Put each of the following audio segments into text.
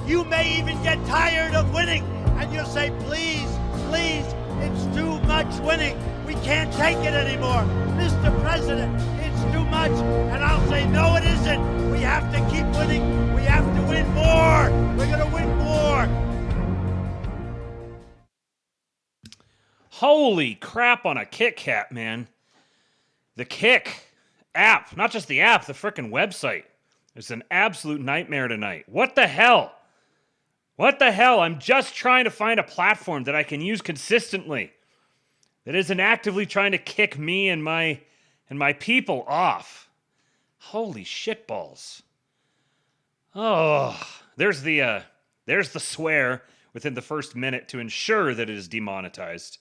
You may even get tired of winning, and you'll say, please, please, it's too much winning. We can't take it anymore. Mr. President, it's too much. And I'll say, no, it isn't. We have to keep winning. We have to win more. We're going to win more. Holy crap on a Kit Kat, man. The Kick app, not just the app, the frickin' website. It's an absolute nightmare tonight. What the hell? What the hell? I'm just trying to find a platform that I can use consistently that isn't actively trying to kick me and my people off. Holy shitballs. Oh, there's the swear within the first minute to ensure that it is demonetized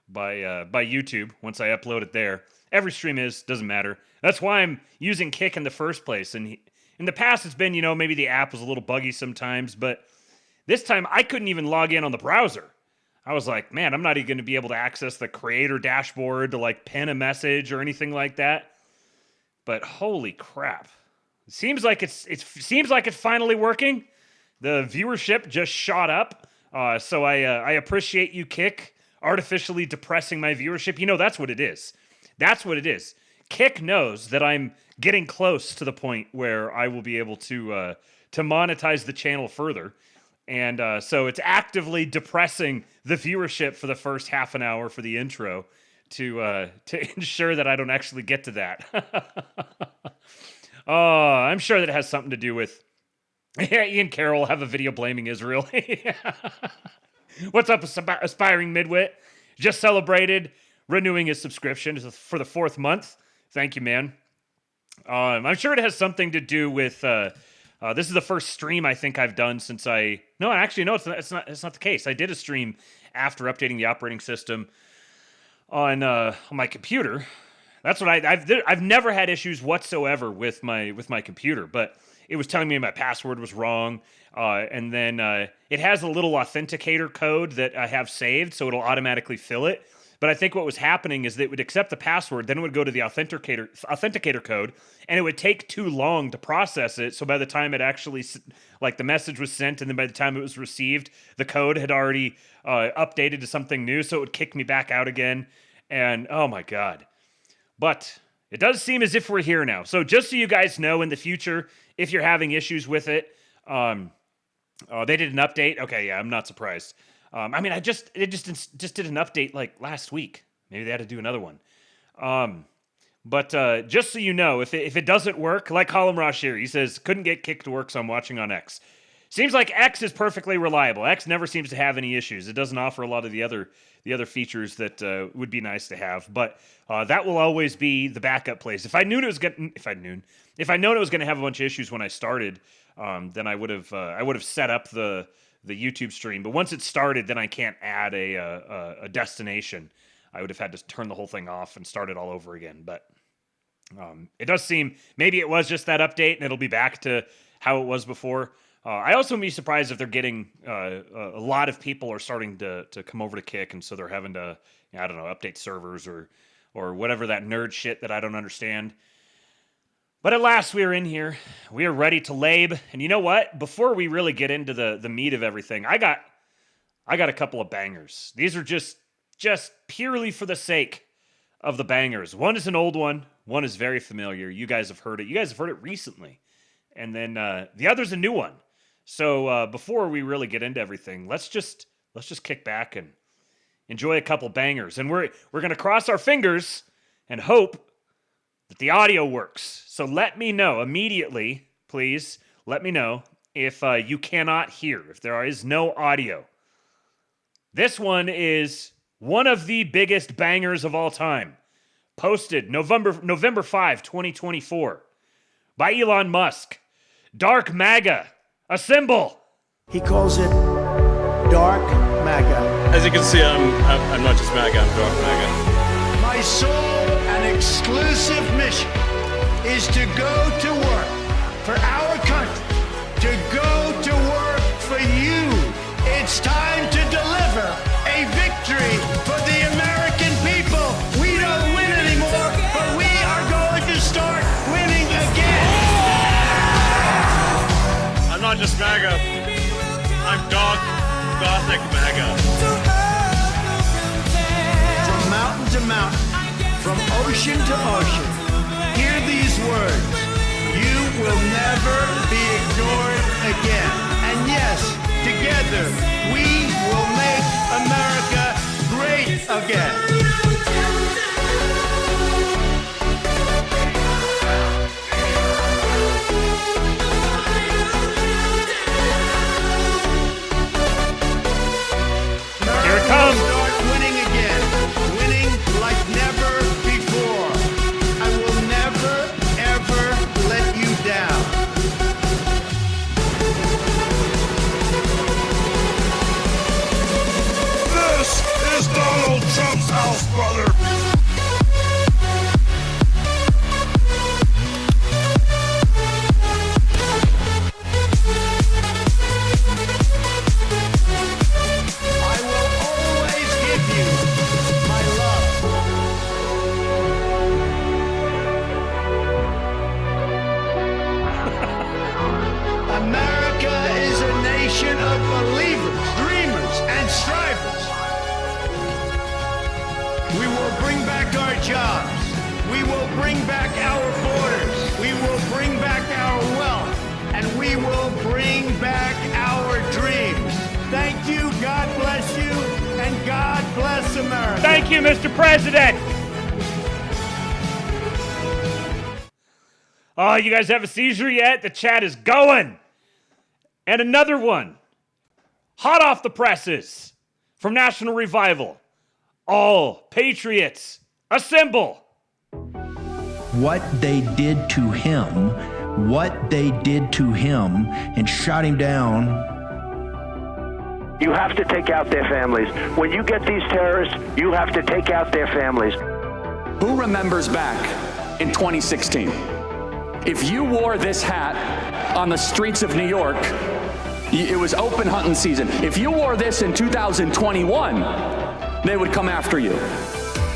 by YouTube once I upload it there. Every stream doesn't matter. That's why I'm using Kick in the first place. And in the past, it's been, maybe the app was a little buggy sometimes, but this time I couldn't even log in on the browser. I was like, man, I'm not even going to be able to access the creator dashboard to like pin a message or anything like that. But holy crap. It seems like it's finally working. The viewership just shot up. So I appreciate you, Kick, artificially depressing my viewership. That's what it is. That's what it is. Kick knows that I'm getting close to the point where I will be able to monetize the channel further. And so it's actively depressing the viewership for the first half an hour for the intro to ensure that I don't actually get to that. I'm sure that it has something to do with Ian Carroll have a video blaming Israel. What's up, aspiring midwit? Just celebrated renewing his subscription for the 4th month. Thank you, man. I'm sure it has something to do with... this is the first stream I think I've done since I... No, actually, no, it's not the case. I did a stream after updating the operating system on my computer. That's what I've never had issues whatsoever with my computer, but it was telling me my password was wrong. And then it has a little authenticator code that I have saved, so it'll automatically fill it. But I think what was happening is that it would accept the password, then it would go to the authenticator code, and it would take too long to process it. So by the time it actually, the message was sent, and then by the time it was received, the code had already updated to something new, so it would kick me back out again. And oh my God. But it does seem as if we're here now. So just so you guys know, in the future, if you're having issues with it, they did an update. Okay, yeah, I'm not surprised. I just did an update like last week. Maybe they had to do another one. But just so you know, if it doesn't work, like Colin Rashir, he says, couldn't get Kick to work, so I'm watching on X. Seems like X is perfectly reliable. X never seems to have any issues. It doesn't offer a lot of the other features that would be nice to have. But that will always be the backup place. If I known it was going to have a bunch of issues when I started, then I would have set up the YouTube stream. But once it started, then I can't add a destination. I would have had to turn the whole thing off and start it all over again. But it does seem, maybe it was just that update and it'll be back to how it was before. I also would be surprised if they're getting, a lot of people are starting to come over to Kick, and so they're having to, update servers or whatever that nerd shit that I don't understand. But at last we are in here. We are ready to labe. And you know what? Before we really get into the meat of everything, I got a couple of bangers. These are just purely for the sake of the bangers. One is an old one. One is very familiar. You guys have heard it. You guys have heard it recently. And then the other's a new one. So before we really get into everything, let's just kick back and enjoy a couple bangers. And we're going to cross our fingers and hope that the audio works. So let me know immediately, please. Let me know if you cannot hear, if there is no audio. This one is one of the biggest bangers of all time. Posted November 5, 2024 by Elon Musk. Dark MAGA, a symbol. He calls it Dark MAGA. As you can see, I'm not just MAGA, I'm Dark MAGA. My sole and exclusive mission is to go to work for our country, to go to work for you. It's time to deliver a victory for the American people. We don't win anymore, but we are going to start winning again. I'm not just MAGA, Classic MAGA. From mountain to mountain, from ocean to ocean, hear these words. You will never be ignored again. And yes, together, we will make America great again. Here it comes. Start winning again. Winning like never before. I will never, ever let you down. This is Donald Trump's house, brother. I will always give you my love. America is a nation of believers, dreamers, and strivers. We will bring back our jobs. We will bring back our borders. We will bring back our wealth. And we will bring back our dreams. Thank you, God bless you, and God bless America. Thank you, Mr. President. Oh, you guys have a seizure yet? The chat is going. And another one. Hot off the presses from National Revival. All patriots, assemble. What they did to him, and shot him down. You have to take out their families. When you get these terrorists, you have to take out their families. Who remembers back in 2016? If you wore this hat on the streets of New York, it was open hunting season. If you wore this in 2021, they would come after you.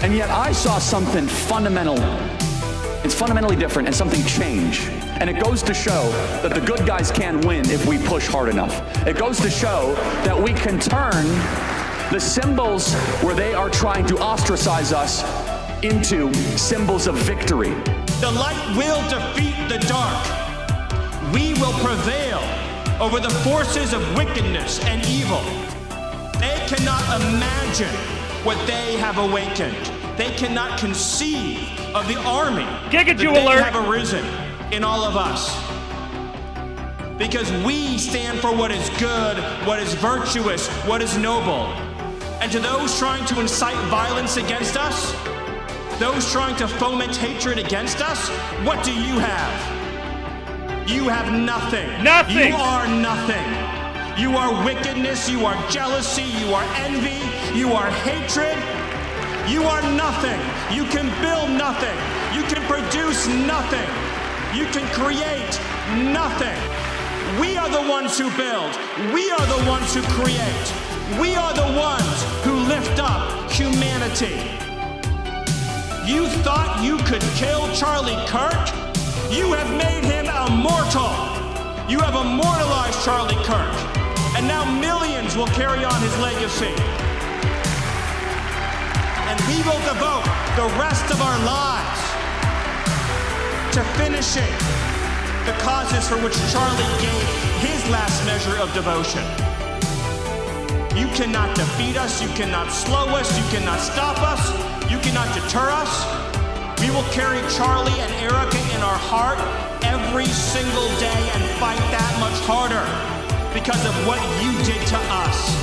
And yet I saw something fundamental. It's fundamentally different and something change. And it goes to show that the good guys can win if we push hard enough. It goes to show that we can turn the symbols where they are trying to ostracize us into symbols of victory. The light will defeat the dark. We will prevail over the forces of wickedness and evil. They cannot imagine what they have awakened. They cannot conceive of the army Giga Jew that they alert. have arisen in all of us. Because we stand for what is good, what is virtuous, what is noble. And to those trying to incite violence against us, those trying to foment hatred against us, what do you have? You have nothing. Nothing. You are nothing. You are wickedness, you are jealousy, you are envy, you are hatred. You are nothing. You can build nothing. You can produce nothing. You can create nothing. We are the ones who build. We are the ones who create. We are the ones who lift up humanity. You thought you could kill Charlie Kirk? You have made him immortal. You have immortalized Charlie Kirk. And now millions will carry on his legacy. And we will devote the rest of our lives to finishing the causes for which Charlie gave his last measure of devotion. You cannot defeat us, you cannot slow us, you cannot stop us, you cannot deter us. We will carry Charlie and Erika in our heart every single day and fight that much harder because of what you did to us.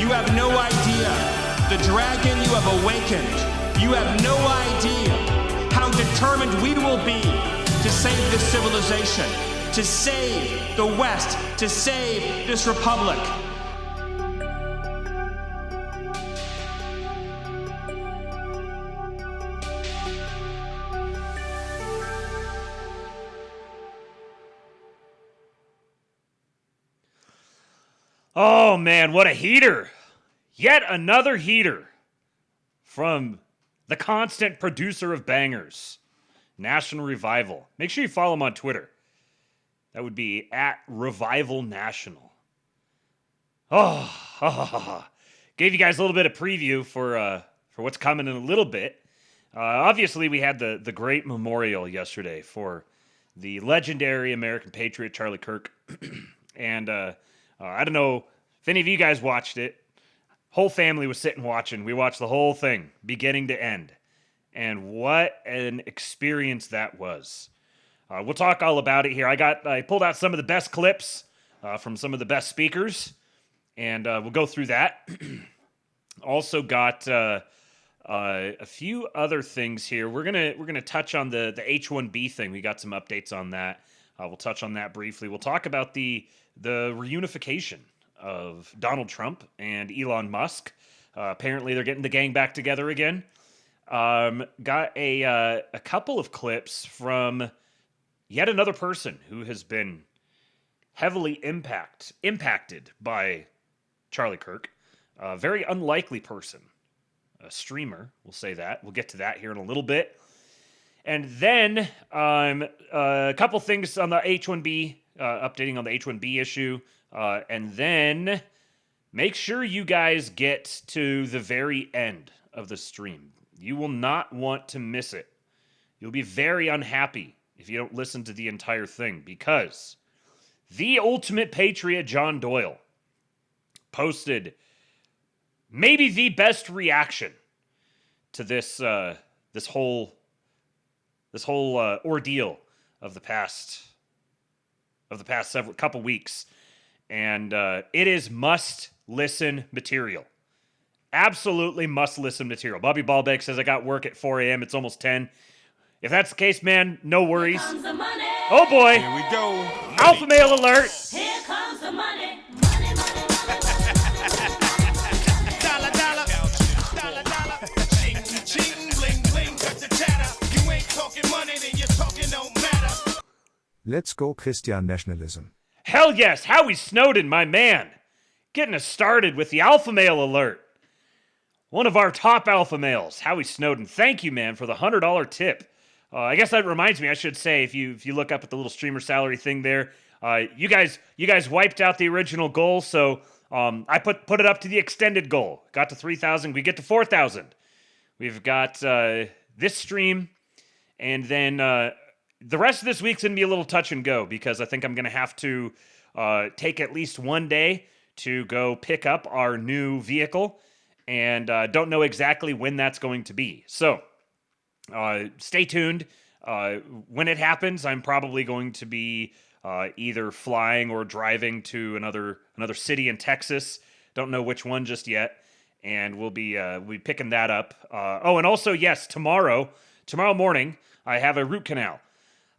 You have no idea. The dragon you have awakened, you have no idea how determined we will be to save this civilization, to save the West, to save this republic. Oh man, what a heater. Yet another heater from the constant producer of bangers, National Revival. Make sure you follow him on Twitter. That would be @RevivalNational. Gave you guys a little bit of preview for what's coming in a little bit. Obviously, we had the great memorial yesterday for the legendary American patriot Charlie Kirk, and I don't know if any of you guys watched it. Whole family was sitting watching. We watched the whole thing, beginning to end, and what an experience that was. We'll talk all about it here. I pulled out some of the best clips from some of the best speakers, and we'll go through that. Also got a few other things here. We're gonna touch on the H-1B thing. We got some updates on that. We'll touch on that briefly. We'll talk about the reunification of Donald Trump and Elon Musk. Apparently, they're getting the gang back together again. Got a couple of clips from yet another person who has been heavily impacted by Charlie Kirk. A very unlikely person. A streamer, we'll say that. We'll get to that here in a little bit. And then a couple things on the H-1B, updating on the H-1B issue. And then make sure you guys get to the very end of the stream. You will not want to miss it. You'll be very unhappy if you don't listen to the entire thing, because the ultimate patriot, John Doyle, posted maybe the best reaction to this whole ordeal of the past couple weeks, and it is must listen material. Absolutely must listen material. Bobby Ballbeck says, I got work at 4 a.m. It's almost 10. If that's the case, man, no worries. Oh boy. Here we go. Alpha male alert. Here comes the money. Dollar, dollar. Dollar, dollar. Ching, ching, bling, bling. Cut the chatter. You ain't talking money, then you're talking no matter. Let's go Christian nationalism. Hell yes, Howie Snowden, my man. Getting us started with the alpha male alert. One of our top alpha males, Howie Snowden. Thank you, man, for the $100 tip. I guess that reminds me, I should say, if you look up at the little streamer salary thing there, you guys wiped out the original goal, so I put it up to the extended goal. Got to 3,000. We get to 4,000. We've got this stream, and then the rest of this week's going to be a little touch and go, because I think I'm going to have to take at least one day to go pick up our new vehicle, and don't know exactly when that's going to be. So stay tuned. When it happens, I'm probably going to be either flying or driving to another city in Texas. Don't know which one just yet, and we'll be picking that up. Oh, and also, yes, tomorrow morning, I have a root canal,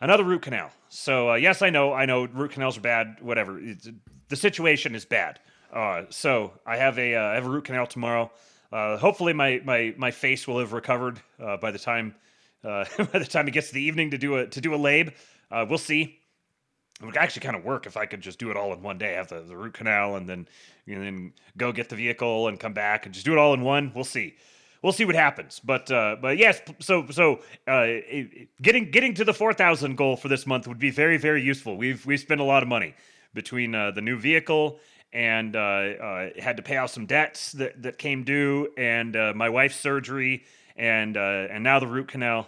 another root canal. So yes, I know root canals are bad. Whatever, the situation is bad. So I have a root canal tomorrow. Hopefully my face will have recovered by the time it gets to the evening to do a lab. We'll see. It would actually kind of work if I could just do it all in one day. Have the root canal and then go get the vehicle and come back and just do it all in one. We'll see. We'll see what happens. But yes. So getting to the 4,000 goal for this month would be very, very useful. We've spent a lot of money between the new vehicle and had to pay off some debts that came due, and my wife's surgery, and now the root canal.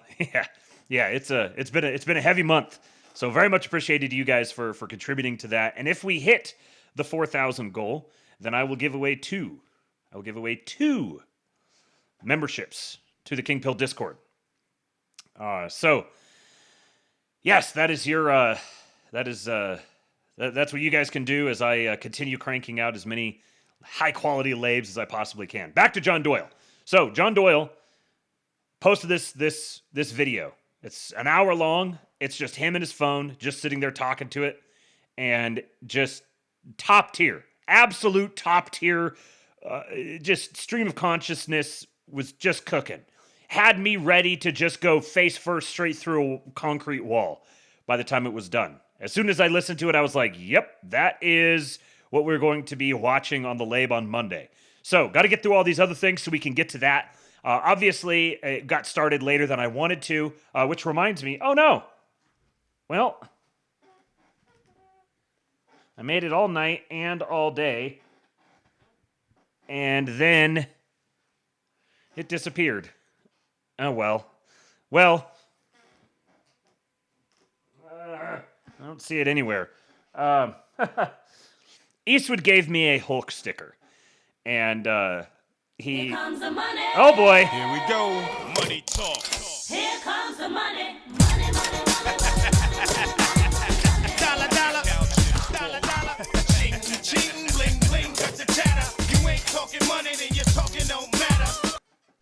yeah. It's been a heavy month. So very much appreciated to you guys for contributing to that. And if we hit the 4,000 goal, then I will give away two. I will give away 2 memberships to the King Pill Discord. So yes, that is your that's what you guys can do as I continue cranking out as many high-quality labes as I possibly can. Back to John Doyle. So John Doyle posted this video. It's an hour long. It's just him and his phone, just sitting there talking to it, and just top tier, absolute top tier, just stream of consciousness was just cooking. Had me ready to just go face first straight through a concrete wall by the time it was done. As soon as I listened to it, I was like, yep, that is what we're going to be watching on the Lab on Monday. So, got to get through all these other things so we can get to that. Obviously, it got started later than I wanted to, which reminds me, oh no. Well, I made it all night and all day and then it disappeared. Oh, well. Well, I don't see it anywhere. Eastwood gave me a Hulk sticker, and he... Here comes the money. Oh, boy. Here we go. Money talk. Here comes the money. Money, money, money, Dollar, dollar. Dollar, dollar. Ching, ching, bling, bling. Cut the chatter. You ain't talking money, then your talking don't matter.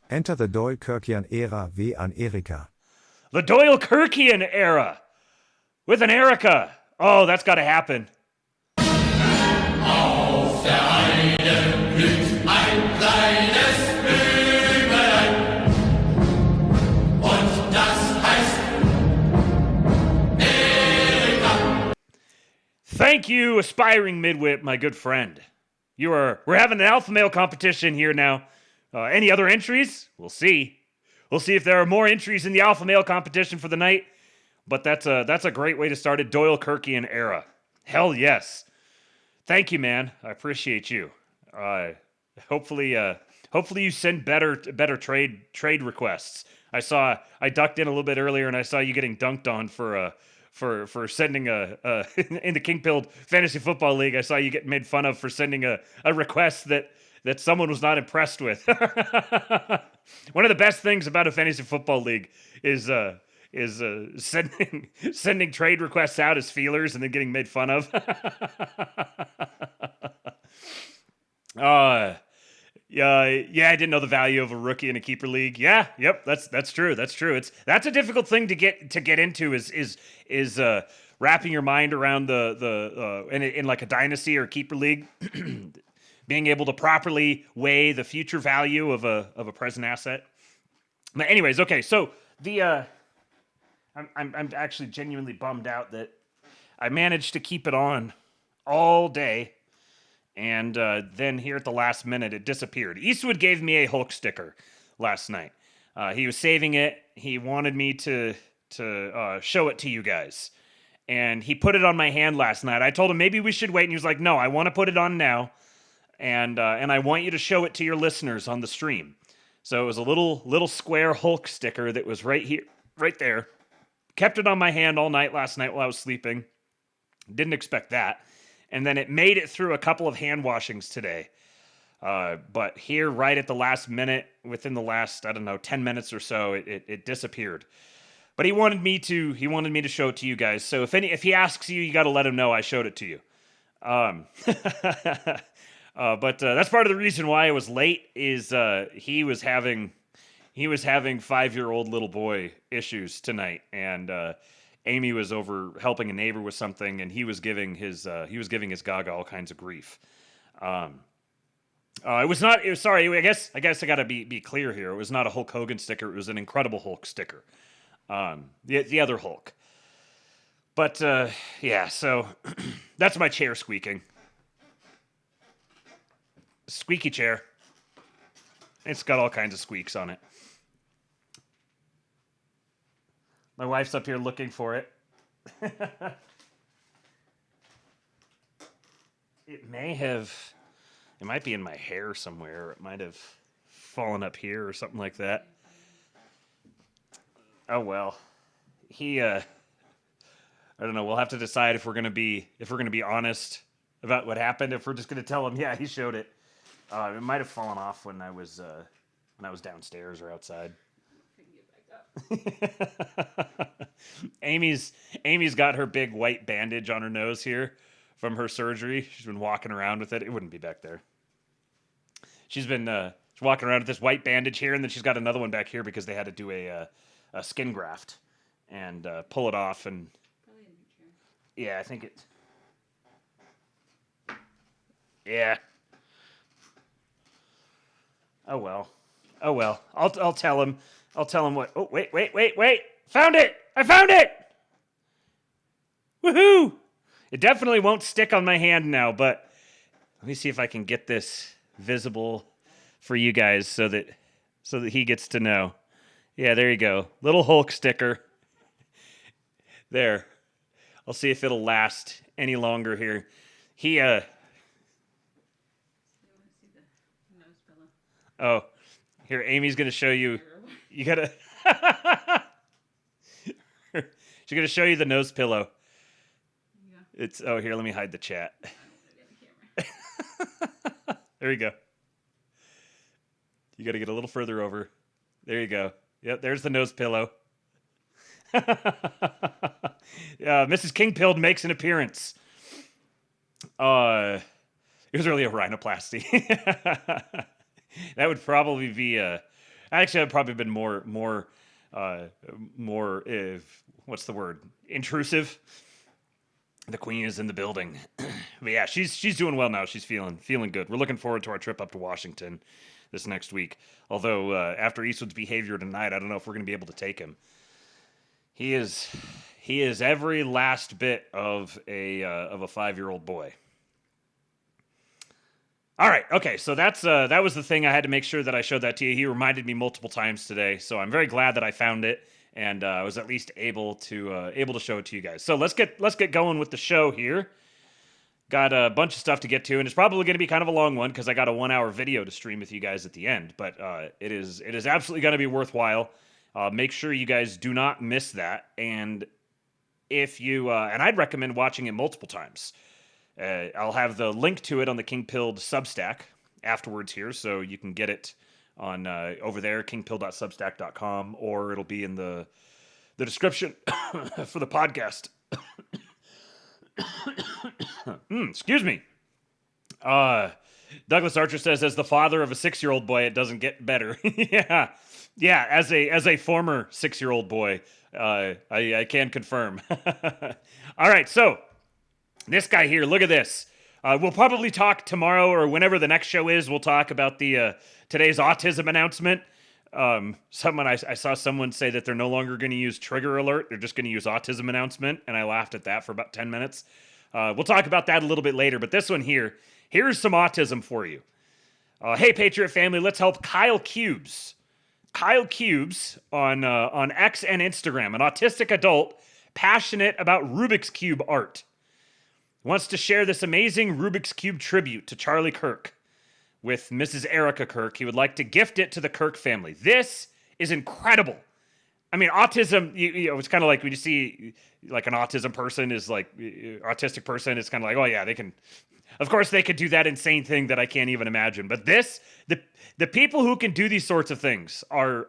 Enter the Doyle Kirkian era wie an Erika. The Doyle Kirkian era with an Erika. Oh, that's got to happen. Auf der einen blüht ein kleines Blümelein und das heißt Erika. Thank you, aspiring midwit, my good friend. We're having an alpha male competition here now. Any other entries? We'll see. We'll see if there are more entries in the alpha male competition for the night. But that's a great way to start a Doyle Kirkian era. Hell yes. Thank you, man. I appreciate you. Hopefully you send better trade requests. I ducked in a little bit earlier and I saw you getting dunked on for sending in the King Pilled Fantasy Football League. I saw you get made fun of for sending a request that someone was not impressed with. One of the best things about a fantasy football league is sending trade requests out as feelers and then getting made fun of. Yeah, I didn't know the value of a rookie in a keeper league. Yeah, yep, that's true. That's a difficult thing to get into is wrapping your mind around the in like a dynasty or keeper league. Being able to properly weigh the future value of a present asset. But anyways, okay, so I'm actually genuinely bummed out that I managed to keep it on all day, and then here at the last minute it disappeared. Eastwood gave me a Hulk sticker last night. He was saving it. He wanted me to show it to you guys, and he put it on my hand last night. I told him maybe we should wait, and he was like, "No, I want to put it on now." And I want you to show it to your listeners on the stream. So it was a little square Hulk sticker that was right here, right there. Kept it on my hand all night last night while I was sleeping. Didn't expect that. And then it made it through a couple of hand washings today. But here, right at the last minute, within the last, 10 minutes or so, it disappeared. But he wanted me to show it to you guys. So if he asks you, you got to let him know I showed it to you. But that's part of the reason why I was late is he was having 5-year-old little boy issues tonight, and Amy was over helping a neighbor with something, and he was giving his Gaga all kinds of grief. I guess I got to be clear here. It was not a Hulk Hogan sticker. It was an Incredible Hulk sticker. The other Hulk. But yeah, so that's my chair squeaking. Squeaky chair. It's got all kinds of squeaks on it. My wife's up here looking for it. It might be in my hair somewhere. It might have fallen up here or something like that. Oh well. I don't know. We'll have to decide if we're gonna be honest about what happened. If we're just gonna tell him, yeah, he showed it. It might have fallen off when I was downstairs or outside. Amy's got her big white bandage on her nose here from her surgery. She's been walking around with it. It wouldn't be back there. She's walking around with this white bandage here, and then she's got another one back here because they had to do a skin graft and pull it off. And yeah, I think it. Yeah. Oh well. I'll tell him. I'll tell him what. Oh wait! Found it! I found it! Woohoo! It definitely won't stick on my hand now, but let me see if I can get this visible for you guys so that he gets to know. Yeah, there you go. Little Hulk sticker. There. I'll see if it'll last any longer here. Oh, here, Amy's going to show you. You got to... She's going to show you the nose pillow. Yeah. Oh, here, let me hide the chat. There you go. You got to get a little further over. There you go. Yep, there's the nose pillow. Mrs. Kingpilled makes an appearance. It was really a rhinoplasty. That would probably be actually, I'd probably been more what's the word? Intrusive. The queen is in the building. But yeah, she's doing well now. She's feeling good. We're looking forward to our trip up to Washington this next week. Although after Eastwood's behavior tonight, I don't know if we're going to be able to take him. He is every last bit of a 5-year-old boy. All right, okay, so that was the thing. I had to make sure that I showed that to you. He reminded me multiple times today, so I'm very glad that I found it, and I was at least able to show it to you guys. So let's get going with the show here. Got a bunch of stuff to get to, and it's probably going to be kind of a long one because I got a 1-hour video to stream with you guys at the end. But it is absolutely going to be worthwhile. Make sure you guys do not miss that, and if you and I'd recommend watching it multiple times. I'll have the link to it on the Kingpilled Substack afterwards here, so you can get it on over there, kingpilled.substack.com, or it'll be in the description for the podcast. Excuse me. Douglas Archer says, as the father of a 6-year-old boy, it doesn't get better. Yeah. As a former 6-year-old boy, I can confirm. All right, so this guy here, look at this. We'll probably talk tomorrow or whenever the next show is. We'll talk about the today's autism announcement. I saw someone say that they're no longer going to use trigger alert. They're just going to use autism announcement, and I laughed at that for about 10 minutes. We'll talk about that a little bit later, but this one here's some autism for you. Hey, Patriot family, let's help Kyle Cubes. Kyle Cubes on X and Instagram, an autistic adult passionate about Rubik's Cube art. Wants to share this amazing Rubik's Cube tribute to Charlie Kirk with Mrs. Erika Kirk. He would like to gift it to the Kirk family. This is incredible. I mean, autism, you know, it's kind of like when you see like an autistic person, it's kind of like, oh yeah, they can, of course they could do that insane thing that I can't even imagine. But the people who can do these sorts of things are,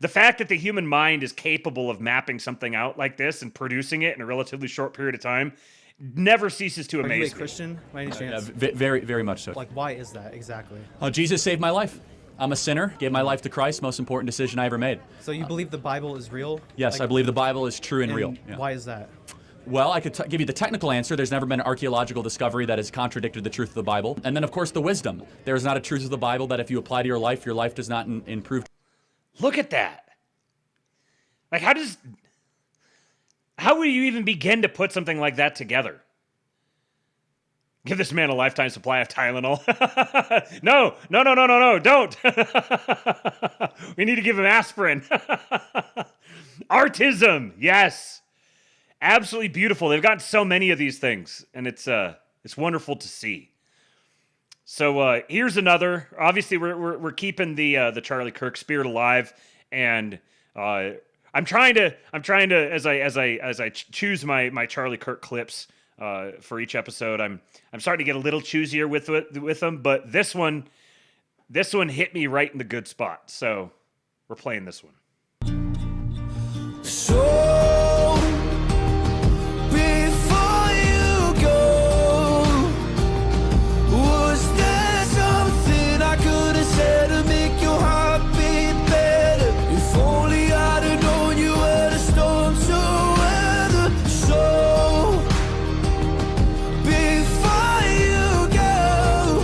the fact that the human mind is capable of mapping something out like this and producing it in a relatively short period of time never ceases to amaze me. Are you a Christian by any chance? Very, very much so. Like, why is that exactly? Jesus saved my life. I'm a sinner, gave my life to Christ, most important decision I ever made. So you believe the Bible is real? Yes, I believe the Bible is true and real. Yeah. Why is that? Well, I could give you the technical answer. There's never been an archaeological discovery that has contradicted the truth of the Bible. And then, of course, the wisdom. There is not a truth of the Bible that if you apply to your life does not improve. Look at that. Like, how would you even begin to put something like that together? Give this man a lifetime supply of Tylenol. No, don't. We need to give him aspirin. Artism, yes. Absolutely beautiful. They've got so many of these things, and it's wonderful to see. So here's another. Obviously, we're keeping the Charlie Kirk spirit alive, and I'm trying to as I choose my Charlie Kirk clips for each episode. I'm starting to get a little choosier with them, but this one hit me right in the good spot. So we're playing this one. So before you go, was there something I could have said to make your heart beat better? If only I'd have known you were the storm to weather. So before you go,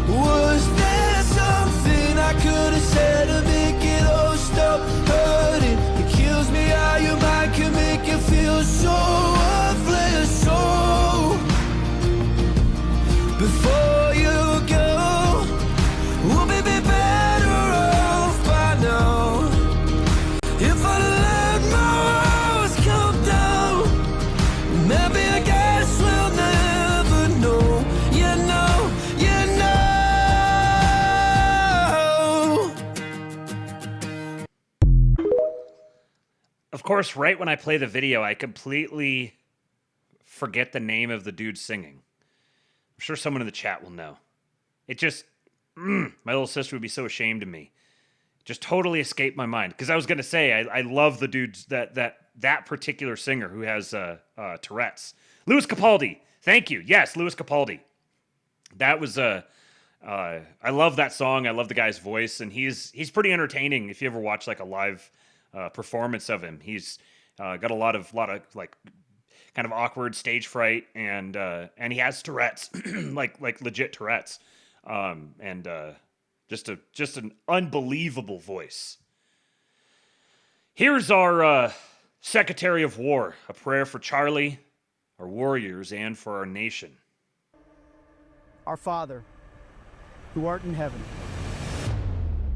was there something I could have said to make it all stop hurting? It kills me how your mind can make you feel so worthless. So before you go, we'll be better off by now. If I let my walls come down, maybe I guess we'll never know. You know. course, right when I play the video, I completely forget the name of the dude singing. I'm sure someone in the chat will know. It just, my little sister would be so ashamed of me. Just totally escaped my mind. Because I was going to say, I love the dudes, that particular singer who has Tourette's. Louis Capaldi. Thank you. Yes, Louis Capaldi. That was, I love that song. I love the guy's voice. And he's pretty entertaining if you ever watch like a live performance of him. He's got a lot of like kind of awkward stage fright, and he has Tourette's, like legit Tourette's, and just an unbelievable voice. Here's our Secretary of War, a prayer for Charlie, our warriors, and for our nation. Our Father, who art in heaven,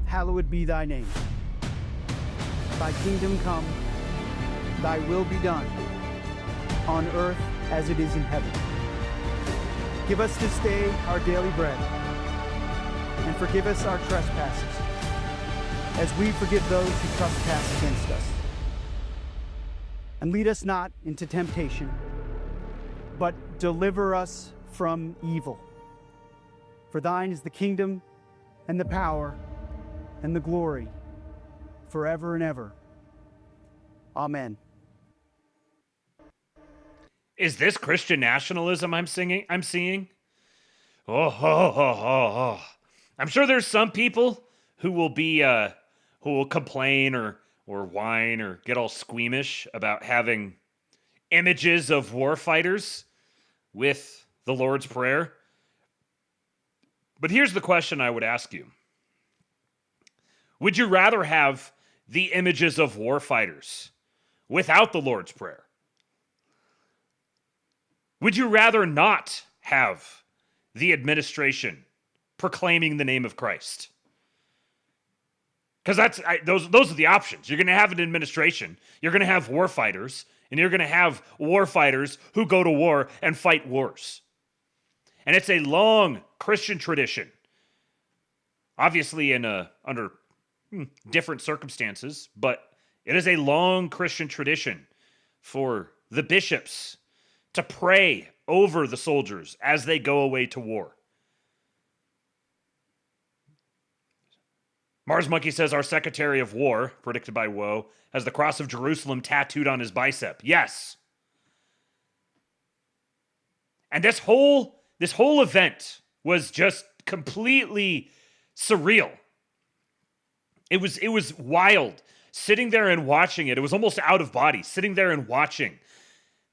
hallowed be thy name. Thy kingdom come, thy will be done, on earth as it is in heaven. Give us this day our daily bread, and forgive us our trespasses, as we forgive those who trespass against us. And lead us not into temptation, but deliver us from evil. For thine is the kingdom, and the power, and the glory, forever and ever. Amen. Is this Christian nationalism I'm seeing? Oh. I'm sure there's some people who will complain or whine or get all squeamish about having images of war fighters with the Lord's Prayer. But here's the question I would ask you. Would you rather have the images of war fighters without the Lord's Prayer? Would you rather not have the administration proclaiming the name of Christ? Because those are the options. You're going to have an administration, you're going to have war fighters, and you're going to have war fighters who go to war and fight wars. And it's a long Christian tradition, obviously under different circumstances, but it is a long Christian tradition for the bishops to pray over the soldiers as they go away to war. Mars Monkey says our Secretary of War, predicted by Woe, has the cross of Jerusalem tattooed on his bicep. Yes. And this whole event was just completely surreal. It was wild. Sitting there and watching it, it was almost out of body. Sitting there and watching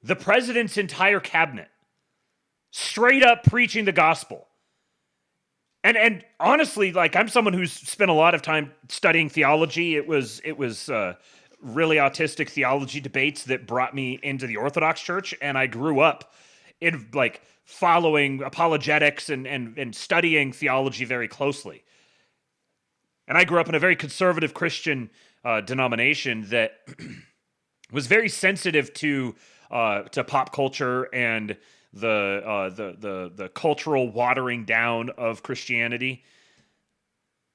the president's entire cabinet straight up preaching the gospel. And honestly, like, I'm someone who's spent a lot of time studying theology. It was really autistic theology debates that brought me into the Orthodox Church, and I grew up in like following apologetics and studying theology very closely. And I grew up in a very conservative Christian denomination that was very sensitive to pop culture and the cultural watering down of Christianity.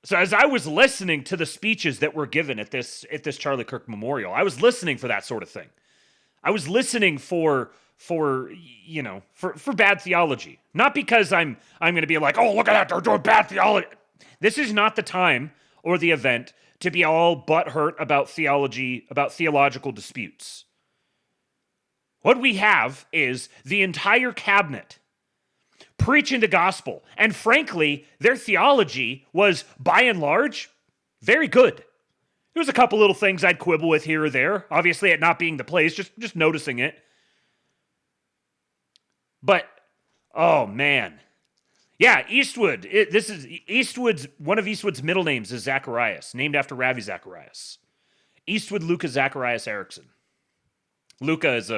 So as I was listening to the speeches that were given at this Charlie Kirk memorial, I was listening for that sort of thing. I was listening for bad theology. Not because I'm going to be like, oh, look at that, they're doing bad theology. This is not the time or the event to be all butthurt about theology, about theological disputes. What we have is the entire cabinet preaching the gospel. And frankly, their theology was, by and large, very good. There was a couple little things I'd quibble with here or there. Obviously, it not being the place, just noticing it. But, oh man. Yeah, Eastwood. One of Eastwood's middle names is Zacharias, named after Ravi Zacharias. Eastwood Luca Zacharias Erickson. Luca is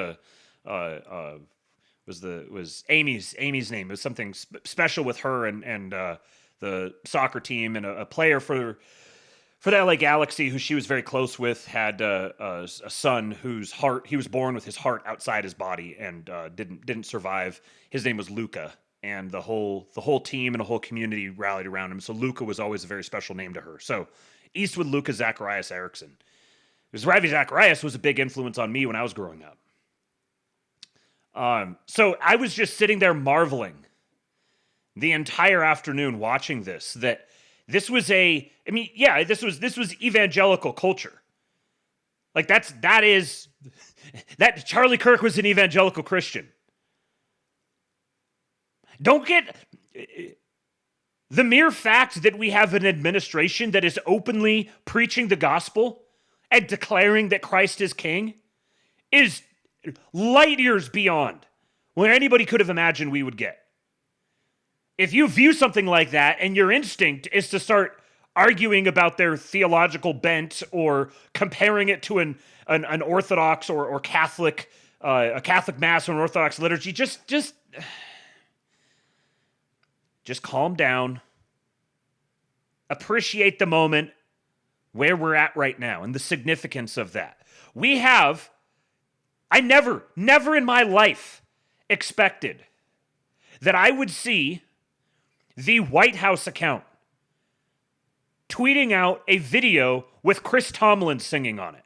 was Amy's name. It was something special with her and the soccer team, and a player for the LA Galaxy who she was very close with had a son whose heart, he was born with his heart outside his body and didn't survive. His name was Luca, and the whole team and the whole community rallied around him. So Luca was always a very special name to her. So Eastwood Luca Zacharias Erickson. Because Ravi Zacharias was a big influence on me when I was growing up. So I was just sitting there marveling the entire afternoon watching this, that this was this was evangelical culture. Like that Charlie Kirk was an evangelical Christian. Don't get the mere fact that we have an administration that is openly preaching the gospel and declaring that Christ is king is light years beyond where anybody could have imagined we would get. If you view something like that and your instinct is to start arguing about their theological bent or comparing it to an Orthodox or Catholic, a Catholic Mass or an Orthodox liturgy, just calm down. Appreciate the moment where we're at right now and the significance of that. I never in my life expected that I would see the White House account tweeting out a video with Chris Tomlin singing on it.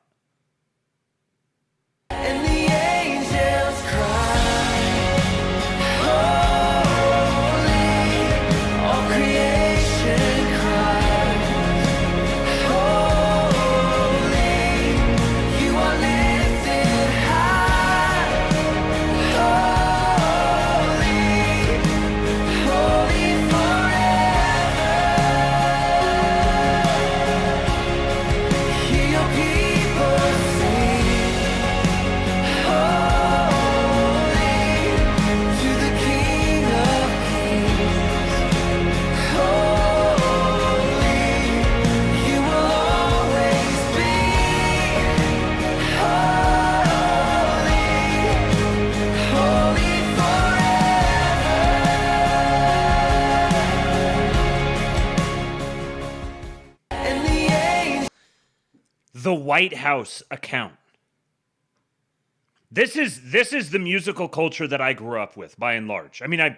And the angels cry, holy, all creation cries, holy, you are lifted high, holy, holy forever. Hear your people sing. The White House account. This is the musical culture that I grew up with, by and large. I mean,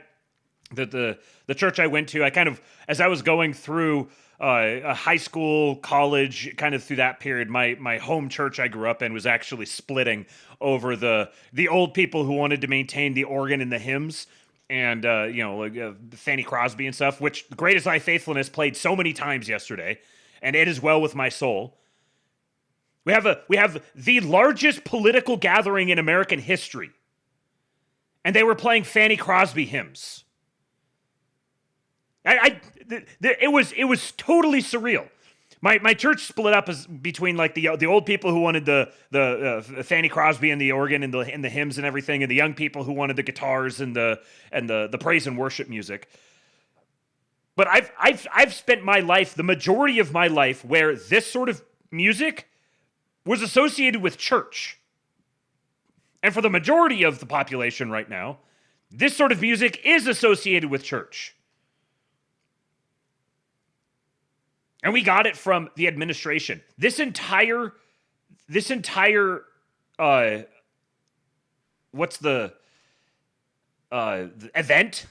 the church I went to, I kind of, as I was going through a high school, college, kind of through that period, my home church I grew up in was actually splitting over the old people who wanted to maintain the organ and the hymns, and Fanny Crosby and stuff, which Great Is Thy Faithfulness played so many times yesterday, and it is well with my soul. We have the largest political gathering in American history, and they were playing Fanny Crosby hymns. It was totally surreal. My church split up between like the old people who wanted the Fanny Crosby and the organ and the hymns and everything, and the young people who wanted the guitars and the praise and worship music. But I've spent my life, the majority of my life, where this sort of music was associated with church. And for the majority of the population right now, this sort of music is associated with church. And we got it from the administration. This entire event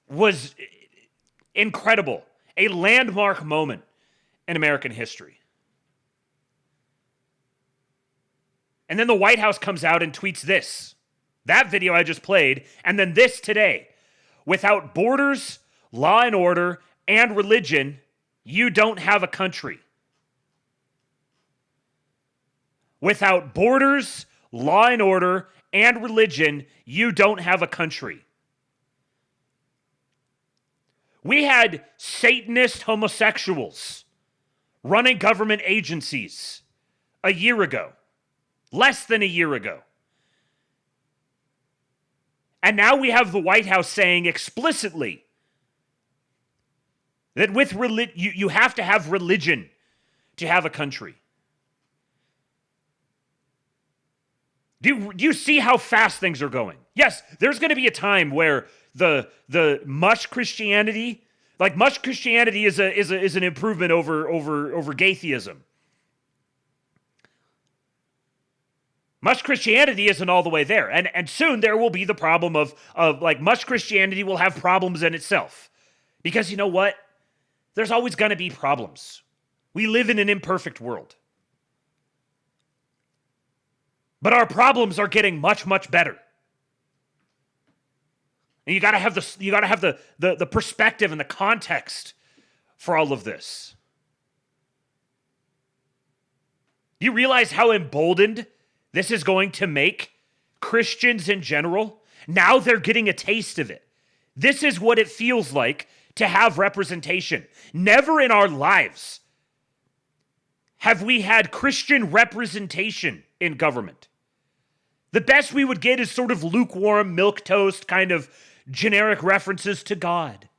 was incredible. A landmark moment in American history. And then the White House comes out and tweets this. That video I just played, and then this today. Without borders, law and order, and religion, you don't have a country. Without borders, law and order, and religion, you don't have a country. We had Satanist homosexuals running government agencies a year ago. Less than a year ago. And now we have the White House saying explicitly that with you have to have religion to have a country. Do you see how fast things are going? Yes, there's going to be a time where the mush Christianity, like mush Christianity is an improvement over gaytheism. Much Christianity isn't all the way there. And soon there will be the problem of like much Christianity will have problems in itself. Because you know what? There's always going to be problems. We live in an imperfect world. But our problems are getting much, much better. And you got to have the perspective and the context for all of this. You realize how emboldened this is going to make Christians in general? Now they're getting a taste of it. This is what it feels like to have representation. Never in our lives have we had Christian representation in government. The best we would get is sort of lukewarm, milquetoast kind of generic references to God.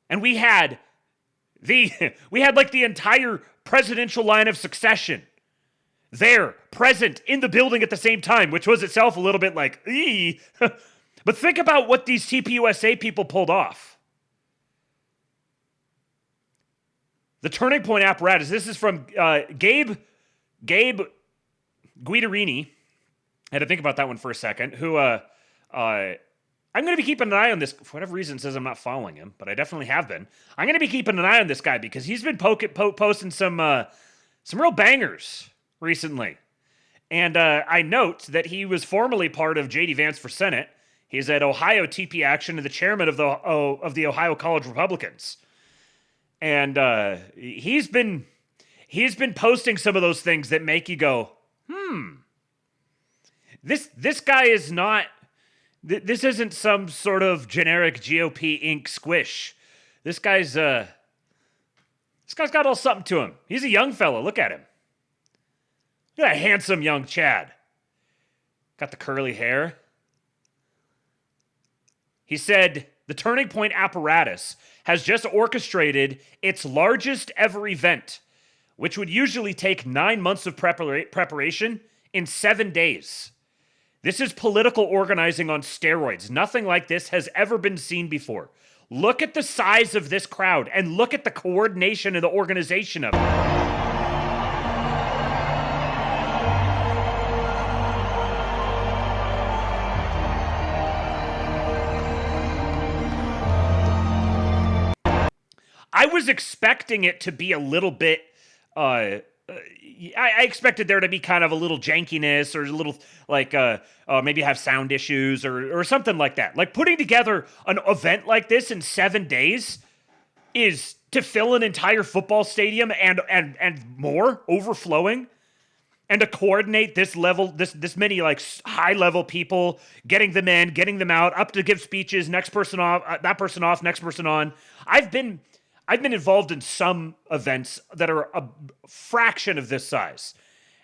And we had like the entire presidential line of succession there, present in the building at the same time, which was itself a little bit like, ee. But think about what these TPUSA people pulled off. The turning point apparatus. This is from Gabe Guidarini. I had to think about that one for a second. Who I'm going to be keeping an eye on this. For whatever reason, it says I'm not following him, but I definitely have been. I'm going to be keeping an eye on this guy because he's been posting some real bangers recently. And I note that he was formerly part of J.D. Vance for Senate. He's at Ohio TP Action and the chairman of the Ohio College Republicans. And he's been posting some of those things that make you go, This guy is not. This isn't some sort of generic GOP Inc. squish. This guy's got a little something to him. He's a young fellow. Look at him. Look at that handsome young Chad. Got the curly hair. He said, the Turning Point apparatus has just orchestrated its largest ever event, which would usually take 9 months of preparation in 7 days. This is political organizing on steroids. Nothing like this has ever been seen before. Look at the size of this crowd and look at the coordination and the organization of it. I was expecting it to be a little bit, I expected there to be kind of a little jankiness or a little, like, maybe have sound issues or something like that. Like, putting together an event like this in 7 days is to fill an entire football stadium and more, overflowing, and to coordinate this level, this many, like, high-level people, getting them in, getting them out, up to give speeches, next person off, that person off, next person on. I've been involved in some events that are a fraction of this size.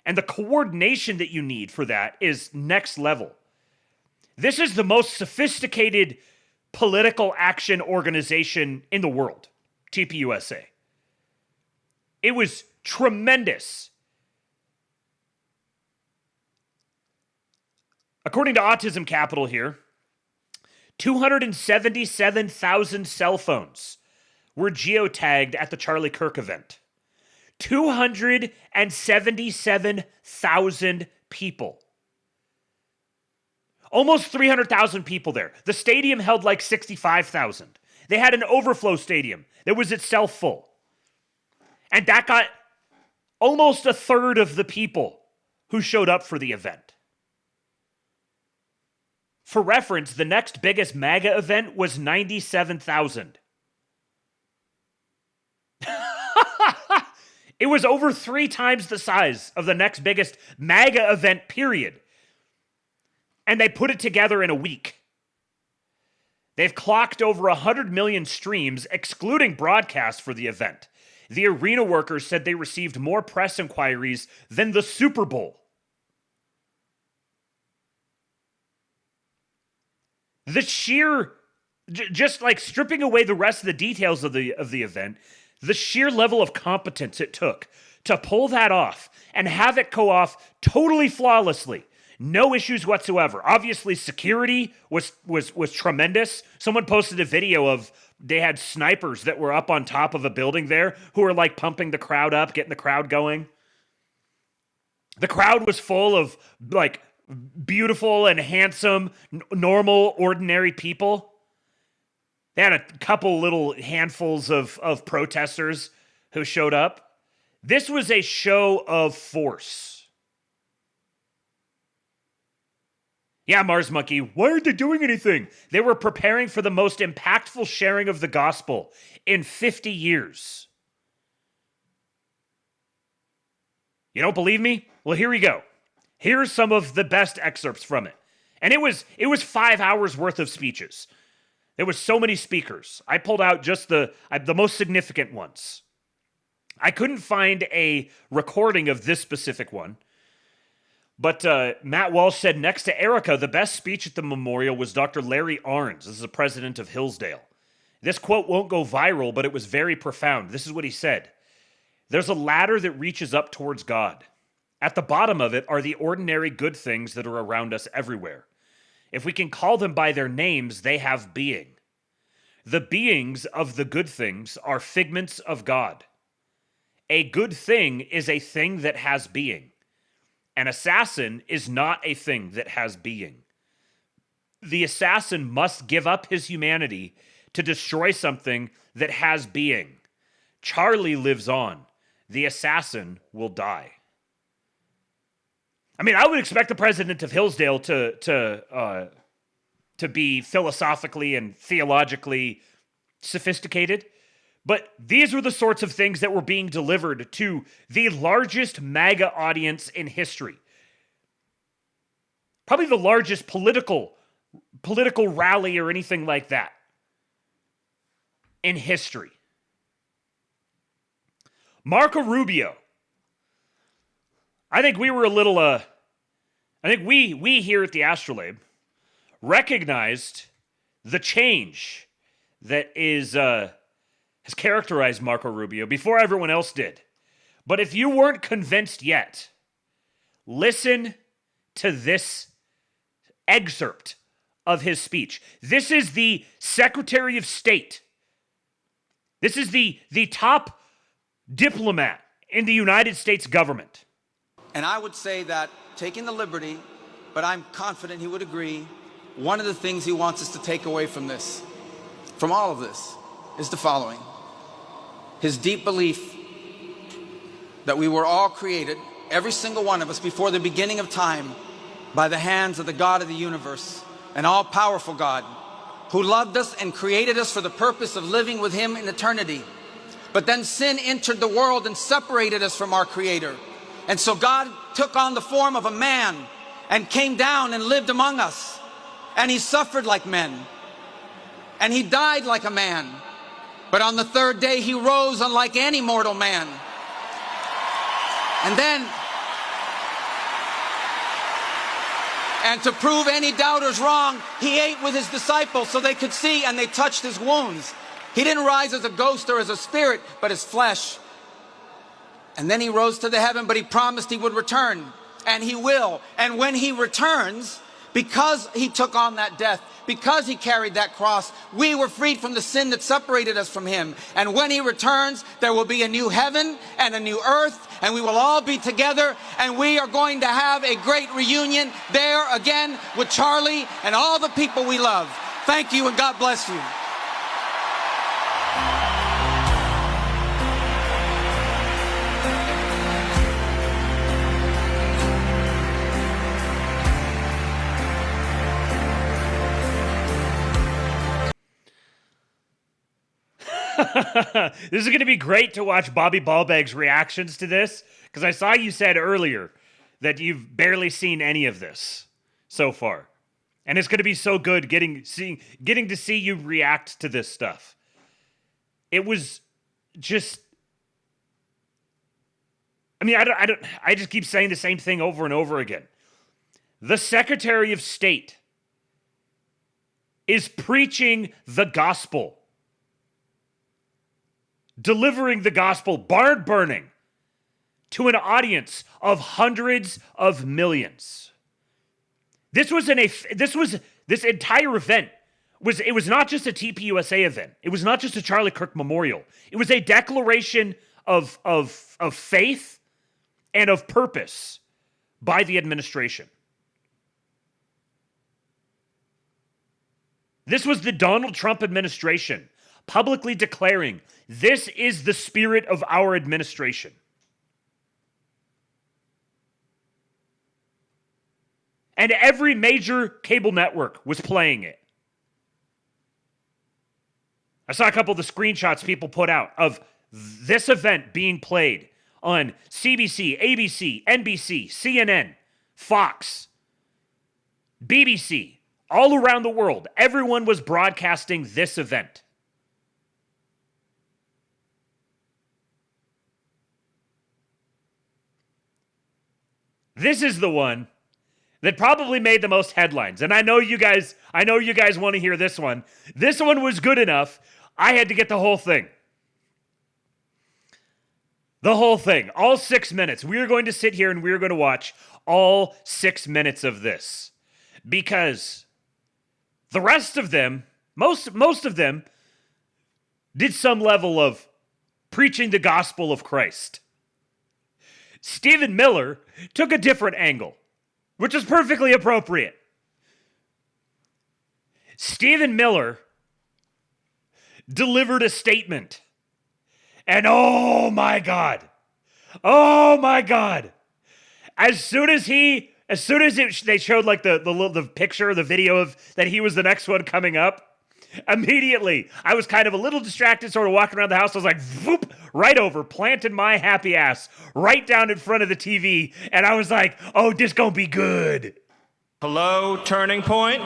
And the coordination that you need for that is next level. This is the most sophisticated political action organization in the world, TPUSA. It was tremendous. According to Autism Capital here, 277,000 cell phones were geotagged at the Charlie Kirk event. 277,000 people. Almost 300,000 people there. The stadium held like 65,000. They had an overflow stadium that was itself full. And that got almost a third of the people who showed up for the event. For reference, the next biggest MAGA event was 97,000. It was over 3 times the size of the next biggest MAGA event, period. And they put it together in a week. They've clocked over 100 million streams, excluding broadcasts for the event. The arena workers said they received more press inquiries than the Super Bowl. The sheer, just like stripping away the rest of the details of the event, the sheer level of competence it took to pull that off and have it go off totally flawlessly. No issues whatsoever. Obviously, security was tremendous. Someone posted a video of they had snipers that were up on top of a building there who were like pumping the crowd up, getting the crowd going. The crowd was full of like beautiful and handsome, normal, ordinary people. They had a couple little handfuls of protesters who showed up. This was a show of force. Yeah, Mars Monkey, why aren't they doing anything? They were preparing for the most impactful sharing of the gospel in 50 years. You don't believe me? Well, here we go. Here's some of the best excerpts from it. And it was 5 hours worth of speeches. There was so many speakers. I pulled out just the most significant ones. I couldn't find a recording of this specific one. But Matt Walsh said, next to Erika, the best speech at the memorial was Dr. Larry Arns. This is the president of Hillsdale. This quote won't go viral, but it was very profound. This is what he said. There's a ladder that reaches up towards God. At the bottom of it are the ordinary good things that are around us everywhere. If we can call them by their names, they have being. The beings of the good things are figments of God. A good thing is a thing that has being. An assassin is not a thing that has being. The assassin must give up his humanity to destroy something that has being. Charlie lives on. The assassin will die. I mean, I would expect the president of Hillsdale to be philosophically and theologically sophisticated, but these were the sorts of things that were being delivered to the largest MAGA audience in history. Probably the largest political rally or anything like that in history. Marco Rubio. I think we were a little, I think we here at the Astrolabe recognized the change that has characterized Marco Rubio before everyone else did. But if you weren't convinced yet, listen to this excerpt of his speech. This is the Secretary of State. This is the top diplomat in the United States government. And I would say that, taking the liberty, but I'm confident he would agree, one of the things he wants us to take away from this, from all of this, is the following. His deep belief that we were all created, every single one of us, before the beginning of time, by the hands of the God of the universe, an all-powerful God, who loved us and created us for the purpose of living with him in eternity. But then sin entered the world and separated us from our Creator. And so God took on the form of a man and came down and lived among us. And he suffered like men. And he died like a man. But on the third day he rose unlike any mortal man. And to prove any doubters wrong, he ate with his disciples so they could see, and they touched his wounds. He didn't rise as a ghost or as a spirit, but as flesh. And then he rose to the heaven, but he promised he would return. And he will. And when he returns, because he took on that death, because he carried that cross, we were freed from the sin that separated us from him. And when he returns, there will be a new heaven and a new earth, and we will all be together, and we are going to have a great reunion there again with Charlie and all the people we love. Thank you, and God bless you. This is going to be great to watch Bobby Ballbag's reactions to this, because I saw you said earlier that you've barely seen any of this so far. And it's going to be so good getting to see you react to this stuff. It was just, I mean, I just keep saying the same thing over and over again. The Secretary of State is preaching the gospel. Delivering the gospel, barn burning, to an audience of hundreds of millions. This entire event was not just a TPUSA event. It was not just a Charlie Kirk memorial. It was a declaration of faith and of purpose by the administration. This was the Donald Trump administration publicly declaring, this is the spirit of our administration. And every major cable network was playing it. I saw a couple of the screenshots people put out of this event being played on CBC, ABC, NBC, CNN, Fox, BBC, all around the world. Everyone was broadcasting this event. This is the one that probably made the most headlines. And I know you guys want to hear this one. This one was good enough. I had to get the whole thing. The whole thing. All 6 minutes. We are going to sit here and we are going to watch all 6 minutes of this. Because the rest of them, most of them, did some level of preaching the gospel of Christ. Stephen Miller took a different angle, which is perfectly appropriate. Stephen Miller delivered a statement. And oh my God, as soon as they showed like the picture, the video of that he was the next one coming up, immediately, I was kind of a little distracted, sort of walking around the house. I was like, whoop, right over, planted my happy ass right down in front of the TV. And I was like, oh, this gonna be good. Hello, Turning Point.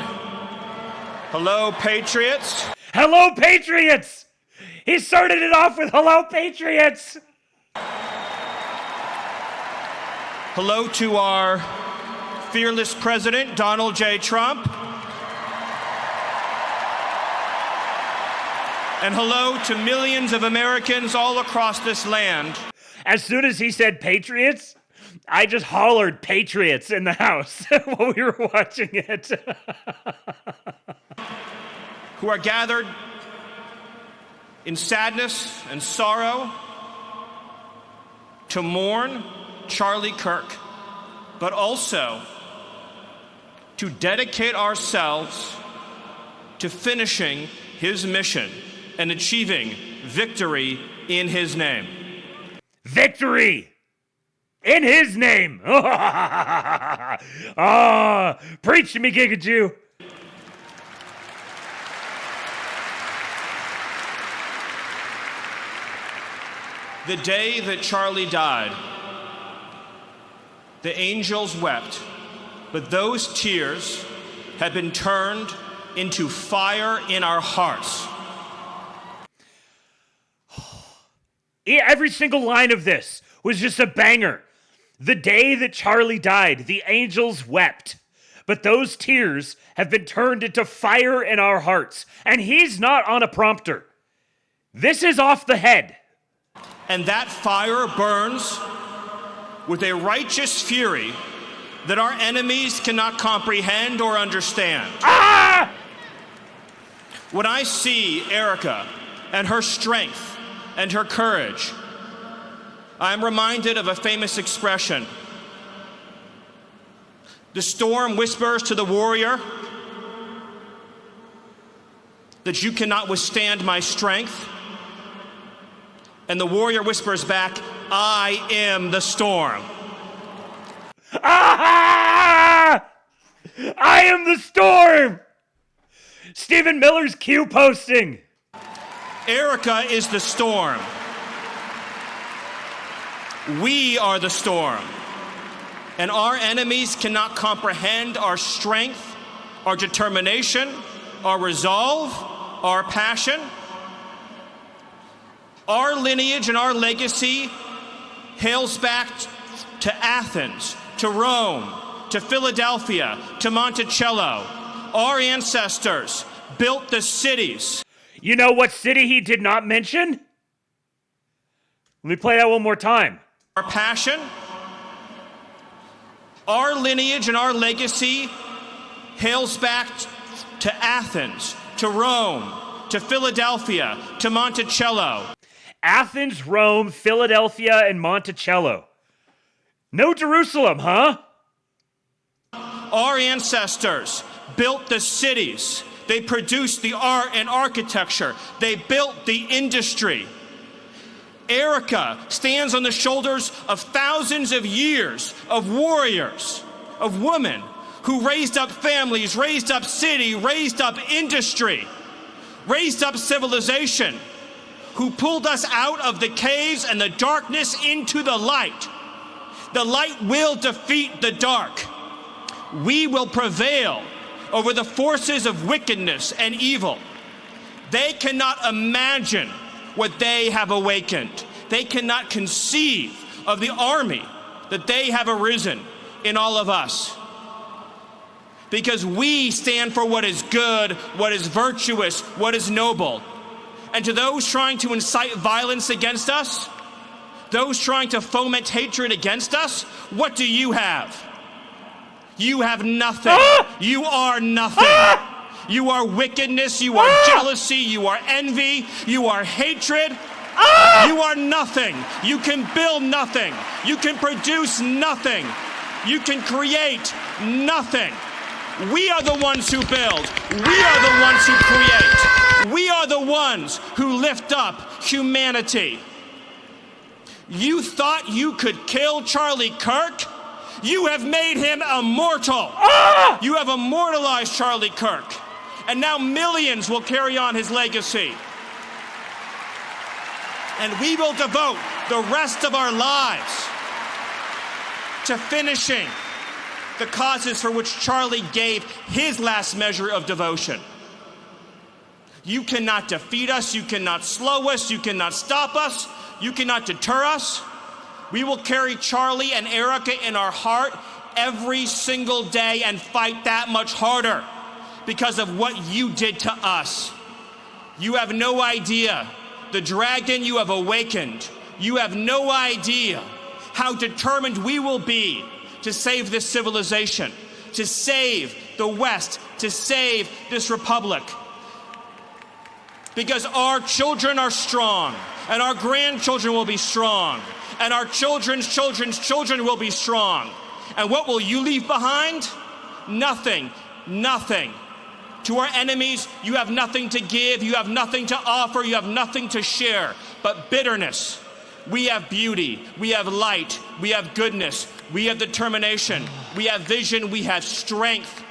Hello, Patriots. Hello, Patriots. He started it off with hello, Patriots. Hello to our fearless president, Donald J. Trump. And hello to millions of Americans all across this land. As soon as he said Patriots, I just hollered Patriots in the house while we were watching it. Who are gathered in sadness and sorrow to mourn Charlie Kirk, but also to dedicate ourselves to finishing his mission and achieving victory in his name. Victory in his name. Preach to me, Giga Jew. The day that Charlie died, the angels wept, but those tears have been turned into fire in our hearts. Every single line of this was just a banger. The day that Charlie died, the angels wept, but those tears have been turned into fire in our hearts. And he's not on a prompter. This is off the head. And that fire burns with a righteous fury that our enemies cannot comprehend or understand. Ah! When I see Erika and her strength and her courage, I am reminded of a famous expression. The storm whispers to the warrior that you cannot withstand my strength. And the warrior whispers back, I am the storm. Ah! I am the storm! Stephen Miller's Q posting. Erika is the storm. We are the storm. And our enemies cannot comprehend our strength, our determination, our resolve, our passion. Our lineage and our legacy hails back to Athens, to Rome, to Philadelphia, to Monticello. Our ancestors built the cities. You know what city he did not mention? Let me play that one more time. Our passion, our lineage and our legacy hails back to Athens, to Rome, to Philadelphia, to Monticello. Athens, Rome, Philadelphia, and Monticello. No Jerusalem, huh? Our ancestors built the cities. They produced the art and architecture. They built the industry. Erika stands on the shoulders of thousands of years of warriors, of women who raised up families, raised up city, raised up industry, raised up civilization, who pulled us out of the caves and the darkness into the light. The light will defeat the dark. We will prevail over the forces of wickedness and evil. They cannot imagine what they have awakened. They cannot conceive of the army that they have arisen in all of us. Because we stand for what is good, what is virtuous, what is noble. And to those trying to incite violence against us, those trying to foment hatred against us, what do you have? You have nothing. You are nothing. You are wickedness, you are jealousy, you are envy, you are hatred. You are nothing. You can build nothing. You can produce nothing. You can create nothing. We are the ones who build. We are the ones who create. We are the ones who lift up humanity. You thought you could kill Charlie Kirk? You have made him immortal. You have immortalized Charlie Kirk. And now millions will carry on his legacy. And we will devote the rest of our lives to finishing the causes for which Charlie gave his last measure of devotion. You cannot defeat us, you cannot slow us, you cannot stop us, you cannot deter us. We will carry Charlie and Erika in our heart every single day and fight that much harder because of what you did to us. You have no idea the dragon you have awakened. You have no idea how determined we will be to save this civilization, to save the West, to save this republic. Because our children are strong, and our grandchildren will be strong, and our children's children's children will be strong. And what will you leave behind? Nothing, nothing. To our enemies, you have nothing to give, you have nothing to offer, you have nothing to share, but bitterness. We have beauty, we have light, we have goodness, we have determination, we have vision, we have strength.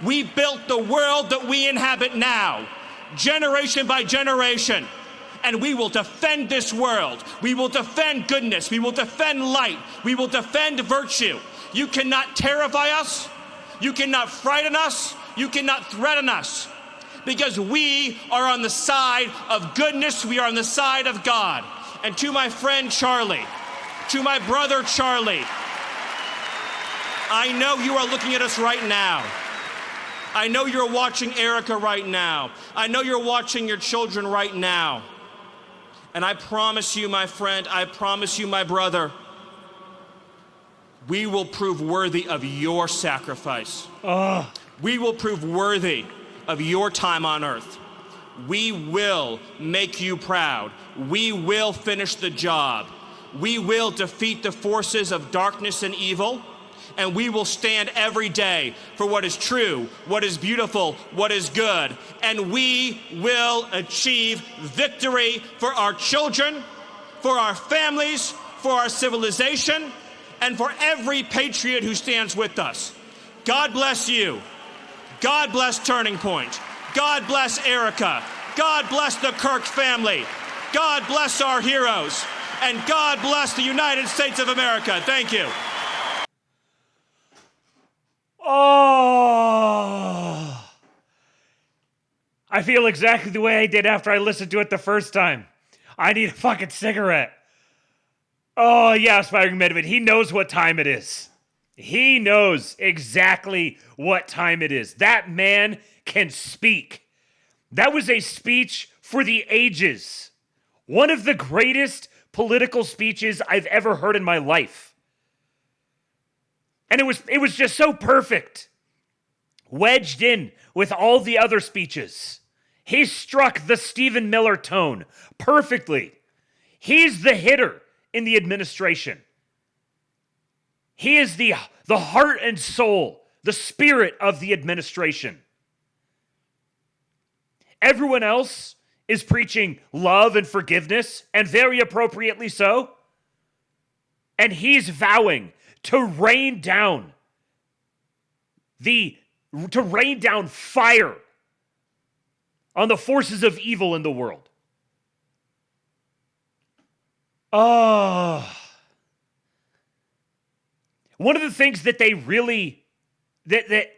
We built the world that we inhabit now, generation by generation, and we will defend this world. We will defend goodness, we will defend light, we will defend virtue. You cannot terrify us, you cannot frighten us, you cannot threaten us, because we are on the side of goodness, we are on the side of God. And to my friend Charlie, to my brother Charlie, I know you are looking at us right now. I know you're watching Erika right now. I know you're watching your children right now. And I promise you, my friend, I promise you, my brother, we will prove worthy of your sacrifice. We will prove worthy of your time on earth. We will make you proud. We will finish the job. We will defeat the forces of darkness and evil, and we will stand every day for what is true, what is beautiful, what is good, and we will achieve victory for our children, for our families, for our civilization, and for every patriot who stands with us. God bless you. God bless Turning Point. God bless Erika. God bless the Kirk family. God bless our heroes. And God bless the United States of America. Thank you. Oh, I feel exactly the way I did after I listened to it the first time. I need a fucking cigarette. Oh, yeah, Aspiring Medved. He knows what time it is. He knows exactly what time it is. That man can speak. That was a speech for the ages. One of the greatest political speeches I've ever heard in my life. And it was just so perfect. Wedged in with all the other speeches. He struck the Stephen Miller tone perfectly. He's the hitter in the administration. He is the heart and soul, the spirit of the administration. Everyone else is preaching love and forgiveness, and very appropriately so. And he's vowing to rain down to rain down fire on the forces of evil in the world. Oh. One of the things that they really, that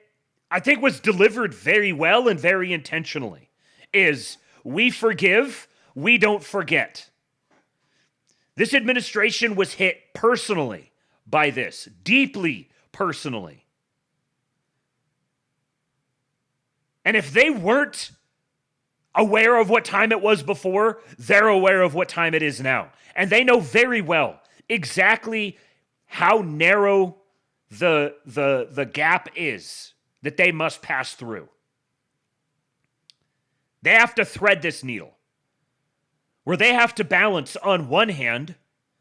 I think was delivered very well and very intentionally is we forgive, we don't forget. This administration was hit personally by this, deeply personally. And if they weren't aware of what time it was before, they're aware of what time it is now. And they know very well exactly how narrow the gap is that they must pass through. They have to thread this needle where they have to balance on one hand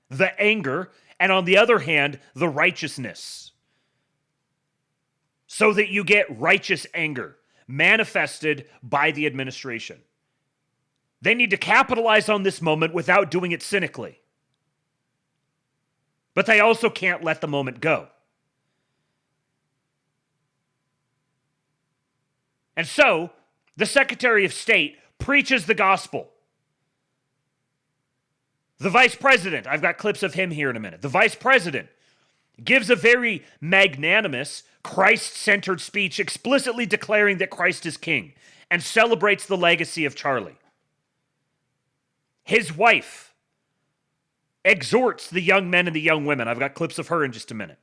the anger and on the other hand the righteousness, so that you get righteous anger manifested by the administration. They need to capitalize on this moment without doing it cynically. But they also can't let the moment go. And so, the Secretary of State preaches the gospel. The Vice President, I've got clips of him here in a minute. The Vice President gives a very magnanimous, Christ-centered speech explicitly declaring that Christ is king and celebrates the legacy of Charlie. His wife exhorts the young men and the young women. I've got clips of her in just a minute.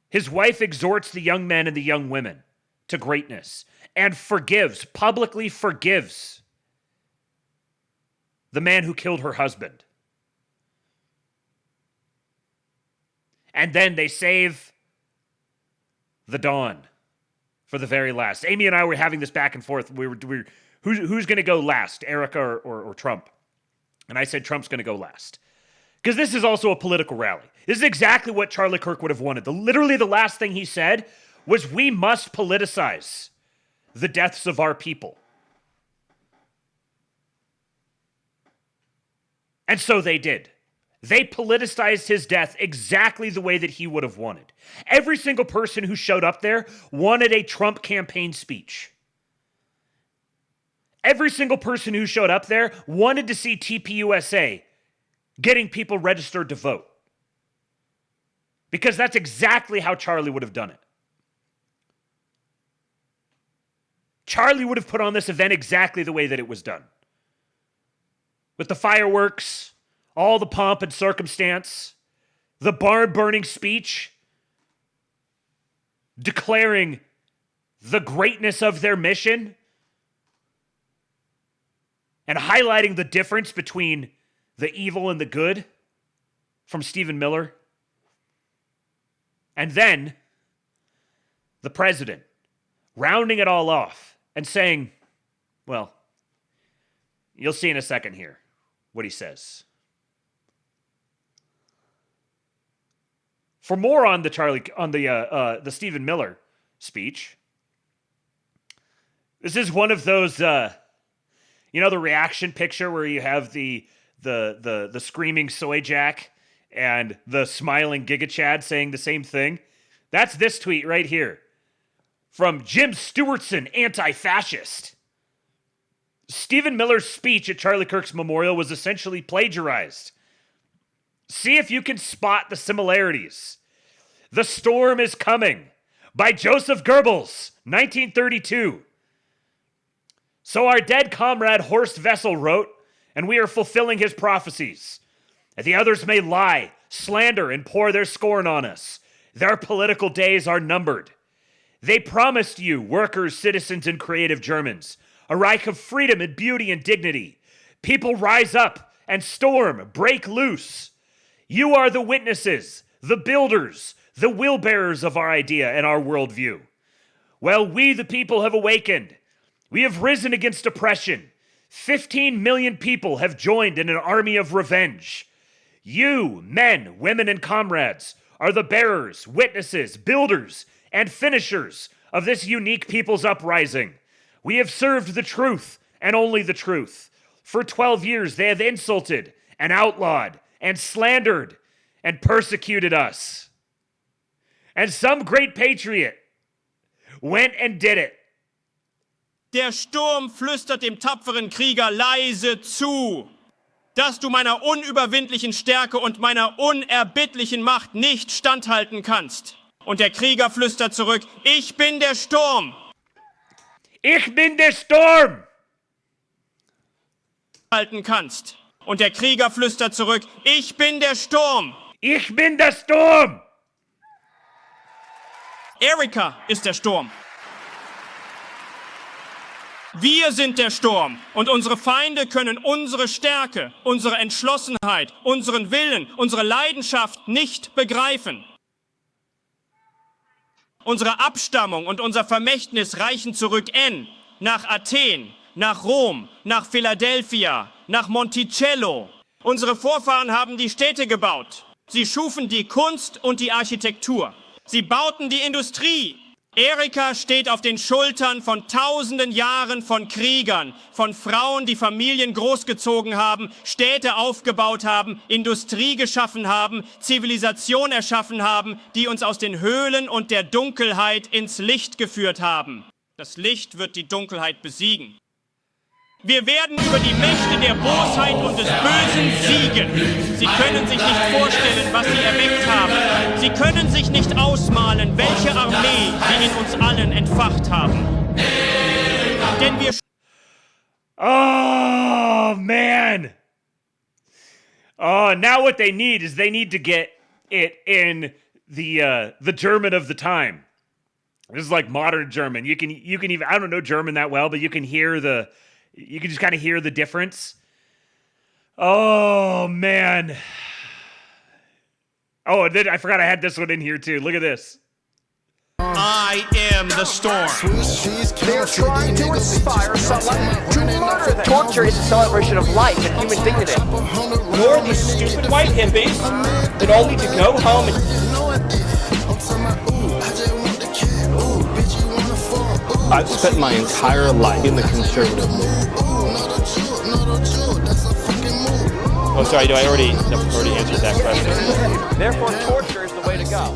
His wife exhorts the young men and the young women to greatness and forgives, publicly forgives the man who killed her husband. And then they save the dawn for the very last. Amy and I were having this back and forth. Who's going to go last, Erika or Trump? And I said Trump's going to go last. Because this is also a political rally. This is exactly what Charlie Kirk would have wanted. Literally the last thing he said was, we must politicize the deaths of our people. And so they did. They politicized his death exactly the way that he would have wanted. Every single person who showed up there wanted a Trump campaign speech. Every single person who showed up there wanted to see TPUSA getting people registered to vote. Because that's exactly how Charlie would have done it. Charlie would have put on this event exactly the way that it was done. With the fireworks, all the pomp and circumstance, the barn-burning speech, declaring the greatness of their mission, and highlighting the difference between the evil and the good from Stephen Miller. And then the president rounding it all off and saying, well, you'll see in a second here what he says. For more on the Stephen Miller speech, this is one of those, the reaction picture where you have the screaming soy jack and the smiling Giga Chad saying the same thing. That's this tweet right here from Jim Stewartson, anti-fascist. Stephen Miller's speech at Charlie Kirk's memorial was essentially plagiarized. See if you can spot the similarities. The Storm is Coming by Joseph Goebbels, 1932. So our dead comrade Horst Wessel wrote, and we are fulfilling his prophecies. The others may lie, slander, and pour their scorn on us. Their political days are numbered. They promised you, workers, citizens, and creative Germans, a Reich of freedom and beauty and dignity. People rise up and storm, break loose. You are the witnesses, the builders, the will-bearers of our idea and our worldview. Well, we the people have awakened. We have risen against oppression. 15 million people have joined in an army of revenge. You, men, women, and comrades, are the bearers, witnesses, builders, and finishers of this unique people's uprising. We have served the truth and only the truth. For 12 years they have insulted and outlawed and slandered and persecuted us. And some great patriot went and did it. Der Sturm flüstert dem tapferen Krieger leise zu, dass du meiner unüberwindlichen Stärke und meiner unerbittlichen Macht nicht standhalten kannst. Und der Krieger flüstert zurück, ich bin der Sturm. Ich bin der Sturm. Halten kannst. Und der Krieger flüstert zurück, ich bin der Sturm. Ich bin der Sturm. Erika ist der Sturm. Wir sind der Sturm und unsere Feinde können unsere Stärke, unsere Entschlossenheit, unseren Willen, unsere Leidenschaft nicht begreifen. Unsere Abstammung und unser Vermächtnis reichen zurück nach Athen, nach Rom, nach Philadelphia, nach Monticello. Unsere Vorfahren haben die Städte gebaut. Sie schufen die Kunst und die Architektur. Sie bauten die Industrie. Erika steht auf den Schultern von tausenden Jahren von Kriegern, von Frauen, die Familien großgezogen haben, Städte aufgebaut haben, Industrie geschaffen haben, Zivilisation erschaffen haben, die uns aus den Höhlen und der Dunkelheit ins Licht geführt haben. Das Licht wird die Dunkelheit besiegen. Wir werden über die Mächte der Bosheit und des Bösen siegen. Sie können sich nicht vorstellen, was sie erweckt haben. Sie können sich nicht ausmalen, welche Armee sie in uns allen entfacht haben. Denn wir... Oh, man. Oh, now what they need is they need to get it in the German of the time. This is like modern German. You can even, I don't know German that well, but you can just kind of hear the difference. Oh, man. Oh, and then I forgot I had this one in here too. Look at this. I am the storm. They're trying to inspire someone to murder them. Torture is a celebration of life and human dignity. Nor these stupid white hippies that all need to go home and... I've spent my entire life in the conservative movement. Oh, sorry, I already answered that question. Therefore, torture is the way to go.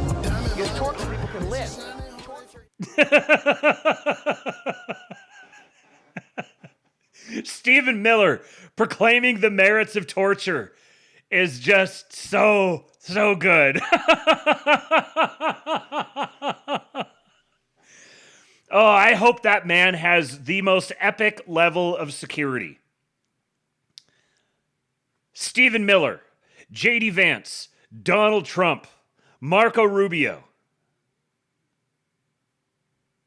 Because torture people can live. Stephen Miller proclaiming the merits of torture is just so good. Oh, I hope that man has the most epic level of security. Stephen Miller, J.D. Vance, Donald Trump, Marco Rubio,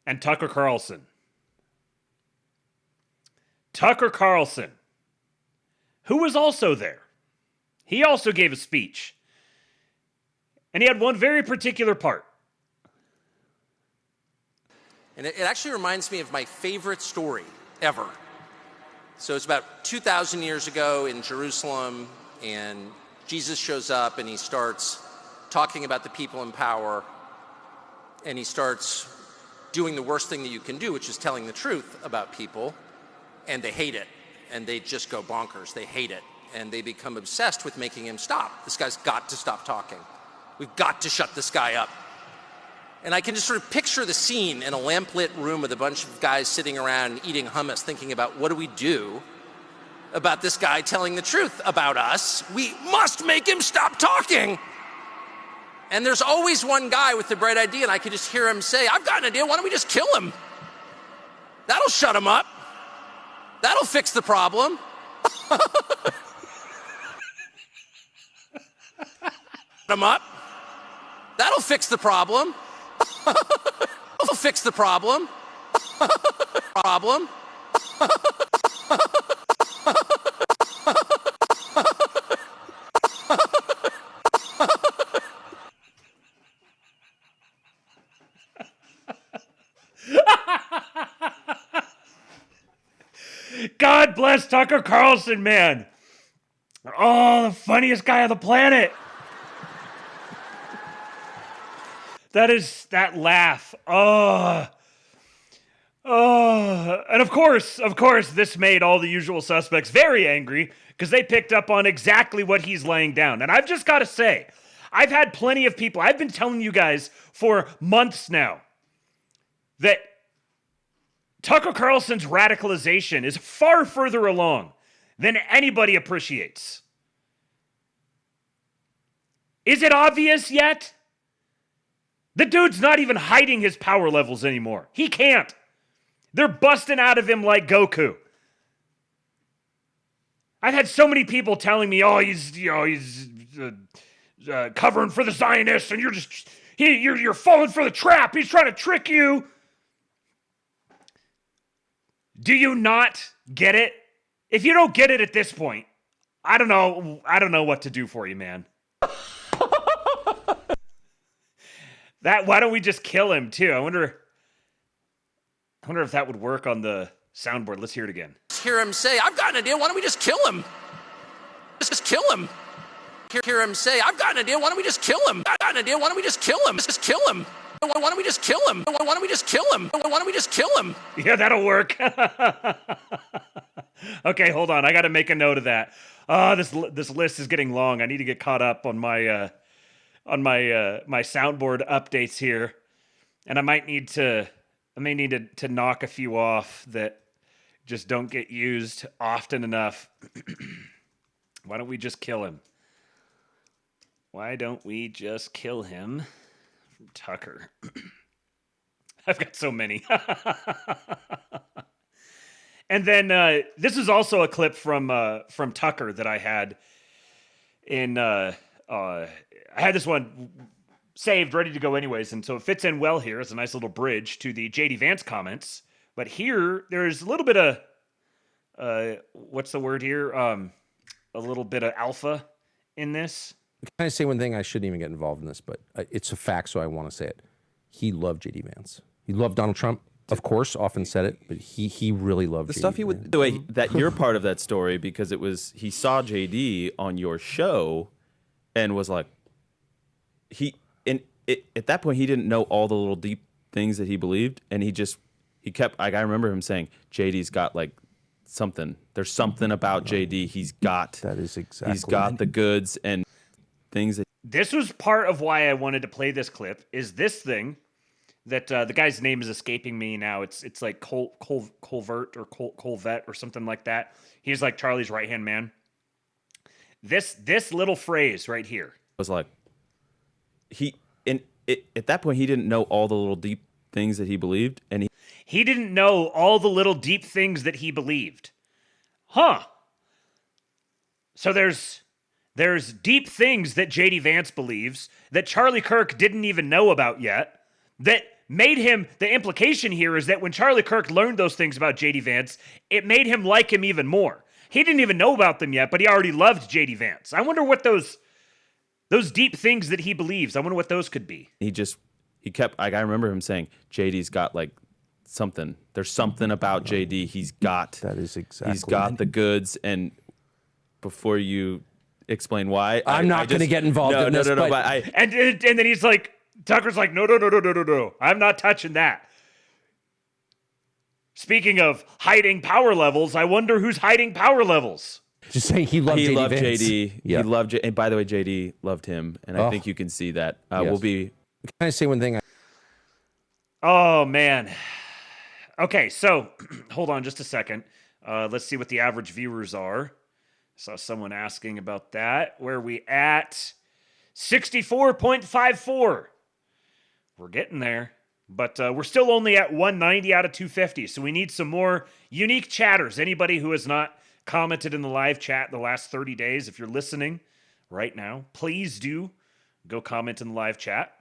and Tucker Carlson. Tucker Carlson, who was also there. He also gave a speech. And he had one very particular part. And it actually reminds me of my favorite story ever. So it's about 2,000 years ago in Jerusalem, and Jesus shows up and he starts talking about the people in power, and he starts doing the worst thing that you can do, which is telling the truth about people, and they hate it, and they just go bonkers. They hate it, and they become obsessed with making him stop. This guy's got to stop talking. We've got to shut this guy up. And I can just sort of picture the scene in a lamplit room with a bunch of guys sitting around eating hummus, thinking about what do we do about this guy telling the truth about us? We must make him stop talking. And there's always one guy with the bright idea, and I can just hear him say, I've got an idea, why don't we just kill him? That'll shut him up. That'll fix the problem. Shut him up. That'll fix the problem. That'll fix the problem. God bless Tucker Carlson, man. Oh, the funniest guy on the planet. That laugh. Oh. And of course, this made all the usual suspects very angry because they picked up on exactly what he's laying down. And I've just got to say, I've had plenty of people. I've been telling you guys for months now that Tucker Carlson's radicalization is far further along than anybody appreciates. Is it obvious yet? The dude's not even hiding his power levels anymore. He can't. They're busting out of him like Goku. I've had so many people telling me, "Oh, he's covering for the Zionists, and you're falling for the trap. He's trying to trick you." Do you not get it? If you don't get it at this point, I don't know what to do for you, man. Why don't we just kill him too? I wonder if that would work on the soundboard. Let's hear it again. Hear him say, "I've got an idea. Why don't we just kill him? Just kill him." Hear him say, "I've got an idea. Why don't we just kill him? I've got an idea. Why don't we just kill him? Just kill him. Why don't we just kill him? Why don't we just kill him? Why don't we just kill him?" Yeah, that'll work. Okay, hold on. I got to make a note of that. This list is getting long. I need to get caught up on my my soundboard updates here, and I may need to knock a few off that just don't get used often enough. Why don't we just kill him? Why don't we just kill him? From Tucker. I've got so many. And then this is also a clip from Tucker that I had in. I had this one saved, ready to go anyways, and so it fits in well here. It's a nice little bridge to the JD Vance comments. But here, there's a little bit of, what's the word here? A little bit of alpha in this. Can I say one thing? I shouldn't even get involved in this, but it's a fact, so I want to say it. He loved JD Vance. He loved Donald Trump, of course, often said it, but he really loved the JD stuff he would. The way that you're part of that story, because he saw JD on your show and was like, at that point, he didn't know all the little deep things that he believed, and he kept, like, I remember him saying, JD's got, like, something. There's something about JD. He's got the goods and things that. This was part of why I wanted to play this clip, is this thing that the guy's name is escaping me now. It's like Colvert or Colvette or something like that. He's like Charlie's right-hand man. This little phrase right here was like, at that point, he didn't know all the little deep things that he believed, and he didn't know all the little deep things that he believed. Huh. So there's deep things that JD Vance believes that Charlie Kirk didn't even know about yet, that made him, the implication here is that when Charlie Kirk learned those things about JD Vance, it made him like him even more. He didn't even know about them yet, but he already loved JD Vance. I wonder what those deep things that he believes, I wonder what those could be. He kept, like, I remember him saying, JD's got, like, something. There's something about JD. He's got the goods, and before you explain why, I'm not going to get involved in this. No, but and then he's like, Tucker's like, no, I'm not touching that. Speaking of hiding power levels, I wonder who's hiding power levels. Just saying, he loved JD. Yeah. He loved, and by the way, JD loved him, and I think you can see that. Yes. We'll be. Can I say one thing? Oh man. Okay, so hold on just a second. Let's see what the average viewers are. Saw someone asking about that. Where are we at? 64.54. We're getting there. But we're still only at 190 out of 250. So we need some more unique chatters. Anybody who has not commented in the live chat the last 30 days, if you're listening right now, please do go comment in the live chat.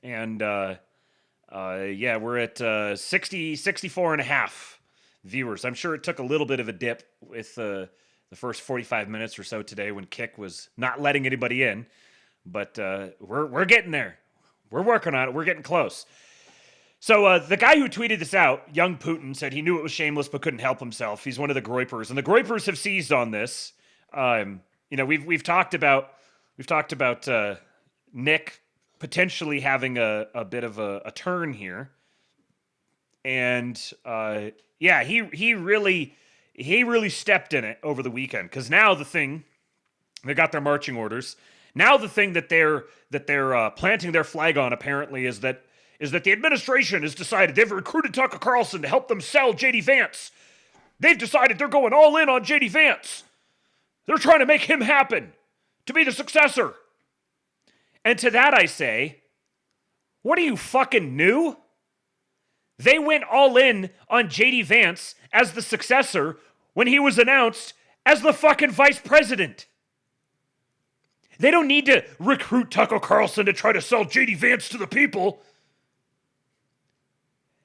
And yeah, we're at 64 and a half viewers. I'm sure it took a little bit of a dip with the first 45 minutes or so today when Kick was not letting anybody in. But we're getting there. We're working on it. We're getting close. So the guy who tweeted this out, Young Putin, said he knew it was shameless but couldn't help himself. He's one of the Groypers, and the Groypers have seized on this. You know, we've talked about Nick potentially having a bit of a turn here, and yeah, he really stepped in it over the weekend, because now the thing, they got their marching orders, Now the thing that they're planting their flag on apparently is that the administration has decided they've recruited Tucker Carlson to help them sell J.D. Vance. They've decided they're going all in on J.D. Vance. They're trying to make him happen to be the successor. And to that I say, what are you, fucking new? They went all in on J.D. Vance as the successor when he was announced as the fucking vice president. They don't need to recruit Tucker Carlson to try to sell J.D. Vance to the people.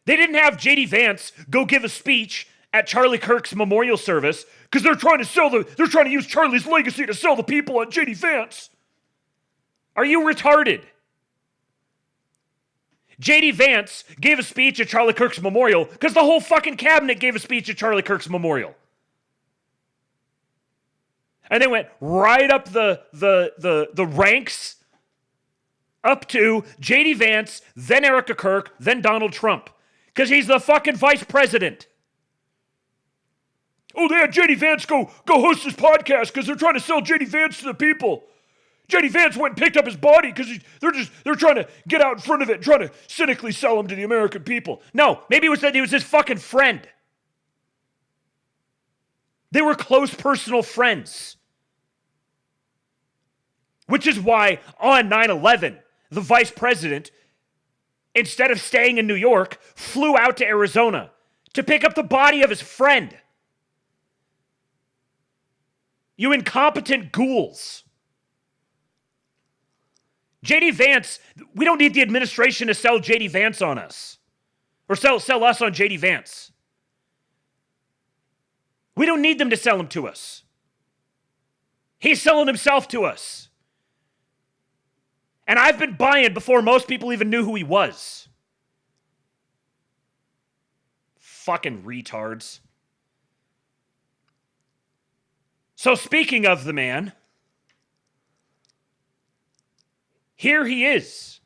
They didn't have J.D. Vance go give a speech at Charlie Kirk's memorial service because they're trying to use Charlie's legacy to sell the people on J.D. Vance. Are you retarded? J.D. Vance gave a speech at Charlie Kirk's memorial because the whole fucking cabinet gave a speech at Charlie Kirk's memorial. And they went right up the ranks up to J.D. Vance, then Erika Kirk, then Donald Trump. Because he's the fucking vice president. Oh, they had J.D. Vance go host his podcast because they're trying to sell J.D. Vance to the people. J.D. Vance went and picked up his body because they're trying to get out in front of it and trying to cynically sell him to the American people. No, maybe it was that he was his fucking friend. They were close personal friends. Which is why on 9/11, the vice president, instead of staying in New York, flew out to Arizona to pick up the body of his friend. You incompetent ghouls. J.D. Vance, we don't need the administration to sell J.D. Vance on us. Or sell us on J.D. Vance. We don't need them to sell him to us. He's selling himself to us. And I've been buying before most people even knew who he was. Fucking retards. So speaking of the man, here he is.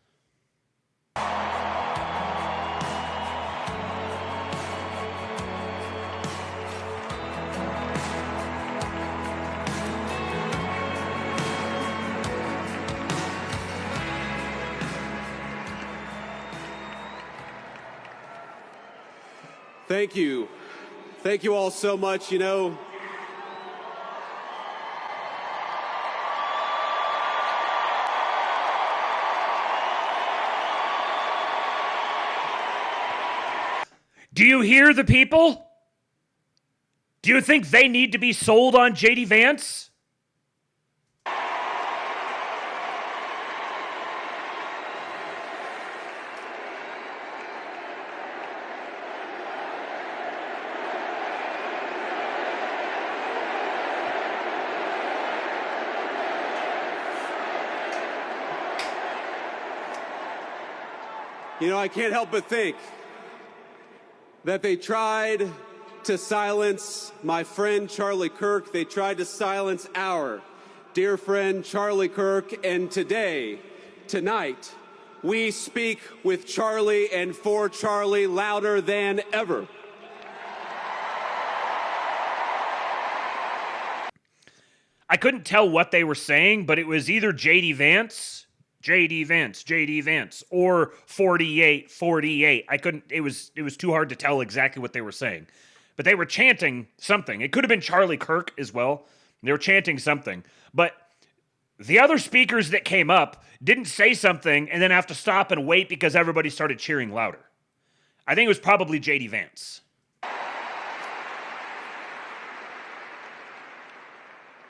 Thank you. Thank you all so much. You know, do you hear the people? Do you think they need to be sold on J.D. Vance? You know, I can't help but think that they tried to silence my friend Charlie Kirk. They tried to silence our dear friend Charlie Kirk. And tonight, we speak with Charlie and for Charlie louder than ever. I couldn't tell what they were saying, but it was either J.D. Vance, or 48. I couldn't, it was too hard to tell exactly what they were saying. But they were chanting something. It could have been Charlie Kirk as well. They were chanting something. But the other speakers that came up didn't say something and then have to stop and wait because everybody started cheering louder. I think it was probably J.D. Vance.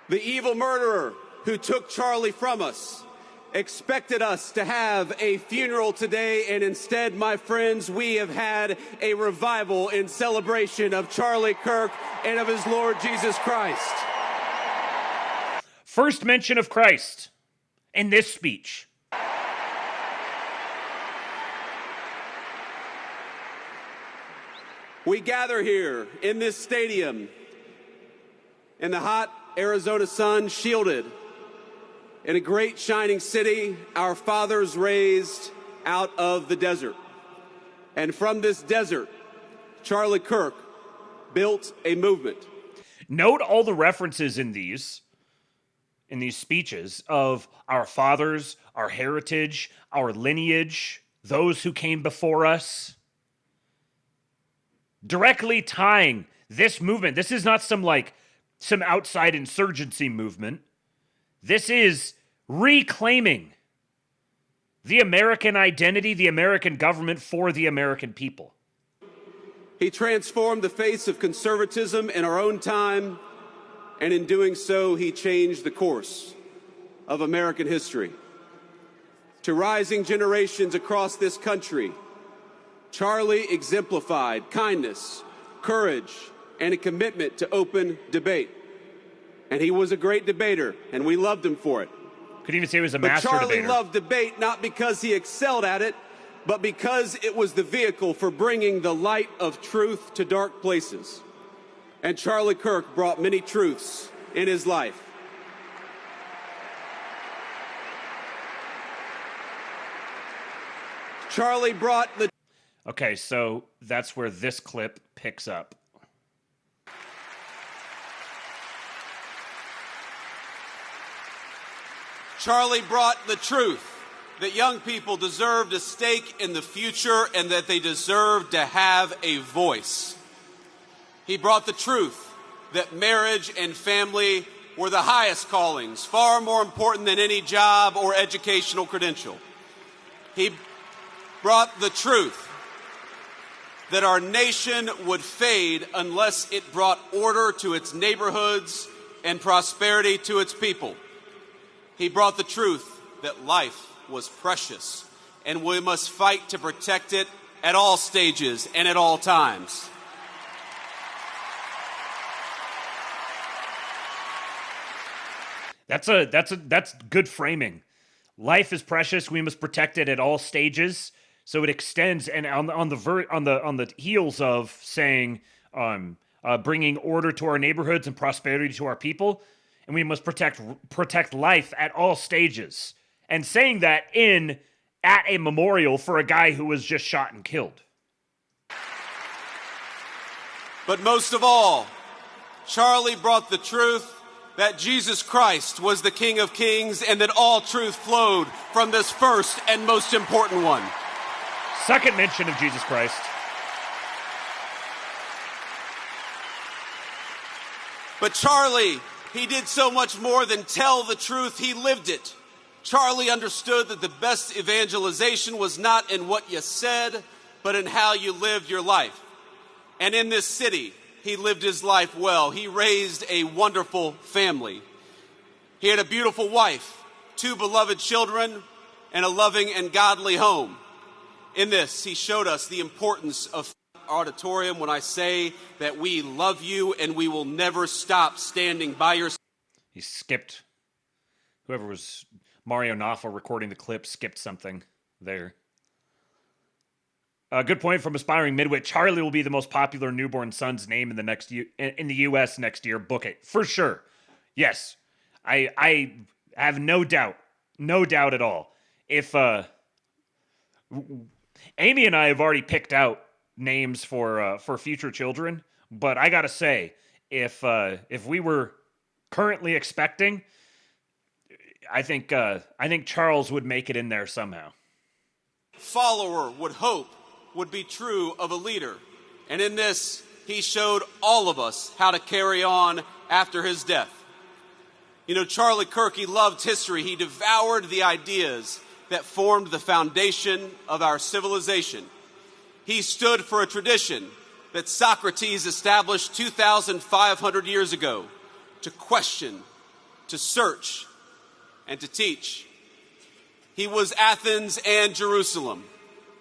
The evil murderer who took Charlie from us expected us to have a funeral today, and instead, my friends, we have had a revival in celebration of Charlie Kirk and of his Lord Jesus Christ. First mention of Christ in this speech. We gather here in this stadium in the hot Arizona sun, shielded in a great shining city our fathers raised out of the desert. And from this desert, Charlie Kirk built a movement. Note all the references in these in these speeches of our fathers, our heritage, our lineage, those who came before us, directly tying this movement. This is not some outside insurgency movement. This is reclaiming the American identity, the American government for the American people. He transformed the face of conservatism in our own time, and in doing so, he changed the course of American history. To rising generations across this country, Charlie exemplified kindness, courage, and a commitment to open debate. And he was a great debater, and we loved him for it. Could even say he was a But master Charlie debater. loved debate not because he excelled at it, but because it was the vehicle for bringing the light of truth to dark places. And Charlie Kirk brought many truths in his life. Charlie brought the... Okay, so that's where this clip picks up. Charlie brought the truth that young people deserved a stake in the future and that they deserved to have a voice. He brought the truth that marriage and family were the highest callings, far more important than any job or educational credential. He brought the truth that our nation would fade unless it brought order to its neighborhoods and prosperity to its people. He brought the truth that life was precious and we must fight to protect it at all stages and at all times. That's good framing. Life is precious. We must protect it at all stages. So it extends, and on the heels of saying, bringing order to our neighborhoods and prosperity to our people, and we must protect life at all stages. And saying that at a memorial for a guy who was just shot and killed. But most of all, Charlie brought the truth that Jesus Christ was the King of Kings and that all truth flowed from this first and most important one. Second mention of Jesus Christ. But Charlie, he did so much more than tell the truth, he lived it. Charlie understood that the best evangelization was not in what you said, but in how you lived your life. And in this city, he lived his life well. He raised a wonderful family. He had a beautiful wife, 2 beloved children, and a loving and godly home. In this, he showed us the importance of auditorium when I say that we love you and we will never stop standing by your side. He skipped. Whoever was Mario Nafa recording the clip skipped something there. Good point from aspiring midwit. Charlie will be the most popular newborn son's name in the U.S. next year. Book it for sure. Yes, I have no doubt at all. If Amy and I have already picked out names for future children, but I gotta say, if we were currently expecting, I think Charles would make it in there somehow. Follower would hope would be true of a leader. And in this, he showed all of us how to carry on after his death. You know, Charlie Kirk, he loved history. He devoured the ideas that formed the foundation of our civilization. He stood for a tradition that Socrates established 2,500 years ago to question, to search, and to teach. He was Athens and Jerusalem,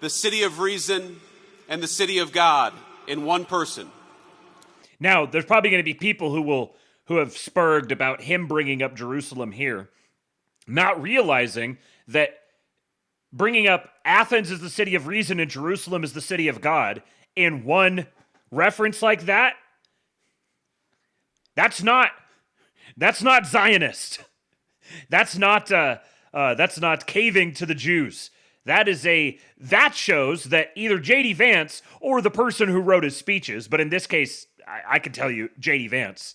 the city of reason and the city of God in one person. Now, there's probably going to be people who have spurred about him bringing up Jerusalem here, not realizing that bringing up Athens as the city of reason and Jerusalem as the city of God in one reference like that, that's not Zionist. That's not caving to the Jews. That shows that either J.D. Vance or the person who wrote his speeches, but in this case, I can tell you J.D. Vance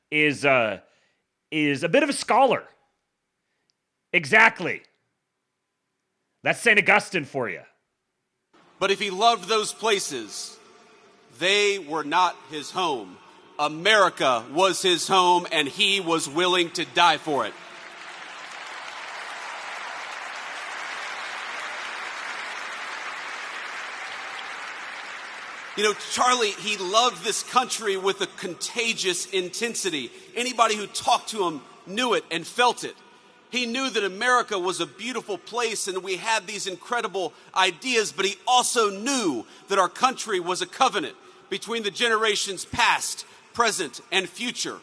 is a bit of a scholar. Exactly. That's St. Augustine for you. But if he loved those places, they were not his home. America was his home, and he was willing to die for it. You know, Charlie, he loved this country with a contagious intensity. Anybody who talked to him knew it and felt it. He knew that America was a beautiful place and we had these incredible ideas, but he also knew that our country was a covenant between the generations past, present, and future.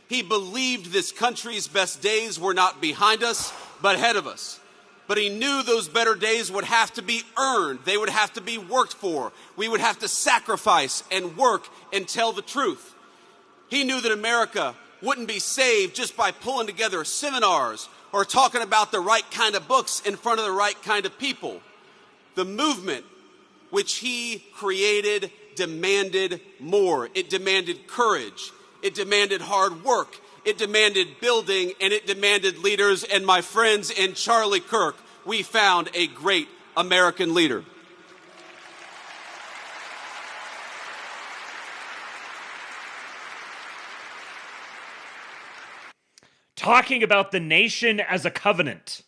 He believed this country's best days were not behind us, but ahead of us. But he knew those better days would have to be earned. They would have to be worked for. We would have to sacrifice and work and tell the truth. He knew that America wouldn't be saved just by pulling together seminars or talking about the right kind of books in front of the right kind of people. The movement which he created demanded more. It demanded courage. It demanded hard work. It demanded building, and it demanded leaders. And my friends, in Charlie Kirk, we found a great American leader. Talking about the nation as a covenant.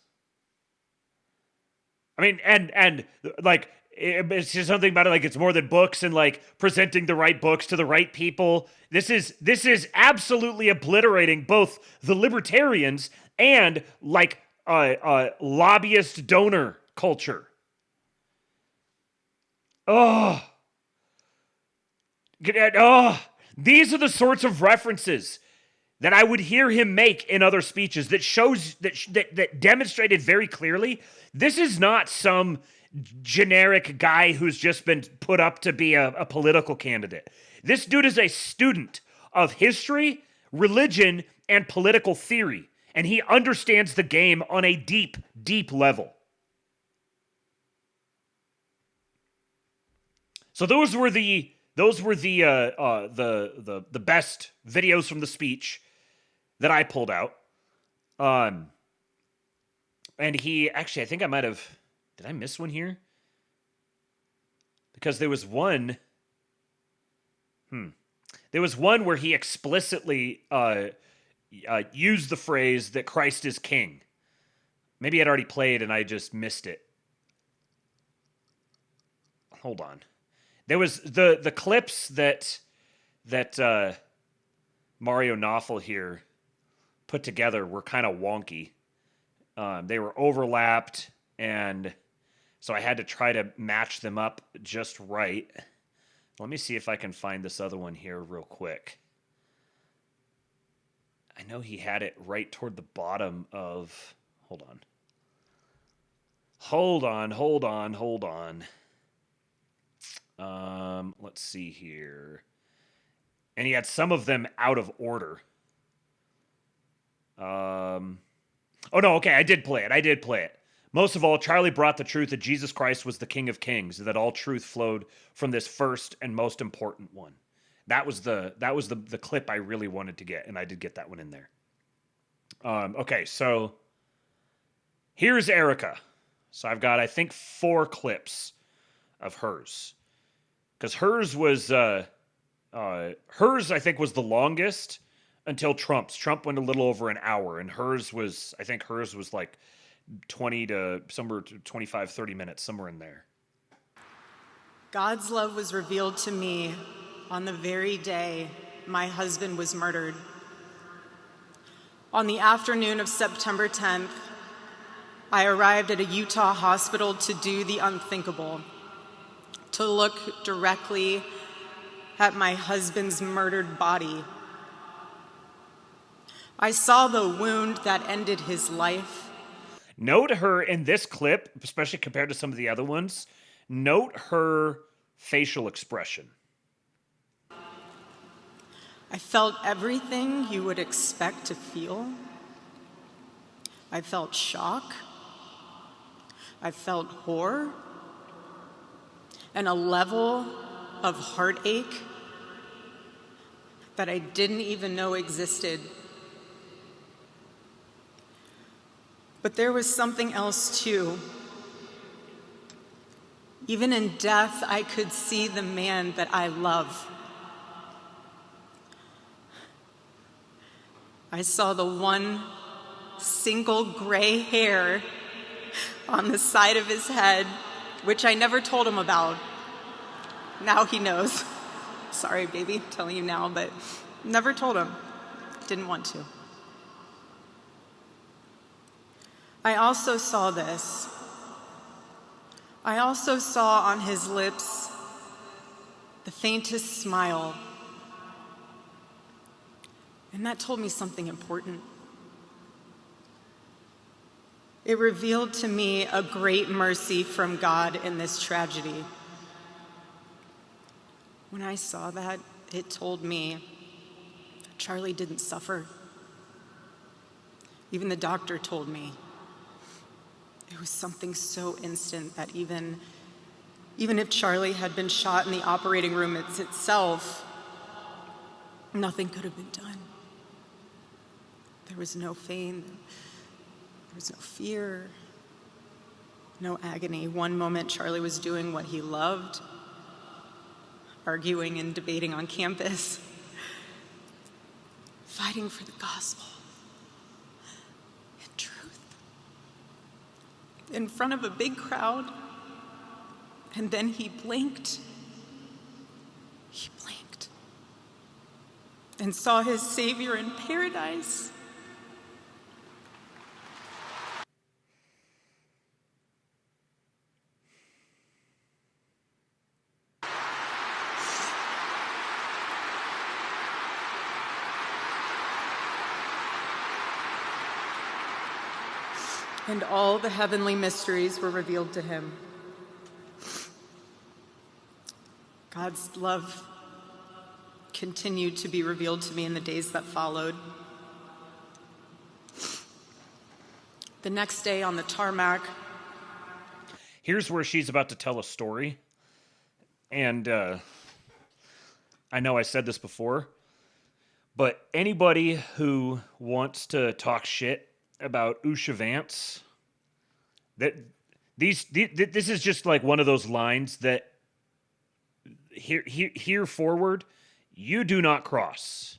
I mean, and like, it's just something about it, like it's more than books and like presenting the right books to the right people. This is absolutely obliterating both the libertarians and like lobbyist donor culture. Oh, these are the sorts of references that I would hear him make in other speeches that shows that demonstrated very clearly this is not some generic guy who's just been put up to be a political candidate. This dude is a student of history, religion, and political theory, and he understands the game on a deep, deep level. So those were the best videos from the speech that I pulled out. And he actually, I think I might have, did I miss one here? Because there was one. There was one where he explicitly used the phrase that Christ is king. Maybe I'd already played and I just missed it. Hold on. There was the clips that Mario Knopfel here put together were kind of wonky. They were overlapped, and so I had to try to match them up just right. Let me see if I can find this other one here real quick. I know he had it right toward the bottom of... Hold on. Let's see here. And he had some of them out of order. Oh, no, okay, I did play it. Most of all, Charlie brought the truth that Jesus Christ was the King of Kings, that all truth flowed from this first and most important one. That was the clip I really wanted to get, and I did get that one in there. Okay, so here's Erika. So I've got, I think, 4 clips of hers. Because hers, I think, was the longest until Trump's. Trump went a little over an hour, and hers was like 20 to somewhere to 25, 30 minutes, somewhere in there. God's love was revealed to me on the very day my husband was murdered. On the afternoon of September 10th, I arrived at a Utah hospital to do the unthinkable, to look directly at my husband's murdered body. I saw the wound that ended his life. Note her in this clip, especially compared to some of the other ones, note her facial expression. I felt everything you would expect to feel. I felt shock. I felt horror. And a level of heartache that I didn't even know existed. But there was something else too. Even in death, I could see the man that I love. I saw the one single gray hair on the side of his head, which I never told him about. Now he knows. Sorry, baby, telling you now, but never told him. Didn't want to. I also saw this. I also saw on his lips the faintest smile. And that told me something important. It revealed to me a great mercy from God in this tragedy. When I saw that, it told me Charlie didn't suffer. Even the doctor told me. It was something so instant that even if Charlie had been shot in the operating room itself, nothing could have been done. There was no pain, there was no fear, no agony. One moment Charlie was doing what he loved, arguing and debating on campus, fighting for the gospel and truth in front of a big crowd. And then he blinked. He blinked and saw his Savior in paradise. And all the heavenly mysteries were revealed to him. God's love continued to be revealed to me in the days that followed. The next day on the tarmac. Here's where she's about to tell a story. And I know I said this before, but anybody who wants to talk shit about Vance, this is just like one of those lines that here forward, you do not cross.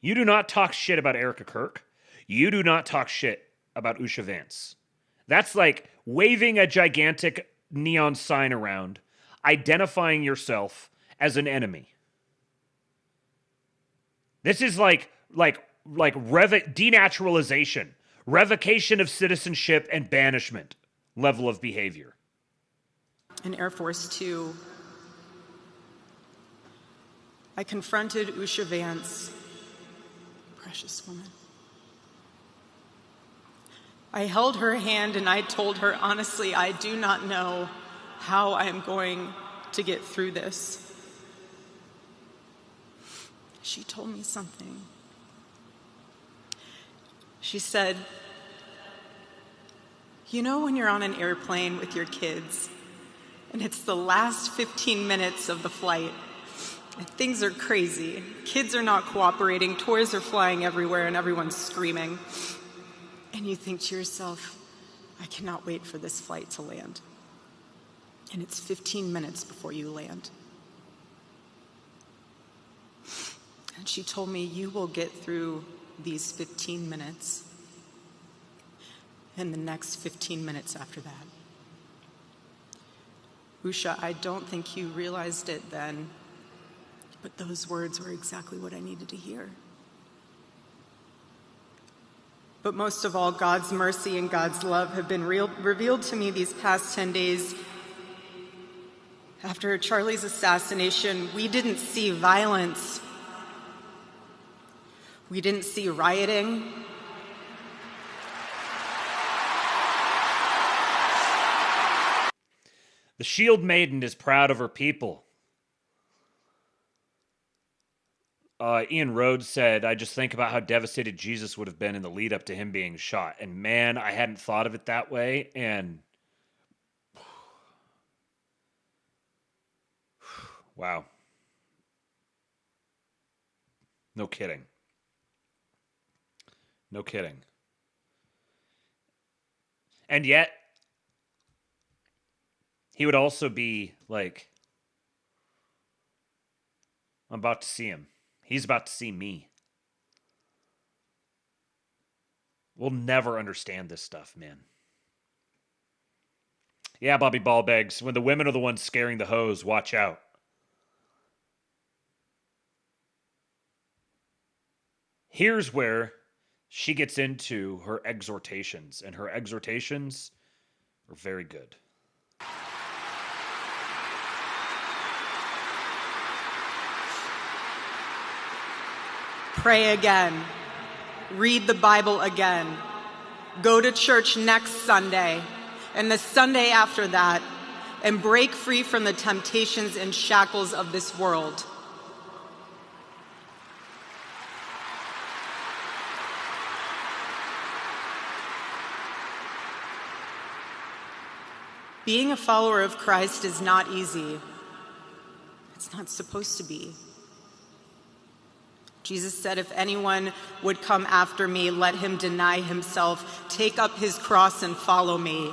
You do not talk shit about Erika Kirk. You do not talk shit about Vance. That's like waving a gigantic neon sign around, identifying yourself as an enemy. This is like denaturalization, revocation of citizenship, and banishment level of behavior. In Air Force 2, I confronted Vance, precious woman. I held her hand and I told her, honestly, I do not know how I am going to get through this. She told me something. She said, you know when you're on an airplane with your kids and it's the last 15 minutes of the flight and things are crazy, kids are not cooperating, toys are flying everywhere and everyone's screaming, and you think to yourself, I cannot wait for this flight to land. And it's 15 minutes before you land. And she told me, you will get through these 15 minutes and the next 15 minutes after that. Usha, I don't think you realized it then, but those words were exactly what I needed to hear. But most of all, God's mercy and God's love have been revealed to me these past 10 days. After Charlie's assassination, we didn't see violence. We didn't see rioting. The Shield Maiden is proud of her people. Ian Rhodes said, I just think about how devastated Jesus would have been in the lead up to him being shot. And man, I hadn't thought of it that way. And wow. No kidding. No kidding. And yet, he would also be like, I'm about to see him. He's about to see me. We'll never understand this stuff, man. Yeah, Bobby Ballbags, when the women are the ones scaring the hoes, watch out. Here's where she gets into her exhortations, and her exhortations are very good. Pray again. Read the Bible again. Go to church next Sunday and the Sunday after that, and break free from the temptations and shackles of this world. Being a follower of Christ is not easy. It's not supposed to be. Jesus said, if anyone would come after me, let him deny himself, take up his cross and follow me.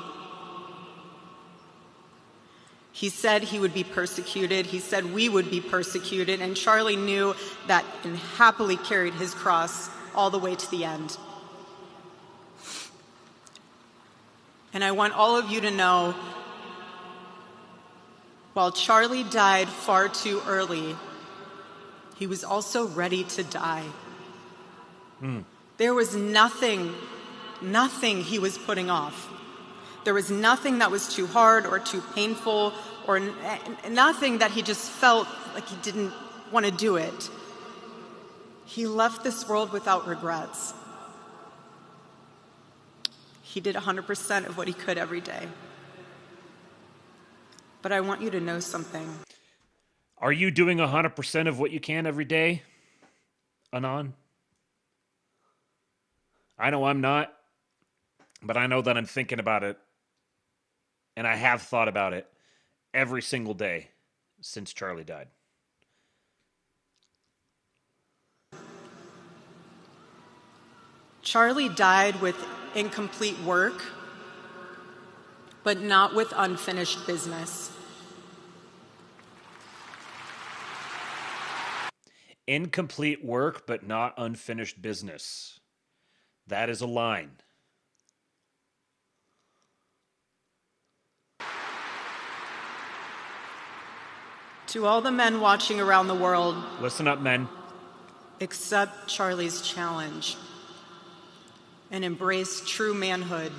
He said he would be persecuted. He said we would be persecuted. And Charlie knew that and happily carried his cross all the way to the end. And I want all of you to know, while Charlie died far too early, he was also ready to die. There was nothing he was putting off. There was nothing that was too hard or too painful, or nothing that he just felt like he didn't want to do it. He left this world without regrets. He did 100% of what he could every day. But I want you to know something. Are you doing 100% of what you can every day, Anon? I know I'm not, but I know that I'm thinking about it, and I have thought about it every single day since Charlie died. Charlie died with incomplete work, but not with unfinished business. Incomplete work, but not unfinished business. That is a line. To all the men watching around the world, listen up, men. Accept Charlie's challenge and embrace true manhood.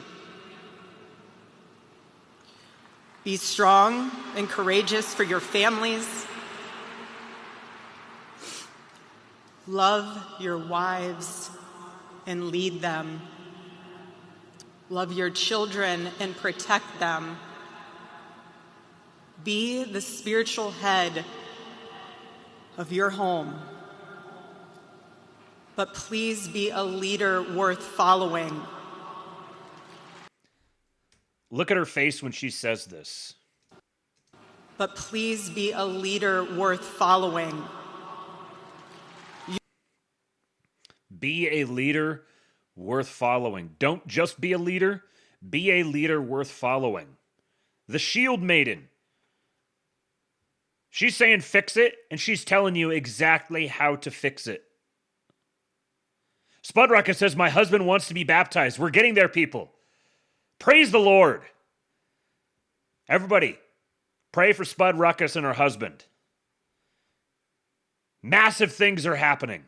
Be strong and courageous for your families. Love your wives and lead them. Love your children and protect them. Be the spiritual head of your home. But please be a leader worth following. Look at her face when she says this. But please be a leader worth following. Be a leader worth following. Don't just be a leader. Be a leader worth following. The Shield Maiden. She's saying fix it, and she's telling you exactly how to fix it. Spud Ruckus says, my husband wants to be baptized. We're getting there, people. Praise the Lord. Everybody, pray for Spud Ruckus and her husband. Massive things are happening.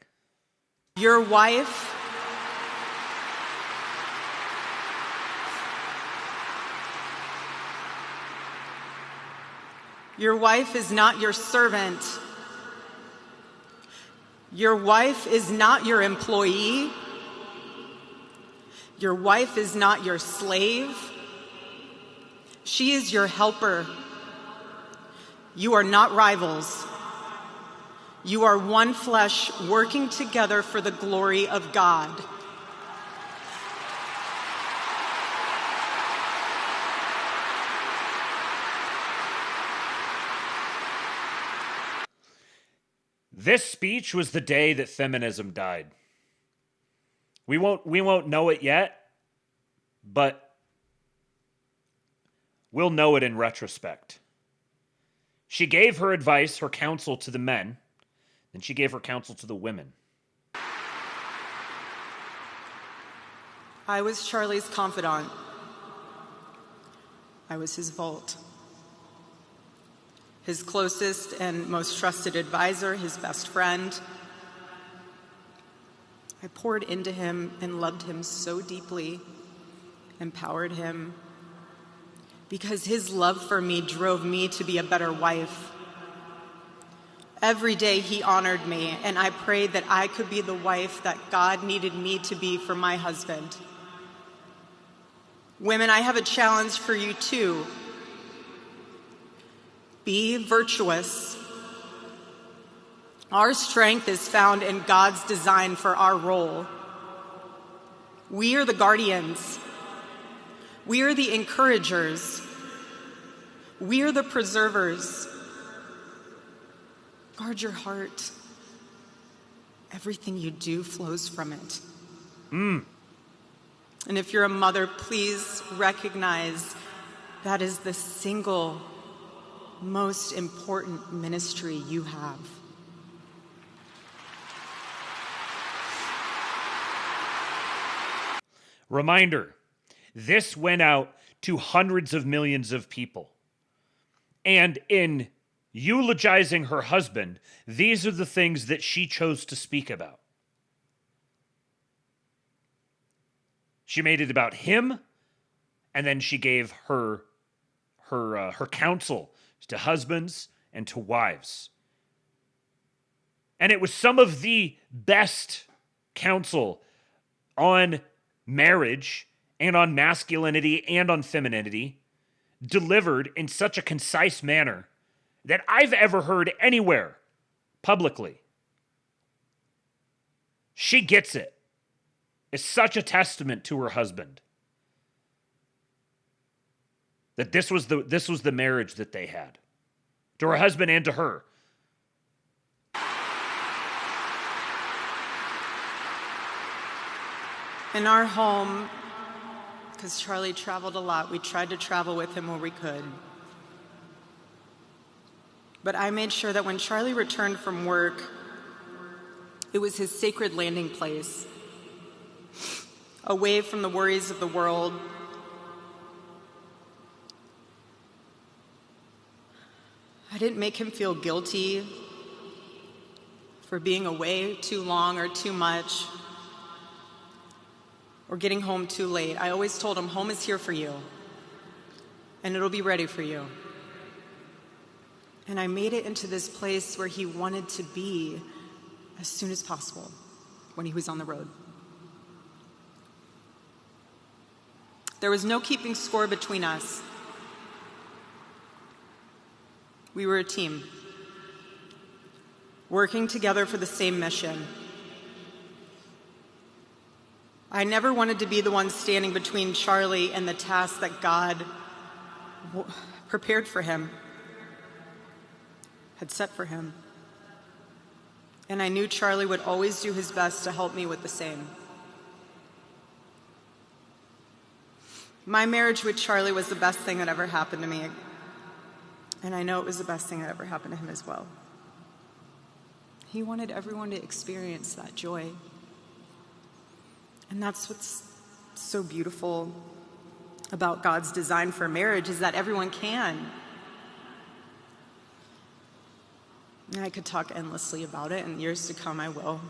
Your wife is not your servant. Your wife is not your employee. Your wife is not your slave. She is your helper. You are not rivals. You are one flesh working together for the glory of God. This speech was the day that feminism died. We won't know it yet, but we'll know it in retrospect. She gave her advice, her counsel to the men, then she gave her counsel to the women. I was Charlie's confidant. I was his vault. His closest and most trusted advisor, his best friend. I poured into him and loved him so deeply, empowered him, because his love for me drove me to be a better wife. Every day he honored me, and I prayed that I could be the wife that God needed me to be for my husband. Women, I have a challenge for you too. Be virtuous. Our strength is found in God's design for our role. We are the guardians. We are the encouragers. We are the preservers. Guard your heart. Everything you do flows from it. And if you're a mother, please recognize that is the single most important ministry you have. Reminder, this went out to hundreds of millions of people. And in eulogizing her husband, these are the things that she chose to speak about. She made it about him, and then she gave her counsel to husbands and to wives. And it was some of the best counsel on marriage and on masculinity and on femininity delivered in such a concise manner that I've ever heard anywhere publicly. She gets it. It's such a testament to her husband that this was the marriage that they had, to her husband and to her. In our home, because Charlie traveled a lot, we tried to travel with him where we could. But I made sure that when Charlie returned from work, it was his sacred landing place, away from the worries of the world. I didn't make him feel guilty for being away too long or too much, or getting home too late. I always told him, home is here for you, and it'll be ready for you. And I made it into this place where he wanted to be as soon as possible when he was on the road. There was no keeping score between us. We were a team, working together for the same mission. I never wanted to be the one standing between Charlie and the task that God prepared for him, had set for him. And I knew Charlie would always do his best to help me with the same. My marriage with Charlie was the best thing that ever happened to me. And I know it was the best thing that ever happened to him as well. He wanted everyone to experience that joy. And that's what's so beautiful about God's design for marriage, is that everyone can. And I could talk endlessly about it, and years to come I will.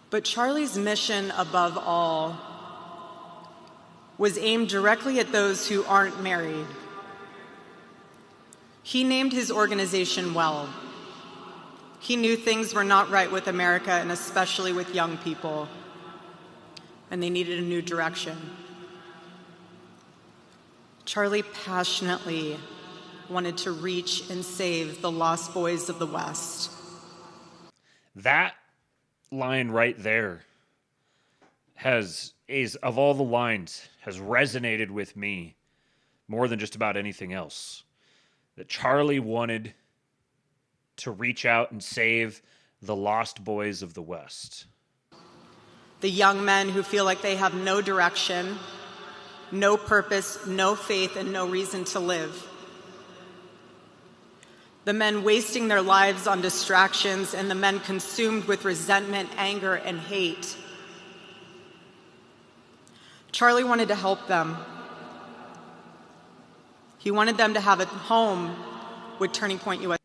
But Charlie's mission above all was aimed directly at those who aren't married. He named his organization well. He knew things were not right with America, and especially with young people, and they needed a new direction. Charlie passionately wanted to reach and save the lost boys of the West. That line right there is of all the lines, has resonated with me more than just about anything else. That Charlie wanted to reach out and save the lost boys of the West. The young men who feel like they have no direction, no purpose, no faith, and no reason to live. The men wasting their lives on distractions, and the men consumed with resentment, anger, and hate. Charlie wanted to help them. He wanted them to have a home with Turning Point USA.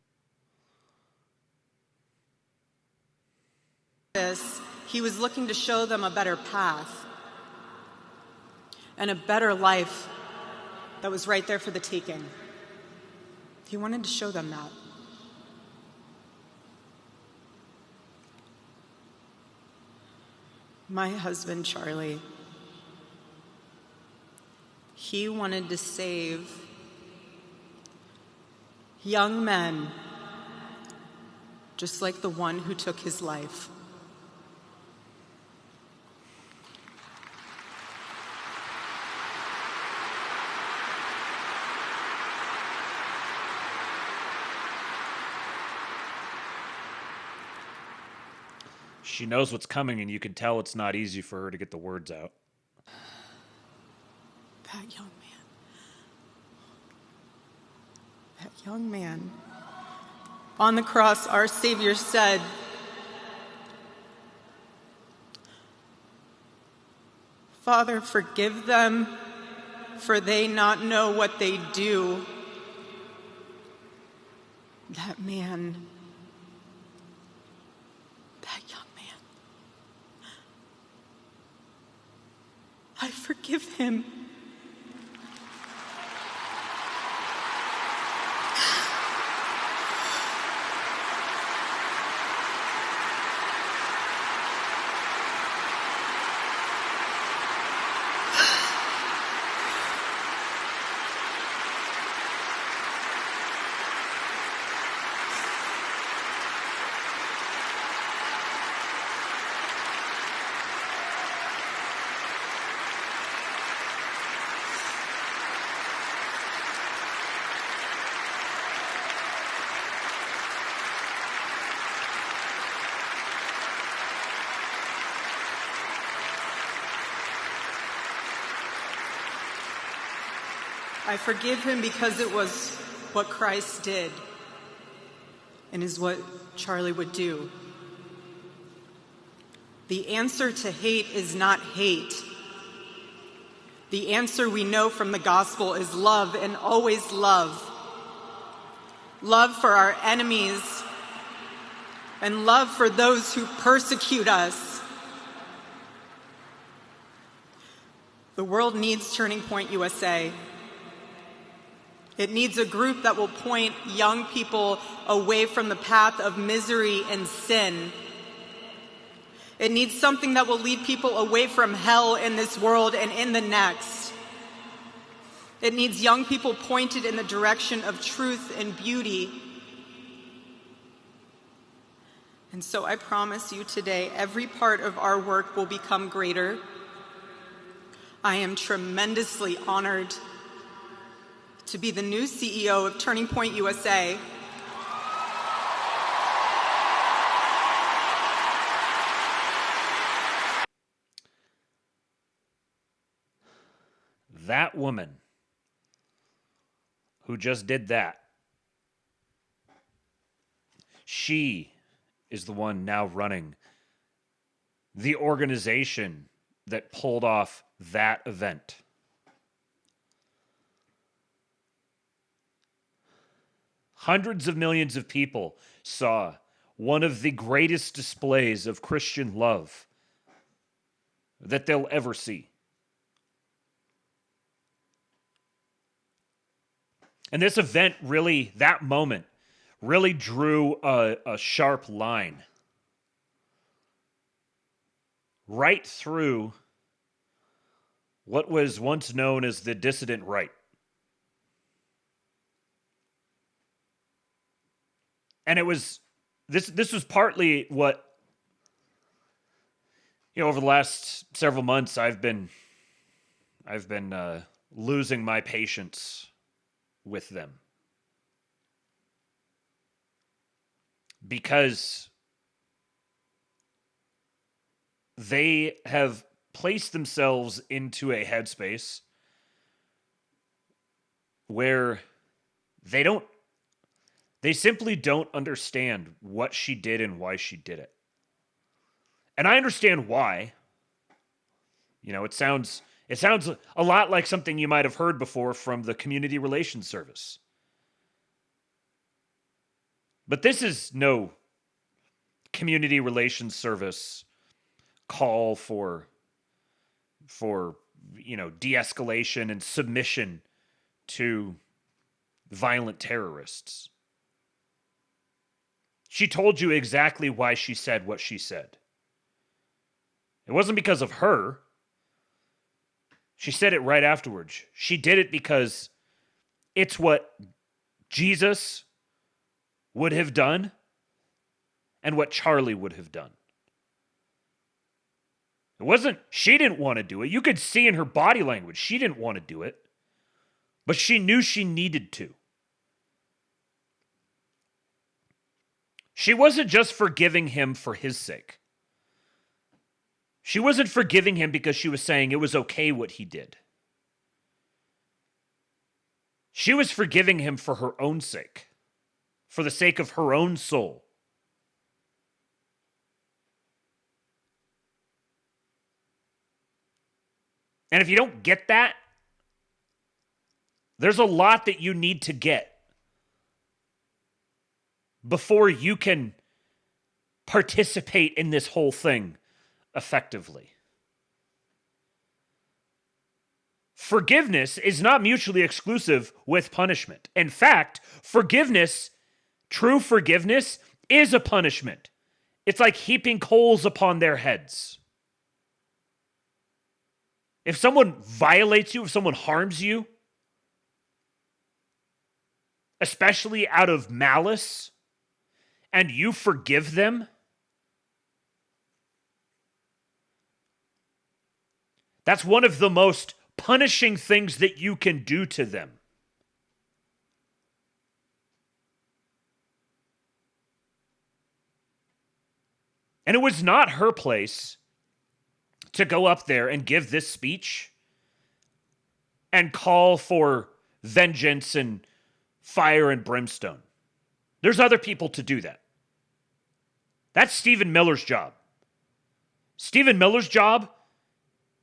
He was looking to show them a better path and a better life that was right there for the taking. He wanted to show them that. My husband, Charlie, he wanted to save young men just like the one who took his life. She knows what's coming, and you can tell it's not easy for her to get the words out. That young man. On the cross, our Savior said, "Father, forgive them, for they not know what they do." That man, that young man, I forgive him. I forgive him because it was what Christ did and is what Charlie would do. The answer to hate is not hate. The answer we know from the gospel is love, and always love. Love for our enemies and love for those who persecute us. The world needs Turning Point USA. It needs a group that will point young people away from the path of misery and sin. It needs something that will lead people away from hell in this world and in the next. It needs young people pointed in the direction of truth and beauty. And so I promise you today, every part of our work will become greater. I am tremendously honored to be the new CEO of Turning Point USA. That woman who just did that, she is the one now running the organization that pulled off that event. Hundreds of millions of people saw one of the greatest displays of Christian love that they'll ever see. And this event really, that moment, really drew a sharp line right through what was once known as the dissident right. And it was, this was partly what, over the last several months, I've been losing my patience with them. Because they have placed themselves into a headspace where they simply don't understand what she did and why she did it. And I understand why. You know, it sounds a lot like something you might have heard before from the Community Relations Service. But this is no Community Relations Service call for de-escalation and submission to violent terrorists. She told you exactly why she said what she said. It wasn't because of her. She said it right afterwards. She did it because it's what Jesus would have done and what Charlie would have done. It wasn't, she didn't want to do it. You could see in her body language, she didn't want to do it. But she knew she needed to. She wasn't just forgiving him for his sake. She wasn't forgiving him because she was saying it was okay what he did. She was forgiving him for her own sake, for the sake of her own soul. And if you don't get that, there's a lot that you need to get before you can participate in this whole thing effectively. Forgiveness is not mutually exclusive with punishment. In fact, forgiveness, true forgiveness, is a punishment. It's like heaping coals upon their heads. If someone violates you, if someone harms you, especially out of malice, and you forgive them, that's one of the most punishing things that you can do to them. And it was not her place to go up there and give this speech and call for vengeance and fire and brimstone. There's other people to do that. That's Stephen Miller's job. Stephen Miller's job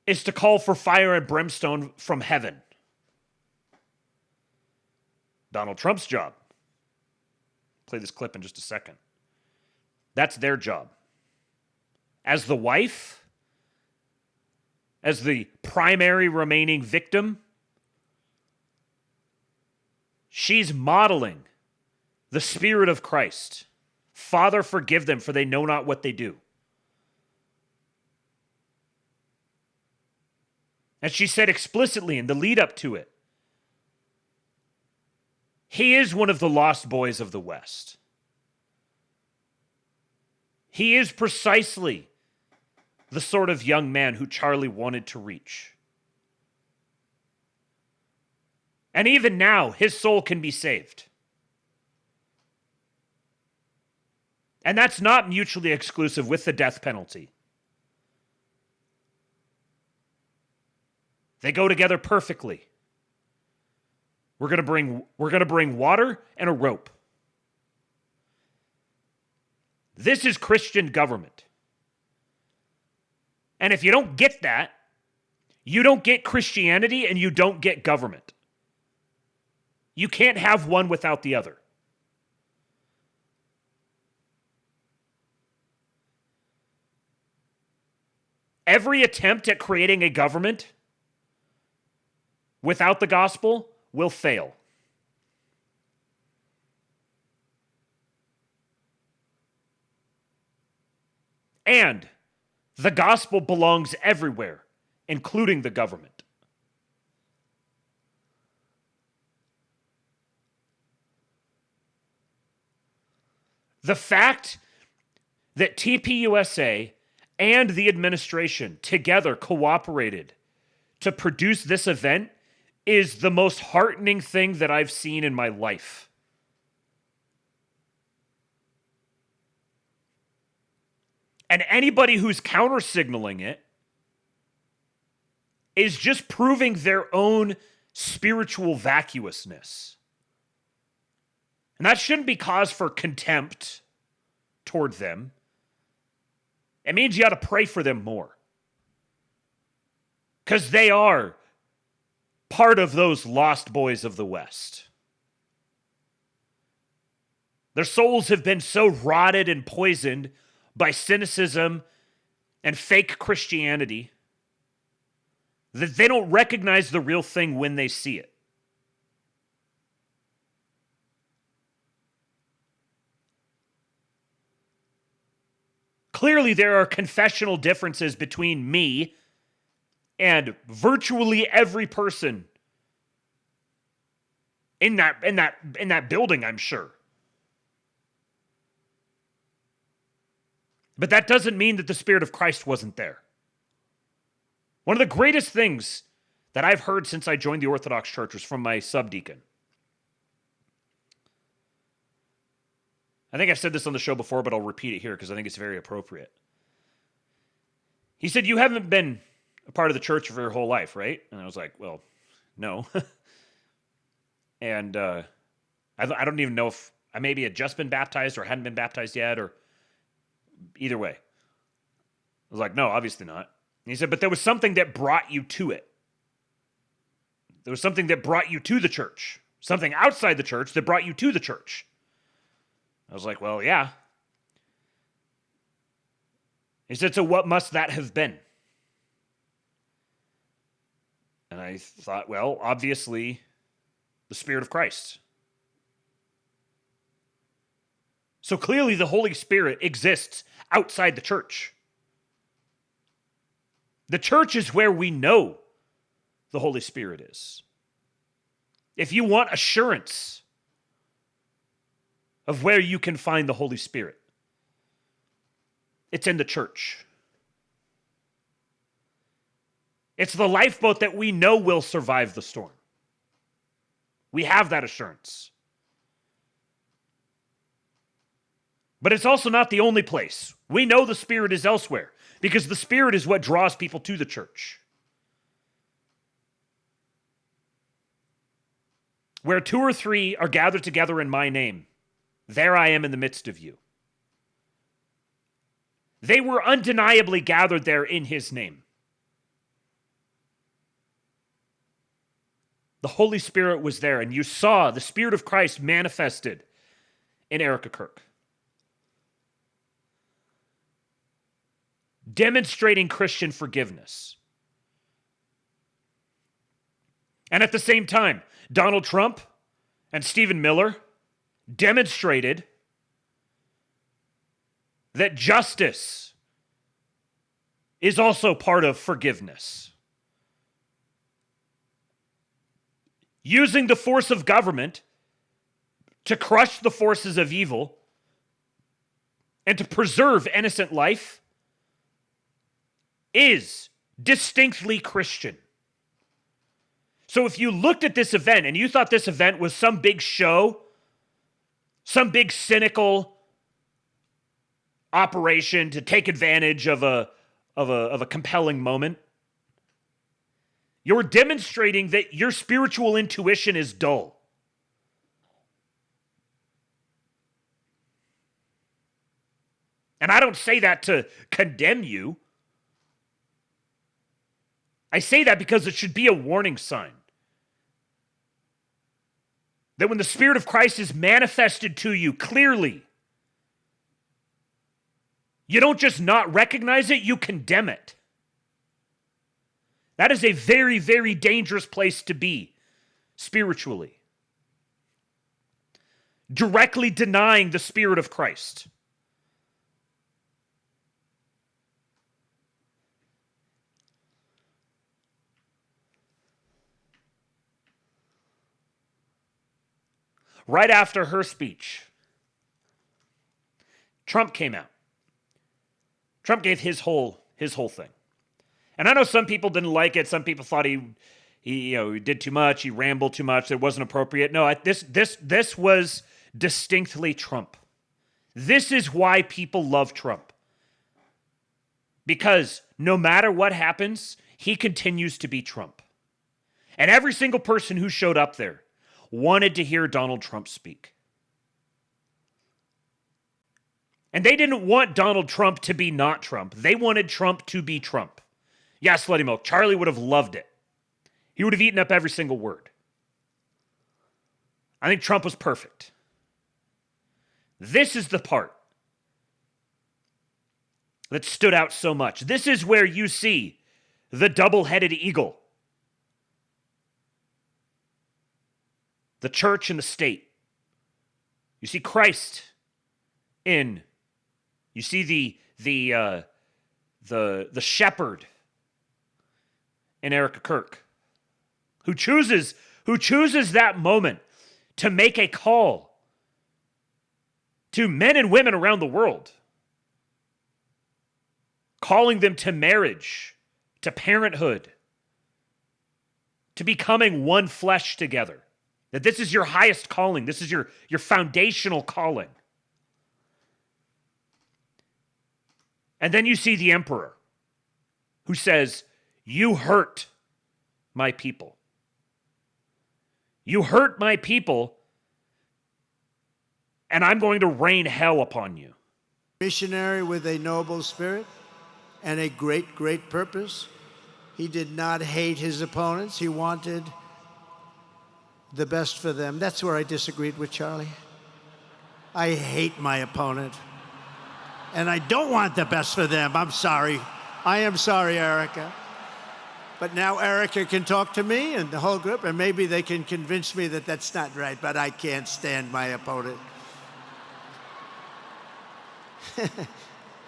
is to call for fire and brimstone from heaven. Donald Trump's job. Play this clip in just a second. That's their job. As the wife, as the primary remaining victim, she's modeling the Spirit of Christ. Father, forgive them, for they know not what they do. And she said explicitly in the lead up to it, he is one of the lost boys of the West. He is precisely the sort of young man who Charlie wanted to reach. And even now, his soul can be saved. And that's not mutually exclusive with the death penalty. They go together perfectly. We're going to bring water and a rope. This is Christian government. And if you don't get that, you don't get Christianity and you don't get government. You can't have one without the other. Every attempt at creating a government without the gospel will fail. And the gospel belongs everywhere, including the government. The fact that TPUSA and the administration together cooperated to produce this event is the most heartening thing that I've seen in my life. And anybody who's counter-signaling it is just proving their own spiritual vacuousness. And that shouldn't be cause for contempt toward them. It means you ought to pray for them more. Because they are part of those lost boys of the West. Their souls have been so rotted and poisoned by cynicism and fake Christianity that they don't recognize the real thing when they see it. Clearly, there are confessional differences between me and virtually every person in that building, I'm sure. But that doesn't mean that the Spirit of Christ wasn't there. One of the greatest things that I've heard since I joined the Orthodox Church was from my subdeacon. I think I've said this on the show before, but I'll repeat it here because I think it's very appropriate. He said, "You haven't been a part of the church for your whole life, right?" And I was like, "Well, no." And I don't even know if I maybe had just been baptized or hadn't been baptized yet, or either way. I was like, "No, obviously not." And he said, "But there was something that brought you to it. There was something that brought you to the church. Something outside the church that brought you to the church." I was like, "Well, yeah." He said, "So what must that have been?" And I thought, well, obviously, the Spirit of Christ. So clearly the Holy Spirit exists outside the church. The church is where we know the Holy Spirit is. If you want assurance of where you can find the Holy Spirit, it's in the church. It's the lifeboat that we know will survive the storm. We have that assurance. But it's also not the only place. We know the Spirit is elsewhere because the Spirit is what draws people to the church. Where 2 or 3 are gathered together in my name, there I am in the midst of you. They were undeniably gathered there in his name. The Holy Spirit was there, and you saw the Spirit of Christ manifested in Erika Kirk. Demonstrating Christian forgiveness. And at the same time, Donald Trump and Stephen Miller demonstrated that justice is also part of forgiveness. Using the force of government to crush the forces of evil and to preserve innocent life is distinctly Christian. So if you looked at this event and you thought this event was some big show, some big cynical operation to take advantage of a compelling moment, you're demonstrating that your spiritual intuition is dull. And I don't say that to condemn you. I say that because it should be a warning sign. That when the Spirit of Christ is manifested to you clearly, you don't just not recognize it, you condemn it. That is a very, very dangerous place to be spiritually. Directly denying the Spirit of Christ. Right after her speech, Trump came out. Trump gave his whole thing. And I know some people didn't like it. Some people thought he did too much. He rambled too much. It wasn't appropriate. No, this was distinctly Trump. This is why people love Trump. Because no matter what happens, he continues to be Trump. And every single person who showed up there wanted to hear Donald Trump speak. And they didn't want Donald Trump to be not Trump. They wanted Trump to be Trump. Yes, Slutty Milk. Charlie would have loved it. He would have eaten up every single word. I think Trump was perfect. This is the part that stood out so much. This is where you see the double-headed eagle. The church and the state. You see Christ in. You see the shepherd in Erika Kirk, who chooses that moment to make a call to men and women around the world, calling them to marriage, to parenthood, to becoming one flesh together. That this is your highest calling. This is your foundational calling. And then you see the emperor who says, "You hurt my people. You hurt my people, and I'm going to rain hell upon you." Missionary with a noble spirit and a great, great purpose. He did not hate his opponents. He wanted the best for them. That's where I disagreed with Charlie. I hate my opponent. And I don't want the best for them. I'm sorry. I am sorry, Erika. But now Erika can talk to me and the whole group, and maybe they can convince me that that's not right, but I can't stand my opponent.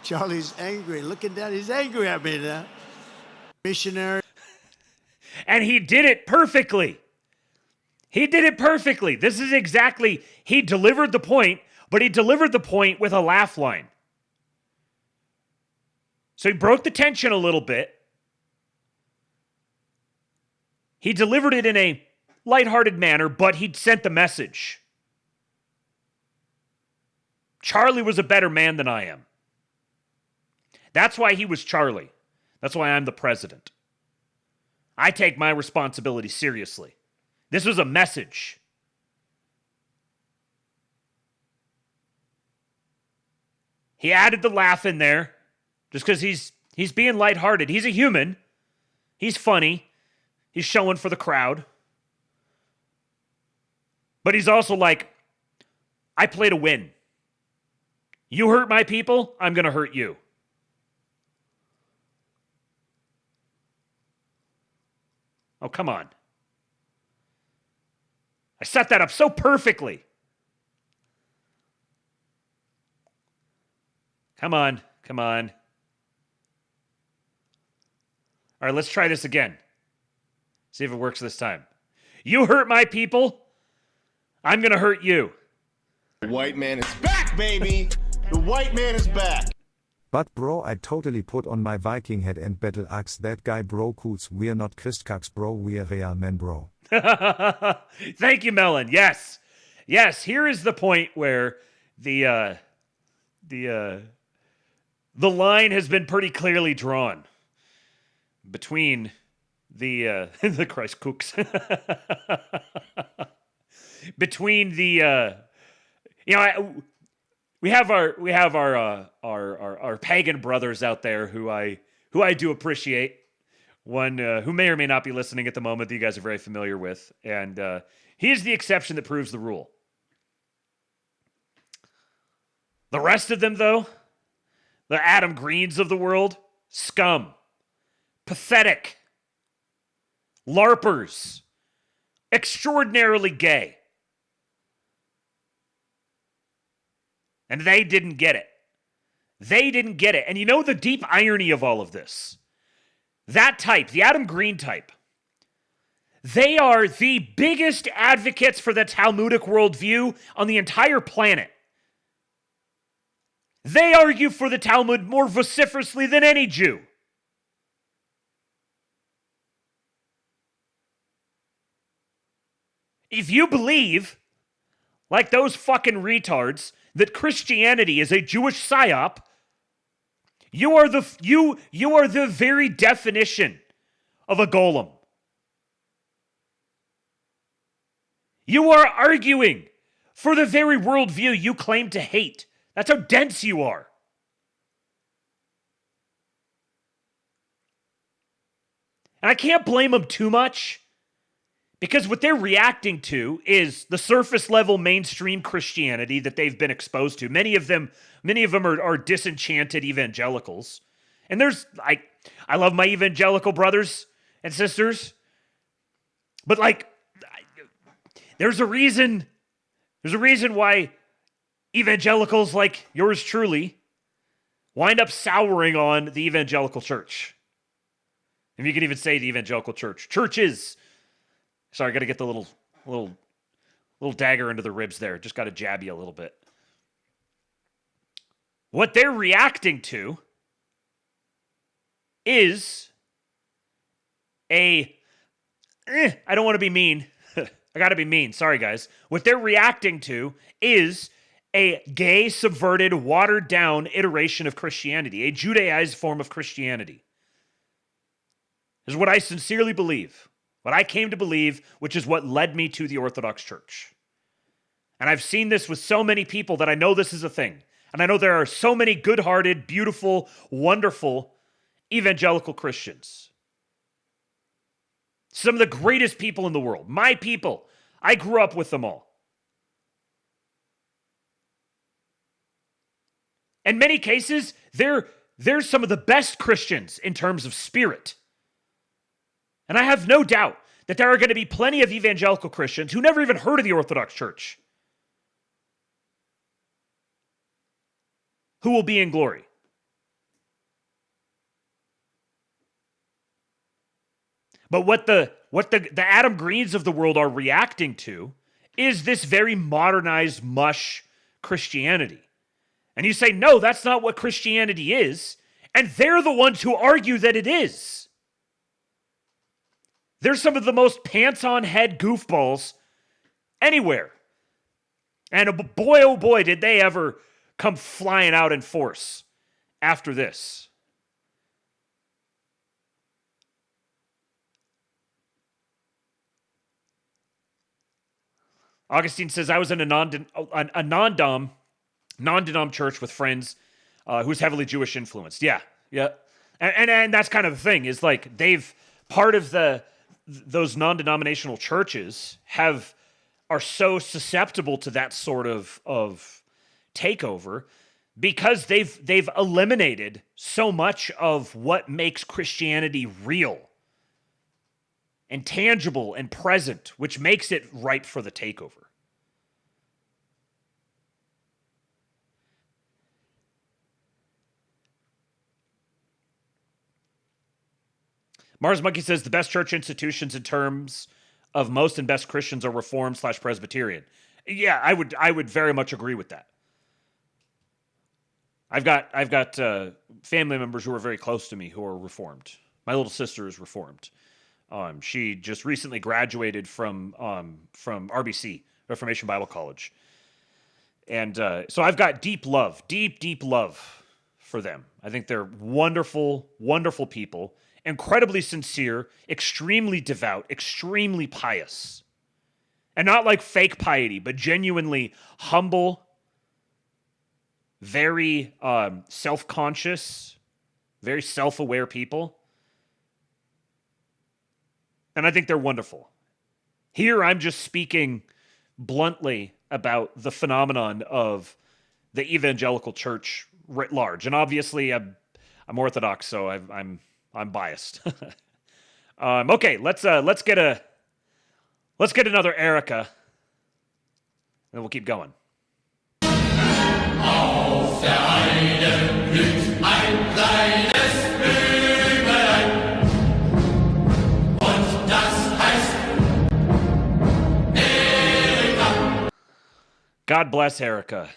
Charlie's angry. Looking down, he's angry at me now. Missionary. And he did it perfectly. He did it perfectly. This is exactly, he delivered the point, but he delivered the point with a laugh line. So he broke the tension a little bit. He delivered it in a lighthearted manner, but he sent the message. Charlie was a better man than I am. That's why he was Charlie. That's why I'm the president. I take my responsibility seriously. This was a message. He added the laugh in there just because he's being lighthearted. He's a human. He's funny. He's showing for the crowd. But he's also like, I play to win. You hurt my people, I'm going to hurt you. Oh, come on. I set that up so perfectly. Come on, come on. All right, let's try this again. See if it works this time. You hurt my people, I'm going to hurt you. The white man is back, baby! The white man is back! But bro, I totally put on my Viking head and battle axe that guy bro coots. We're not Christkax bro, we're real men bro. Thank you, Melon. Yes. Yes, here is the point where the line has been pretty clearly drawn between the Christ cooks. Between the we have our pagan brothers out there who I do appreciate. One who may or may not be listening at the moment that you guys are very familiar with. And he is the exception that proves the rule. The rest of them, though, the Adam Greens of the world, scum, pathetic, LARPers, extraordinarily gay. And they didn't get it. They didn't get it. And you know the deep irony of all of this? That type, the Adam Green type, they are the biggest advocates for the Talmudic worldview on the entire planet. They argue for the Talmud more vociferously than any Jew. If you believe, like those fucking retards, that Christianity is a Jewish psyop, you are the very definition of a golem. You are arguing for the very worldview you claim to hate. That's how dense you are. And I can't blame them too much, because what they're reacting to is the surface level mainstream Christianity that they've been exposed to. Many of them are disenchanted evangelicals. And I love my evangelical brothers and sisters, but there's a reason why evangelicals like yours truly wind up souring on the evangelical church. If you can even say the evangelical church. Churches. Sorry, I got to get the little dagger into the ribs there. Just got to jab you a little bit. What they're reacting to is I don't want to be mean. I got to be mean. Sorry, guys. What they're reacting to is a gay, subverted, watered-down iteration of Christianity, a Judaized form of Christianity. This is what I sincerely believe, what I came to believe, which is what led me to the Orthodox Church. And I've seen this with so many people that I know this is a thing. And I know there are so many good-hearted, beautiful, wonderful evangelical Christians. Some of the greatest people in the world. My people. I grew up with them all. In many cases, they're some of the best Christians in terms of spirit. And I have no doubt that there are going to be plenty of evangelical Christians who never even heard of the Orthodox Church who will be in glory. But what the Adam Greens of the world are reacting to is this very modernized mush Christianity. And you say, no, that's not what Christianity is. And they're the ones who argue that it is. They're some of the most pants-on-head goofballs anywhere. And boy, oh boy, did they ever come flying out in force after this. Augustine says, I was in a non-denom church with friends who's heavily Jewish influenced. Yeah. And that's kind of the thing, is like part of those non-denominational churches are so susceptible to that sort of takeover because they've eliminated so much of what makes Christianity real and tangible and present, which makes it ripe for the takeover. Mars Monkey says the best church institutions in terms of most and best Christians are Reformed/Presbyterian. Yeah, I would very much agree with that. I've got family members who are very close to me who are Reformed. My little sister is Reformed. She just recently graduated from RBC, Reformation Bible College. And so I've got deep love for them. I think they're wonderful, wonderful people, incredibly sincere, extremely devout, extremely pious. And not like fake piety, but genuinely humble, very self-conscious, very self-aware people. And I think they're wonderful. Here, I'm just speaking bluntly about the phenomenon of the evangelical church writ large. And obviously, I'm Orthodox, so I'm biased. Okay, let's get another Erika, and we'll keep going. Auf der Heide blüht ein kleines Blümelein. Und das heißt Erika. God bless Erika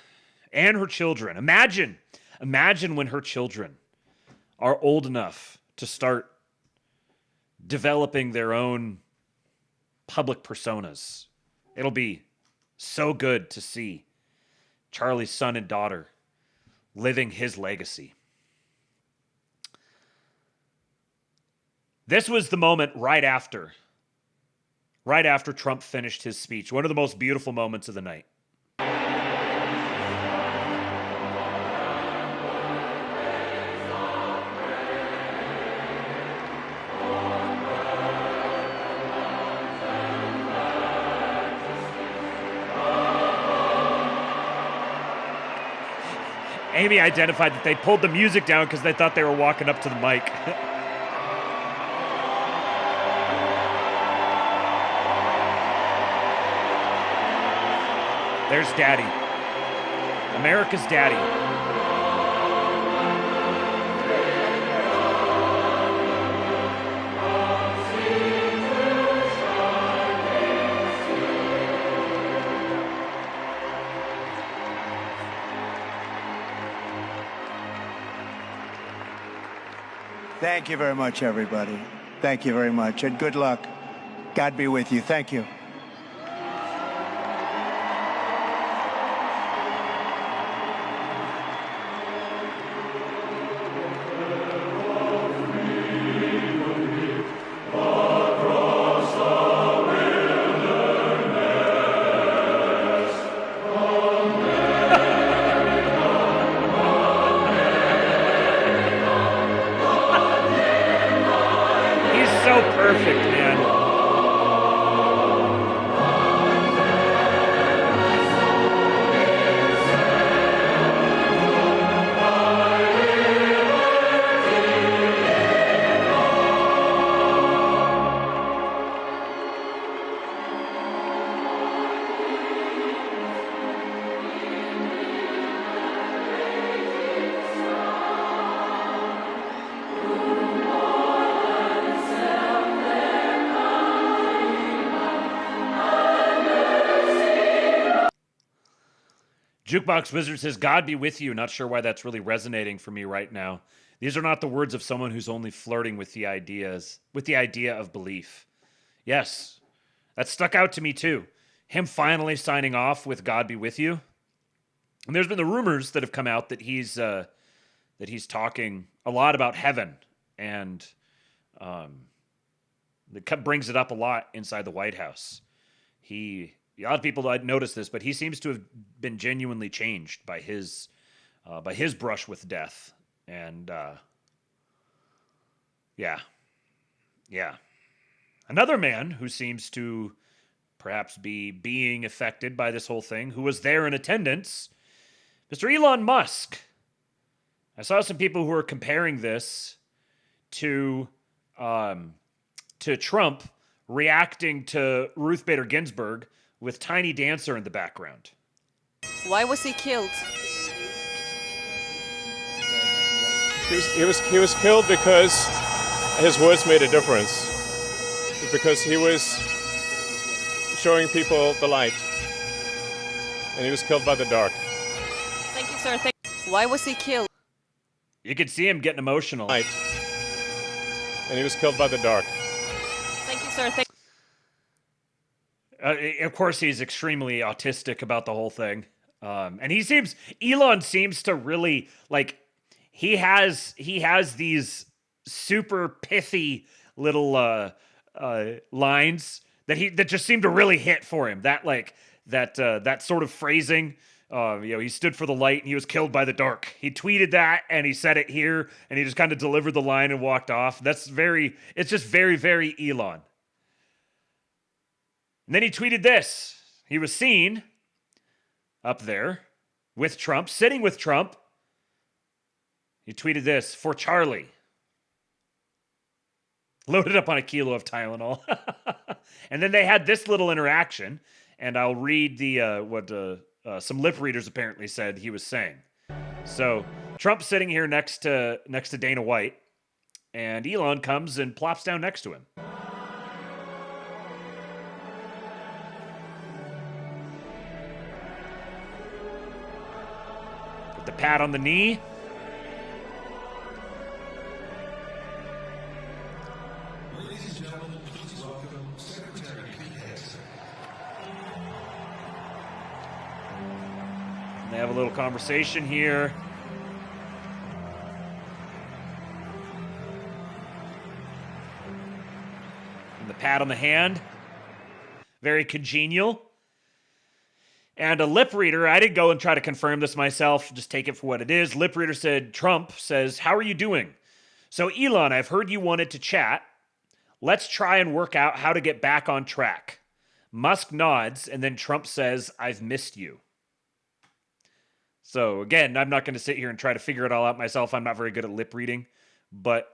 and her children. Imagine when her children are old enough to start developing their own public personas. It'll be so good to see Charlie's son and daughter living his legacy. This was the moment right after right after Trump finished his speech. One of the most beautiful moments of the night. Amy identified that they pulled the music down because they thought they were walking up to the mic. There's Daddy. America's Daddy. Thank you very much, everybody. Thank you very much, and good luck. God be with you. Thank you. Perfect, man. Jukebox Wizard says, God be with you. Not sure why that's really resonating for me right now. These are not the words of someone who's only flirting with the idea of belief. Yes, that stuck out to me too. Him finally signing off with God be with you. And there's been the rumors that have come out that he's talking a lot about heaven, and that brings it up a lot inside the White House. A lot of people don't notice this, but he seems to have been genuinely changed by his brush with death. And yeah. Another man who seems to perhaps be being affected by this whole thing, who was there in attendance, Mr. Elon Musk. I saw some people who were comparing this to Trump reacting to Ruth Bader Ginsburg with Tiny Dancer in the background. Why was he killed? He was killed because his words made a difference. Because he was showing people the light. And he was killed by the dark. Thank you, sir. Why was he killed? You could see him getting emotional. Light. And he was killed by the dark. Thank you, sir. Of course, he's extremely autistic about the whole thing. And Elon seems to really, like, he has these super pithy little lines that just seem to really hit for him. That sort of phrasing. He stood for the light and he was killed by the dark. He tweeted that and he said it here and he just kind of delivered the line and walked off. It's just very, very Elon. And then he tweeted this. He was seen up there with Trump, sitting with Trump. He tweeted this, for Charlie. Loaded up on a kilo of Tylenol. And then they had this little interaction, and I'll read what some lip readers apparently said he was saying. So Trump's sitting here next to Dana White, and Elon comes and plops down next to him. Put the pat on the knee. They have a little conversation here. And the pat on the hand. very congenial. And a lip reader, I didn't go and try to confirm this myself, just take it for what it is. Lip reader said, Trump says, how are you doing? So Elon, I've heard you wanted to chat. Let's try and work out how to get back on track. Musk nods, and then Trump says, I've missed you. So again, I'm not going to sit here and try to figure it all out myself. I'm not very good at lip reading, but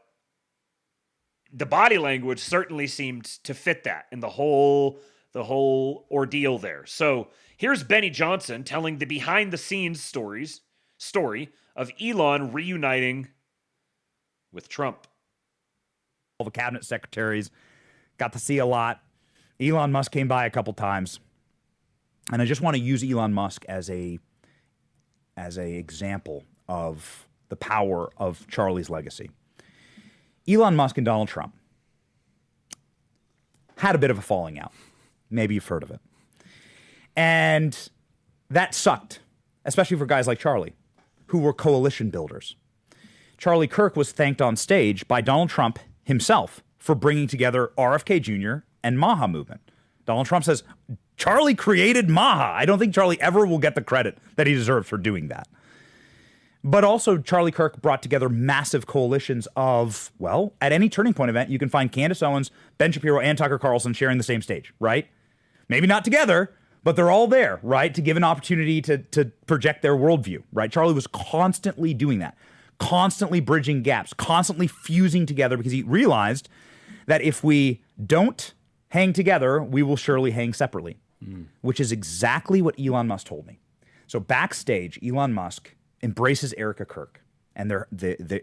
the body language certainly seemed to fit that in the whole ordeal there. So here's Benny Johnson telling the behind-the-scenes story of Elon reuniting with Trump. All the cabinet secretaries got to see a lot. Elon Musk came by a couple times, and I just want to use Elon Musk as a example of the power of Charlie's legacy. Elon Musk and Donald Trump had a bit of a falling out. Maybe you've heard of it. And that sucked, especially for guys like Charlie, who were coalition builders. Charlie Kirk was thanked on stage by Donald Trump himself for bringing together RFK Jr. and Maha movement. Donald Trump says, Charlie created Maha. I don't think Charlie ever will get the credit that he deserves for doing that. But also, Charlie Kirk brought together massive coalitions of, well, at any Turning Point event, you can find Candace Owens, Ben Shapiro, and Tucker Carlson sharing the same stage, right? Maybe not together, but they're all there, right, to give an opportunity to project their worldview, right? Charlie was constantly doing that, constantly bridging gaps, constantly fusing together, because he realized that if we don't hang together, we will surely hang separately, which is exactly what Elon Musk told me. So backstage, Elon Musk embraces Erika Kirk, and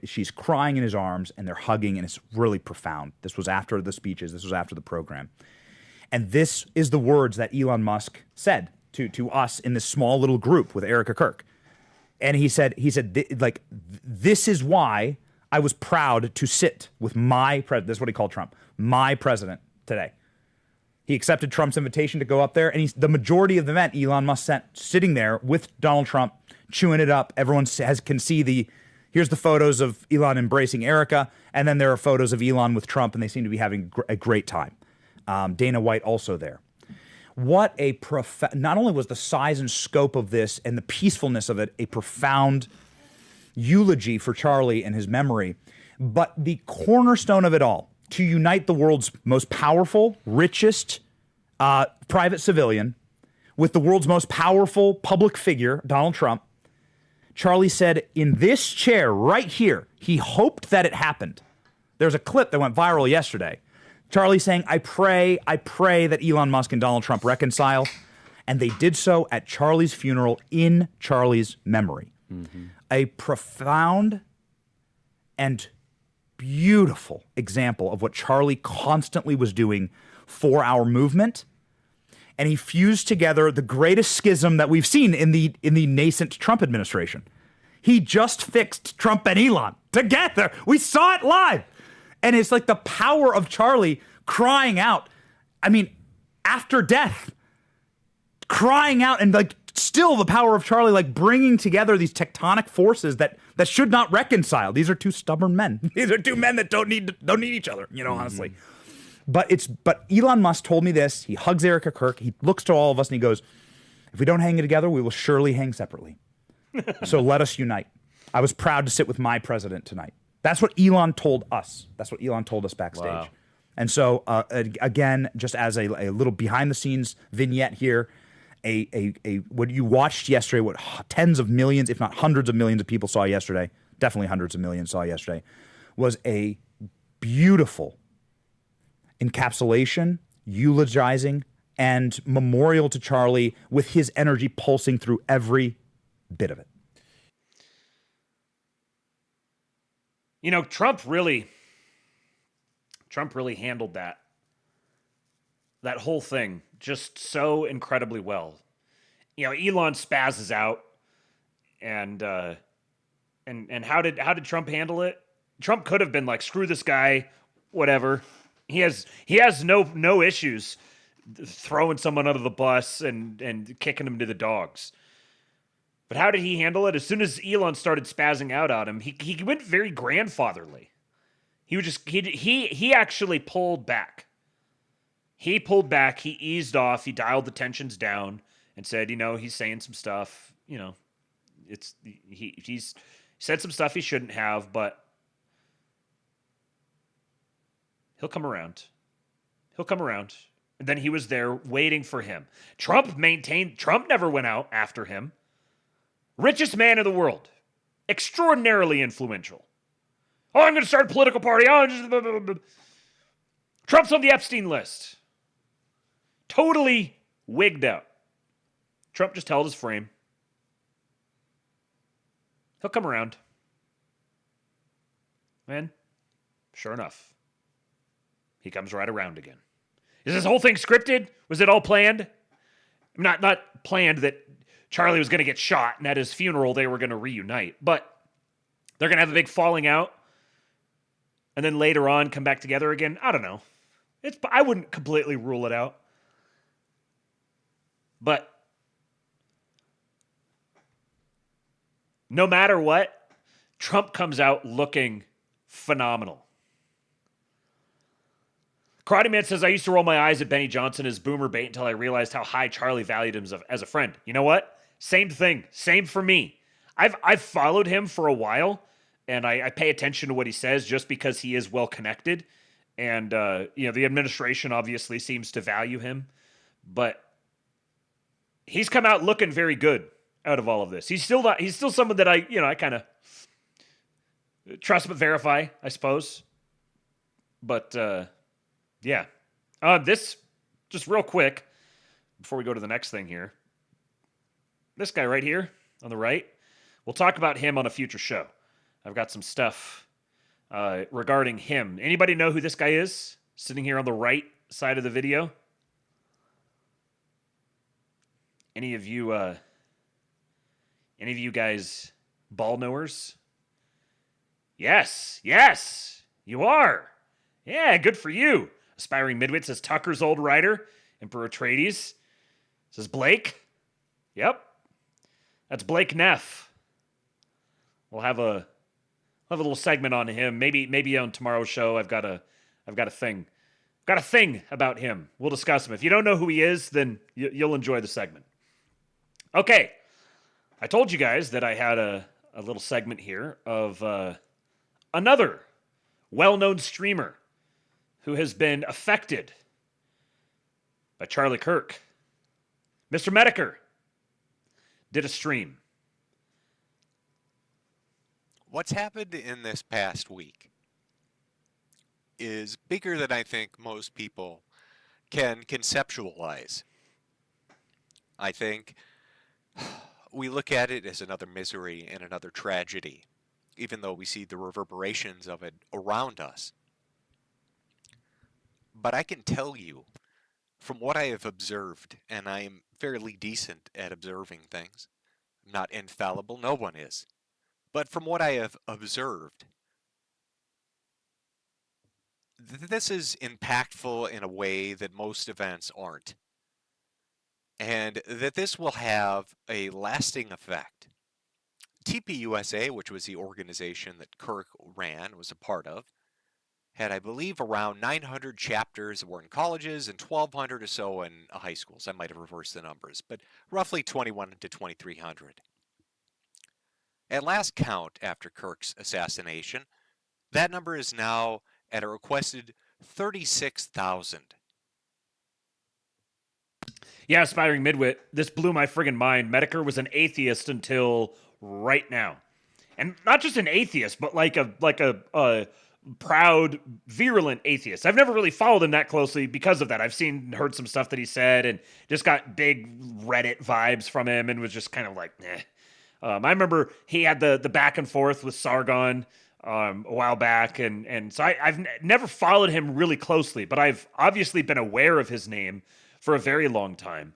she's crying in his arms, and they're hugging, and it's really profound. This was after the speeches. This was after the program. And this is the words that Elon Musk said to us in this small little group with Erika Kirk. And he said, this is why I was proud to sit with my president. This is what he called Trump, my president today. He accepted Trump's invitation to go up there, and the majority of the event, Elon Musk sent sitting there with Donald Trump, chewing it up. Everyone can see here's the photos of Elon embracing Erika, and then there are photos of Elon with Trump, and they seem to be having a great time. Dana White also there. What not only was the size and scope of this and the peacefulness of it a profound eulogy for Charlie and his memory, but the cornerstone of it all, to unite the world's most powerful, richest private civilian with the world's most powerful public figure, Donald Trump. Charlie said, in this chair right here, he hoped that it happened. There's a clip that went viral yesterday. Charlie saying, I pray that Elon Musk and Donald Trump reconcile. And they did so at Charlie's funeral in Charlie's memory. Mm-hmm. A profound and beautiful example of what Charlie constantly was doing for our movement. And he fused together the greatest schism that we've seen in the nascent Trump administration. He just fixed Trump and Elon together. We saw it live. And it's like the power of Charlie crying out. I mean, after death, crying out, and like still the power of Charlie, like bringing together these tectonic forces that should not reconcile. These are two stubborn men. These are two men that don't need each other, honestly. But Elon Musk told me this. He hugs Erika Kirk. He looks to all of us and he goes, if we don't hang together, we will surely hang separately. So let us unite. I was proud to sit with my president tonight. That's what Elon told us. That's what Elon told us backstage. Wow. And so, again, just as a little behind-the-scenes vignette here, what you watched yesterday, what tens of millions, if not hundreds of millions of people saw yesterday, definitely hundreds of millions saw yesterday, was a beautiful encapsulation, eulogizing, and memorial to Charlie with his energy pulsing through every bit of it. Trump really handled that whole thing just so incredibly well. Elon spazzes out, and how did Trump handle it? Trump could have been like, screw this guy, whatever. He has no issues throwing someone under the bus and kicking him to the dogs. But how did he handle it? As soon as Elon started spazzing out on him, he went very grandfatherly. He actually pulled back. He pulled back. He eased off. He dialed the tensions down and said, he's saying some stuff. He's said some stuff he shouldn't have, but he'll come around. He'll come around. And then he was there waiting for him. Trump never went out after him. Richest man in the world. Extraordinarily influential. Oh, I'm going to start a political party. Trump's on the Epstein list. Totally wigged out. Trump just held his frame. He'll come around. And sure enough, he comes right around again. Is this whole thing scripted? Was it all planned? Not planned that Charlie was going to get shot and at his funeral they were going to reunite, but they're going to have a big falling out and then later on come back together again. I don't know. I wouldn't completely rule it out. But no matter what, Trump comes out looking phenomenal. Karate Man says, I used to roll my eyes at Benny Johnson as boomer bait until I realized how high Charlie valued him as a friend. You know what? Same thing. Same for me. I've followed him for a while, and I pay attention to what he says just because he is well connected. And, the administration obviously seems to value him. But he's come out looking very good out of all of this. He's still someone that I kind of trust but verify, I suppose. But, yeah. This, just real quick, before we go to the next thing here. This guy right here on the right, we'll talk about him on a future show. I've got some stuff regarding him. Anybody know who this guy is? Sitting here on the right side of the video. Any of you guys ball knowers? Yes, you are. Yeah, good for you. Aspiring Midwit says Tucker's old writer. Emperor Atreides says Blake. Yep, that's Blake Neff. We'll have a little segment on him. Maybe on tomorrow's show. I've got a thing. Got a thing about him. We'll discuss him. If you don't know who he is, then you'll enjoy the segment. Okay, I told you guys that I had a little segment here of another well-known streamer who has been affected by Charlie Kirk. Mr. Mediker did a stream. What's happened in this past week is bigger than I think most people can conceptualize. I think we look at it as another misery and another tragedy, even though we see the reverberations of it around us. But I can tell you, from what I have observed, and I am fairly decent at observing things, I'm not infallible, no one is, but from what I have observed, this is impactful in a way that most events aren't, and that this will have a lasting effect. TPUSA, which was the organization that Kirk ran, was a part of, had, I believe, around 900 chapters that were in colleges and 1,200 or so in high schools. I might have reversed the numbers, but roughly 2,100 to 2,300. At last count, after Kirk's assassination, that number is now at a requested 36,000. Yeah, Aspiring Midwit, this blew my friggin' mind. Mediker was an atheist until right now. And not just an atheist, but like a proud, virulent atheist. I've never really followed him that closely because of that. I've heard some stuff that he said and just got big Reddit vibes from him and was just kind of like, eh. I remember he had the back and forth with Sargon a while back, and so I've never followed him really closely, but I've obviously been aware of his name for a very long time,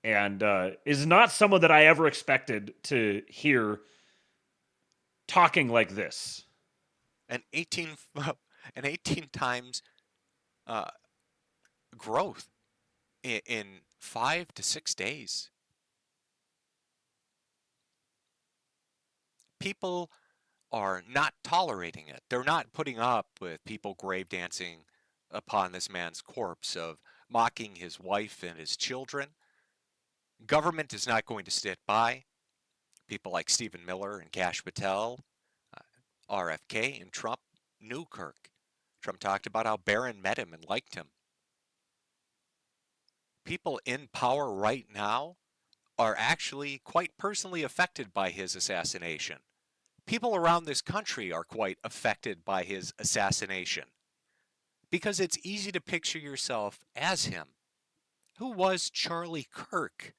and is not someone that I ever expected to hear talking like this. An 18 times growth in 5 to 6 days. People are not tolerating it. They're not putting up with people grave dancing upon this man's corpse of mocking his wife and his children. Government is not going to sit by. People like Stephen Miller and Kash Patel, RFK, and Trump knew Kirk. Trump talked about how Barron met him and liked him. People in power right now are actually quite personally affected by his assassination. People around this country are quite affected by his assassination because it's easy to picture yourself as him. Who was Charlie Kirk?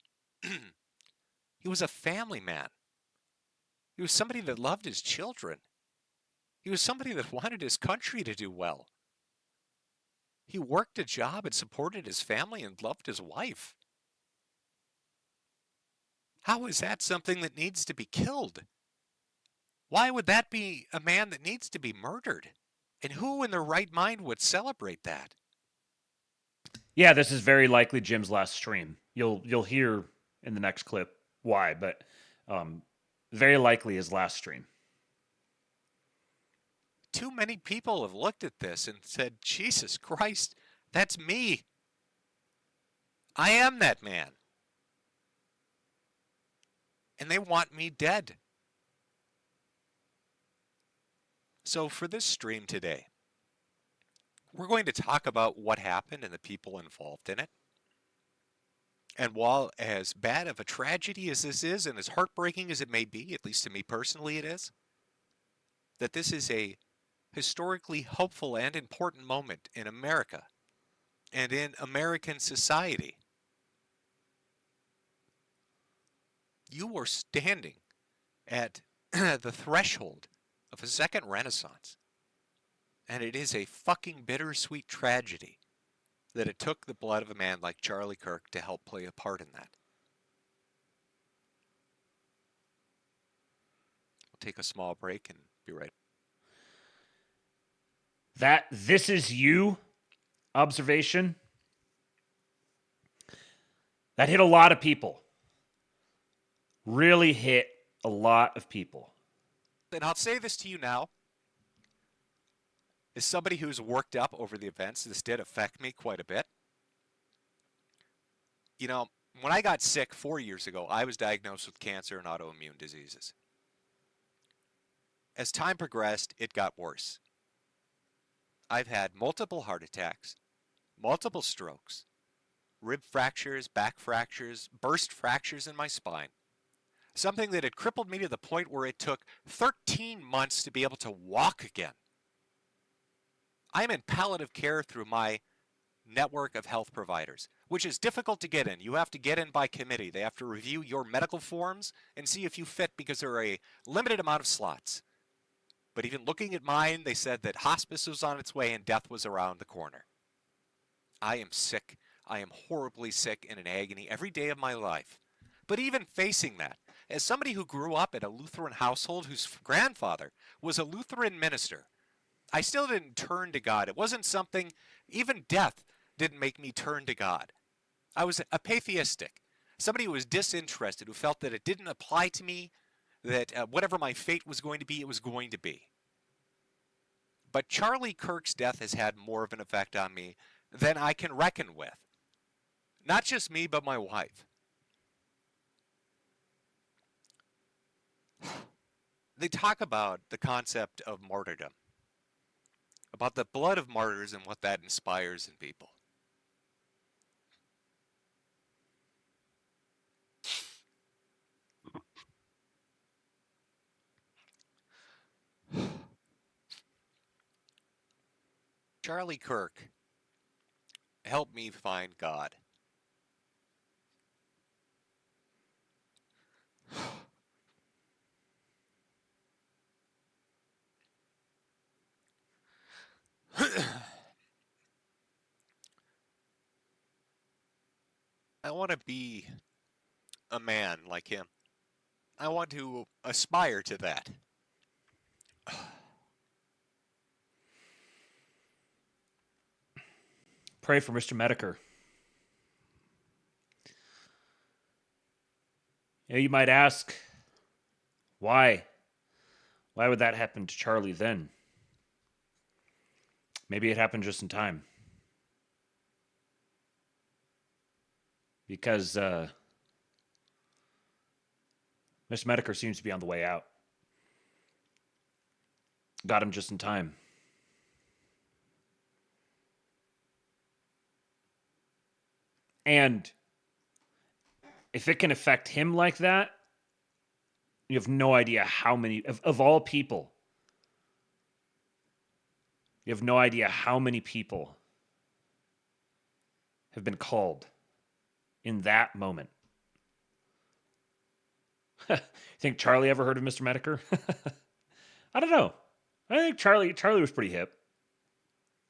He was a family man. He was somebody that loved his children. He was somebody that wanted his country to do well. He worked a job and supported his family and loved his wife. How is that something that needs to be killed? Why would that be a man that needs to be murdered? And who in their right mind would celebrate that? Yeah, this is very likely Jim's last stream. You'll hear in the next clip why, but very likely his last stream. Too many people have looked at this and said, Jesus Christ, that's me. I am that man. And they want me dead. So for this stream today, we're going to talk about what happened and the people involved in it. And while as bad of a tragedy as this is, and as heartbreaking as it may be, at least to me personally it is, that this is a historically hopeful and important moment in America and in American society. You are standing at the threshold of a second renaissance. And it is a fucking bittersweet tragedy that it took the blood of a man like Charlie Kirk to help play a part in that. We'll take a small break and be right back. That "this is you" observation, that hit a lot of people. Really hit a lot of people. And I'll say this to you now. As somebody who's worked up over the events, this did affect me quite a bit. You know, when I got sick 4 years ago, I was diagnosed with cancer and autoimmune diseases. As time progressed, it got worse. I've had multiple heart attacks, multiple strokes, rib fractures, back fractures, burst fractures in my spine. Something that had crippled me to the point where it took 13 months to be able to walk again. I'm in palliative care through my network of health providers, which is difficult to get in. You have to get in by committee. They have to review your medical forms and see if you fit because there are a limited amount of slots. But even looking at mine, they said that hospice was on its way and death was around the corner. I am sick. I am horribly sick and in agony every day of my life. But even facing that, as somebody who grew up in a Lutheran household whose grandfather was a Lutheran minister, I still didn't turn to God. It wasn't something, even death didn't make me turn to God. I was apatheistic, somebody who was disinterested, who felt that it didn't apply to me, that whatever my fate was going to be, it was going to be. But Charlie Kirk's death has had more of an effect on me than I can reckon with. Not just me, but my wife. They talk about the concept of martyrdom, about the blood of martyrs and what that inspires in people. Charlie Kirk helped me find God. I want to be a man like him. I want to aspire to that. Pray for Mr. Medicare. You might ask, why? Why would that happen to Charlie then? Maybe it happened just in time. because Mr. Medicare seems to be on the way out. Got him just in time. And if it can affect him like that, you have no idea how many, of all people, you have no idea how many people have been called in that moment. Think Charlie ever heard of Mr. Medicare? I don't know. I think Charlie was pretty hip.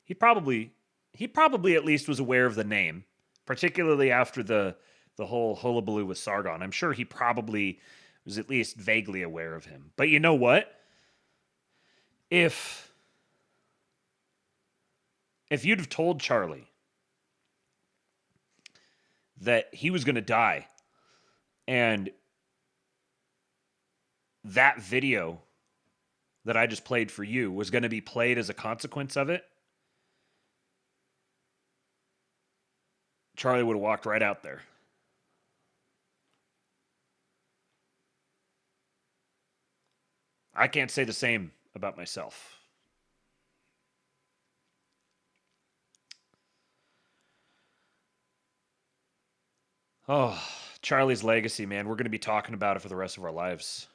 He probably at least was aware of the name, particularly after the whole hullabaloo with Sargon. I'm sure he probably was at least vaguely aware of him. But you know what? If you'd have told Charlie that he was going to die and that video that I just played for you was going to be played as a consequence of it, Charlie would have walked right out there. I can't say the same about myself. Oh, Charlie's legacy, man. We're going to be talking about it for the rest of our lives.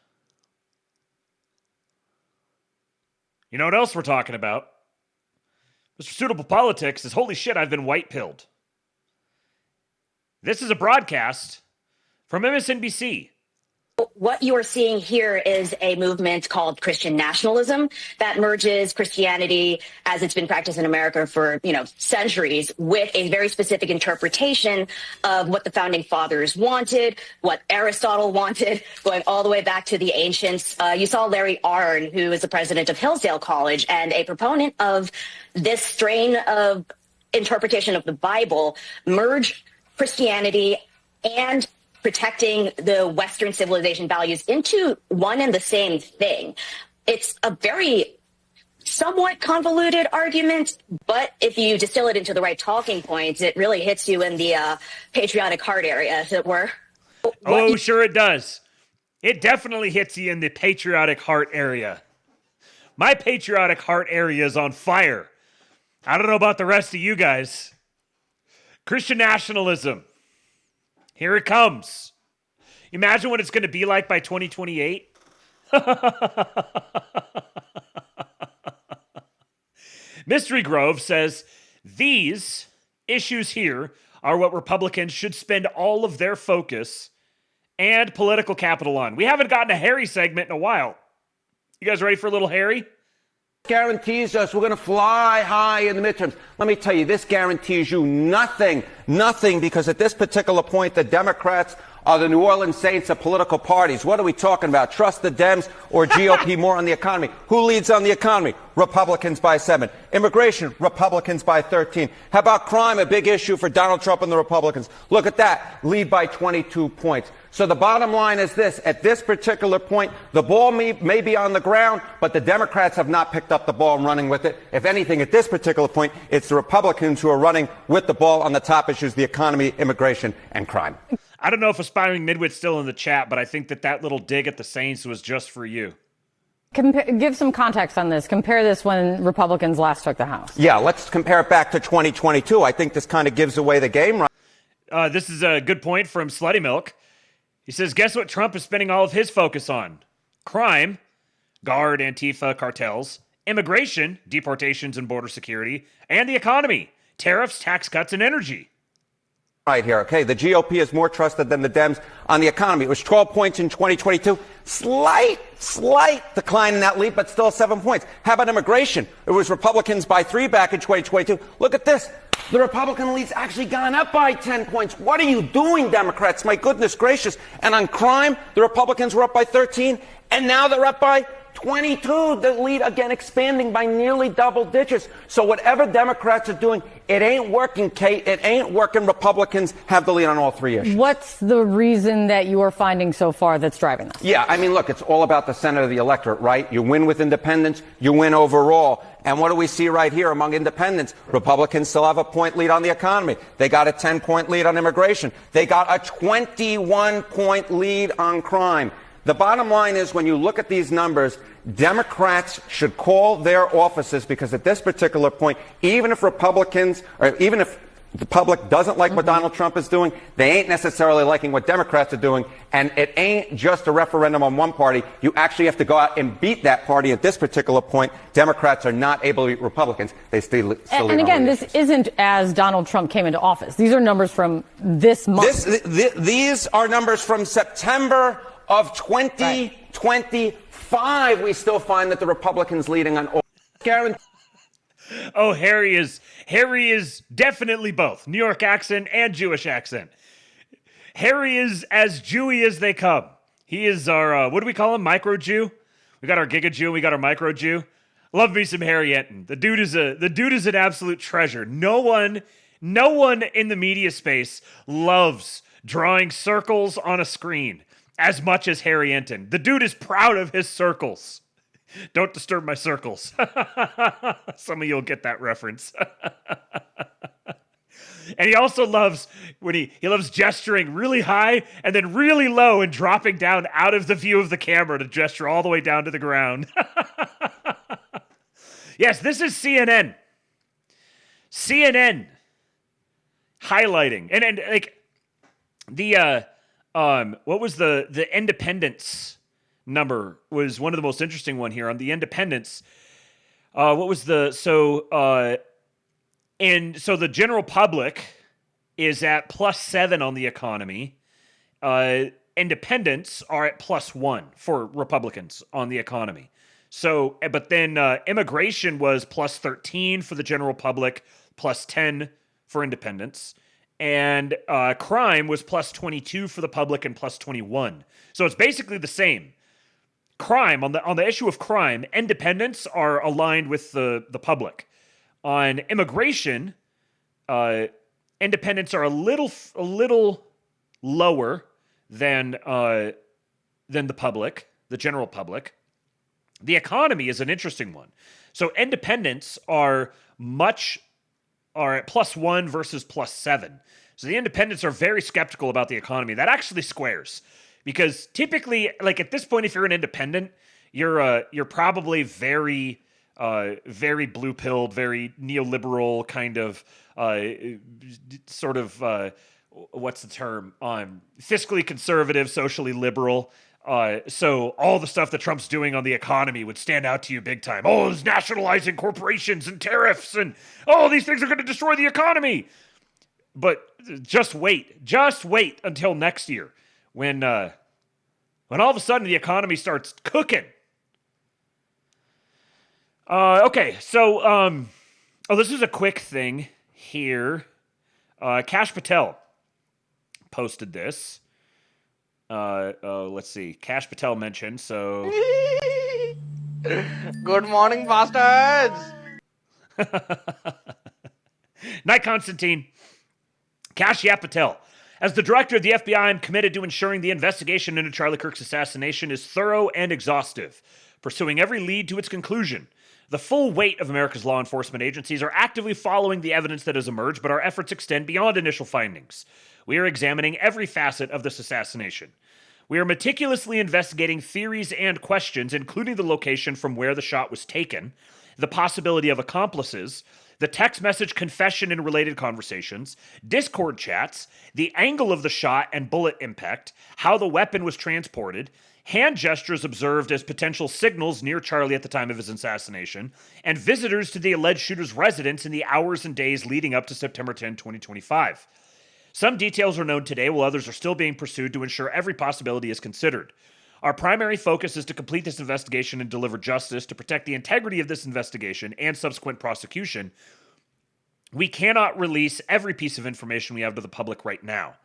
You know what else we're talking about? Mr. Suitable Politics says, holy shit, I've been white-pilled. This is a broadcast from MSNBC. What you are seeing here is a movement called Christian nationalism that merges Christianity as it's been practiced in America for, centuries with a very specific interpretation of what the founding fathers wanted, what Aristotle wanted, going all the way back to the ancients. You saw Larry Arnn, who is the president of Hillsdale College and a proponent of this strain of interpretation of the Bible, merge Christianity and protecting the Western civilization values into one and the same thing. It's a very somewhat convoluted argument, but if you distill it into the right talking points, it really hits you in the patriotic heart area, as it were. Oh, sure it does. It definitely hits you in the patriotic heart area. My patriotic heart area is on fire. I don't know about the rest of you guys. Christian nationalism. Here it comes. Imagine what it's going to be like by 2028. Mystery Grove says, these issues here are what Republicans should spend all of their focus and political capital on. We haven't gotten a Harry segment in a while. You guys ready for a little Harry? Guarantees us we're going to fly high in the midterms. Let me tell you, this guarantees you nothing, because at this particular point, the Democrats are the New Orleans Saints of political parties. What are we talking about? Trust the Dems or GOP more on the economy? Who leads on the economy? Republicans by 7. Immigration, Republicans by 13. How about crime? A big issue for Donald Trump and the Republicans. Look at that. Lead by 22 points. So the bottom line is this. At this particular point, the ball may be on the ground, but the Democrats have not picked up the ball and running with it. If anything, at this particular point, it's the Republicans who are running with the ball on the top issues, the economy, immigration, and crime. I don't know if Aspiring Midwit's still in the chat, but I think that little dig at the Saints was just for you. Give some context on this. Compare this when Republicans last took the House. Yeah, let's compare it back to 2022. I think this kind of gives away the game. Right? This is a good point from Slutty Milk. He says, guess what Trump is spending all of his focus on? Crime, Guard, Antifa, cartels, immigration, deportations and border security, and the economy, tariffs, tax cuts, and energy. Right here, okay? The GOP is more trusted than the Dems on the economy. It was 12 points in 2022. Slight decline in that lead, but still 7 points. How about immigration? It was Republicans by 3 back in 2022. Look at this. The Republican lead's actually gone up by 10 points. What are you doing, Democrats? My goodness gracious. And on crime, the Republicans were up by 13, and now they're up by 22, the lead again expanding by nearly double digits. So whatever Democrats are doing, it ain't working, Kate. It ain't working. Republicans have the lead on all three issues. What's the reason that you are finding so far that's driving this? Yeah, I mean, look, it's all about the center of the electorate, right? You win with independents, you win overall. And what do we see right here among independents? Republicans still have a point lead on the economy. They got a 10-point lead on immigration. They got a 21-point lead on crime. The bottom line is, when you look at these numbers, Democrats should call their offices, because at this particular point, even if Republicans, or even if the public doesn't like what Donald Trump is doing, they ain't necessarily liking what Democrats are doing. And it ain't just a referendum on one party. You actually have to go out and beat that party. At this particular point, Democrats are not able to beat Republicans. They still And again, this isn't as Donald Trump came into office. These are numbers from this month. These are numbers from September of 2025. We still find that the Republicans leading on all guaranteed. Oh, Harry is definitely both New York accent and Jewish accent. Harry is as Jewy as they come. He is our what do we call him? Micro Jew. We got our Giga Jew and we got our Micro Jew. Love me some Harry Enton. The dude is an absolute treasure. No one in the media space loves drawing circles on a screen as much as Harry Enton. The dude is proud of his circles. Don't disturb my circles. Some of you will get that reference. And he also loves when he loves gesturing really high and then really low and dropping down out of the view of the camera to gesture all the way down to the ground. Yes, this is CNN. CNN highlighting and like the what was the independence number was one of the most interesting one here on the independents. What was the so the general public is at +7 on the economy. Independents are at +1 for Republicans on the economy. So, but then immigration was +13 for the general public, +10 for independents. And crime was +22 for the public and +21. So it's basically the same. Crime, on the issue of crime, independents are aligned with the public. On immigration, independents are a little lower than the public, the general public. The economy is an interesting one. So independents are at +1 versus +7. So the independents are very skeptical about the economy. That actually squares. Because typically, like at this point, if you're an independent, you're probably very blue-pilled, very neoliberal kind of sort of what's the term? Fiscally conservative, socially liberal. So all the stuff that Trump's doing on the economy would stand out to you big time. Oh, he's nationalizing corporations and tariffs, and oh, these things are going to destroy the economy. But just wait until next year. When all of a sudden the economy starts cooking. Okay, so this is a quick thing here. Kash Patel posted this. Let's see. Kash Patel mentioned, so... Good morning, bastards! Night, Constantine. Kash Patel. As the director of the FBI, I'm committed to ensuring the investigation into Charlie Kirk's assassination is thorough and exhaustive, pursuing every lead to its conclusion. The full weight of America's law enforcement agencies are actively following the evidence that has emerged, but our efforts extend beyond initial findings. We are examining every facet of this assassination. We are meticulously investigating theories and questions, including the location from where the shot was taken, the possibility of accomplices, the text message confession and related conversations, Discord chats, the angle of the shot and bullet impact, how the weapon was transported, hand gestures observed as potential signals near Charlie at the time of his assassination, and visitors to the alleged shooter's residence in the hours and days leading up to September 10, 2025. Some details are known today, while others are still being pursued to ensure every possibility is considered. Our primary focus is to complete this investigation and deliver justice to protect the integrity of this investigation and subsequent prosecution. We cannot release every piece of information we have to the public right now.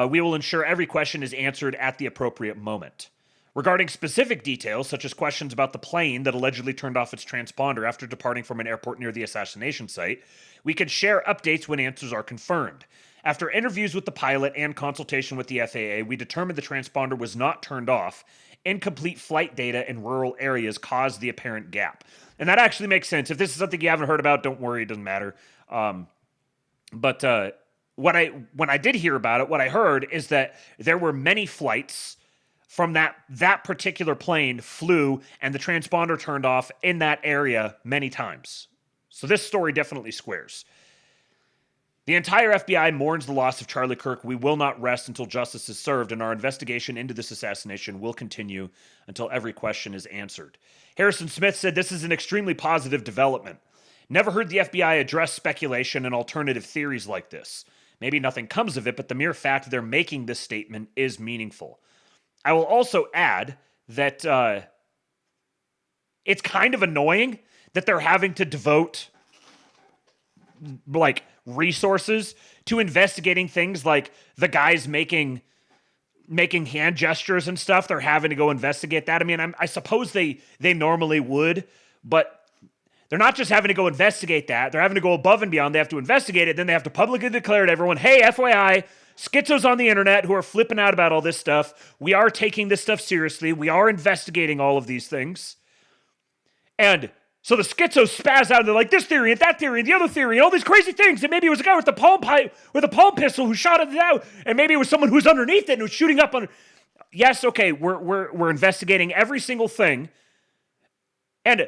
We will ensure every question is answered at the appropriate moment. Regarding specific details, such as questions about the plane that allegedly turned off its transponder after departing from an airport near the assassination site, we can share updates when answers are confirmed. After interviews with the pilot and consultation with the FAA, we determined the transponder was not turned off. Incomplete flight data in rural areas caused the apparent gap. And that actually makes sense. If this is something you haven't heard about, don't worry, it doesn't matter. But when I did hear about it, what I heard is that there were many flights from that particular plane flew and the transponder turned off in that area many times. So this story definitely squares. The entire FBI mourns the loss of Charlie Kirk. We will not rest until justice is served, and our investigation into this assassination will continue until every question is answered. Harrison Smith said this is an extremely positive development. Never heard the FBI address speculation and alternative theories like this. Maybe nothing comes of it, but the mere fact they're making this statement is meaningful. I will also add that it's kind of annoying that they're having to devote like resources to investigating things like the guys making hand gestures and stuff. They're having to go investigate that. I mean, I suppose they normally would, but they're not just having to go investigate that. They're having to go above and beyond. They have to investigate it. Then they have to publicly declare to everyone, hey, FYI, schizos on the internet who are flipping out about all this stuff. We are taking this stuff seriously. We are investigating all of these things. And so the schizos spaz out and they're like, this theory and that theory and the other theory and all these crazy things. And maybe it was a guy with the palm pistol who shot it out. And maybe it was someone who's underneath it and was shooting up on it. Yes, okay, we're investigating every single thing. And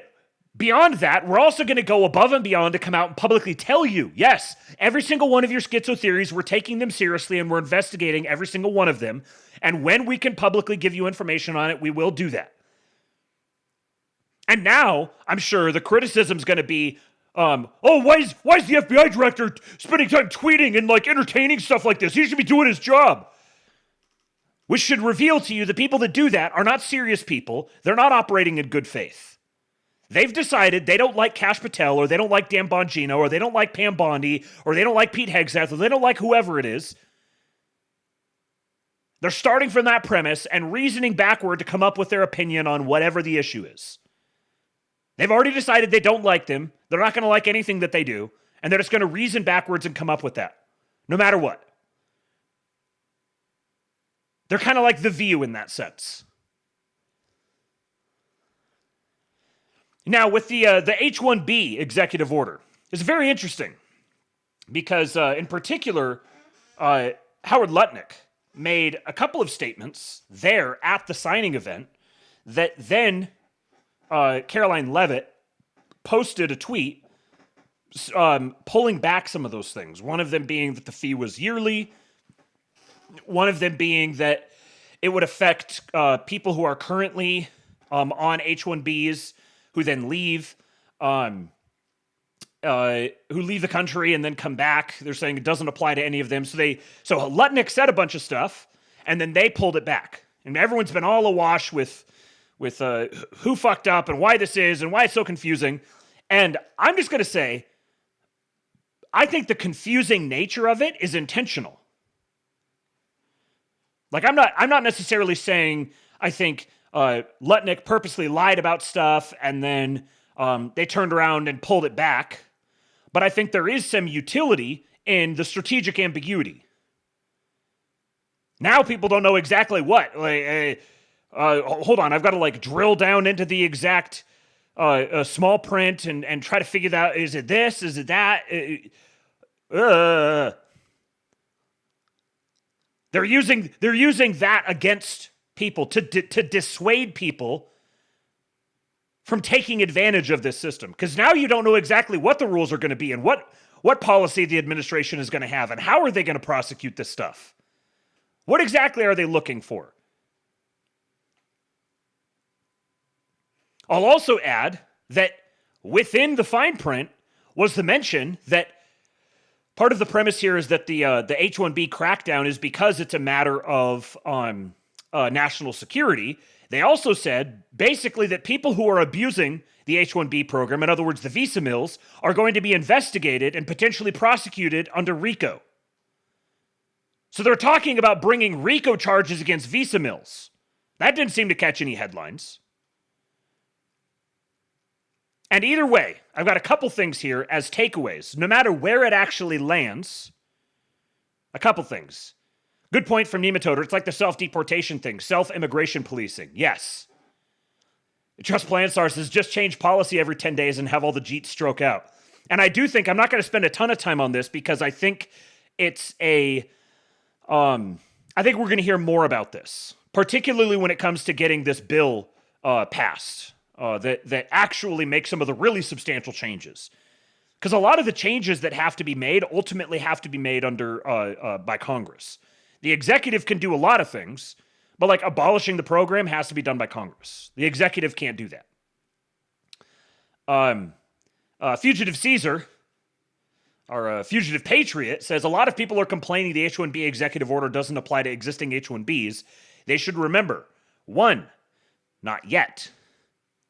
beyond that, we're also going to go above and beyond to come out and publicly tell you, yes, every single one of your schizo theories, we're taking them seriously and we're investigating every single one of them. And when we can publicly give you information on it, we will do that. And now, I'm sure the criticism is going to be, why is the FBI director spending time tweeting and like entertaining stuff like this? He should be doing his job. Which should reveal to you the people that do that are not serious people. They're not operating in good faith. They've decided they don't like Kash Patel, or they don't like Dan Bongino, or they don't like Pam Bondi, or they don't like Pete Hegseth, or they don't like whoever it is. They're starting from that premise and reasoning backward to come up with their opinion on whatever the issue is. They've already decided they don't like them. They're not going to like anything that they do. And they're just going to reason backwards and come up with that. No matter what. They're kind of like The View in that sense. Now, with the H-1B executive order, it's very interesting. Because, in particular, Howard Lutnick made a couple of statements there at the signing event that then Caroline Leavitt posted a tweet pulling back some of those things. One of them being that the fee was yearly. One of them being that it would affect people who are currently on H-1Bs who then leave, who leave the country and then come back. They're saying it doesn't apply to any of them. So Lutnick said a bunch of stuff, and then they pulled it back. And everyone's been all awash with who fucked up and why this is and why it's so confusing. And I'm just going to say, I think the confusing nature of it is intentional. Like, I'm not necessarily saying I think Lutnick purposely lied about stuff and then they turned around and pulled it back. But I think there is some utility in the strategic ambiguity. Now people don't know exactly what. Hold on, I've got to like drill down into the exact small print and try to figure that out. Is it this? Is it that? They're using that against people to dissuade people from taking advantage of this system. Because now you don't know exactly what the rules are going to be and what policy the administration is going to have and how are they going to prosecute this stuff. What exactly are they looking for? I'll also add that within the fine print was the mention that part of the premise here is that the H-1B crackdown is because it's a matter of national security. They also said basically that people who are abusing the H-1B program, in other words, the visa mills, are going to be investigated and potentially prosecuted under RICO. So they're talking about bringing RICO charges against visa mills. That didn't seem to catch any headlines. And either way, I've got a couple things here as takeaways. No matter where it actually lands, a couple things. Good point from Nematoder. It's like the self-deportation thing, self-immigration policing. Yes. Trust Planstar says, just change policy every 10 days and have all the Jeets stroke out. And I do think, I'm not going to spend a ton of time on this because I think it's I think we're going to hear more about this, particularly when it comes to getting this bill passed that actually makes some of the really substantial changes. Because a lot of the changes that have to be made ultimately have to be made by Congress. The executive can do a lot of things, but like abolishing the program has to be done by Congress. The executive can't do that. Fugitive Caesar, our fugitive patriot, says a lot of people are complaining the H-1B executive order doesn't apply to existing H-1Bs. They should remember, 1, not yet.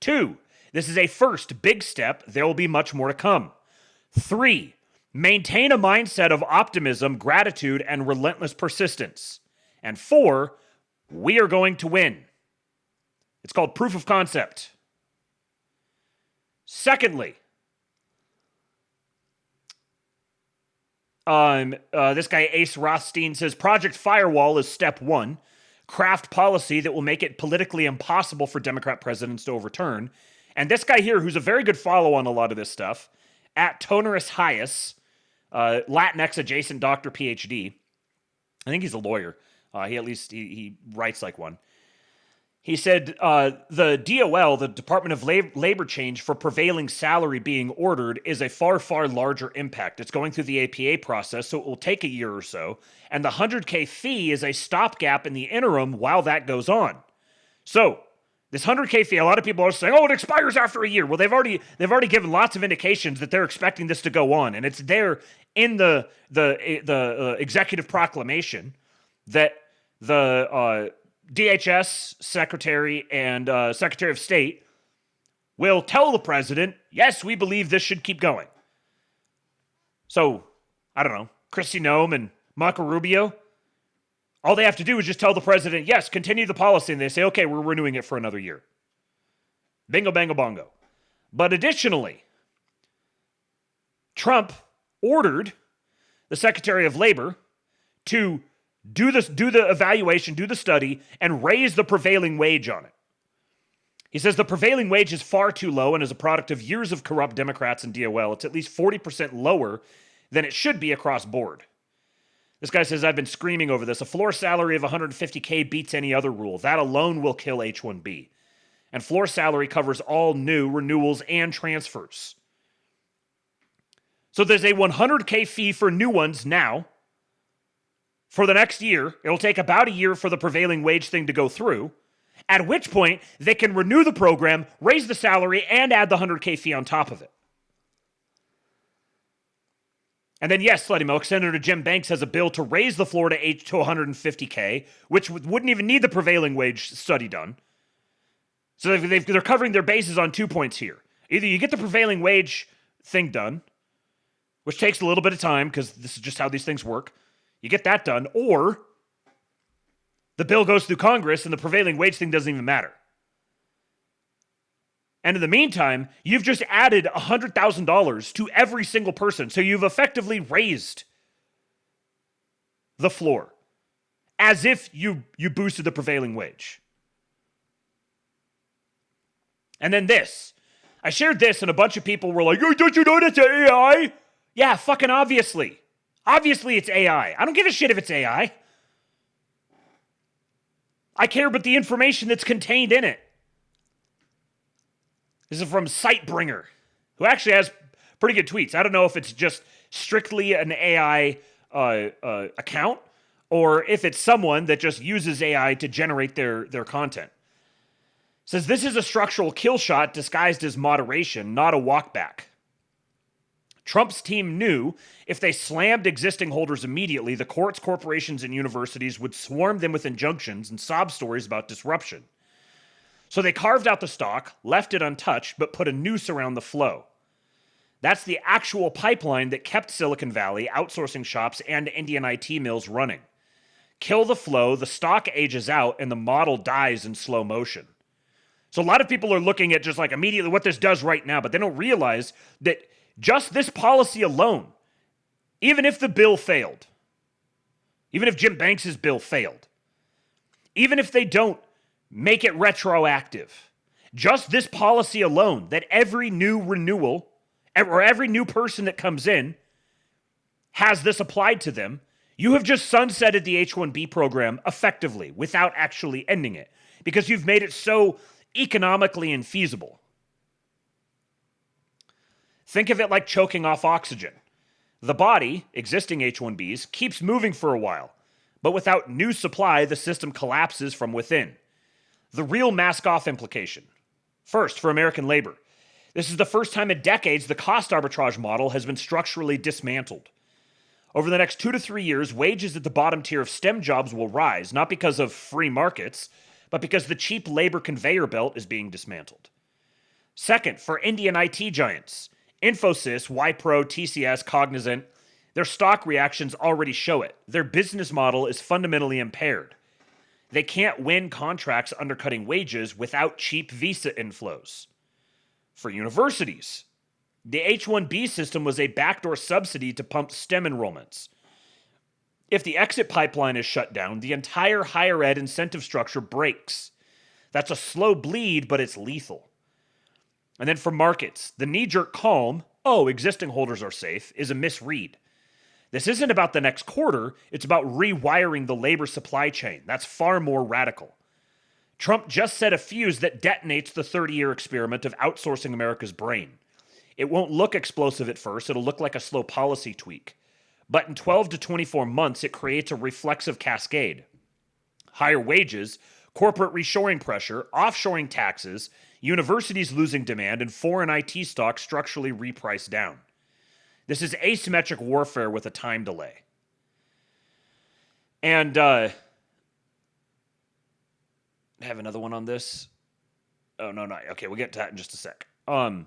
2, this is a first big step. There will be much more to come. 3, maintain a mindset of optimism, gratitude, and relentless persistence. And 4, we are going to win. It's called proof of concept. Secondly, this guy Ace Rothstein says Project Firewall is step 1. Craft policy that will make it politically impossible for Democrat presidents to overturn. And this guy here, who's a very good follow on a lot of this stuff, at Tonerus Hias, Latinx adjacent doctor PhD. I think he's a lawyer. He writes like one. He said the DOL, the Department of Labor change for prevailing salary being ordered is a far, far larger impact. It's going through the APA process, so it will take a year or so. And the $100K fee is a stopgap in the interim while that goes on. So this $100K fee, a lot of people are saying, oh, it expires after a year. Well, they've already given lots of indications that they're expecting this to go on. And it's there in the executive proclamation that the DHS Secretary and Secretary of State will tell the president, yes, we believe this should keep going. So, I don't know, Kristi Noem and Marco Rubio, all they have to do is just tell the president, yes, continue the policy, and they say, okay, we're renewing it for another year. Bingo, bango, bongo. But additionally, Trump ordered the Secretary of Labor to do the evaluation, do the study, and raise the prevailing wage on it. He says the prevailing wage is far too low and is a product of years of corrupt Democrats and DOL. It's at least 40% lower than it should be across board. This guy says, I've been screaming over this. A floor salary of $150K beats any other rule. That alone will kill H-1B. And floor salary covers all new renewals and transfers. So there's a $100K fee for new ones now. For the next year, it'll take about a year for the prevailing wage thing to go through, at which point they can renew the program, raise the salary, and add the $100K fee on top of it. And then, yes, Slutty Milk, Senator Jim Banks has a bill to raise the floor to $150K, which wouldn't even need the prevailing wage study done. So they're covering their bases on 2 points here. Either you get the prevailing wage thing done, which takes a little bit of time because this is just how these things work. You get that done, or the bill goes through Congress and the prevailing wage thing doesn't even matter. And in the meantime, you've just added $100,000 to every single person. So you've effectively raised the floor as if you boosted the prevailing wage. And then this. I shared this and a bunch of people were like, oh, don't you know that's AI? Yeah, fucking obviously. Obviously it's AI. I don't give a shit if it's AI. I care about the information that's contained in it. This is from Sitebringer, who actually has pretty good tweets. I don't know if it's just strictly an AI account or if it's someone that just uses AI to generate their content. It says, this is a structural kill shot disguised as moderation, not a walkback. Trump's team knew if they slammed existing holders immediately, the courts, corporations, and universities would swarm them with injunctions and sob stories about disruption. So they carved out the stock, left it untouched, but put a noose around the flow. That's the actual pipeline that kept Silicon Valley, outsourcing shops, and Indian IT mills running. kill the flow, the stock ages out, and the model dies in slow motion. So a lot of people are looking at just like immediately what this does right now, but they don't realize that just this policy alone, even if the bill failed, even if Jim Banks' bill failed, even if they don't make it retroactive, just this policy alone, that every new renewal or every new person that comes in has this applied to them, you have just sunsetted the H-1B program effectively without actually ending it because you've made it so economically infeasible. Think of it like choking off oxygen. The body, existing H-1Bs, keeps moving for a while, but without new supply, the system collapses from within. The real mask-off implication. First, for American labor. This is the first time in decades the cost arbitrage model has been structurally dismantled. Over the next 2 to 3 years, wages at the bottom tier of STEM jobs will rise, not because of free markets, but because the cheap labor conveyor belt is being dismantled. Second, for Indian IT giants, Infosys, Wipro, TCS, Cognizant, their stock reactions already show it. Their business model is fundamentally impaired. They can't win contracts undercutting wages without cheap visa inflows. For universities, the H-1B system was a backdoor subsidy to pump STEM enrollments. If the exit pipeline is shut down, the entire higher ed incentive structure breaks. That's a slow bleed, but it's lethal. And then for markets, the knee-jerk calm, oh, existing holders are safe, is a misread. This isn't about the next quarter, it's about rewiring the labor supply chain. That's far more radical. Trump just set a fuse that detonates the 30-year experiment of outsourcing America's brain. It won't look explosive at first, it'll look like a slow policy tweak. But in 12 to 24 months, it creates a reflexive cascade. Higher wages, corporate reshoring pressure, offshoring taxes, universities losing demand, and foreign IT stocks structurally repriced down. This is asymmetric warfare with a time delay. And I have another one on this. Oh, no. Okay, we'll get to that in just a sec. What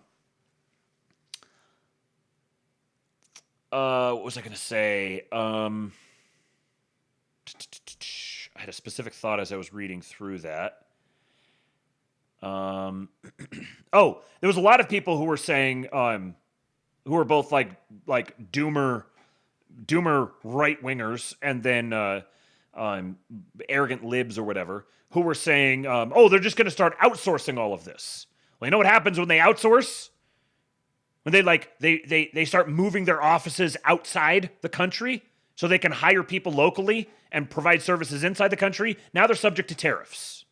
was I going to say? I had a specific thought as I was reading through that. Oh, there was a lot of people who were saying, who were both like doomer right wingers, and then arrogant libs or whatever, who were saying, oh, they're just going to start outsourcing all of this. Well, you know what happens when they outsource? When they start moving their offices outside the country so they can hire people locally and provide services inside the country, now they're subject to tariffs.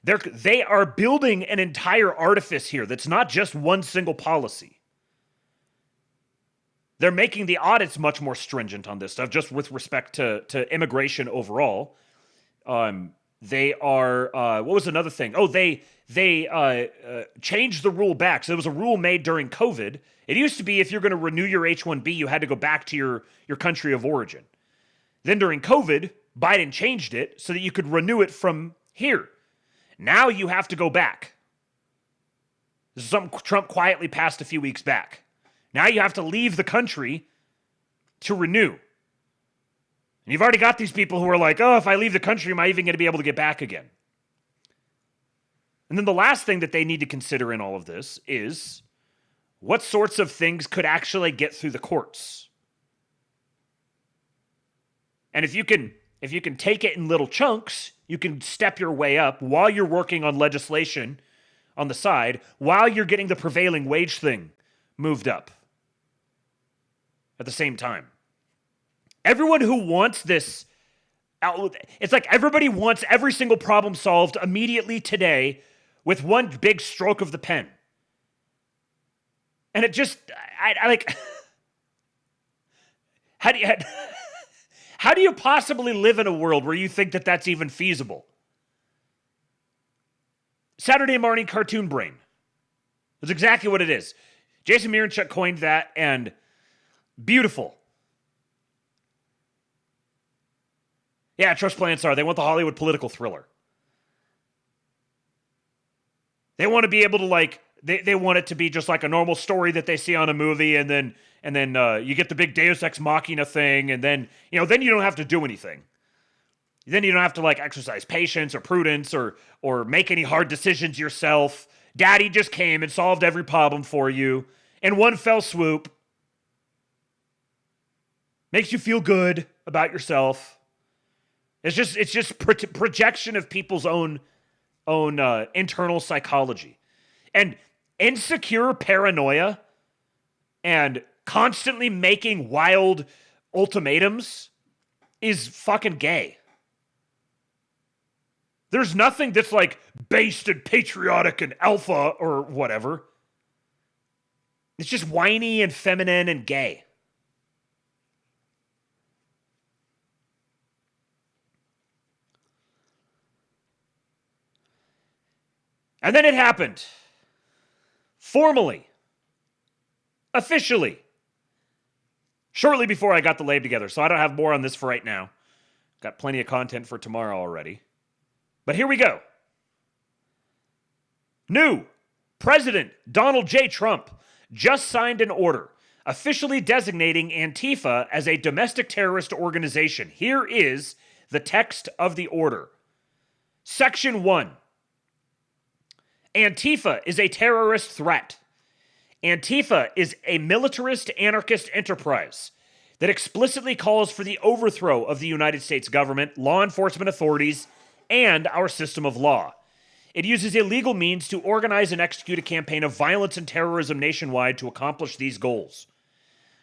They are building an entire artifice here that's not just one single policy. They're making the audits much more stringent on this stuff, just with respect to immigration overall. They are, what was another thing? Oh, they changed the rule back. So there was a rule made during COVID. It used to be if you're going to renew your H-1B, you had to go back to your country of origin. Then during COVID, Biden changed it so that you could renew it from here. Now you have to go back. This is something Trump quietly passed a few weeks back. Now you have to leave the country to renew. And you've already got these people who are like, oh, if I leave the country, am I even going to be able to get back again? And then the last thing that they need to consider in all of this is what sorts of things could actually get through the courts. And if you can take it in little chunks, you can step your way up while you're working on legislation on the side, while you're getting the prevailing wage thing moved up at the same time. Everyone who wants this, it's like everybody wants every single problem solved immediately today with one big stroke of the pen. And it just, I like, how do you possibly live in a world where you think that that's even feasible? Saturday morning cartoon brain. That's exactly what it is. Jason Miranchuk coined that, and beautiful. Yeah, Trust Plants are. They want the Hollywood political thriller. They want to be able to, they want it to be just like a normal story that they see on a movie, and then you get the big Deus Ex Machina thing, and then then you don't have to do anything. Then you don't have to like exercise patience or prudence or make any hard decisions yourself. Daddy just came and solved every problem for you in one fell swoop. Makes you feel good about yourself. It's just projection of people's own internal psychology. And insecure paranoia and constantly making wild ultimatums is fucking gay. There's nothing that's like based and patriotic and alpha or whatever. It's just whiny and feminine and gay. And then it happened. Formally. Officially. Shortly before I got the lab together, so I don't have more on this for right now. Got plenty of content for tomorrow already. But here we go. New President Donald J. Trump just signed an order officially designating Antifa as a domestic terrorist organization. Here is the text of the order. Section 1. Antifa is a terrorist threat. Antifa is a militarist anarchist enterprise that explicitly calls for the overthrow of the United States government, law enforcement authorities, and our system of law. It uses illegal means to organize and execute a campaign of violence and terrorism nationwide to accomplish these goals.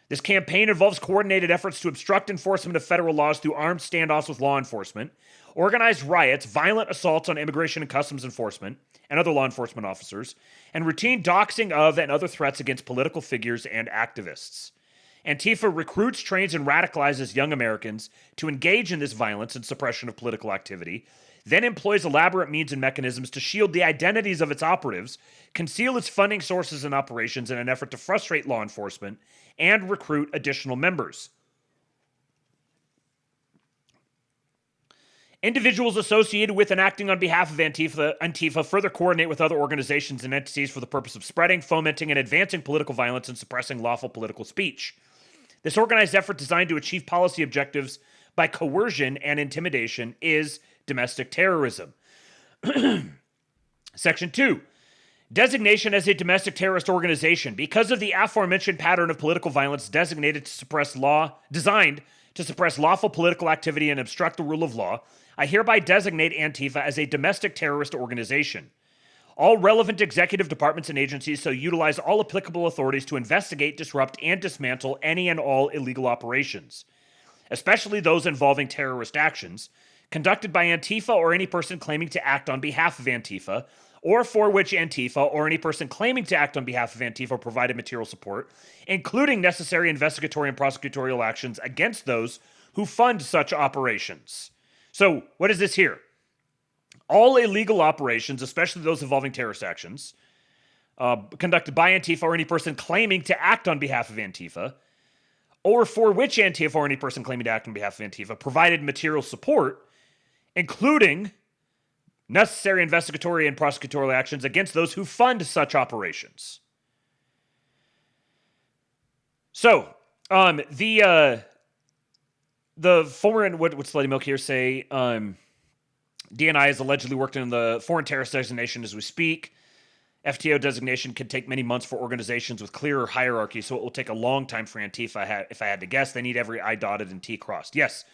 This campaign involves coordinated efforts to obstruct enforcement of federal laws through armed standoffs with law enforcement, organized riots, violent assaults on immigration and customs enforcement and other law enforcement officers, and routine doxing of and other threats against political figures and activists. Antifa recruits, trains, and radicalizes young Americans to engage in this violence and suppression of political activity, then employs elaborate means and mechanisms to shield the identities of its operatives, conceal its funding sources and operations in an effort to frustrate law enforcement, and recruit additional members. Individuals associated with and acting on behalf of Antifa further coordinate with other organizations and entities for the purpose of spreading, fomenting, and advancing political violence and suppressing lawful political speech. This organized effort designed to achieve policy objectives by coercion and intimidation is domestic terrorism. Section 2. Designation as a domestic terrorist organization. Because of the aforementioned pattern of political violence designed to suppress lawful political activity and obstruct the rule of law, I hereby designate Antifa as a domestic terrorist organization. All relevant executive departments and agencies shall utilize all applicable authorities to investigate, disrupt, and dismantle any and all illegal operations, especially those involving terrorist actions, conducted by Antifa or any person claiming to act on behalf of Antifa, or for which Antifa or any person claiming to act on behalf of Antifa provided material support, including necessary investigatory and prosecutorial actions against those who fund such operations. So, what is this here? All illegal operations, especially those involving terrorist actions, conducted by Antifa or any person claiming to act on behalf of Antifa, or for which Antifa or any person claiming to act on behalf of Antifa provided material support, including necessary investigatory and prosecutorial actions against those who fund such operations. So, the foreign, what's Lady Milk here say? DNI has allegedly worked in the foreign terrorist designation as we speak. FTO designation can take many months for organizations with clearer hierarchy, so it will take a long time for Antifa. If I had to guess, they need every I dotted and T crossed. Yes.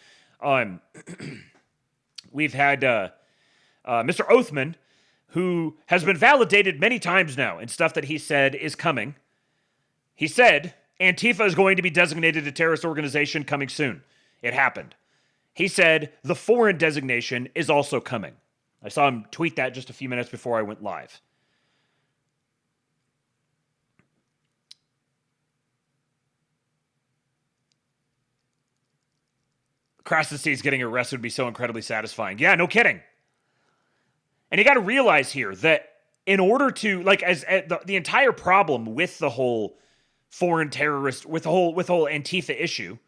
We've had Mr. Oathman, who has been validated many times now in stuff that he said is coming. He said Antifa is going to be designated a terrorist organization coming soon. It happened. He said the foreign designation is also coming. I saw him tweet that just a few minutes before I went live. Krasnodar getting arrested would be so incredibly satisfying. Yeah, no kidding. And you got to realize here that in order to, like, as the entire problem with the whole foreign terrorist, with the whole Antifa issue,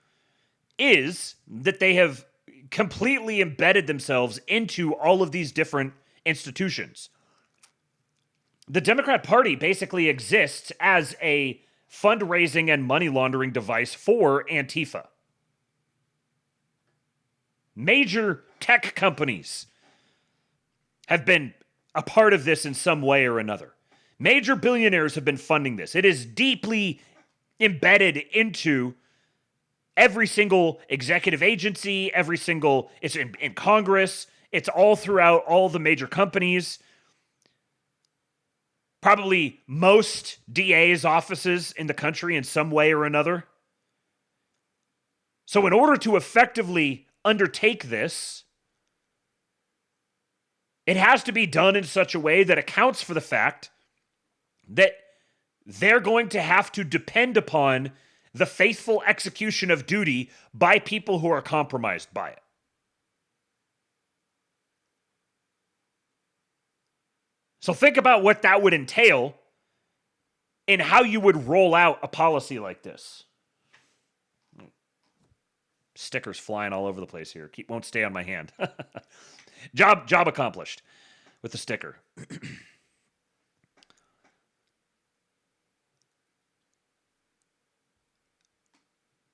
is that they have completely embedded themselves into all of these different institutions. the Democrat Party basically exists as a fundraising and money laundering device for Antifa. Major tech companies have been a part of this in some way or another. Major billionaires have been funding this. It is deeply embedded into every single executive agency, it's in Congress, it's all throughout all the major companies. Probably most DA's offices in the country in some way or another. So in order to effectively undertake this, it has to be done in such a way that accounts for the fact that they're going to have to depend upon the faithful execution of duty by people who are compromised by it. So think about what that would entail in how you would roll out a policy like this. Stickers flying all over the place here. Won't stay on my hand. Job accomplished with the sticker.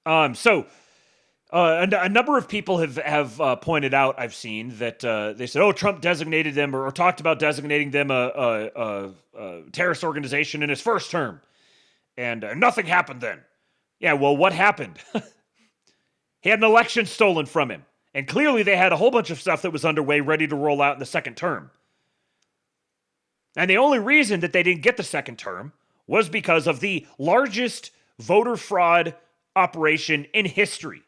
A number of people have pointed out, I've seen, that they said, oh, Trump designated them or talked about designating them a terrorist organization in his first term. And nothing happened then. Yeah, well, what happened? He had an election stolen from him. And clearly they had a whole bunch of stuff that was underway ready to roll out in the second term. And the only reason that they didn't get the second term was because of the largest voter fraud operation in history.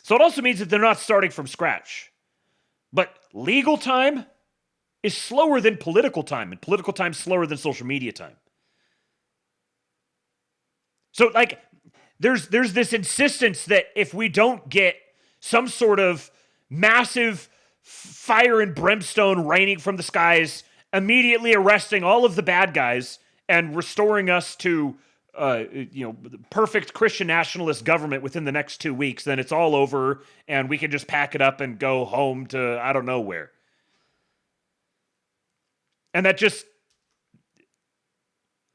So it also means that they're not starting from scratch. But legal time is slower than political time, and political time is slower than social media time. So, there's this insistence that if we don't get some sort of massive fire and brimstone raining from the skies, immediately arresting all of the bad guys and restoring us to perfect Christian nationalist government within the next 2 weeks, then it's all over and we can just pack it up and go home to I don't know where. And that just,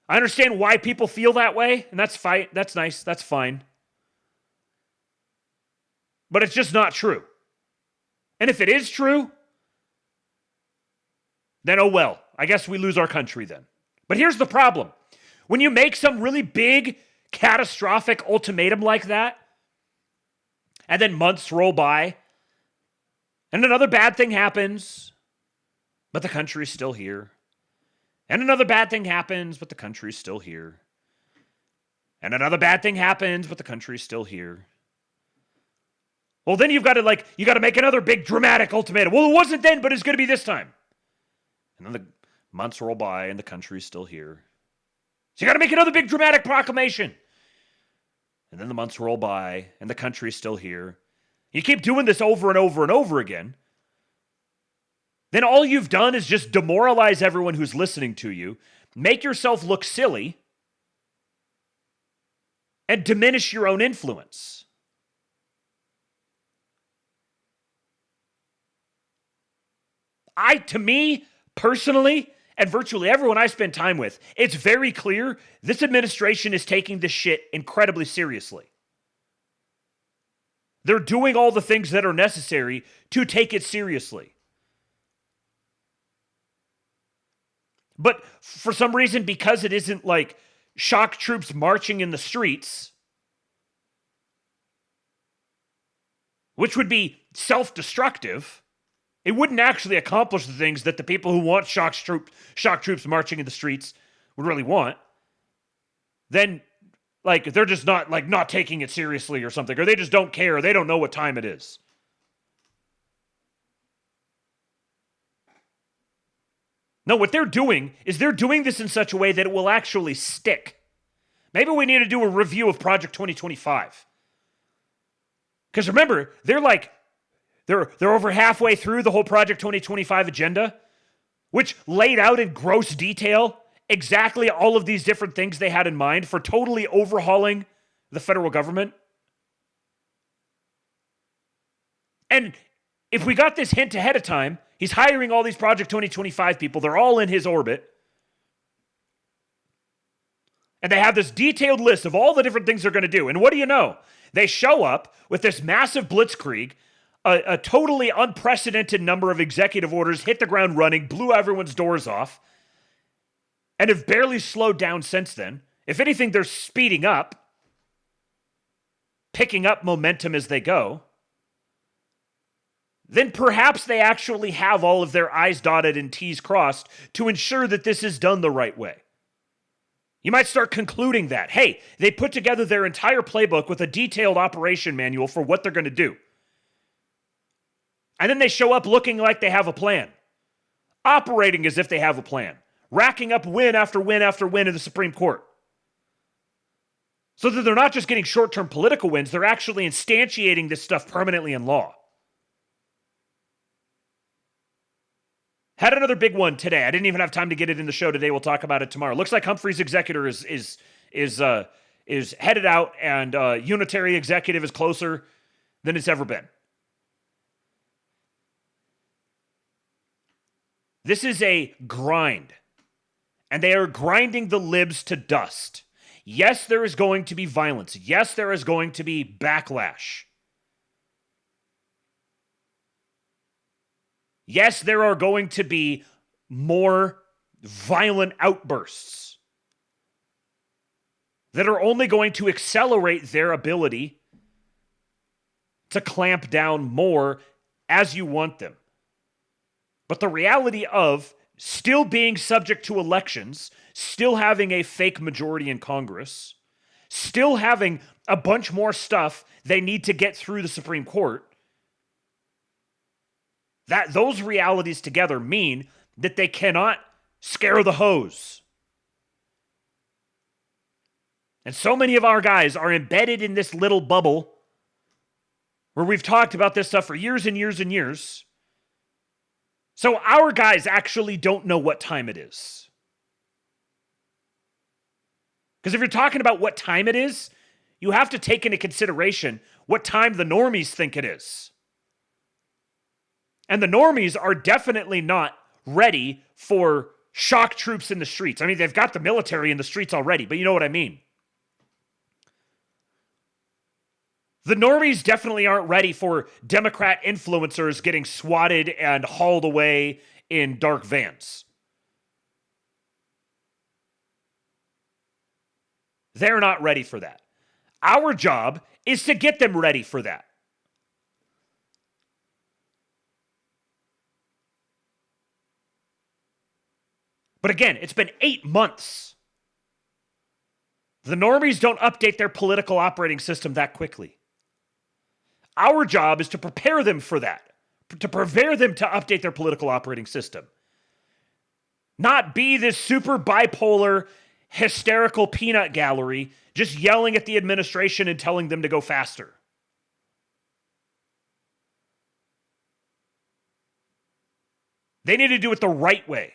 I understand why people feel that way, and that's fine. That's nice. That's fine. But it's just not true. And if it is true, then oh well. I guess we lose our country then. But here's the problem. When you make some really big, catastrophic ultimatum like that, and then months roll by, and another bad thing happens, but the country's still here. And another bad thing happens, but the country's still here. And another bad thing happens, but the country's still here. Well, then you got to make another big dramatic ultimatum. Well, it wasn't then, but it's going to be this time. And then the months roll by and the country's still here. So you got to make another big dramatic proclamation. And then the months roll by and the country's still here. You keep doing this over and over and over again. Then all you've done is just demoralize everyone who's listening to you, make yourself look silly, and diminish your own influence. To me, personally, and virtually everyone I spend time with, it's very clear this administration is taking this shit incredibly seriously. They're doing all the things that are necessary to take it seriously. But for some reason, because it isn't like shock troops marching in the streets, which would be self-destructive, it wouldn't actually accomplish the things that the people who want shock troops marching in the streets would really want. Then, they're just not taking it seriously or something, or they just don't care, or they don't know what time it is. No, what they're doing is they're doing this in such a way that it will actually stick. Maybe we need to do a review of Project 2025. Because remember, they're over halfway through the whole Project 2025 agenda, which laid out in gross detail exactly all of these different things they had in mind for totally overhauling the federal government. And if we got this hint ahead of time, He's hiring all these Project 2025 people. They're all in his orbit. And they have this detailed list of all the different things they're going to do. And what do you know? They show up with this massive blitzkrieg, a totally unprecedented number of executive orders, hit the ground running, blew everyone's doors off, and have barely slowed down since then. If anything, they're speeding up, picking up momentum as they go. Then perhaps they actually have all of their I's dotted and T's crossed to ensure that this is done the right way. You might start concluding that, hey, they put together their entire playbook with a detailed operation manual for what they're going to do. And then they show up looking like they have a plan, operating as if they have a plan, racking up win after win after win in the Supreme Court. So that they're not just getting short-term political wins, they're actually instantiating this stuff permanently in law. Had another big one today. I didn't even have time to get it in the show today. We'll talk about it tomorrow. Looks like Humphrey's executor is headed out, and unitary executive is closer than it's ever been. This is a grind, and they are grinding the libs to dust. Yes, there is going to be violence. Yes, there is going to be backlash. Yes, there are going to be more violent outbursts that are only going to accelerate their ability to clamp down more as you want them. But the reality of still being subject to elections, still having a fake majority in Congress, still having a bunch more stuff they need to get through the Supreme Court, that those realities together mean that they cannot scare the hose. And so many of our guys are embedded in this little bubble where we've talked about this stuff for years and years and years. So our guys actually don't know what time it is. Because if you're talking about what time it is, you have to take into consideration what time the normies think it is. And the normies are definitely not ready for shock troops in the streets. I mean, they've got the military in the streets already, but you know what I mean. The normies definitely aren't ready for Democrat influencers getting swatted and hauled away in dark vans. They're not ready for that. Our job is to get them ready for that. But again, it's been 8 months. The normies don't update their political operating system that quickly. Our job is to prepare them for that, to prepare them to update their political operating system. Not be this super bipolar, hysterical peanut gallery just yelling at the administration and telling them to go faster. They need to do it the right way.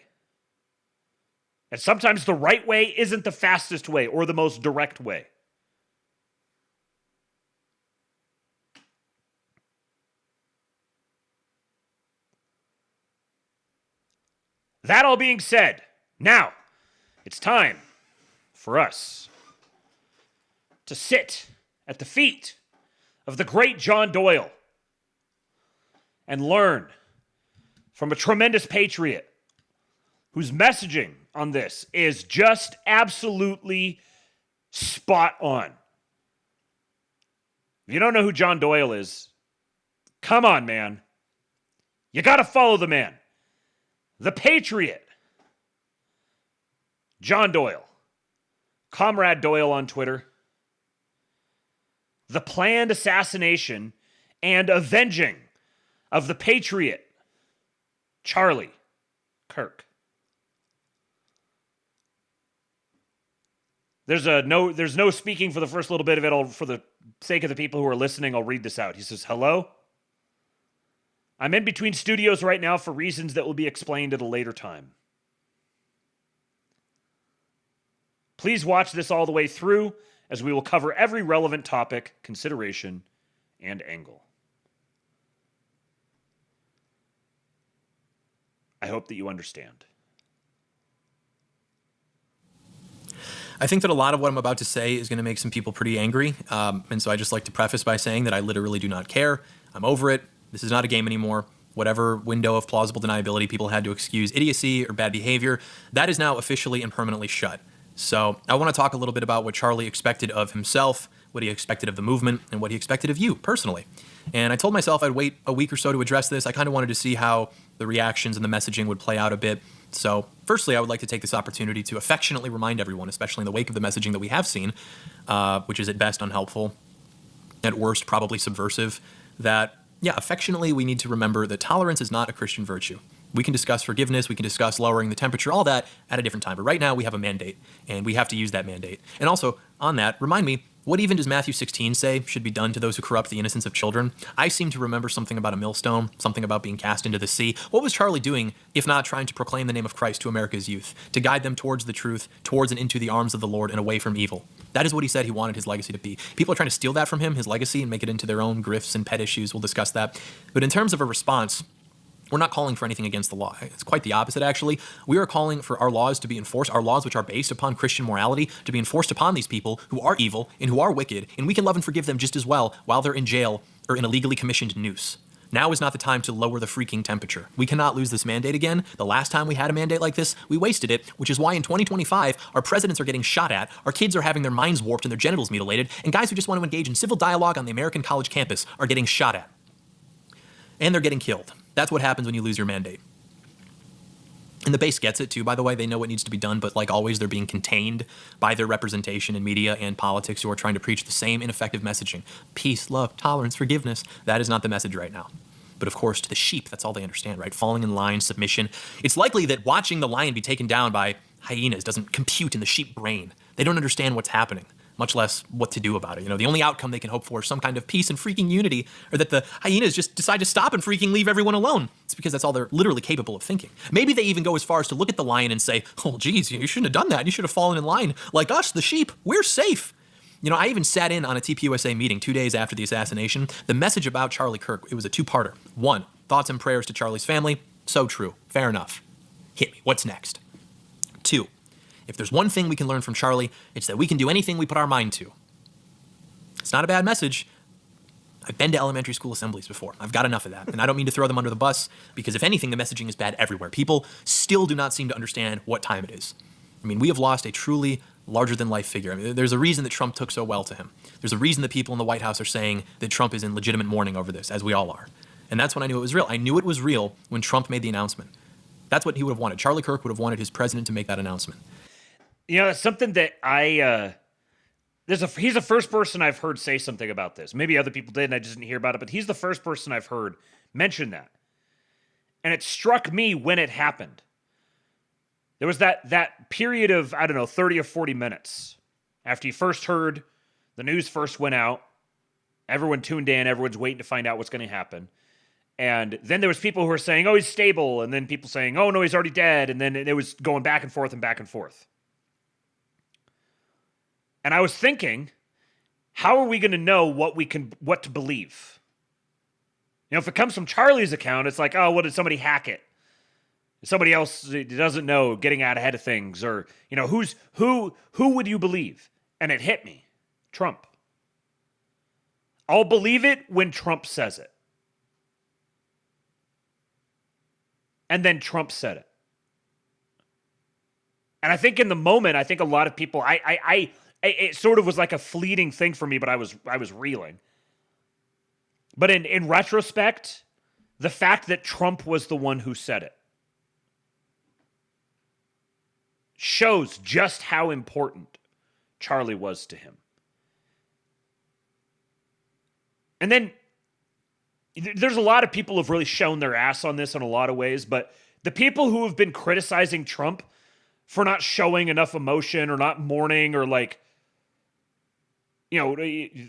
And sometimes the right way isn't the fastest way or the most direct way. That all being said, now it's time for us to sit at the feet of the great John Doyle and learn from a tremendous patriot whose messaging on this is just absolutely spot on. If you don't know who John Doyle is, come on, man. You got to follow the man. The Patriot. John Doyle. Comrade Doyle on Twitter. The planned assassination and avenging of the Patriot, Charlie Kirk. There's no speaking for the first little bit of it. For the sake of the people who are listening, I'll read this out. He says, "Hello? I'm in between studios right now for reasons that will be explained at a later time. Please watch this all the way through, as we will cover every relevant topic, consideration, and angle." hope that you understand. I think that a lot of what I'm about to say is going to make some people pretty angry. And so I just like to preface by saying that I literally do not care. I'm over it. This is not a game anymore. Whatever window of plausible deniability people had to excuse idiocy or bad behavior, that is now officially and permanently shut. So I want to talk a little bit about what Charlie expected of himself, what he expected of the movement, and what he expected of you personally. And I told myself I'd wait a week or so to address this. I kind of wanted to see how the reactions and the messaging would play out a bit. So firstly, I would like to take this opportunity to affectionately remind everyone, especially in the wake of the messaging that we have seen, which is at best unhelpful, at worst probably subversive, that, yeah, affectionately we need to remember that tolerance is not a Christian virtue. We can discuss forgiveness, we can discuss lowering the temperature, all that at a different time. But right now we have a mandate, and we have to use that mandate. And also, on that, remind me, what even does Matthew 16 say should be done to those who corrupt the innocence of children? I seem to remember something about a millstone, something about being cast into the sea. What was Charlie doing, if not trying to proclaim the name of Christ to America's youth, to guide them towards the truth, towards and into the arms of the Lord and away from evil? That is what he said he wanted his legacy to be. People are trying to steal that from him, his legacy, and make it into their own grifts and pet issues. We'll discuss that. But in terms of a response, we're not calling for anything against the law. It's quite the opposite, actually. We are calling for our laws to be enforced, our laws which are based upon Christian morality, to be enforced upon these people who are evil and who are wicked, and we can love and forgive them just as well while they're in jail or in a legally commissioned noose. Now is not the time to lower the freaking temperature. We cannot lose this mandate again. The last time we had a mandate like this, we wasted it, which is why in 2025, our presidents are getting shot at, our kids are having their minds warped and their genitals mutilated, and guys who just want to engage in civil dialogue on the American college campus are getting shot at. And they're getting killed. That's what happens when you lose your mandate. And the base gets it too, by the way. They know what needs to be done, but like always, they're being contained by their representation in media and politics who are trying to preach the same ineffective messaging. Peace, love, tolerance, forgiveness. That is not the message right now. But of course, to the sheep, that's all they understand, right? Falling in line, submission. It's likely that watching the lion be taken down by hyenas doesn't compute in the sheep brain. They don't understand what's happening, much less what to do about it. You know, the only outcome they can hope for is some kind of peace and freaking unity, or that the hyenas just decide to stop and freaking leave everyone alone. It's because that's all they're literally capable of thinking. Maybe they even go as far as to look at the lion and say, oh, geez, you shouldn't have done that. You should have fallen in line. Like us, the sheep, we're safe. You know, I even sat in on a TPUSA meeting 2 days after the assassination. The message about Charlie Kirk, it was a two-parter. One, thoughts and prayers to Charlie's family. So true. Fair enough. Hit me. What's next? Two, if there's one thing we can learn from Charlie, it's that we can do anything we put our mind to. It's not a bad message. I've been to elementary school assemblies before. I've got enough of that. And I don't mean to throw them under the bus, because if anything, the messaging is bad everywhere. People still do not seem to understand what time it is. I mean, we have lost a truly larger-than-life figure. I mean, there's a reason that Trump took so well to him. There's a reason that people in the White House are saying that Trump is in legitimate mourning over this, as we all are. And that's when I knew it was real. I knew it was real when Trump made the announcement. That's what he would have wanted. Charlie Kirk would have wanted his president to make that announcement. You know, it's something that he's the first person I've heard say something about this. Maybe other people did and I just didn't hear about it, but he's the first person I've heard mention that. And it struck me when it happened. There was that period of, 30 or 40 minutes after you first heard, the news first went out, everyone tuned in, everyone's waiting to find out what's going to happen. And then there was people who were saying, oh, he's stable. And then people saying, oh, no, he's already dead. And then it was going back and forth and back and forth. And I was thinking, how are we going to know what to believe? You know, if it comes from Charlie's account, it's like, oh, well, did somebody hack it? Somebody else doesn't know, getting out ahead of things, or, you know, who would you believe? And it hit me. Trump. I'll believe it when Trump says it. And then Trump said it. And I think in the moment, I think a lot of people, it sort of was like a fleeting thing for me, but I was reeling. But in retrospect, the fact that Trump was the one who said it shows just how important Charlie was to him. And then there's a lot of people who have really shown their ass on this in a lot of ways, but the people who have been criticizing Trump for not showing enough emotion or not mourning, or like, you know,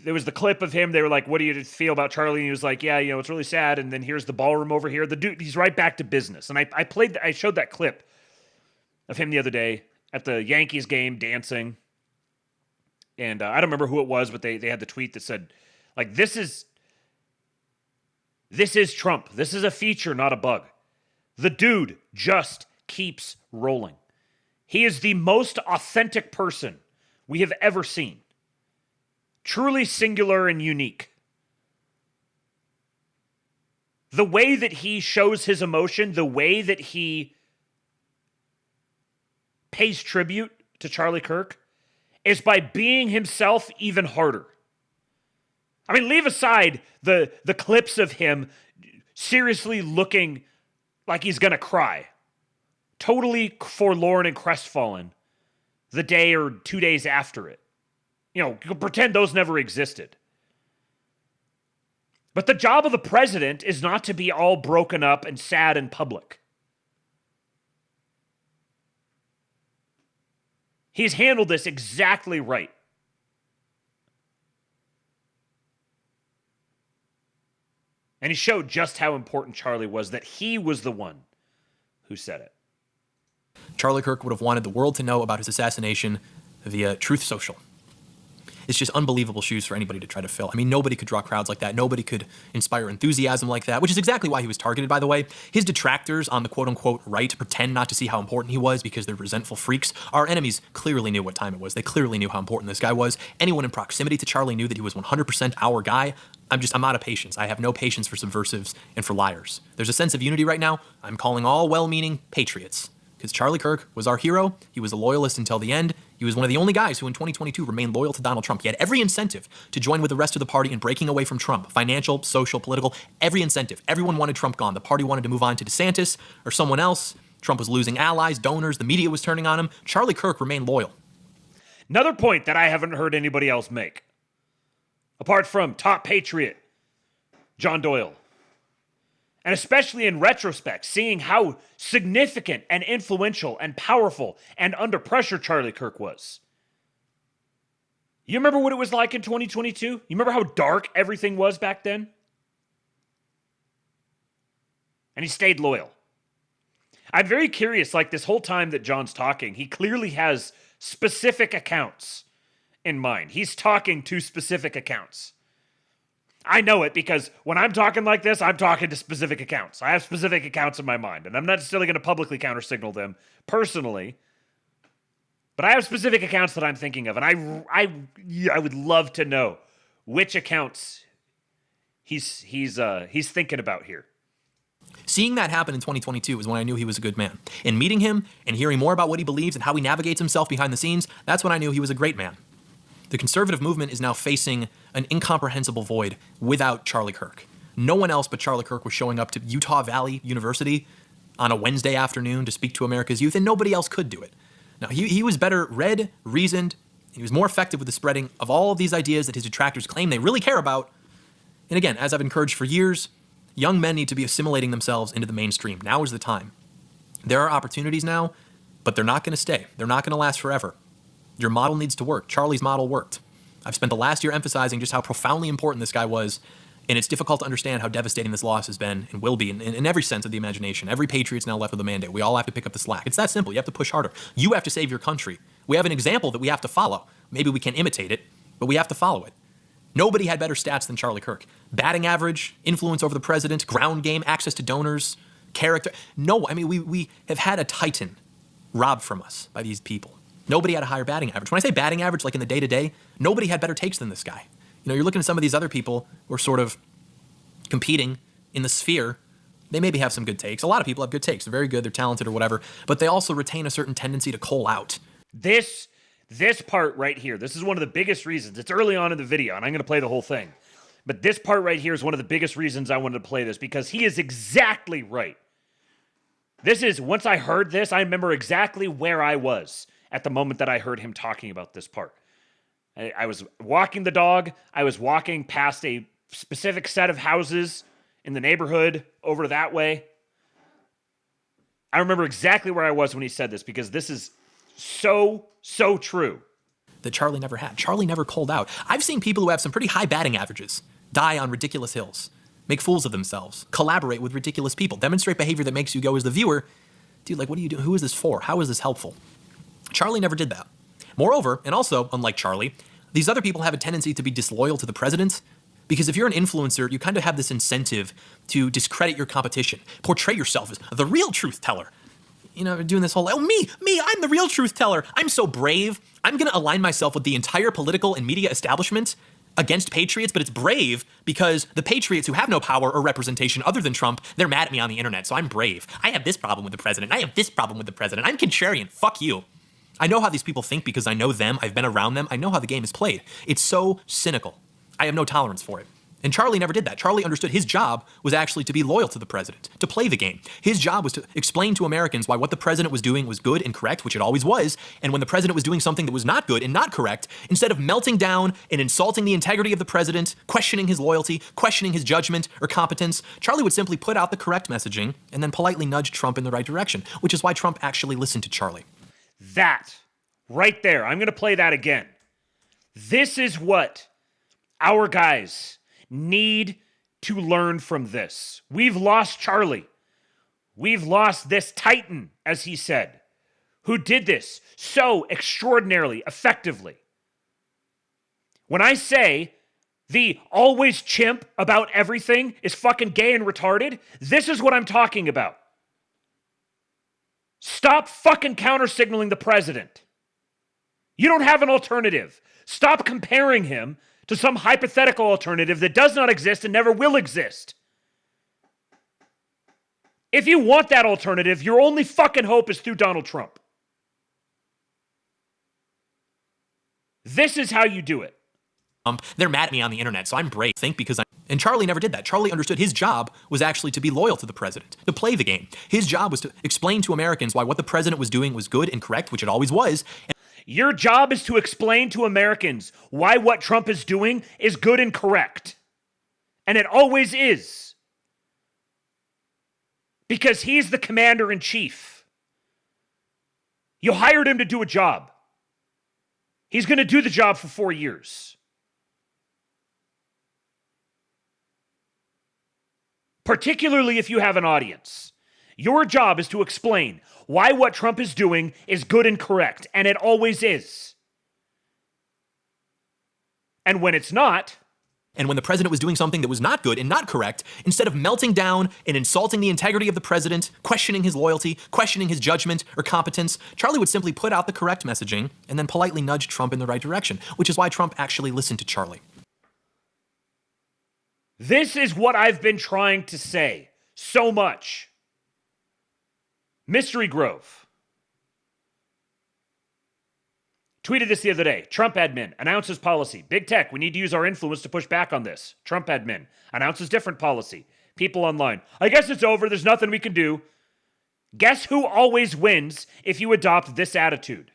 there was the clip of him, they were like, what do you feel about Charlie? And he was like, yeah, you know, it's really sad. And then here's the ballroom over here. The dude, he's right back to business. And I showed that clip of him the other day at the Yankees game dancing. And I don't remember who it was, but they had the tweet that said, like, this is Trump. This is a feature, not a bug. The dude just keeps rolling. He is the most authentic person we have ever seen. Truly singular and unique. The way that he shows his emotion, the way that he pays tribute to Charlie Kirk is by being himself even harder. I mean, leave aside the clips of him seriously looking like he's going to cry. Totally forlorn and crestfallen the day or 2 days after it. You know, pretend those never existed. But the job of the president is not to be all broken up and sad in public. He's handled this exactly right. And he showed just how important Charlie was, that he was the one who said it. Charlie Kirk would have wanted the world to know about his assassination via Truth Social. It's just unbelievable shoes for anybody to try to fill. I mean, nobody could draw crowds like that. Nobody could inspire enthusiasm like that, which is exactly why he was targeted, by the way. His detractors on the quote-unquote right pretend not to see how important he was because they're resentful freaks. Our enemies clearly knew what time it was. They clearly knew how important this guy was. Anyone in proximity to Charlie knew that he was 100% our guy. I'm out of patience. I have no patience for subversives and for liars. There's a sense of unity right now. I'm calling all well-meaning patriots. Because Charlie Kirk was our hero. He was a loyalist until the end. He was one of the only guys who in 2022 remained loyal to Donald Trump. He had every incentive to join with the rest of the party in breaking away from Trump. Financial, social, political, every incentive. Everyone wanted Trump gone. The party wanted to move on to DeSantis or someone else. Trump was losing allies, donors. The media was turning on him. Charlie Kirk remained loyal. Another point that I haven't heard anybody else make, apart from top patriot John Doyle, and especially in retrospect, seeing how significant and influential and powerful and under pressure Charlie Kirk was. You remember what it was like in 2022? You remember how dark everything was back then? And he stayed loyal. I'm very curious, like this whole time that John's talking, he clearly has specific accounts in mind. He's talking to specific accounts. I know it because when I'm talking like this, I'm talking to specific accounts. I have specific accounts in my mind, and I'm not necessarily going to publicly countersignal them personally, but I have specific accounts that I'm thinking of, and I would love to know which accounts he's thinking about here. Seeing that happen in 2022 is when I knew he was a good man. In meeting him and hearing more about what he believes and how he navigates himself behind the scenes, that's when I knew he was a great man. The conservative movement is now facing an incomprehensible void without Charlie Kirk. No one else but Charlie Kirk was showing up to Utah Valley University on a Wednesday afternoon to speak to America's youth, and nobody else could do it. Now, he was better read, reasoned, he was more effective with the spreading of all of these ideas that his detractors claim they really care about. And again, as I've encouraged for years, young men need to be assimilating themselves into the mainstream. Now is the time. There are opportunities now, but they're not going to stay. They're not going to last forever. Your model needs to work. Charlie's model worked. I've spent the last year emphasizing just how profoundly important this guy was, and it's difficult to understand how devastating this loss has been and will be in every sense of the imagination. Every patriot's now left with a mandate. We all have to pick up the slack. It's that simple. You have to push harder. You have to save your country. We have an example that we have to follow. Maybe we can't imitate it, but we have to follow it. Nobody had better stats than Charlie Kirk. Batting average, influence over the president, ground game, access to donors, character. No, I mean, we have had a titan robbed from us by these people. Nobody had a higher batting average. When I say batting average, like in the day-to-day, nobody had better takes than this guy. You know, you're looking at some of these other people who are sort of competing in the sphere. They maybe have some good takes. A lot of people have good takes. They're very good, they're talented or whatever, but they also retain a certain tendency to coal out. This part right here, this is one of the biggest reasons. It's early on in the video, and I'm going to play the whole thing. But this part right here is one of the biggest reasons I wanted to play this, because he is exactly right. This is, once I heard this, I remember exactly where I was at the moment that I heard him talking about this part. I was walking the dog. I was walking past a specific set of houses in the neighborhood over that way. I remember exactly where I was when he said this, because this is so true. That Charlie never had. Charlie never cold out. I've seen people who have some pretty high batting averages die on ridiculous hills, make fools of themselves, collaborate with ridiculous people, demonstrate behavior that makes you go as the viewer, dude, like, what are you doing? Who is this for? How is this helpful? Charlie never did that. Moreover, and also, unlike Charlie, these other people have a tendency to be disloyal to the president Because if you're an influencer, you kind of have this incentive to discredit your competition, portray yourself as the real truth teller. You know, doing this whole, oh, me, I'm the real truth teller. I'm so brave. I'm going to align myself with the entire political and media establishment against patriots, but it's brave because the patriots who have no power or representation other than Trump, they're mad at me on the internet, so I'm brave. I have this problem with the president. I have this problem with the president. I'm contrarian. Fuck you. I know how these people think because I know them. I've been around them. I know how the game is played. It's so cynical. I have no tolerance for it. And Charlie never did that. Charlie understood his job was actually to be loyal to the president, to play the game. His job was to explain to Americans why what the president was doing was good and correct, which it always was, and when the president was doing something that was not good and not correct, instead of melting down and insulting the integrity of the president, questioning his loyalty, questioning his judgment or competence, Charlie would simply put out the correct messaging and then politely nudge Trump in the right direction, which is why Trump actually listened to Charlie. That, right there, I'm going to play that again. This is what our guys need to learn from this. We've lost Charlie. We've lost this titan, as he said, who did this so extraordinarily effectively. When I say the always chimp about everything is fucking gay and retarded, this is what I'm talking about. Stop fucking counter-signaling the president. You don't have an alternative. Stop comparing him to some hypothetical alternative that does not exist and never will exist. If you want that alternative, your only fucking hope is through Donald Trump. This is how you do it. They're mad at me on the internet, so I'm brave. And Charlie never did that. Charlie understood his job was actually to be loyal to the president, to play the game. His job was to explain to Americans why what the president was doing was good and correct, which it always was. Your job is to explain to Americans why what Trump is doing is good and correct. And it always is. Because he's the commander-in-chief. You hired him to do a job. He's going to do the job for 4 years. Particularly if you have an audience. Your job is to explain why what Trump is doing is good and correct, and it always is. And when it's not, and when the president was doing something that was not good and not correct, instead of melting down and insulting the integrity of the president, questioning his loyalty, questioning his judgment or competence, Charlie would simply put out the correct messaging and then politely nudge Trump in the right direction, which is why Trump actually listened to Charlie. This is what I've been trying to say so much. Mystery Grove tweeted this the other day. Trump admin announces policy. Big tech, we need to use our influence to push back on this. Trump admin announces different policy. People online, I guess it's over. There's nothing we can do. Guess who always wins if you adopt this attitude?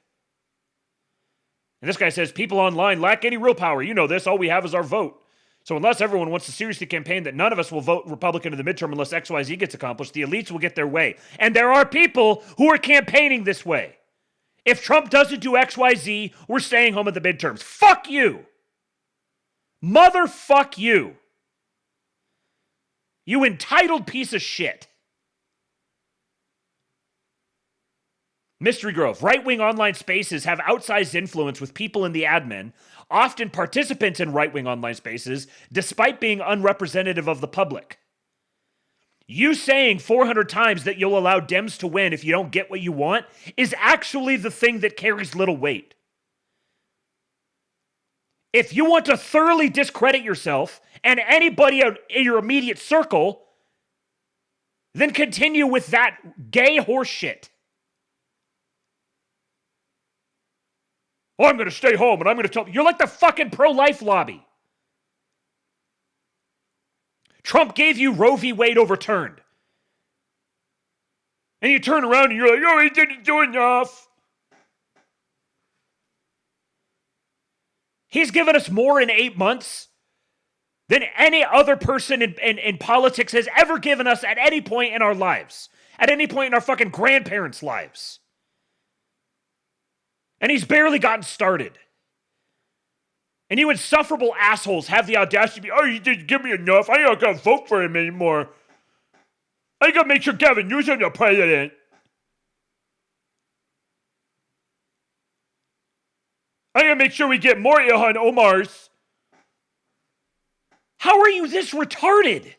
And this guy says, people online lack any real power. You know this. All we have is our vote. So unless everyone wants to seriously campaign that none of us will vote Republican in the midterm unless XYZ gets accomplished, the elites will get their way. And there are people who are campaigning this way. If Trump doesn't do XYZ, we're staying home at the midterms. Fuck you. Motherfuck you. You entitled piece of shit. Mystery Grove. Right-wing online spaces have outsized influence with people in the admin, often participants in right-wing online spaces, despite being unrepresentative of the public. You saying 400 times that you'll allow Dems to win if you don't get what you want is actually the thing that carries little weight. If you want to thoroughly discredit yourself and anybody in your immediate circle, then continue with that gay horse shit. Oh, I'm going to stay home and I'm going to tell... You're like the fucking pro-life lobby. Trump gave you Roe v. Wade overturned. And you turn around and you're like, oh, he didn't do enough. He's given us more in 8 months than any other person in politics has ever given us at any point in our lives. At any point in our fucking grandparents' lives. And he's barely gotten started. And you insufferable assholes have the audacity to be, oh, you didn't give me enough. I ain't gonna vote for him anymore. I gotta make sure Gavin Newsom's the president. I gotta make sure we get more Ilhan Omars. How are you this retarded?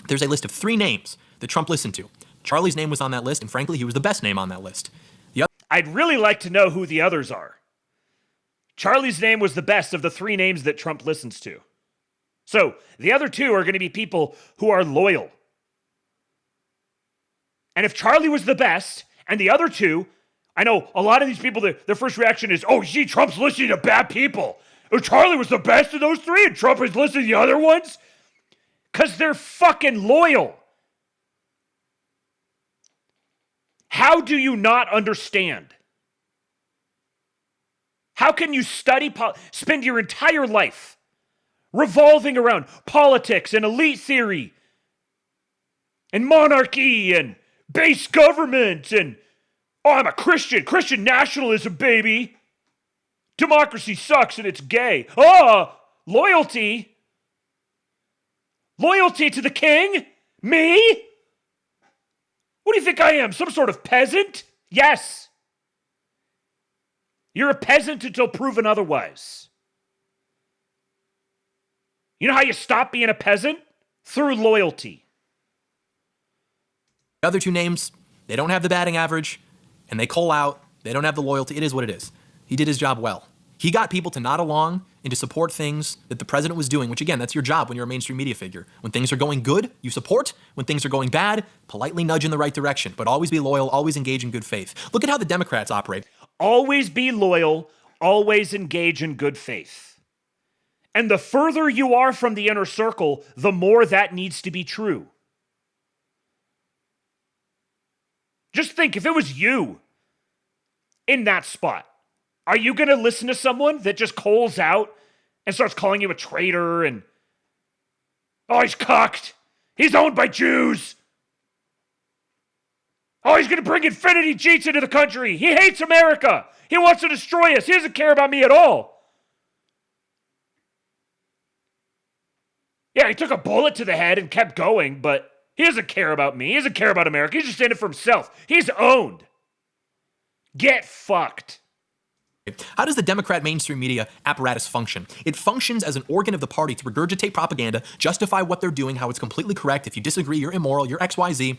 There's a list of 3 names that Trump listened to. Charlie's name was on that list, and frankly, he was the best name on that list. I'd really like to know who the others are. Charlie's name was the best of the 3 names that Trump listens to. So the other 2 are going to be people who are loyal. And if Charlie was the best, and the other 2, I know a lot of these people, their first reaction is, oh, gee, Trump's listening to bad people. Oh, Charlie was the best of those 3, and Trump is listening to the other ones? Because they're fucking loyal. How do you not understand? How can you spend your entire life revolving around politics and elite theory and monarchy and base government and, oh, I'm a Christian nationalism, baby. Democracy sucks and it's gay. Oh, loyalty. Loyalty to the king? Me? What do you think I am? Some sort of peasant? Yes. You're a peasant until proven otherwise. You know how you stop being a peasant? Through loyalty. The other 2 names, they don't have the batting average, and they call out. They don't have the loyalty. It is what it is. He did his job well. He got people to nod along and to support things that the president was doing, which again, that's your job when you're a mainstream media figure. When things are going good, you support. When things are going bad, politely nudge in the right direction, but always be loyal, always engage in good faith. Look at how the Democrats operate. Always be loyal, always engage in good faith. And the further you are from the inner circle, the more that needs to be true. Just think, if it was you in that spot, are you going to listen to someone that just calls out and starts calling you a traitor and, oh, he's cucked. He's owned by Jews. Oh, he's going to bring infinity cheats into the country. He hates America. He wants to destroy us. He doesn't care about me at all. Yeah, he took a bullet to the head and kept going, but he doesn't care about me. He doesn't care about America. He's just in it for himself. He's owned. Get fucked. How does the Democrat mainstream media apparatus function? It functions as an organ of the party to regurgitate propaganda, justify what they're doing, how it's completely correct. If you disagree, you're immoral, you're XYZ.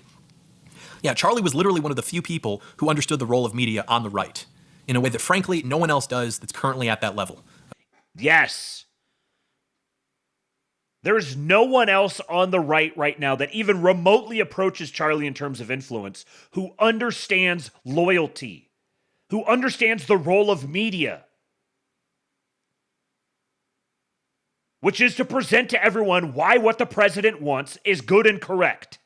Yeah, Charlie was literally one of the few people who understood the role of media on the right in a way that, frankly, no one else does that's currently at that level. Yes. There's no one else on the right now that even remotely approaches Charlie in terms of influence who understands loyalty, who understands the role of media, which is to present to everyone why what the president wants is good and correct.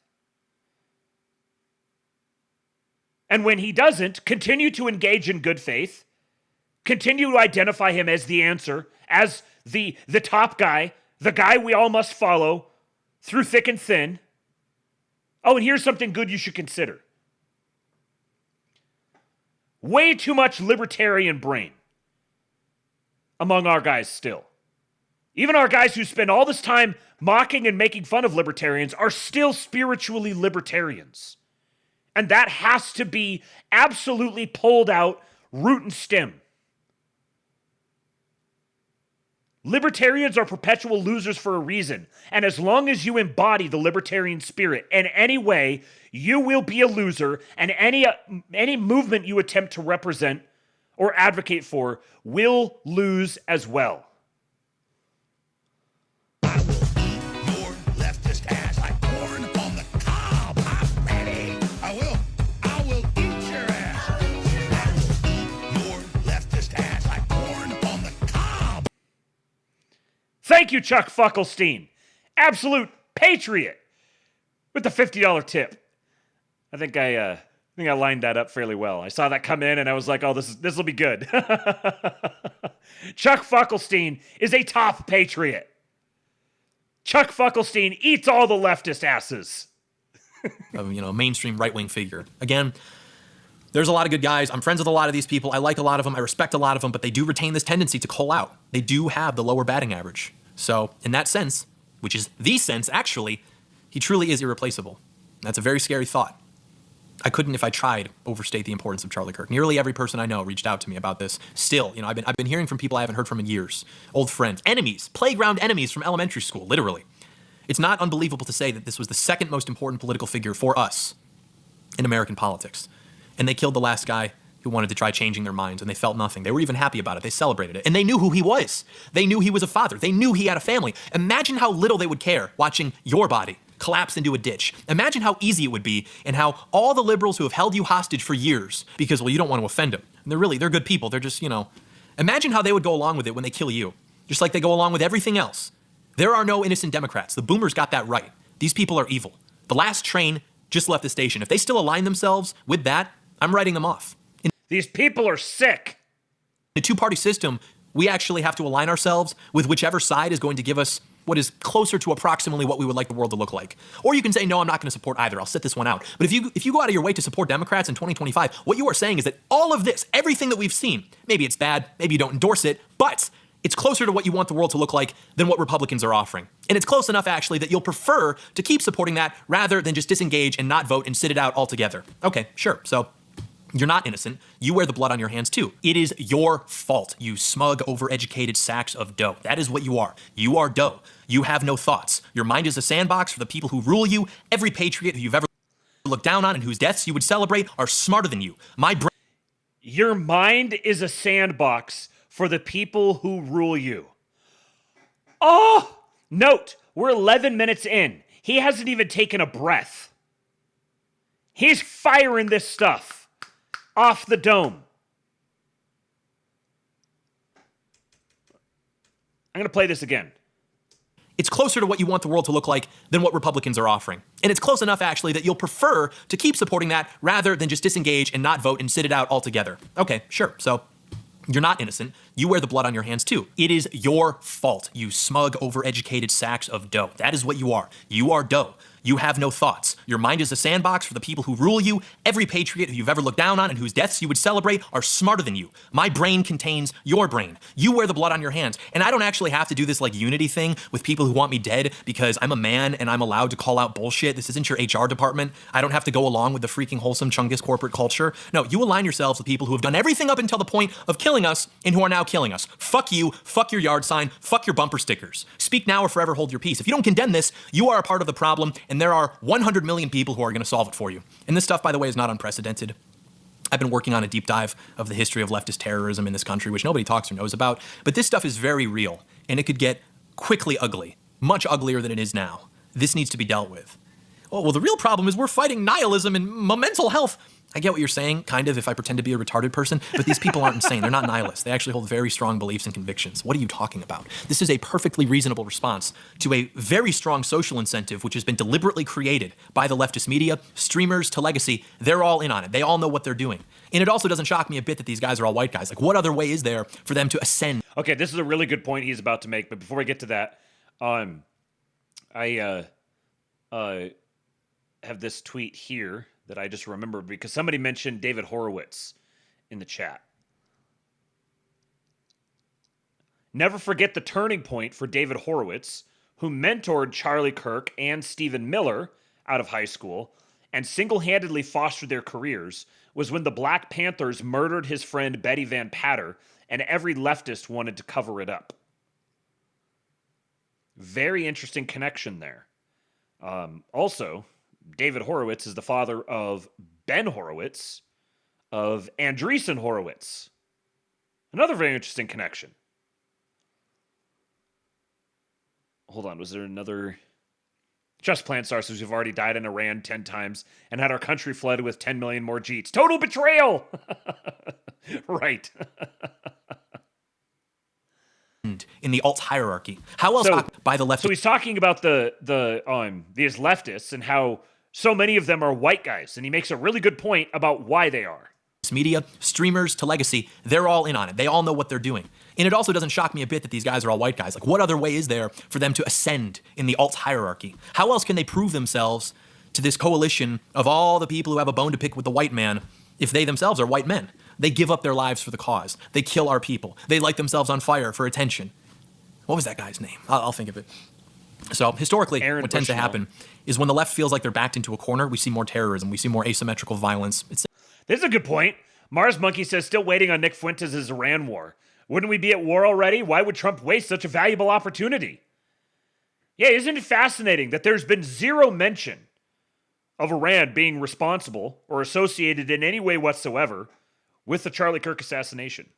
And when he doesn't, continue to engage in good faith, continue to identify him as the answer, as the top guy, the guy we all must follow through thick and thin. Oh, and here's something good you should consider. Way too much libertarian brain among our guys still. Even our guys who spend all this time mocking and making fun of libertarians are still spiritually libertarians. And that has to be absolutely pulled out root and stem. Libertarians are perpetual losers for a reason. And as long as you embody the libertarian spirit in any way, you will be a loser, and any movement you attempt to represent or advocate for will lose as well. Thank you, Chuck Fuckelstein. Absolute patriot with the $50 tip. I think I lined that up fairly well. I saw that come in and I was like, oh, this will be good. Chuck Fuckelstein is a top patriot. Chuck Fuckelstein eats all the leftist asses. Mainstream right-wing figure. Again, there's a lot of good guys. I'm friends with a lot of these people. I like a lot of them. I respect a lot of them, but they do retain this tendency to call out. They do have the lower batting average. So in that sense, which is the sense actually, he truly is irreplaceable. That's a very scary thought. I couldn't, if I tried, overstate the importance of Charlie Kirk. Nearly every person I know reached out to me about this. Still, I've been hearing from people I haven't heard from in years. Old friends, enemies, playground enemies from elementary school, literally. It's not unbelievable to say that this was the second most important political figure for us in American politics. And they killed the last guy who wanted to try changing their minds, and they felt nothing. They were even happy about it. They celebrated it. And they knew who he was. They knew he was a father. They knew he had a family. Imagine how little they would care watching your body collapse into a ditch. Imagine how easy it would be, and how all the liberals who have held you hostage for years because, well, you don't want to offend them. And they're good people. They're just, imagine how they would go along with it when they kill you, just like they go along with everything else. There are no innocent Democrats. The boomers got that right. These people are evil. The last train just left the station. If they still align themselves with that, I'm writing them off. These people are sick. In a two-party system, we actually have to align ourselves with whichever side is going to give us what is closer to approximately what we would like the world to look like. Or you can say, no, I'm not going to support either. I'll sit this one out. But if you go out of your way to support Democrats in 2025, what you are saying is that all of this, everything that we've seen, maybe it's bad, maybe you don't endorse it, but it's closer to what you want the world to look like than what Republicans are offering. And it's close enough, actually, that you'll prefer to keep supporting that rather than just disengage and not vote and sit it out altogether. Okay, sure. So you're not innocent. You wear the blood on your hands, too. It is your fault, you smug, overeducated sacks of dough. That is what you are. You are dough. You have no thoughts. Your mind is a sandbox for the people who rule you. Every patriot who you've ever looked down on and whose deaths you would celebrate are smarter than you. Your mind is a sandbox for the people who rule you. Oh! Note, we're 11 minutes in. He hasn't even taken a breath. He's firing this stuff off the dome. I'm going to play this again. It's closer to what you want the world to look like than what Republicans are offering. And it's close enough, actually, that you'll prefer to keep supporting that rather than just disengage and not vote and sit it out altogether. Okay, sure. So you're not innocent. You wear the blood on your hands, too. It is your fault, you smug, overeducated sacks of dough. That is what you are. You are dough. You have no thoughts. Your mind is a sandbox for the people who rule you. Every patriot who you've ever looked down on and whose deaths you would celebrate are smarter than you. My brain contains your brain. You wear the blood on your hands. And I don't actually have to do this like unity thing with people who want me dead because I'm a man and I'm allowed to call out bullshit. This isn't your HR department. I don't have to go along with the freaking wholesome Chungus corporate culture. No, you align yourselves with people who have done everything up until the point of killing us and who are now killing us. Fuck you, fuck your yard sign, fuck your bumper stickers. Speak now or forever hold your peace. If you don't condemn this, you are a part of the problem, and there are 100 million people who are going to solve it for you. And this stuff, by the way, is not unprecedented. I've been working on a deep dive of the history of leftist terrorism in this country, which nobody talks or knows about. But this stuff is very real, and it could get quickly ugly, much uglier than it is now. This needs to be dealt with. Oh, well, the real problem is we're fighting nihilism and mental health. I get what you're saying, kind of, if I pretend to be a retarded person, but these people aren't insane. They're not nihilists. They actually hold very strong beliefs and convictions. What are you talking about? This is a perfectly reasonable response to a very strong social incentive, which has been deliberately created by the leftist media, streamers to legacy. They're all in on it. They all know what they're doing. And it also doesn't shock me a bit that these guys are all white guys. Like, what other way is there for them to ascend? Okay, this is a really good point he's about to make, but before we get to that, I have this tweet here that I just remembered because somebody mentioned David Horowitz in the chat. Never forget the turning point for David Horowitz, who mentored Charlie Kirk and Stephen Miller out of high school and single-handedly fostered their careers, was when the Black Panthers murdered his friend Betty Van Patter, and every leftist wanted to cover it up. Very interesting connection there. Also, David Horowitz is the father of Ben Horowitz, of Andreessen Horowitz. Another very interesting connection. Hold on, was there another? Just Plant Star says we've already died in Iran 10 times and had our country flooded with 10 million more Jeets. Total betrayal! Right. In the alt hierarchy. How else by the left? So he's talking about these leftists and how so many of them are white guys, and he makes a really good point about why they are. Media, streamers to legacy, they're all in on it. They all know what they're doing. And it also doesn't shock me a bit that these guys are all white guys. Like, what other way is there for them to ascend in the alt hierarchy? How else can they prove themselves to this coalition of all the people who have a bone to pick with the white man if they themselves are white men? They give up their lives for the cause. They kill our people. They light themselves on fire for attention. What was that guy's name? I'll think of it. So historically, what tends to happen is when the left feels like they're backed into a corner, we see more terrorism, we see more asymmetrical violence. This is a good point. Mars Monkey says, still waiting on Nick Fuentes' Iran war. Wouldn't we be at war already? Why would Trump waste such a valuable opportunity? Yeah, isn't it fascinating that there's been zero mention of Iran being responsible or associated in any way whatsoever with the Charlie Kirk assassination?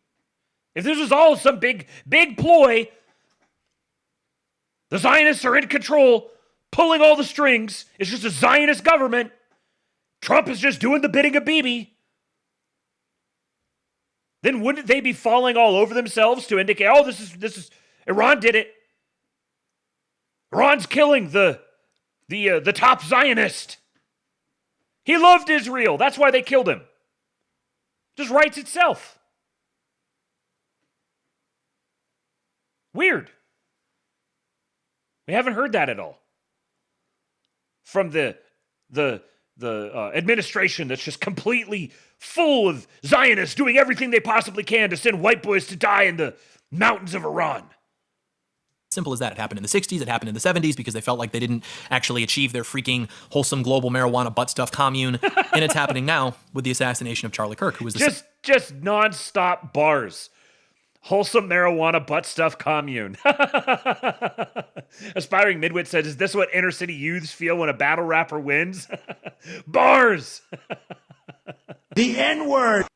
If this was all some big ploy, the Zionists are in control, pulling all the strings, it's just a Zionist government, Trump is just doing the bidding of Bibi, then wouldn't they be falling all over themselves to indicate, oh, this is Iran did it. Iran's killing the top Zionist. He loved Israel. That's why they killed him. Just writes itself. Weird. We haven't heard that at all from the administration that's just completely full of Zionists doing everything they possibly can to send white boys to die in the mountains of Iran. Simple as that. It happened in the 60s, it happened in the 70s because they felt like they didn't actually achieve their freaking wholesome global marijuana butt stuff commune. And it's happening now with the assassination of Charlie Kirk, who was just nonstop bars. Wholesome marijuana butt stuff commune. Aspiring Midwit says, is this what inner city youths feel when a battle rapper wins? Bars! The N-word!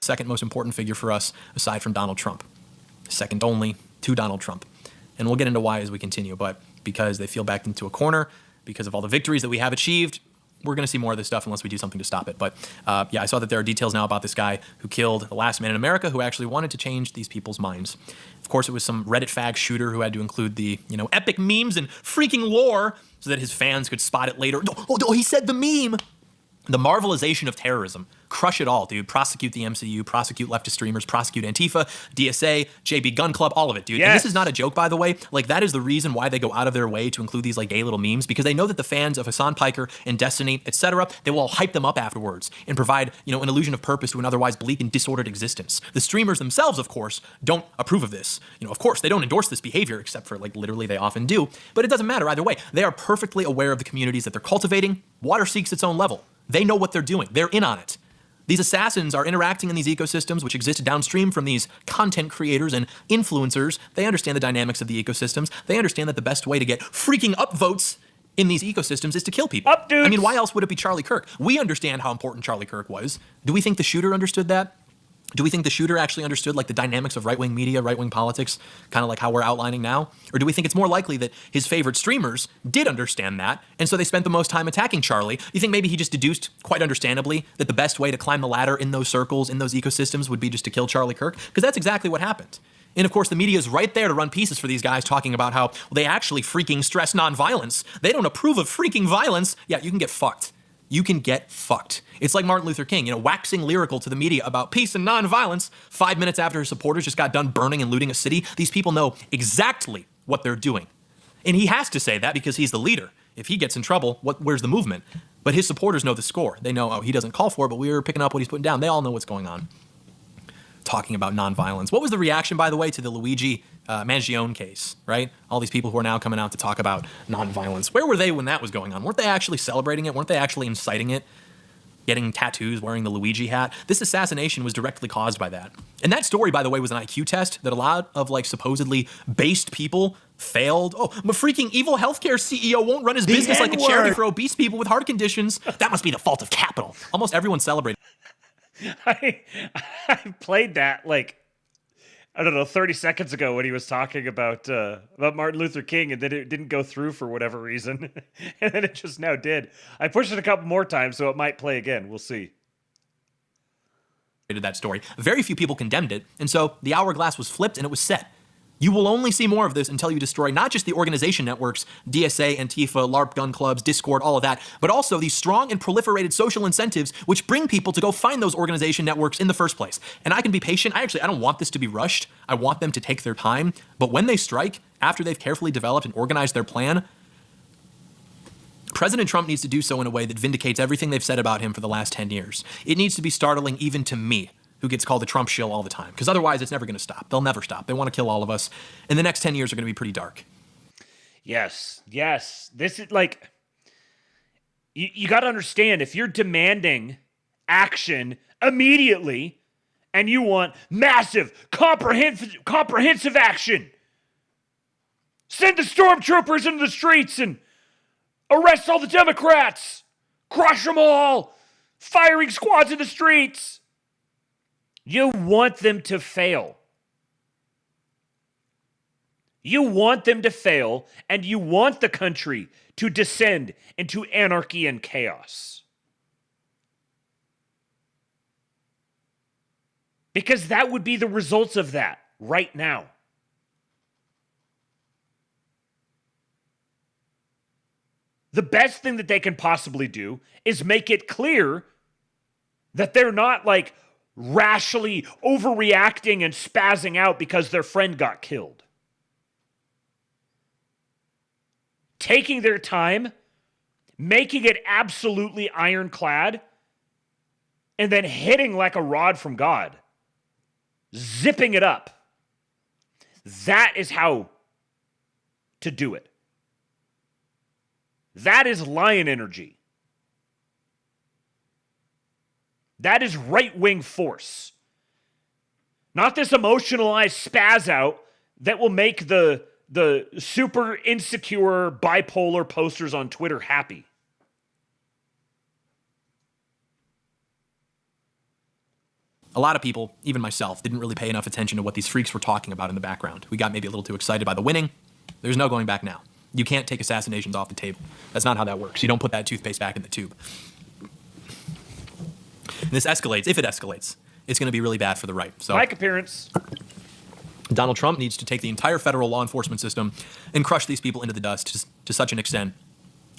Second most important figure for us, aside from Donald Trump. Second only to Donald Trump. And we'll get into why as we continue, but because they feel backed into a corner, because of all the victories that we have achieved, we're going to see more of this stuff unless we do something to stop it. But yeah, I saw that there are details now about this guy who killed the last man in America who actually wanted to change these people's minds. Of course, it was some Reddit fag shooter who had to include the, epic memes and freaking lore so that his fans could spot it later. Oh, he said the meme. The marvelization of terrorism. Crush it all, dude. Prosecute the MCU, prosecute leftist streamers, prosecute Antifa, DSA, JB Gun Club, all of it, dude. Yes. And this is not a joke, by the way. Like, that is the reason why they go out of their way to include these, like, gay little memes, because they know that the fans of Hassan Piker and Destiny, etc., they will hype them up afterwards and provide, an illusion of purpose to an otherwise bleak and disordered existence. The streamers themselves, of course, don't approve of this. Of course, they don't endorse this behavior, except for, like, literally they often do. But it doesn't matter either way. They are perfectly aware of the communities that they're cultivating. Water seeks its own level. They know what they're doing. They're in on it. These assassins are interacting in these ecosystems which exist downstream from these content creators and influencers. They understand the dynamics of the ecosystems. They understand that the best way to get freaking upvotes in these ecosystems is to kill people. Up, dudes. I mean, why else would it be Charlie Kirk? We understand how important Charlie Kirk was. Do we think the shooter understood that? Do we think the shooter actually understood like the dynamics of right-wing media, right-wing politics, kind of like how we're outlining now? Or do we think it's more likely that his favorite streamers did understand that, and so they spent the most time attacking Charlie? You think maybe he just deduced, quite understandably, that the best way to climb the ladder in those circles, in those ecosystems, would be just to kill Charlie Kirk? Because that's exactly what happened. And of course, the media is right there to run pieces for these guys talking about how they actually freaking stress nonviolence. They don't approve of freaking violence. Yeah, you can get fucked. You can get fucked. It's like Martin Luther King, waxing lyrical to the media about peace and nonviolence 5 minutes after his supporters just got done burning and looting a city. These people know exactly what they're doing. And he has to say that because he's the leader. If he gets in trouble, where's the movement? But his supporters know the score. They know, he doesn't call for it, but we're picking up what he's putting down. They all know what's going on. Talking about nonviolence. What was the reaction, by the way, to the Luigi Mangione case, right? All these people who are now coming out to talk about nonviolence. Where were they when that was going on? Weren't they actually celebrating it? Weren't they actually inciting it? Getting tattoos, wearing the Luigi hat? This assassination was directly caused by that. And that story, by the way, was an IQ test that a lot of supposedly based people failed. Oh, my freaking evil healthcare CEO won't run his business like a charity for obese people with heart conditions. That must be the fault of capital. Almost everyone celebrated. I played that 30 seconds ago when he was talking about Martin Luther King, and then it didn't go through for whatever reason, and then it just now did. I pushed it a couple more times, so it might play again. We'll see. That story. Very few people condemned it, and so the hourglass was flipped and it was set. You will only see more of this until you destroy not just the organization networks, DSA, Antifa, LARP gun clubs, Discord, all of that, but also these strong and proliferated social incentives which bring people to go find those organization networks in the first place. And I can be patient. I don't want this to be rushed. I want them to take their time. But when they strike, after they've carefully developed and organized their plan, President Trump needs to do so in a way that vindicates everything they've said about him for the last 10 years. It needs to be startling even to me, who gets called the Trump shill all the time. Because otherwise, it's never going to stop. They'll never stop. They want to kill all of us. And the next 10 years are going to be pretty dark. Yes. This is like, you got to understand, if you're demanding action immediately and you want massive, comprehensive action, send the stormtroopers into the streets and arrest all the Democrats, crush them all, firing squads in the streets. You want them to fail. You want them to fail, and you want the country to descend into anarchy and chaos. Because that would be the results of that right now. The best thing that they can possibly do is make it clear that they're not like rashly overreacting and spazzing out because their friend got killed. Taking their time, making it absolutely ironclad, and then hitting like a rod from God. Zipping it up. That is how to do it. That is lion energy. That is right-wing force. Not this emotionalized spaz out that will make the super insecure bipolar posters on Twitter happy. A lot of people, even myself, didn't really pay enough attention to what these freaks were talking about in the background. We got maybe a little too excited by the winning. There's no going back now. You can't take assassinations off the table. That's not how that works. You don't put that toothpaste back in the tube. And this escalates. If it escalates, it's going to be really bad for the right. So, Mike appearance. Donald Trump needs to take the entire federal law enforcement system and crush these people into the dust to such an extent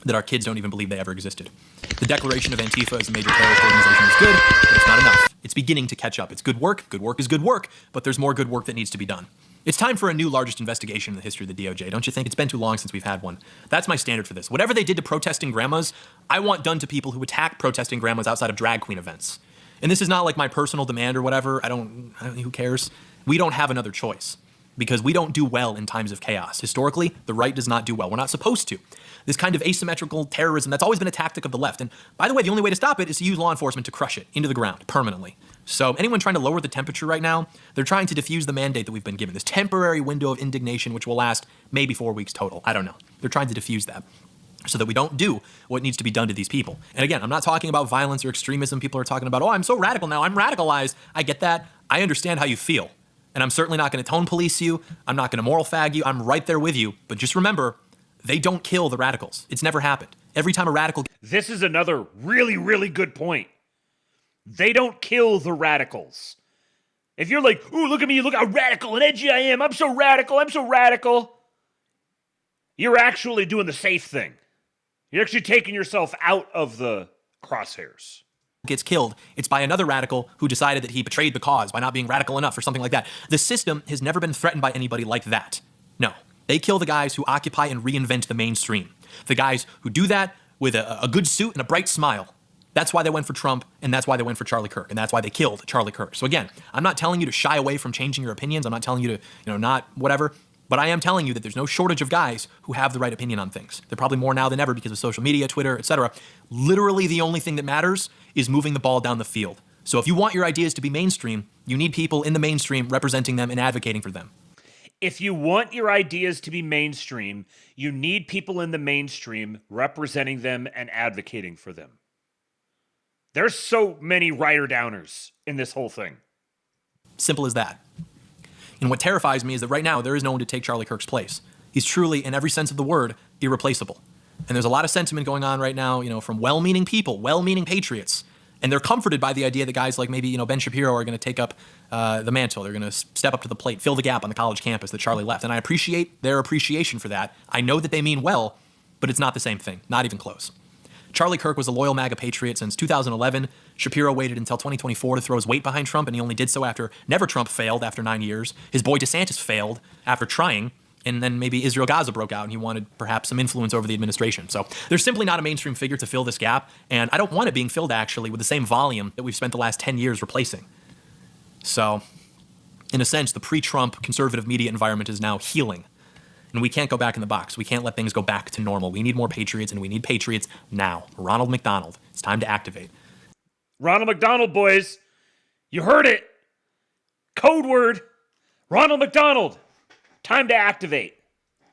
that our kids don't even believe they ever existed. The declaration of Antifa as a major terrorist organization is good, but it's not enough. It's beginning to catch up. It's good work. Good work is good work, but there's more good work that needs to be done. It's time for a new largest investigation in the history of the DOJ, don't you think? It's been too long since we've had one. That's my standard for this. Whatever they did to protesting grandmas, I want done to people who attack protesting grandmas outside of drag queen events. And this is not like my personal demand or whatever. Who cares? We don't have another choice because we don't do well in times of chaos. Historically, the right does not do well. We're not supposed to. This kind of asymmetrical terrorism, that's always been a tactic of the left. And by the way, the only way to stop it is to use law enforcement to crush it into the ground permanently. So anyone trying to lower the temperature right now, they're trying to diffuse the mandate that we've been given, this temporary window of indignation, which will last maybe 4 weeks total. I don't know. They're trying to diffuse that so that we don't do what needs to be done to these people. And again, I'm not talking about violence or extremism. People are talking about, oh, I'm so radical now. I'm radicalized. I get that. I understand how you feel. And I'm certainly not going to tone police you. I'm not going to moral fag you. I'm right there with you. But just remember, they don't kill the radicals. It's never happened. Every time a radical... This is another really, really good point. They don't kill the radicals. If you're like, ooh, look at me, look how radical and edgy I am. I'm so radical. You're actually doing the safe thing. You're actually taking yourself out of the crosshairs. Gets killed, it's by another radical who decided that he betrayed the cause by not being radical enough or something like that. The system has never been threatened by anybody like that. No. They kill the guys who occupy and reinvent the mainstream. The guys who do that with a good suit and a bright smile. That's why they went for Trump, and that's why they went for Charlie Kirk, and that's why they killed Charlie Kirk. So again, I'm not telling you to shy away from changing your opinions. I'm not telling you to, not whatever. But I am telling you that there's no shortage of guys who have the right opinion on things. They're probably more now than ever because of social media, Twitter, etc. Literally the only thing that matters is moving the ball down the field. So if you want your ideas to be mainstream, you need people in the mainstream representing them and advocating for them. If you want your ideas to be mainstream, you need people in the mainstream representing them and advocating for them. There's so many writer-downers in this whole thing. Simple as that. And what terrifies me is that right now, there is no one to take Charlie Kirk's place. He's truly, in every sense of the word, irreplaceable. And there's a lot of sentiment going on right now, from well-meaning people, well-meaning patriots. And they're comforted by the idea that guys like maybe, Ben Shapiro are going to take up the mantle. They're going to step up to the plate, fill the gap on the college campus that Charlie left. And I appreciate their appreciation for that. I know that they mean well, but it's not the same thing. Not even close. Charlie Kirk was a loyal MAGA patriot since 2011. Shapiro waited until 2024 to throw his weight behind Trump, and he only did so after Trump failed after 9 years. His boy DeSantis failed after trying, and then maybe Israel-Gaza broke out, and he wanted perhaps some influence over the administration. So there's simply not a mainstream figure to fill this gap, and I don't want it being filled, actually, with the same volume that we've spent the last 10 years replacing. So, in a sense, the pre-Trump conservative media environment is now healing. And we can't go back in the box. We can't let things go back to normal. We need more patriots, and we need patriots now. Ronald McDonald, it's time to activate. Ronald McDonald, boys. You heard it. Code word. Ronald McDonald. Time to activate.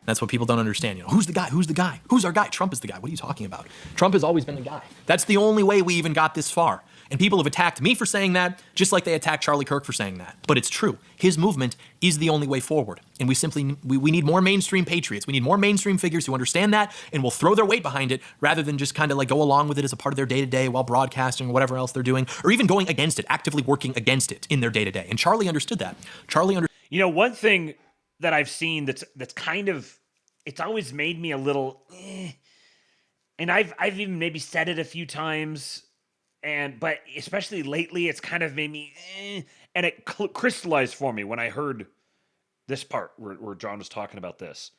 That's what people don't understand. You know, who's the guy? Who's the guy? Who's our guy? Trump is the guy. What are you talking about? Trump has always been the guy. That's the only way we even got this far. And people have attacked me for saying that, just like they attacked Charlie Kirk for saying that. But it's true. His movement is the only way forward. And we need more mainstream patriots. We need more mainstream figures who understand that and will throw their weight behind it rather than just kind of like go along with it as a part of their day-to-day while broadcasting or whatever else they're doing, or even going against it, actively working against it in their day-to-day. And Charlie understood that. You know, one thing that I've seen that's kind of, it's always made me a little, and I've even maybe said it a few times, but especially lately, it's kind of made me, and it crystallized for me when I heard this part where John was talking about this.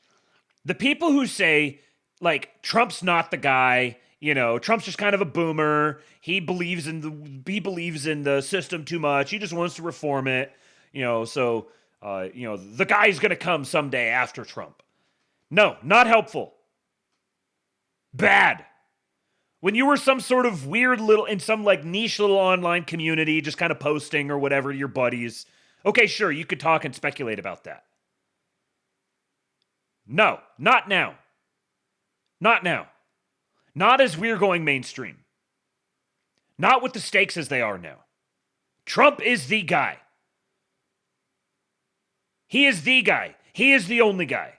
The people who say, like, Trump's not the guy, you know, Trump's just kind of a boomer. He believes in the system too much. He just wants to reform it, you know. So, you know, the guy's gonna come someday after Trump. No, not helpful. Bad. When you were some sort of weird little, in some like niche little online community, just kind of posting or whatever to your buddies, okay, sure, you could talk and speculate about that. No, not now. Not now. Not as we're going mainstream. Not with the stakes as they are now. Trump is the guy. He is the guy. He is the only guy.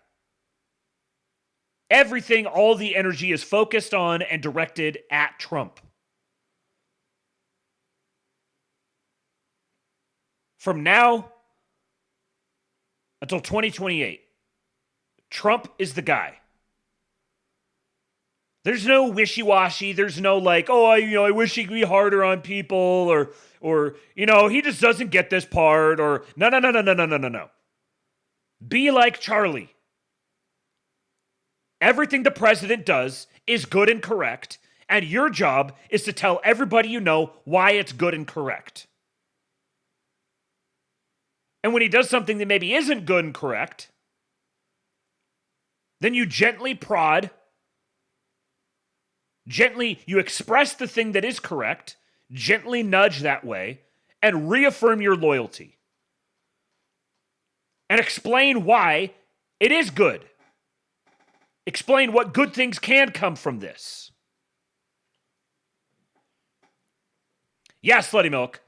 Everything, all the energy is focused on and directed at Trump. From now until 2028, Trump is the guy. There's no wishy-washy. There's no like, oh, I wish he could be harder on people, or he just doesn't get this part, or no. Be like Charlie. Everything the president does is good and correct, and your job is to tell everybody you know why it's good and correct. And when he does something that maybe isn't good and correct, then you gently prod, you express the thing that is correct, gently nudge that way, and reaffirm your loyalty. And explain why it is good. Explain what good things can come from this. Yes, Slutty Milk.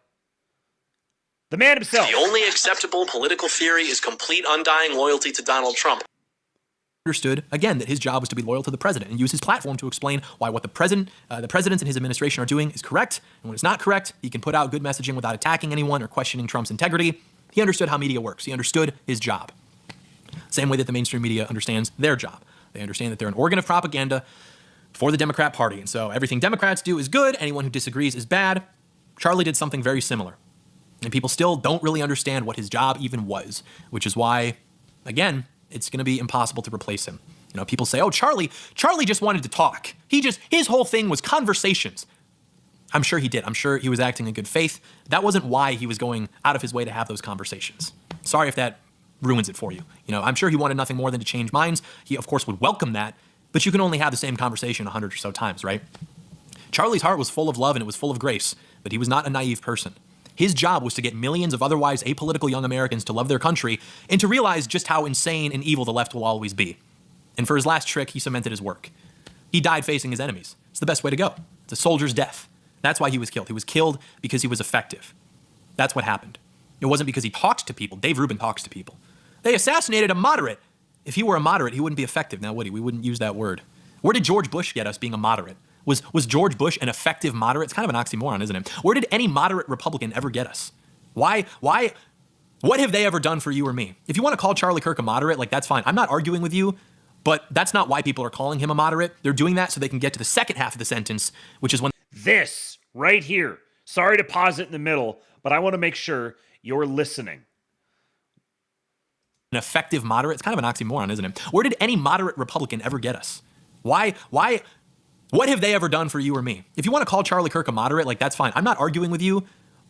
The man himself. The only acceptable political theory is complete undying loyalty to Donald Trump. Understood, again, that his job was to be loyal to the president and use his platform to explain why what the presidents and his administration are doing is correct, and when it's not correct, he can put out good messaging without attacking anyone or questioning Trump's integrity. He understood how media works. He understood his job. Same way that the mainstream media understands their job. They understand that they're an organ of propaganda for the Democrat Party, and so everything Democrats do is good, anyone who disagrees is bad. Charlie did something very similar, and people still don't really understand what his job even was, which is why, again, it's going to be impossible to replace him. You know, people say, oh, Charlie just wanted to talk. His whole thing was conversations. I'm sure he did. I'm sure he was acting in good faith. That wasn't why he was going out of his way to have those conversations. Sorry if that ruins it for you. You know, I'm sure he wanted nothing more than to change minds. He, of course, would welcome that, but you can only have the same conversation 100 or so times, right? Charlie's heart was full of love and it was full of grace, but he was not a naive person. His job was to get millions of otherwise apolitical young Americans to love their country and to realize just how insane and evil the left will always be. And for his last trick, he cemented his work. He died facing his enemies. It's the best way to go. It's a soldier's death. That's why he was killed. He was killed because he was effective. That's what happened. It wasn't because he talked to people. Dave Rubin talks to people. They assassinated a moderate. If he were a moderate, he wouldn't be effective now, would he? We wouldn't use that word. Where did George Bush get us being a moderate? Was George Bush an effective moderate? It's kind of an oxymoron, isn't it? Where did any moderate Republican ever get us? Why? What have they ever done for you or me? If you want to call Charlie Kirk a moderate, like, that's fine. I'm not arguing with you, but that's not why people are calling him a moderate. They're doing that so they can get to the second half of the sentence, which is when this right here. Sorry to pause it in the middle, but I want to make sure you're listening. An effective moderate. It's kind of an oxymoron, isn't it? Where did any moderate Republican ever get us? Why? What have they ever done for you or me? If you want to call Charlie Kirk a moderate, like, that's fine. I'm not arguing with you,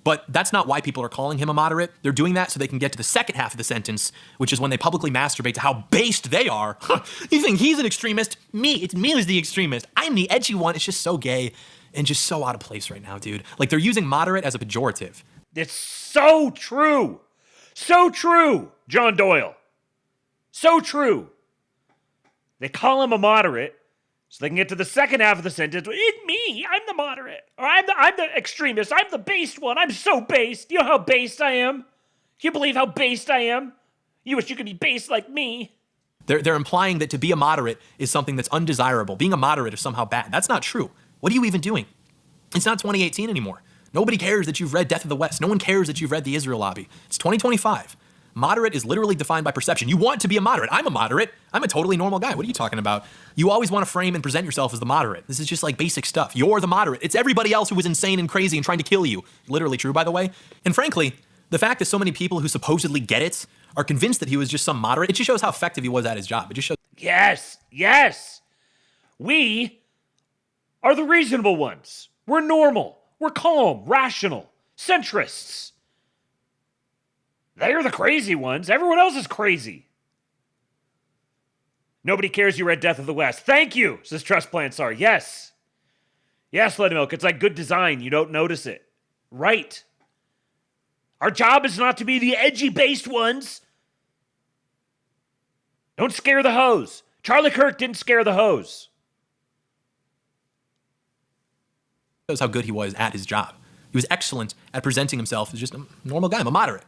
But that's not why people are calling him a moderate. They're doing that so they can get to the second half of the sentence, which is when they publicly masturbate to how based they are. You think he's an extremist? It's me who's the extremist. I'm the edgy one. It's just so gay and just so out of place right now, dude. Like, they're using moderate as a pejorative. It's so true. So true, John Doyle. So true. They call him a moderate so they can get to the second half of the sentence. It's me. I'm the moderate. Or I'm the extremist. I'm the based one. I'm so based. You know how based I am? Can you believe how based I am? You wish you could be based like me. They're implying that to be a moderate is something that's undesirable. Being a moderate is somehow bad. That's not true. What are you even doing? It's not 2018 anymore. Nobody cares that you've read Death of the West. No one cares that you've read the Israel Lobby. It's 2025. Moderate is literally defined by perception. You want to be a moderate. I'm a moderate. I'm a totally normal guy. What are you talking about? You always want to frame and present yourself as the moderate. This is just like basic stuff. You're the moderate. It's everybody else who was insane and crazy and trying to kill you. Literally true, by the way. And frankly, the fact that so many people who supposedly get it are convinced that he was just some moderate, it just shows how effective he was at his job. It just shows. Yes. We are the reasonable ones. We're normal. We're calm, rational, centrists. They're the crazy ones. Everyone else is crazy. Nobody cares you read Death of the West. Thank you, says Trust Plant Star. Yes, Blood Milk. It's like good design. You don't notice it. Right. Our job is not to be the edgy-based ones. Don't scare the hose. Charlie Kirk didn't scare the hose. Shows how good he was at his job. He was excellent at presenting himself as just a normal guy. I'm a moderate.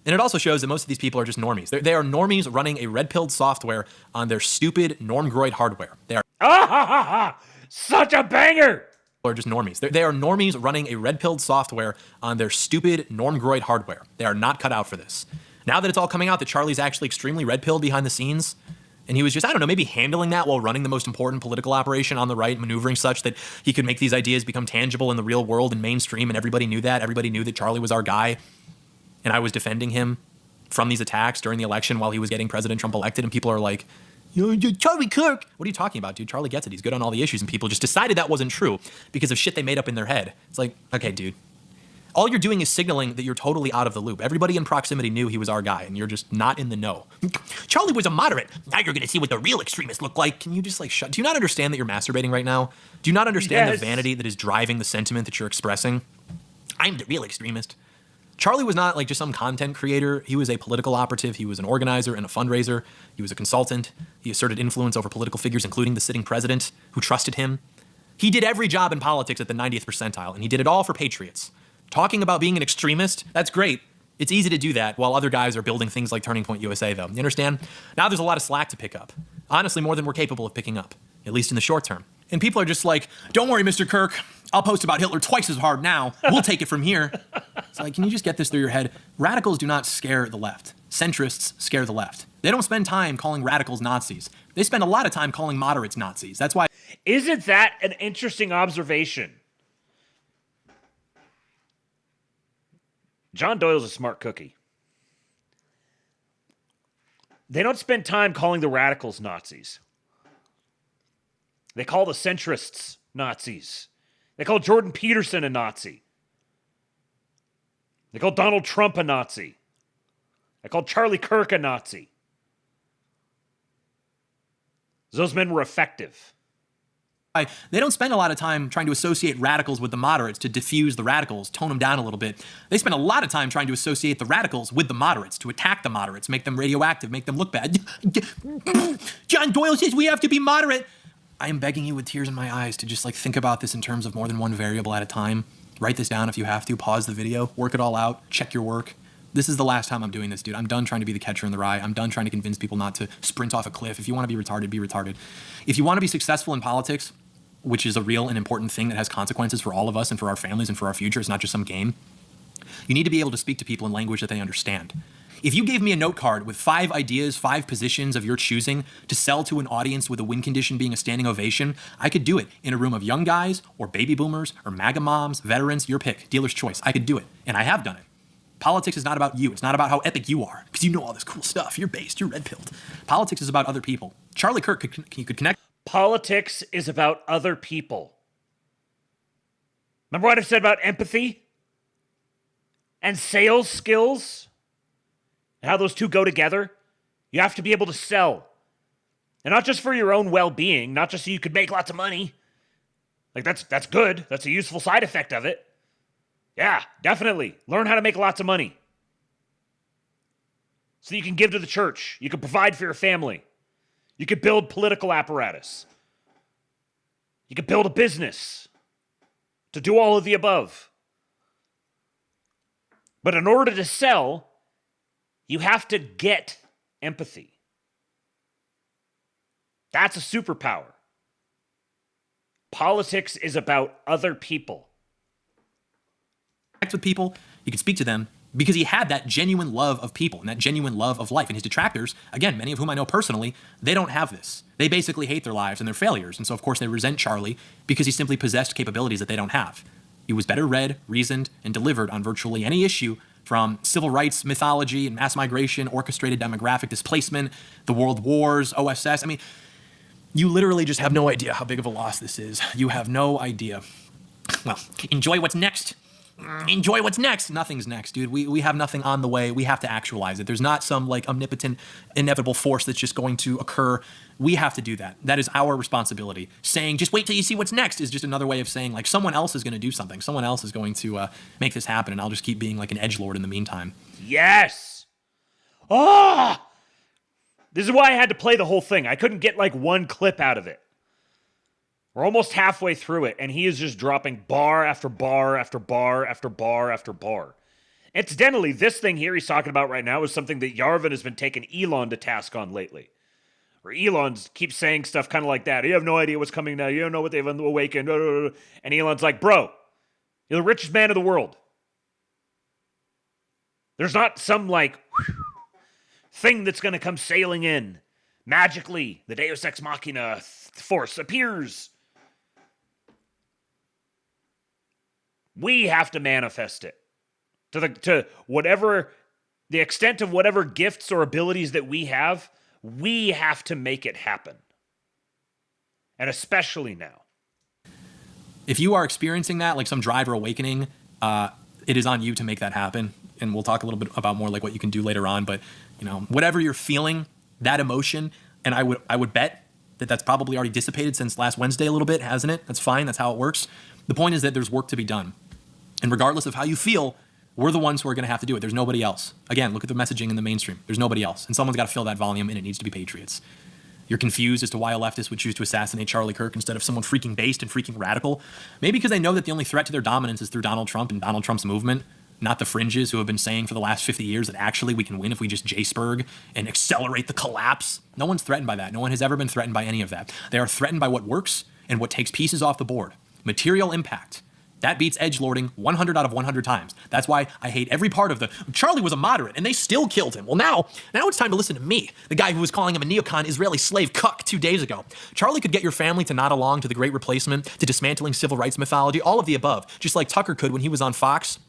And it also shows that most of these people are just normies. They are normies running a red-pilled software on their stupid normgroid hardware. They are such a banger. Are just normies. They are normies running a red-pilled software on their stupid normgroid hardware. They are not cut out for this. Now that it's all coming out that Charlie's actually extremely red-pilled behind the scenes, and he was just, I don't know, maybe handling that while running the most important political operation on the right, maneuvering such that he could make these ideas become tangible in the real world and mainstream, and everybody knew that. Everybody knew that Charlie was our guy. And I was defending him from these attacks during the election while he was getting President Trump elected. And people are like, Charlie Kirk. What are you talking about, dude? Charlie gets it. He's good on all the issues. And people just decided that wasn't true because of shit they made up in their head. It's like, okay, dude. All you're doing is signaling that you're totally out of the loop. Everybody in proximity knew he was our guy, and you're just not in the know. Charlie was a moderate. Now you're going to see what the real extremists look like. Can you just shut? Do you not understand that you're masturbating right now? Do you not understand the vanity that is driving the sentiment that you're expressing? I'm the real extremist. Charlie was not just some content creator. He was a political operative. He was an organizer and a fundraiser. He was a consultant. He asserted influence over political figures, including the sitting president, who trusted him. He did every job in politics at the 90th percentile, and he did it all for patriots. Talking about being an extremist, that's great. It's easy to do that while other guys are building things like Turning Point USA, though. You understand? Now there's a lot of slack to pick up. Honestly, more than we're capable of picking up, at least in the short term. And people are just like, don't worry, Mr. Kirk. I'll post about Hitler twice as hard now. We'll take it from here. It's like, can you just get this through your head? Radicals do not scare the left. Centrists scare the left. They don't spend time calling radicals Nazis. They spend a lot of time calling moderates Nazis. That's why. Isn't that an interesting observation? John Doyle's a smart cookie. They don't spend time calling the radicals Nazis. They call the centrists Nazis. They call Jordan Peterson a Nazi. They call Donald Trump a Nazi. They call Charlie Kirk a Nazi. Those men were effective. They don't spend a lot of time trying to associate radicals with the moderates to diffuse the radicals, tone them down a little bit. They spend a lot of time trying to associate the radicals with the moderates, to attack the moderates, make them radioactive, make them look bad. John Doyle says we have to be moderate. I am begging you with tears in my eyes to just think about this in terms of more than one variable at a time. Write this down if you have to. Pause the video. Work it all out. Check your work. This is the last time I'm doing this, dude. I'm done trying to be the catcher in the rye. I'm done trying to convince people not to sprint off a cliff. If you want to be retarded, be retarded. If you want to be successful in politics, which is a real and important thing that has consequences for all of us and for our families and for our future, it's not just some game, you need to be able to speak to people in language that they understand. If you gave me a note card with 5 ideas, 5 positions of your choosing to sell to an audience with a win condition being a standing ovation, I could do it in a room of young guys or baby boomers or MAGA moms, veterans, your pick, dealer's choice. I could do it, and I have done it. Politics is not about you. It's not about how epic you are, because you know all this cool stuff. You're based, you're red-pilled. Politics is about other people. Charlie Kirk could connect. Politics is about other people. Remember what I said about empathy? and sales skills, and how those two go together. You have to be able to sell. And not just for your own well-being, not just so you could make lots of money. Like, that's good. That's a useful side effect of it. Yeah, definitely. Learn how to make lots of money. So you can give to the church. You can provide for your family. You can build political apparatus. You can build a business to do all of the above. But in order to sell, you have to get empathy. That's a superpower. Politics is about other people. With people, you can speak to them because he had that genuine love of people and that genuine love of life. And his detractors, again, many of whom I know personally, they don't have this. They basically hate their lives and their failures. And so, of course, they resent Charlie because he simply possessed capabilities that they don't have. He was better read, reasoned, and delivered on virtually any issue, from civil rights mythology and mass migration, orchestrated demographic displacement, the world wars, OSS. I mean, you literally just have no idea how big of a loss this is. You have no idea. Well, enjoy what's next. Enjoy what's next. Nothing's next, dude. We have nothing on the way. We have to actualize it. There's not some like omnipotent, inevitable force that's just going to occur. We have to do that. That is our responsibility. Saying, just wait till you see what's next is just another way of saying, like, someone else is going to do something. Someone else is going to make this happen, and I'll just keep being like an edgelord in the meantime. Yes! Oh! This is why I had to play the whole thing. I couldn't get like one clip out of it. We're almost halfway through it, and he is just dropping bar after bar after bar after bar after bar. Incidentally, this thing here he's talking about right now is something that Yarvin has been taking Elon to task on lately. Where Elon keeps saying stuff kind of like that. You have no idea what's coming now. You don't know what they've awakened. And Elon's like, bro, you're the richest man in the world. There's not some like thing that's going to come sailing in. Magically, the Deus Ex Machina force appears. We have to manifest it to whatever the extent of whatever gifts or abilities that we have to make it happen. And especially now. If you are experiencing that, like some drive or awakening, it is on you to make that happen. And we'll talk a little bit about more like what you can do later on. But, you know, whatever you're feeling, that emotion, and I would bet that that's probably already dissipated since last Wednesday a little bit, hasn't it? That's fine. That's how it works. The point is that there's work to be done. And regardless of how you feel, we're the ones who are going to have to do it. There's nobody else. Again, look at the messaging in the mainstream. There's nobody else. And someone's got to fill that volume, and it needs to be patriots. You're confused as to why a leftist would choose to assassinate Charlie Kirk instead of someone freaking based and freaking radical. Maybe because they know that the only threat to their dominance is through Donald Trump and Donald Trump's movement, not the fringes who have been saying for the last 50 years that actually we can win if we just J-Spurg and accelerate the collapse. No one's threatened by that. No one has ever been threatened by any of that. They are threatened by what works and what takes pieces off the board. Material impact. That beats edgelording 100 out of 100 times. That's why I hate every part of the... Charlie was a moderate, and they still killed him. Well, now it's time to listen to me, the guy who was calling him a neocon Israeli slave cuck 2 days ago. Charlie could get your family to nod along to the Great Replacement, to dismantling civil rights mythology, all of the above, just like Tucker could when he was on Fox.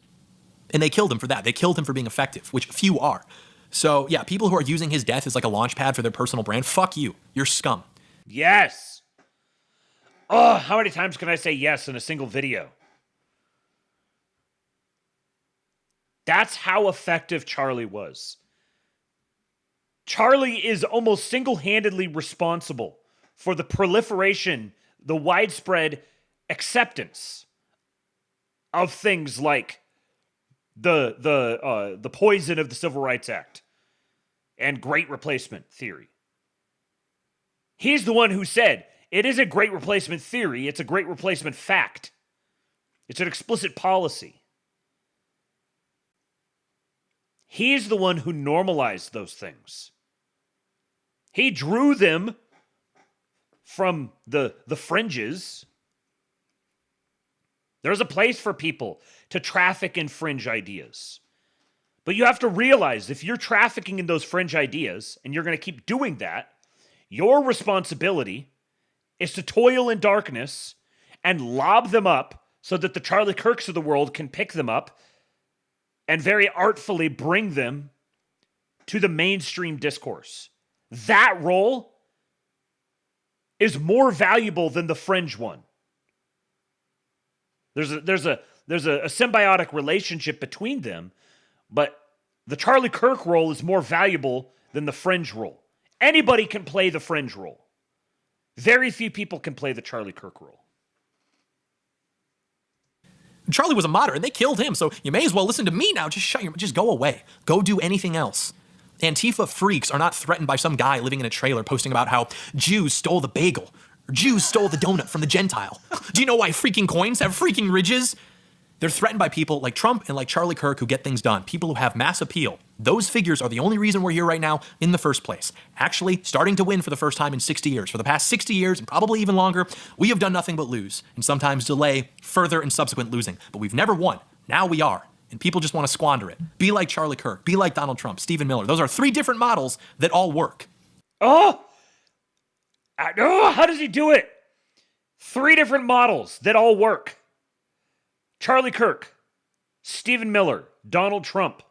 And they killed him for that. They killed him for being effective, which few are. So, yeah, people who are using his death as like a launch pad for their personal brand, fuck you. You're scum. Yes. Oh, how many times can I say yes in a single video? That's how effective Charlie was. Charlie is almost single-handedly responsible for the proliferation, the widespread acceptance of things like the poison of the Civil Rights Act and Great Replacement theory. He's the one who said, it is a Great Replacement theory, it's a Great Replacement fact. It's an explicit policy. He's the one who normalized those things. He drew them from the fringes. There's a place for people to traffic in fringe ideas. But you have to realize if you're trafficking in those fringe ideas and you're going to keep doing that, your responsibility is to toil in darkness and lob them up so that the Charlie Kirks of the world can pick them up and very artfully bring them to the mainstream discourse. That role is more valuable than the fringe one. There's symbiotic relationship between them, but the Charlie Kirk role is more valuable than the fringe role. Anybody can play the fringe role. Very few people can play the Charlie Kirk role. Charlie was a moderate, and they killed him, so you may as well listen to me now. Just go away. Go do anything else. Antifa freaks are not threatened by some guy living in a trailer posting about how Jews stole the bagel, or Jews stole the donut from the Gentile. Do you know why freaking coins have freaking ridges? They're threatened by people like Trump and like Charlie Kirk who get things done, people who have mass appeal. Those figures are the only reason we're here right now in the first place. Actually, starting to win for the first time in 60 years. For the past 60 years, and probably even longer, we have done nothing but lose, and sometimes delay further and subsequent losing. But we've never won. Now we are. And people just want to squander it. Be like Charlie Kirk. Be like Donald Trump, Stephen Miller. Those are 3 different models that all work. Oh, how does he do it? 3 different models that all work. Charlie Kirk, Stephen Miller, Donald Trump.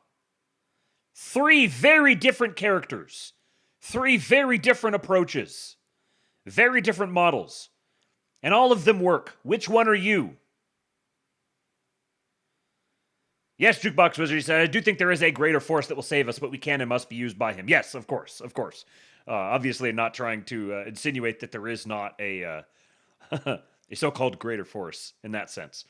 3 very different characters. 3 very different approaches. Very different models. And all of them work. Which one are you? Yes, Jukebox Wizard, he said, I do think there is a greater force that will save us, but we can and must be used by him. Yes, of course, of course. Obviously, I'm not trying to insinuate that there is not a a so-called greater force in that sense.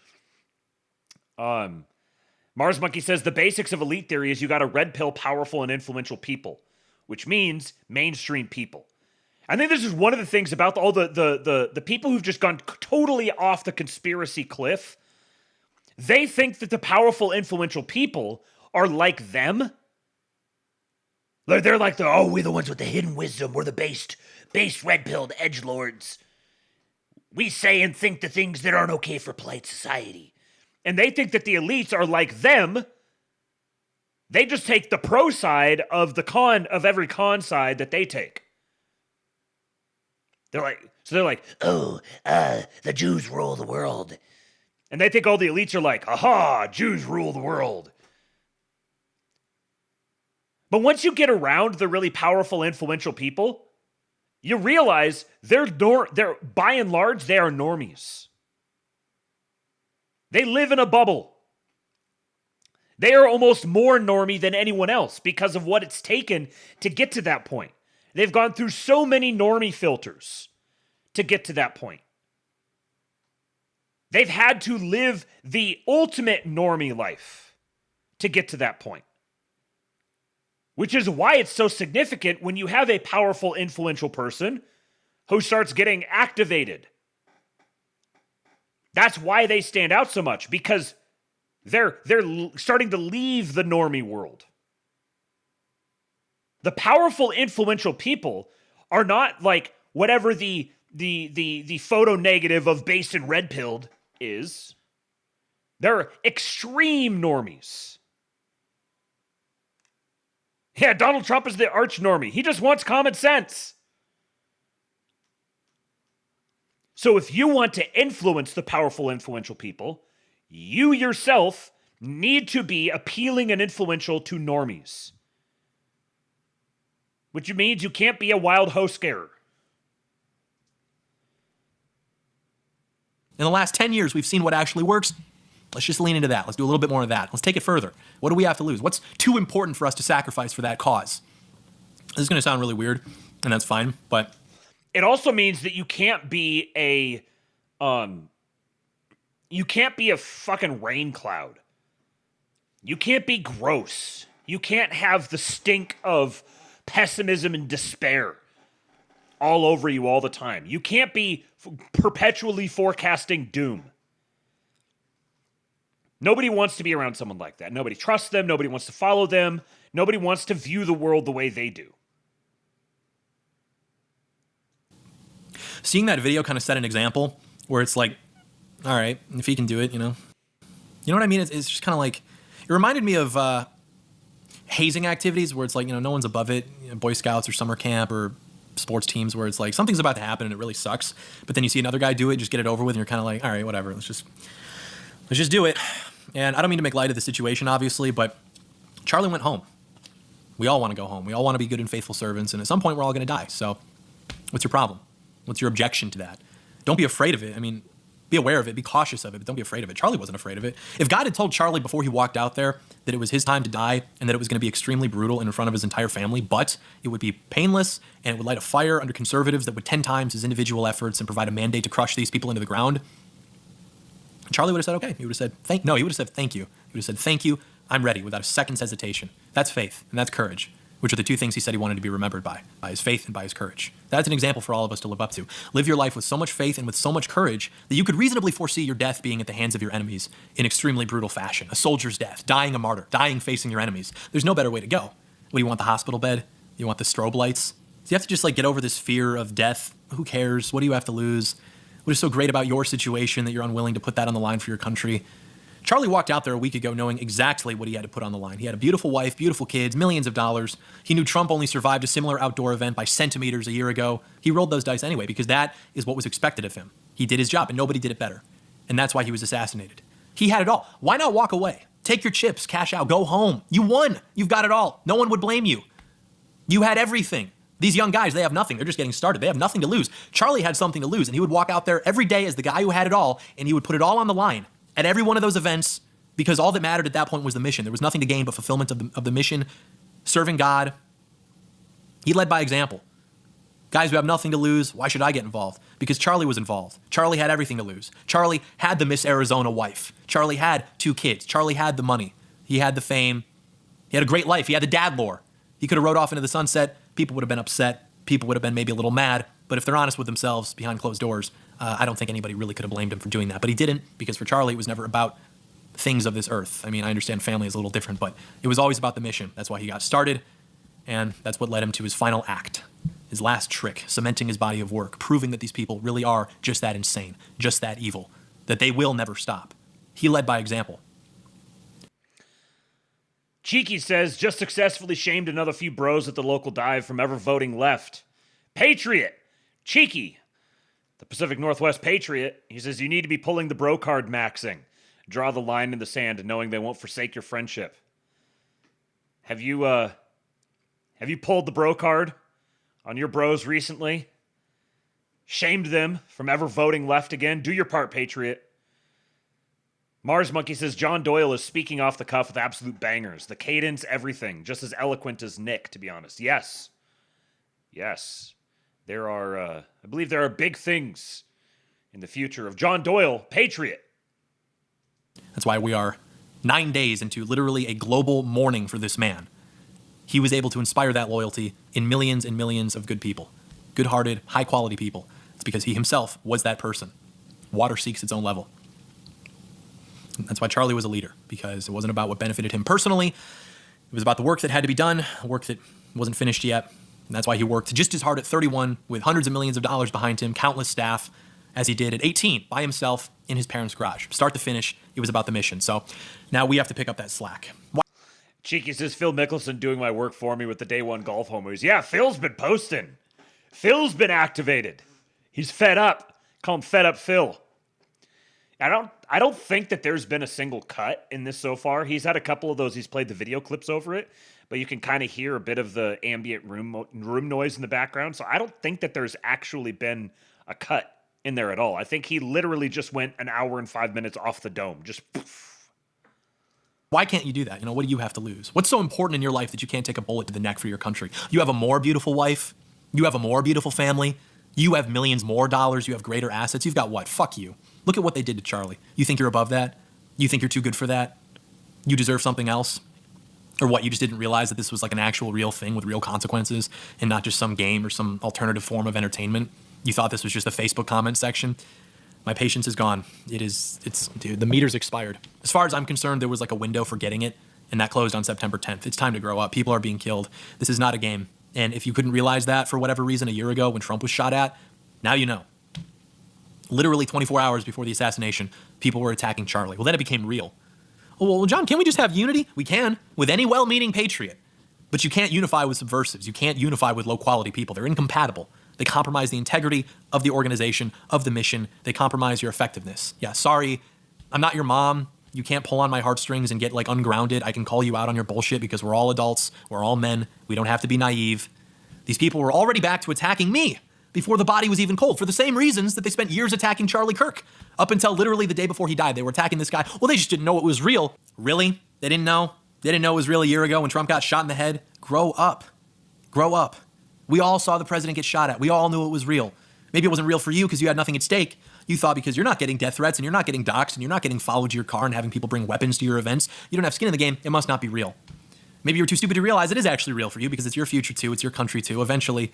Mars Monkey says the basics of elite theory is you got to red pill powerful and influential people, which means mainstream people. I think this is one of the things about all the people who've just gone totally off the conspiracy cliff. They think that the powerful, influential people are like them. They're like, we're the ones with the hidden wisdom. We're the based red-pilled edgelords. We say and think the things that aren't okay for polite society. And they think that the elites are like them. They just take the pro side of every con side that they take. They're like, the Jews rule the world. And they think all the elites are like, aha, Jews rule the world. But once you get around the really powerful, influential people, you realize they're by and large, they are normies. They live in a bubble. They are almost more normie than anyone else because of what it's taken to get to that point. They've gone through so many normie filters to get to that point. They've had to live the ultimate normie life to get to that point. Which is why it's so significant when you have a powerful, influential person who starts getting activated. That's why they stand out so much, because they're starting to leave the normie world. The powerful, influential people are not like whatever the photo negative of based and red-pilled is. They're extreme normies. Yeah, Donald Trump is the arch normie. He just wants common sense. So if you want to influence the powerful, influential people, you yourself need to be appealing and influential to normies. Which means you can't be a wild hoe scarer. In the last 10 years, we've seen what actually works. Let's just lean into that. Let's do a little bit more of that. Let's take it further. What do we have to lose? What's too important for us to sacrifice for that cause? This is going to sound really weird, and that's fine, but... It also means that you can't be a fucking rain cloud. You can't be gross. You can't have the stink of pessimism and despair all over you all the time. You can't be perpetually forecasting doom. Nobody wants to be around someone like that. Nobody trusts them. Nobody wants to follow them. Nobody wants to view the world the way they do. Seeing that video kind of set an example where it's like, all right, if he can do it, you know what I mean? It's just kind of like, it reminded me of hazing activities where it's like, no one's above it, Boy Scouts or summer camp or sports teams where it's like something's about to happen and it really sucks. But then you see another guy do it, just get it over with, and you're kind of like, all right, whatever, let's just do it. And I don't mean to make light of the situation, obviously, but Charlie went home. We all want to go home. We all want to be good and faithful servants, and at some point we're all going to die. So what's your problem? What's your objection to that? Don't be afraid of it. I mean, Be aware of it, be cautious of it, but don't be afraid of it. Charlie wasn't afraid of it. If God had told Charlie before he walked out there that it was his time to die and that it was going to be extremely brutal and in front of his entire family, but it would be painless and it would light a fire under conservatives that would 10 times his individual efforts and provide a mandate to crush these people into the ground, Charlie would have said, okay. He would have said, he would have said, thank you. He would have said, thank you, I'm ready, without a second's hesitation. That's faith, and that's courage, which are the two things he said he wanted to be remembered by his faith and by his courage. That's an example for all of us to live up to. Live your life with so much faith and with so much courage that you could reasonably foresee your death being at the hands of your enemies in extremely brutal fashion. A soldier's death, dying a martyr, dying facing your enemies. There's no better way to go. What, do you want the hospital bed? You want the strobe lights? So you have to just get over this fear of death. Who cares? What do you have to lose? What is so great about your situation that you're unwilling to put that on the line for your country? Charlie walked out there a week ago knowing exactly what he had to put on the line. He had a beautiful wife, beautiful kids, millions of dollars. He knew Trump only survived a similar outdoor event by centimeters a year ago. He rolled those dice anyway because that is what was expected of him. He did his job and nobody did it better. And that's why he was assassinated. He had it all. Why not walk away? Take your chips, cash out, go home. You won. You've got it all. No one would blame you. You had everything. These young guys, they have nothing. They're just getting started. They have nothing to lose. Charlie had something to lose, and he would walk out there every day as the guy who had it all, and he would put it all on the line at every one of those events because all that mattered at that point was the mission. There was nothing to gain but fulfillment of the mission, serving God. He led by example. Guys who have nothing to lose, why should I get involved? Because Charlie was involved. Charlie had everything to lose. Charlie had the Miss Arizona wife. Charlie had 2 kids. Charlie had the money. He had the fame. He had a great life. He had the dad lore. He could have rode off into the sunset. People would have been upset. People would have been maybe a little mad. But if they're honest with themselves behind closed doors, I don't think anybody really could have blamed him for doing that. But he didn't, because for Charlie, it was never about things of this earth. I mean, I understand family is a little different, but it was always about the mission. That's why he got started, and that's what led him to his final act, his last trick, cementing his body of work, proving that these people really are just that insane, just that evil, that they will never stop. He led by example. Cheeky says, just successfully shamed another few bros at the local dive from ever voting left. Patriot. Cheeky. The Pacific Northwest Patriot. He says, you need to be pulling the bro card maxing. Draw the line in the sand knowing they won't forsake your friendship. Have you pulled the bro card on your bros recently? Shamed them from ever voting left again? Do your part, Patriot. Mars Monkey says, John Doyle is speaking off the cuff with absolute bangers. The cadence, everything. Just as eloquent as Nick, to be honest. Yes. Yes. There are, I believe there are big things in the future of John Doyle, Patriot. That's why we are 9 days into literally a global mourning for this man. He was able to inspire that loyalty in millions and millions of good people. Good-hearted, high-quality people. It's because he himself was that person. Water seeks its own level. That's why Charlie was a leader, because it wasn't about what benefited him personally. It was about the work that had to be done, work that wasn't finished yet. And that's why he worked just as hard at 31 with hundreds of millions of dollars behind him, countless staff, as he did at 18 by himself in his parents' garage. Start to finish, it was about the mission. So now we have to pick up that slack. Cheeky says, Phil Mickelson doing my work for me with the Day One Golf homers. Yeah, Phil's been posting. Phil's been activated. He's fed up. Call him Fed Up Phil. I don't think that there's been a single cut in this so far. He's had a couple of those. He's played the video clips over it, but you can kind of hear a bit of the ambient room noise in the background. So I don't think that there's actually been a cut in there at all. I think he literally just went an hour and 5 minutes off the dome. Just poof. Why can't you do that? What do you have to lose? What's so important in your life that you can't take a bullet to the neck for your country? You have a more beautiful wife. You have a more beautiful family. You have millions more dollars. You have greater assets. You've got what? Fuck you. Look at what they did to Charlie. You think you're above that? You think you're too good for that? You deserve something else? Or what, you just didn't realize that this was like an actual real thing with real consequences and not just some game or some alternative form of entertainment? You thought this was just a Facebook comment section? My patience is gone. Dude, the meter's expired. As far as I'm concerned, there was like a window for getting it, and that closed on September 10th. It's time to grow up. People are being killed. This is not a game. And if you couldn't realize that for whatever reason a year ago when Trump was shot at, now you know. Literally 24 hours before the assassination, people were attacking Charlie. Well, then it became real. Well, John, can't we just have unity? We can, with any well-meaning patriot. But you can't unify with subversives. You can't unify with low-quality people. They're incompatible. They compromise the integrity of the organization, of the mission. They compromise your effectiveness. Yeah, sorry, I'm not your mom. You can't pull on my heartstrings and get ungrounded. I can call you out on your bullshit because we're all adults. We're all men. We don't have to be naive. These people were already back to attacking me. before the body was even cold, for the same reasons that they spent years attacking Charlie Kirk. Up until literally the day before he died, they were attacking this guy. Well, they just didn't know it was real. Really? They didn't know? They didn't know it was real a year ago when Trump got shot in the head? Grow up. Grow up. We all saw the president get shot at. We all knew it was real. Maybe it wasn't real for you because you had nothing at stake. You thought because you're not getting death threats and you're not getting doxxed and you're not getting followed to your car and having people bring weapons to your events, you don't have skin in the game, it must not be real. Maybe you're too stupid to realize it is actually real for you because it's your future too, it's your country too. Eventually,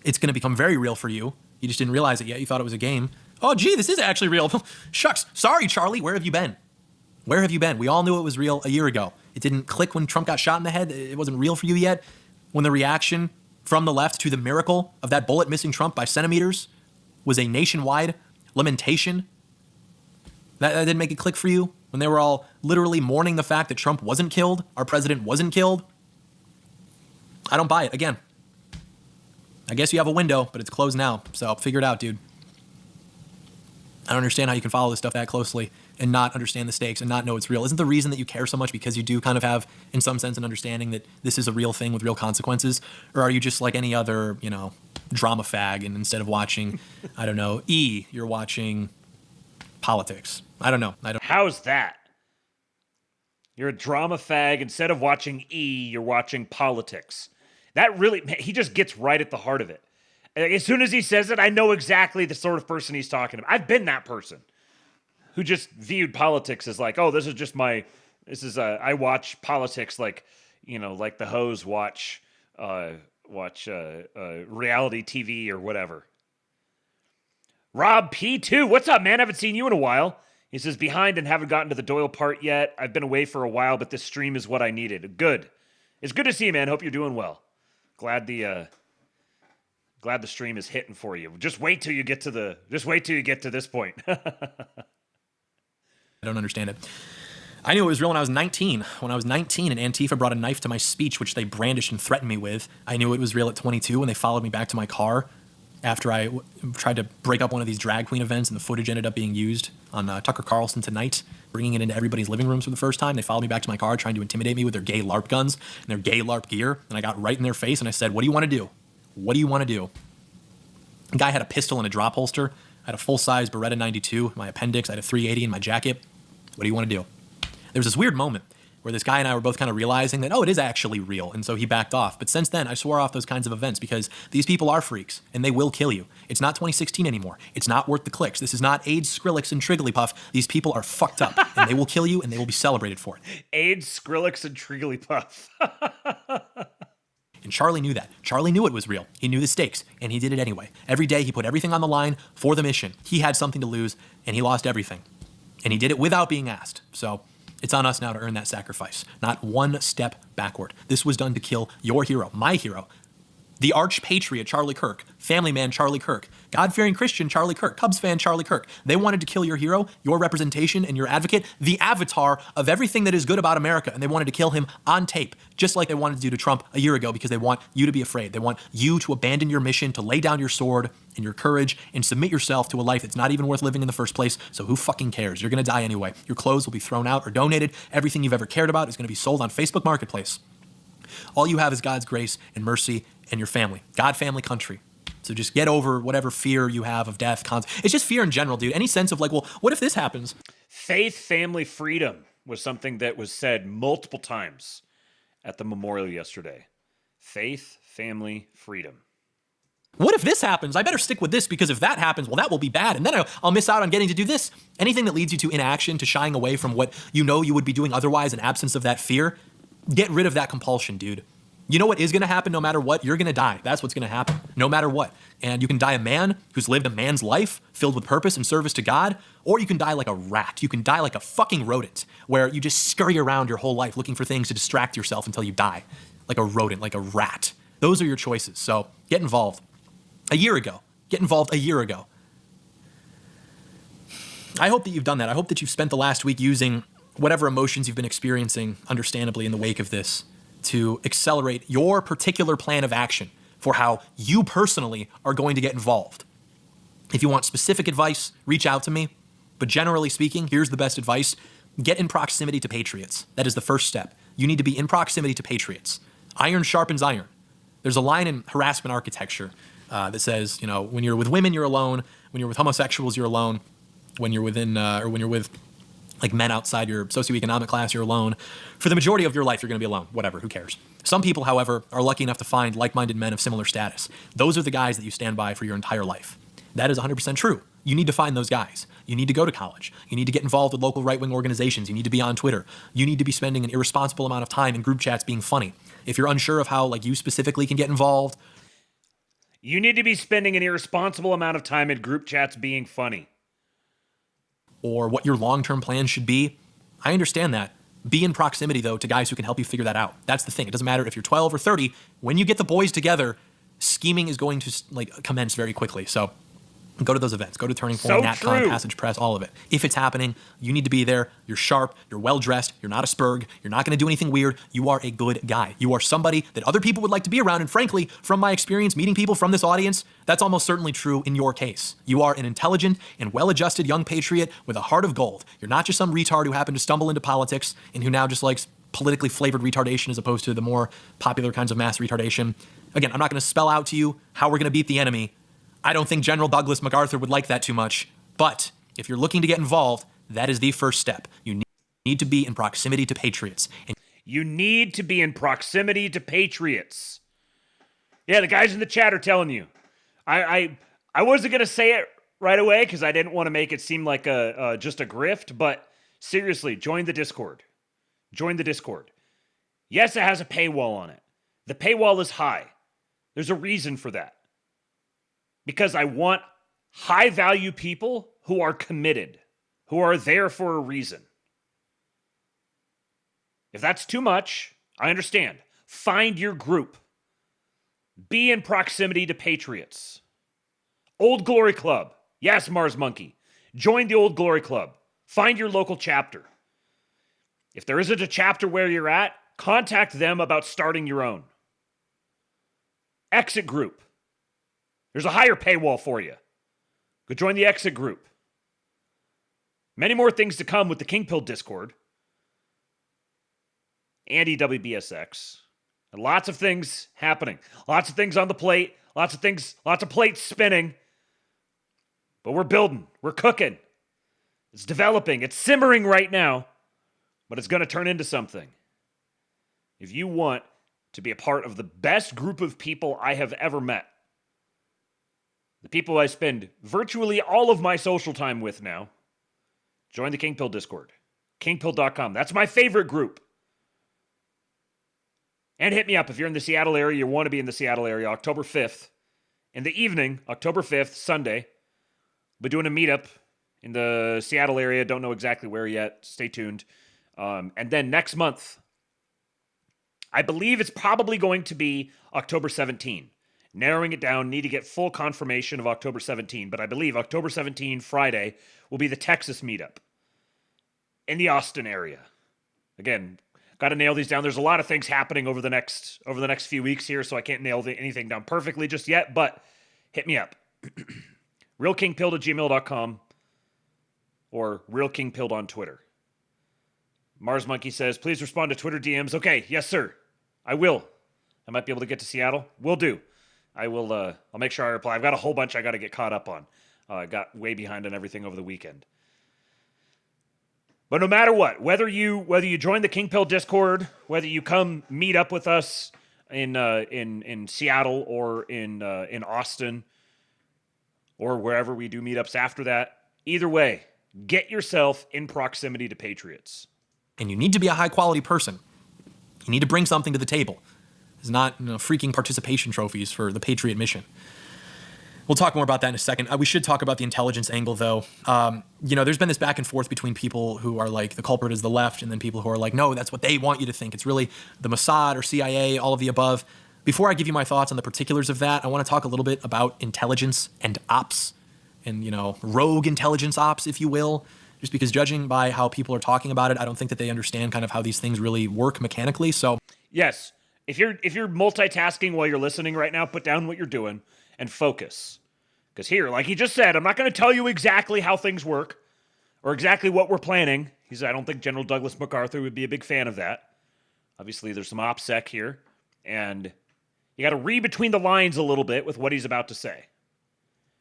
it's going to become very real for you. You just didn't realize it yet. You thought it was a game. Oh, gee, this is actually real. Shucks. Sorry, Charlie. Where have you been? Where have you been? We all knew it was real a year ago. It didn't click when Trump got shot in the head. It wasn't real for you yet. When the reaction from the left to the miracle of that bullet missing Trump by centimeters was a nationwide lamentation. That didn't make it click for you? When they were all literally mourning the fact that Trump wasn't killed, our president wasn't killed? I don't buy it. Again, I guess you have a window, but it's closed now. So figure it out, dude. I don't understand how you can follow this stuff that closely and not understand the stakes and not know it's real. Isn't the reason that you care so much because you do kind of have, in some sense, an understanding that this is a real thing with real consequences? Or are you just like any other, drama fag, and instead of watching, I don't know, you're watching politics? I don't know. How's that? You're a drama fag. Instead of watching you're watching politics. That really, he just gets right at the heart of it. As soon as he says it, I know exactly the sort of person he's talking about. I've been that person who just viewed politics as like, oh, I watch politics like, like the hoes watch reality TV or whatever. Rob P2, what's up, man? I haven't seen you in a while. He says, behind and haven't gotten to the Doyle part yet. I've been away for a while, but this stream is what I needed. Good. It's good to see you, man. Hope you're doing well. Glad the stream is hitting for you. Just wait till you get to this point. I don't understand it. I knew it was real when I was 19. When I was 19 and Antifa brought a knife to my speech, which they brandished and threatened me with. I knew it was real at 22 when they followed me back to my car after I tried to break up one of these drag queen events, and the footage ended up being used on Tucker Carlson Tonight, bringing it into everybody's living rooms for the first time. They followed me back to my car trying to intimidate me with their gay LARP guns and their gay LARP gear, and I got right in their face and I said, what do you want to do? What do you want to do? The guy had a pistol and a drop holster. I had a full-size Beretta 92 in my appendix. I had a 380 in my jacket. What do you want to do? There was this weird moment where this guy and I were both kind of realizing that, it is actually real. And so he backed off. But since then, I swore off those kinds of events because these people are freaks and they will kill you. It's not 2016 anymore. It's not worth the clicks. This is not AIDS, Skrillex, and Trigglypuff. These people are fucked up and they will kill you and they will be celebrated for it. AIDS, Skrillex, and Trigglypuff. And Charlie knew that. Charlie knew it was real. He knew the stakes, and he did it anyway. Every day, he put everything on the line for the mission. He had something to lose, and he lost everything. And he did it without being asked. So it's on us now to earn that sacrifice. Not one step backward. This was done to kill your hero, my hero, the arch patriot Charlie Kirk, family man Charlie Kirk, God-fearing Christian Charlie Kirk, Cubs fan Charlie Kirk. They wanted to kill your hero, your representation, and your advocate, the avatar of everything that is good about America, and they wanted to kill him on tape, just like they wanted to do to Trump a year ago because they want you to be afraid. They want you to abandon your mission, to lay down your sword and your courage and submit yourself to a life that's not even worth living in the first place, so who fucking cares? You're going to die anyway. Your clothes will be thrown out or donated. Everything you've ever cared about is going to be sold on Facebook Marketplace. All you have is God's grace and mercy and your family. God, family, country. So just get over whatever fear you have of death. It's just fear in general, dude. Any sense of like, well, what if this happens? Faith, family, freedom was something that was said multiple times at the memorial yesterday. Faith, family, freedom. What if this happens? I better stick with this because if that happens, well, that will be bad. And then I'll miss out on getting to do this. Anything that leads you to inaction, to shying away from what you know you would be doing otherwise in absence of that fear, get rid of that compulsion, dude. You know what is going to happen no matter what? You're going to die. That's what's going to happen, no matter what. And you can die a man who's lived a man's life filled with purpose and service to God, or you can die like a rat. You can die like a fucking rodent, where you just scurry around your whole life looking for things to distract yourself until you die, like a rodent, like a rat. Those are your choices. So get involved. Get involved a year ago. I hope that you've done that. I hope that you've spent the last week using whatever emotions you've been experiencing, understandably, in the wake of this, to accelerate your particular plan of action for how you personally are going to get involved. If you want specific advice, reach out to me. But generally speaking, here's the best advice. Get in proximity to patriots. That is the first step. You need to be in proximity to patriots. Iron sharpens iron. There's a line in harassment architecture that says, when you're with women, you're alone. When you're with homosexuals, you're alone. When you're or when you're with like men outside your socioeconomic class, you're alone. For the majority of your life, you're going to be alone. Whatever, who cares? Some people, however, are lucky enough to find like-minded men of similar status. Those are the guys that you stand by for your entire life. That is 100% true. You need to find those guys. You need to go to college. You need to get involved with local right-wing organizations. You need to be on Twitter. You need to be spending an irresponsible amount of time in group chats being funny. If you're unsure of how you specifically can get involved, you need to be spending an irresponsible amount of time in group chats being funny. Or what your long-term plan should be, I understand that. Be in proximity, though, to guys who can help you figure that out. That's the thing. It doesn't matter if you're 12 or 30. When you get the boys together, scheming is going to commence very quickly. So go to those events. Go to Turning Point, NatCon, Passage Press, all of it. If it's happening, you need to be there. You're sharp. You're well-dressed. You're not a spurg. You're not going to do anything weird. You are a good guy. You are somebody that other people would like to be around. And frankly, from my experience meeting people from this audience, that's almost certainly true in your case. You are an intelligent and well-adjusted young patriot with a heart of gold. You're not just some retard who happened to stumble into politics and who now just likes politically flavored retardation as opposed to the more popular kinds of mass retardation. Again, I'm not going to spell out to you how we're going to beat the enemy. I don't think General Douglas MacArthur would like that too much. But if you're looking to get involved, that is the first step. You need to be in proximity to patriots. And you need to be in proximity to patriots. Yeah, the guys in the chat are telling you. I wasn't going to say it right away because I didn't want to make it seem like just a grift, but seriously, join the Discord. Join the Discord. Yes, it has a paywall on it. The paywall is high. There's a reason for that. Because I want high-value people who are committed, who are there for a reason. If that's too much, I understand. Find your group. Be in proximity to patriots. Old Glory Club. Yes, Mars Monkey. Join the Old Glory Club. Find your local chapter. If there isn't a chapter where you're at, contact them about starting your own. Exit group. There's a higher paywall for you. Go join the exit group. Many more things to come with the King Pill Discord. And EWBSX. And lots of things happening. Lots of things on the plate. Lots of plates spinning. But we're building. We're cooking. It's developing. It's simmering right now. But it's going to turn into something. If you want to be a part of the best group of people I have ever met, the people I spend virtually all of my social time with now, join the King Pill Discord. Kingpill.com. That's my favorite group. And hit me up if you're in the Seattle area, you want to be in the Seattle area, October 5th. In the evening, October 5th, Sunday, we'll be doing a meetup in the Seattle area. Don't know exactly where yet. Stay tuned. And then next month, I believe it's probably going to be October 17. Narrowing it down, need to get full confirmation of October 17, but I believe October 17, Friday, will be the Texas meetup in the Austin area. Again, got to nail these down. There's a lot of things happening over the next few weeks here, so I can't nail anything down perfectly just yet, but hit me up. realkingpilled@gmail.com or realkingpilled on Twitter. Mars Monkey says, please respond to Twitter DMs. Okay, yes, sir. I will. I might be able to get to Seattle. Will do. I will, I'll make sure I reply. I've got a whole bunch I got to get caught up on. I got way behind on everything over the weekend. But no matter what, whether you join the King Pill Discord, whether you come meet up with us in Seattle or in Austin or wherever we do meetups after that, either way, get yourself in proximity to patriots. And you need to be a high-quality person. You need to bring something to the table. It's not freaking participation trophies for the Patriot mission. We'll talk more about that in a second. We should talk about the intelligence angle, though. There's been this back and forth between people who are like, the culprit is the left, and then people who are like, no, that's what they want you to think. It's really the Mossad or CIA, all of the above. Before I give you my thoughts on the particulars of that, I want to talk a little bit about intelligence and ops and, rogue intelligence ops, if you will. Just because judging by how people are talking about it, I don't think that they understand kind of how these things really work mechanically. So yes, if you're multitasking while you're listening right now, put down what you're doing and focus. Because here, like he just said, I'm not going to tell you exactly how things work or exactly what we're planning. I don't think General Douglas MacArthur would be a big fan of that. Obviously, there's some OPSEC here, and You got to read between the lines a little bit with what he's about to say.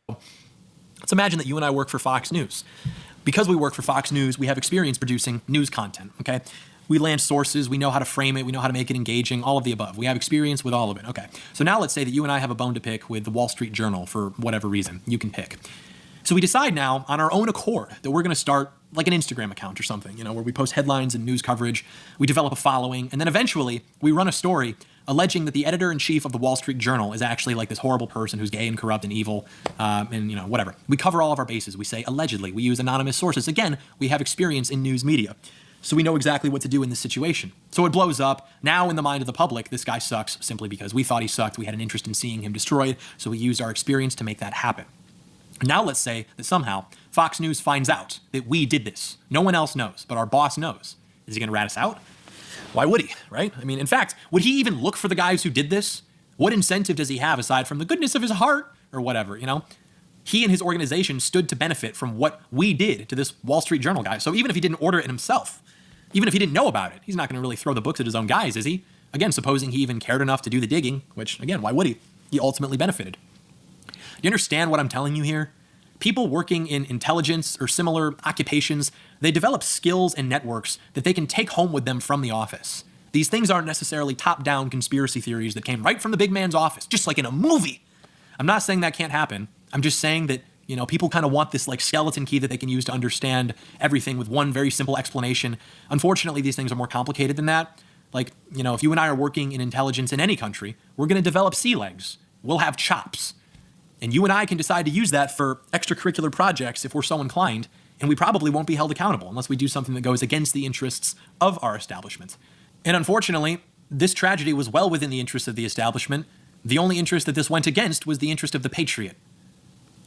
Let's imagine that you and I work for Fox News. Because we work for Fox News, we have experience producing news content, okay? We land sources, we know how to frame it, we know how to make it engaging, all of the above. We have experience with all of it, okay? So now let's say that you and I have a bone to pick with the Wall Street Journal for whatever reason. You can pick. So we decide now on our own accord that we're going to start like an Instagram account or something, where we post headlines and news coverage, we develop a following, and then eventually we run a story alleging that the editor-in-chief of the Wall Street Journal is actually like this horrible person who's gay and corrupt and evil, and whatever. We cover all of our bases. We say allegedly. We use anonymous sources. Again, we have experience in news media, so we know exactly what to do in this situation. So it blows up. Now in the mind of the public, this guy sucks simply because we thought he sucked. We had an interest in seeing him destroyed, so we used our experience to make that happen. Now let's say that somehow Fox News finds out that we did this. No one else knows, but our boss knows. Is he going to rat us out? Why would he, right? I mean, in fact, would he even look for the guys who did this? What incentive does he have aside from the goodness of his heart or whatever, He and his organization stood to benefit from what we did to this Wall Street Journal guy. So even if he didn't order it himself, even if he didn't know about it, he's not going to really throw the books at his own guys, is he? Again, supposing he even cared enough to do the digging, which, again, why would he? He ultimately benefited. Do you understand what I'm telling you here? People working in intelligence or similar occupations, they develop skills and networks that they can take home with them from the office. These things aren't necessarily top-down conspiracy theories that came right from the big man's office, just like in a movie. I'm not saying that can't happen. I'm just saying that, people kind of want this like skeleton key that they can use to understand everything with one very simple explanation. Unfortunately, these things are more complicated than that. Like, if you and I are working in intelligence in any country, we're going to develop sea legs. We'll have chops. And you and I can decide to use that for extracurricular projects if we're so inclined, and we probably won't be held accountable unless we do something that goes against the interests of our establishment. And unfortunately, this tragedy was well within the interests of the establishment. The only interest that this went against was the interest of the Patriot.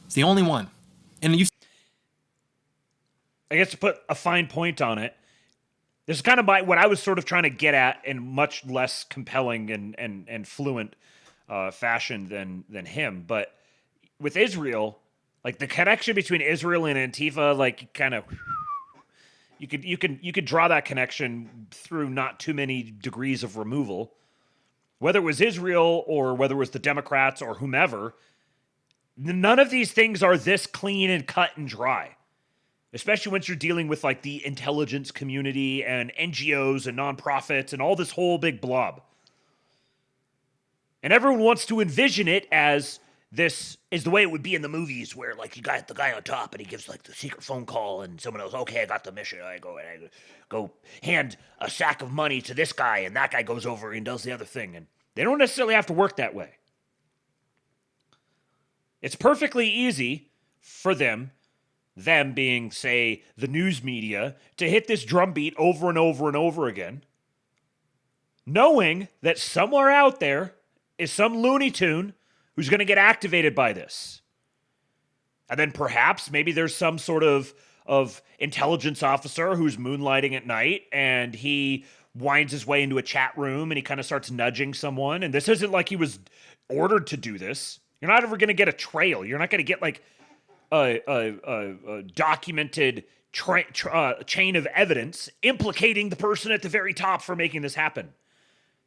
It's the only one. And I guess to put a fine point on it, this is kind of what I was sort of trying to get at in much less compelling and fluent fashion than him, but with Israel, like the connection between Israel and Antifa, like kind of, you could draw that connection through not too many degrees of removal. Whether it was Israel or whether it was the Democrats or whomever, none of these things are this clean and cut and dry. Especially once you're dealing with like the intelligence community and NGOs and nonprofits and all this whole big blob. And everyone wants to envision it as this is the way it would be in the movies where like you got the guy on top and he gives like the secret phone call and someone else, okay, I got the mission. I go hand a sack of money to this guy and that guy goes over and does the other thing. And they don't necessarily have to work that way. It's perfectly easy for them being, say, the news media, to hit this drumbeat over and over and over again, knowing that somewhere out there is some Looney Tune who's going to get activated by this. And then perhaps maybe there's some sort of intelligence officer who's moonlighting at night and he winds his way into a chat room and he kind of starts nudging someone. And this isn't like he was ordered to do this. You're not ever going to get a trail. You're not going to get like a documented chain of evidence implicating the person at the very top for making this happen.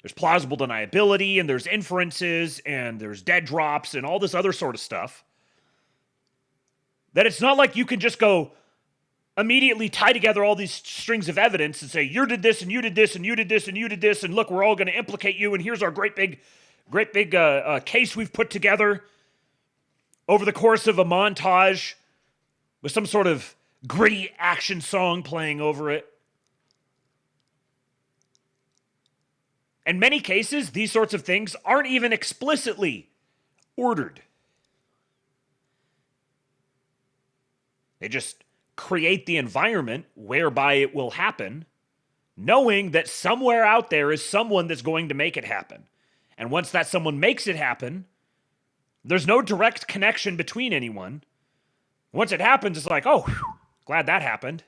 There's plausible deniability, and there's inferences, and there's dead drops, and all this other sort of stuff. That it's not like you can just go immediately tie together all these strings of evidence and say, you did this, and you did this, and you did this, and you did this, and look, we're all going to implicate you, and here's our great big case we've put together over the course of a montage with some sort of gritty action song playing over it. In many cases, these sorts of things aren't even explicitly ordered. They just create the environment whereby it will happen, knowing that somewhere out there is someone that's going to make it happen. And once that someone makes it happen, there's no direct connection between anyone. Once it happens, it's like, oh, whew, glad that happened.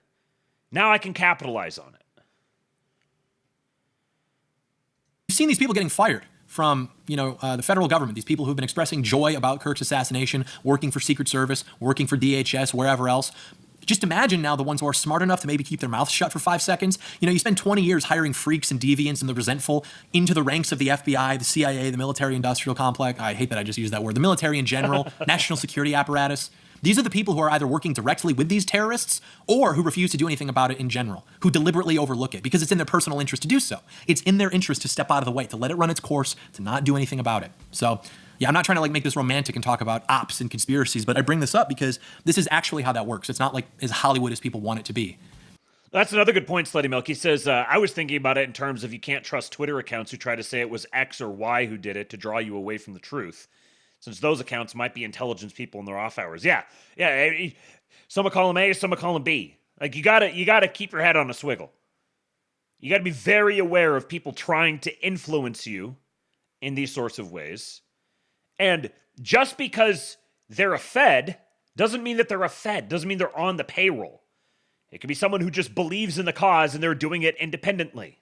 Now I can capitalize on it. You've seen these people getting fired from, the federal government, these people who've been expressing joy about Kirk's assassination, working for Secret Service, working for DHS, wherever else. Just imagine now the ones who are smart enough to maybe keep their mouths shut for 5 seconds. You know, you spend 20 years hiring freaks and deviants and the resentful into the ranks of the FBI, the CIA, the military-industrial complex. I hate that I just used that word. The military in general, national security apparatus. These are the people who are either working directly with these terrorists or who refuse to do anything about it in general, who deliberately overlook it because it's in their personal interest to do so. It's in their interest to step out of the way, to let it run its course, to not do anything about it. So, yeah, I'm not trying to like make this romantic and talk about ops and conspiracies, but I bring this up because this is actually how that works. It's not like as Hollywood as people want it to be. That's another good point, Slutty Milk. He says, I was thinking about it in terms of you can't trust Twitter accounts who try to say it was X or Y who did it to draw you away from the truth, since those accounts might be intelligence people in their off hours. Yeah. Some will call them A, some will call them B. Like, you gotta keep your head on a swivel. You gotta be very aware of people trying to influence you in these sorts of ways. And just because they're a Fed doesn't mean that they're a Fed, doesn't mean they're on the payroll. It could be someone who just believes in the cause and they're doing it independently.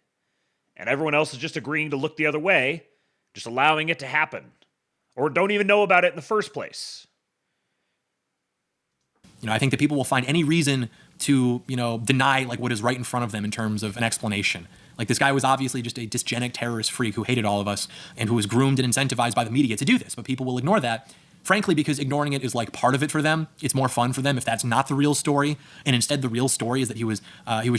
And everyone else is just agreeing to look the other way, just allowing it to happen. Or don't even know about it in the first place. You know, I think that people will find any reason to, you know, deny like what is right in front of them in terms of an explanation. Like, this guy was obviously just a dysgenic terrorist freak who hated all of us and who was groomed and incentivized by the media to do this. But people will ignore that, frankly, because ignoring it is like part of it for them. It's more fun for them if that's not the real story. And instead, the real story is that he was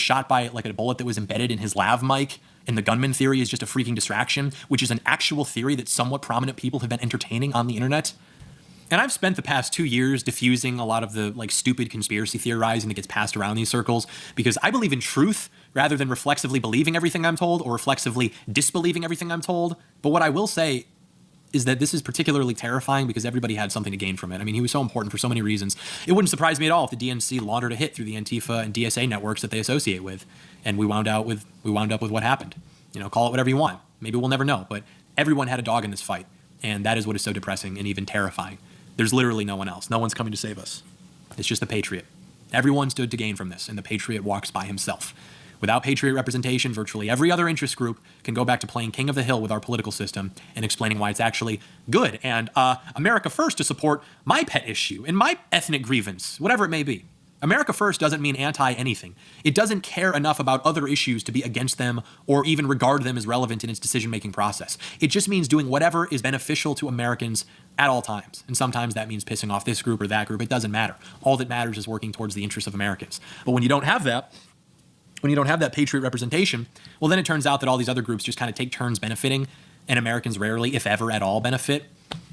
shot by like a bullet that was embedded in his lav mic. And the gunman theory is just a freaking distraction, which is an actual theory that somewhat prominent people have been entertaining on the internet. And I've spent the past 2 years diffusing a lot of the like stupid conspiracy theorizing that gets passed around these circles because I believe in truth rather than reflexively believing everything I'm told or reflexively disbelieving everything I'm told. But what I will say is that this is particularly terrifying because everybody had something to gain from it. I mean, he was so important for so many reasons. It wouldn't surprise me at all if the DNC laundered a hit through the Antifa and DSA networks that they associate with, and we wound up with what happened. You know, call it whatever you want. Maybe we'll never know, but everyone had a dog in this fight, and that is what is so depressing and even terrifying. There's literally no one else. No one's coming to save us. It's just the Patriot. Everyone stood to gain from this, and the Patriot walks by himself. Without Patriot representation, virtually every other interest group can go back to playing king of the hill with our political system and explaining why it's actually good and America first to support my pet issue and my ethnic grievance, whatever it may be. America first doesn't mean anti-anything. It doesn't care enough about other issues to be against them or even regard them as relevant in its decision-making process. It just means doing whatever is beneficial to Americans at all times. And sometimes that means pissing off this group or that group. It doesn't matter. All that matters is working towards the interests of Americans. But when you don't have that, Patriot representation, well, then it turns out that all these other groups just kind of take turns benefiting, and Americans rarely, if ever at all, benefit.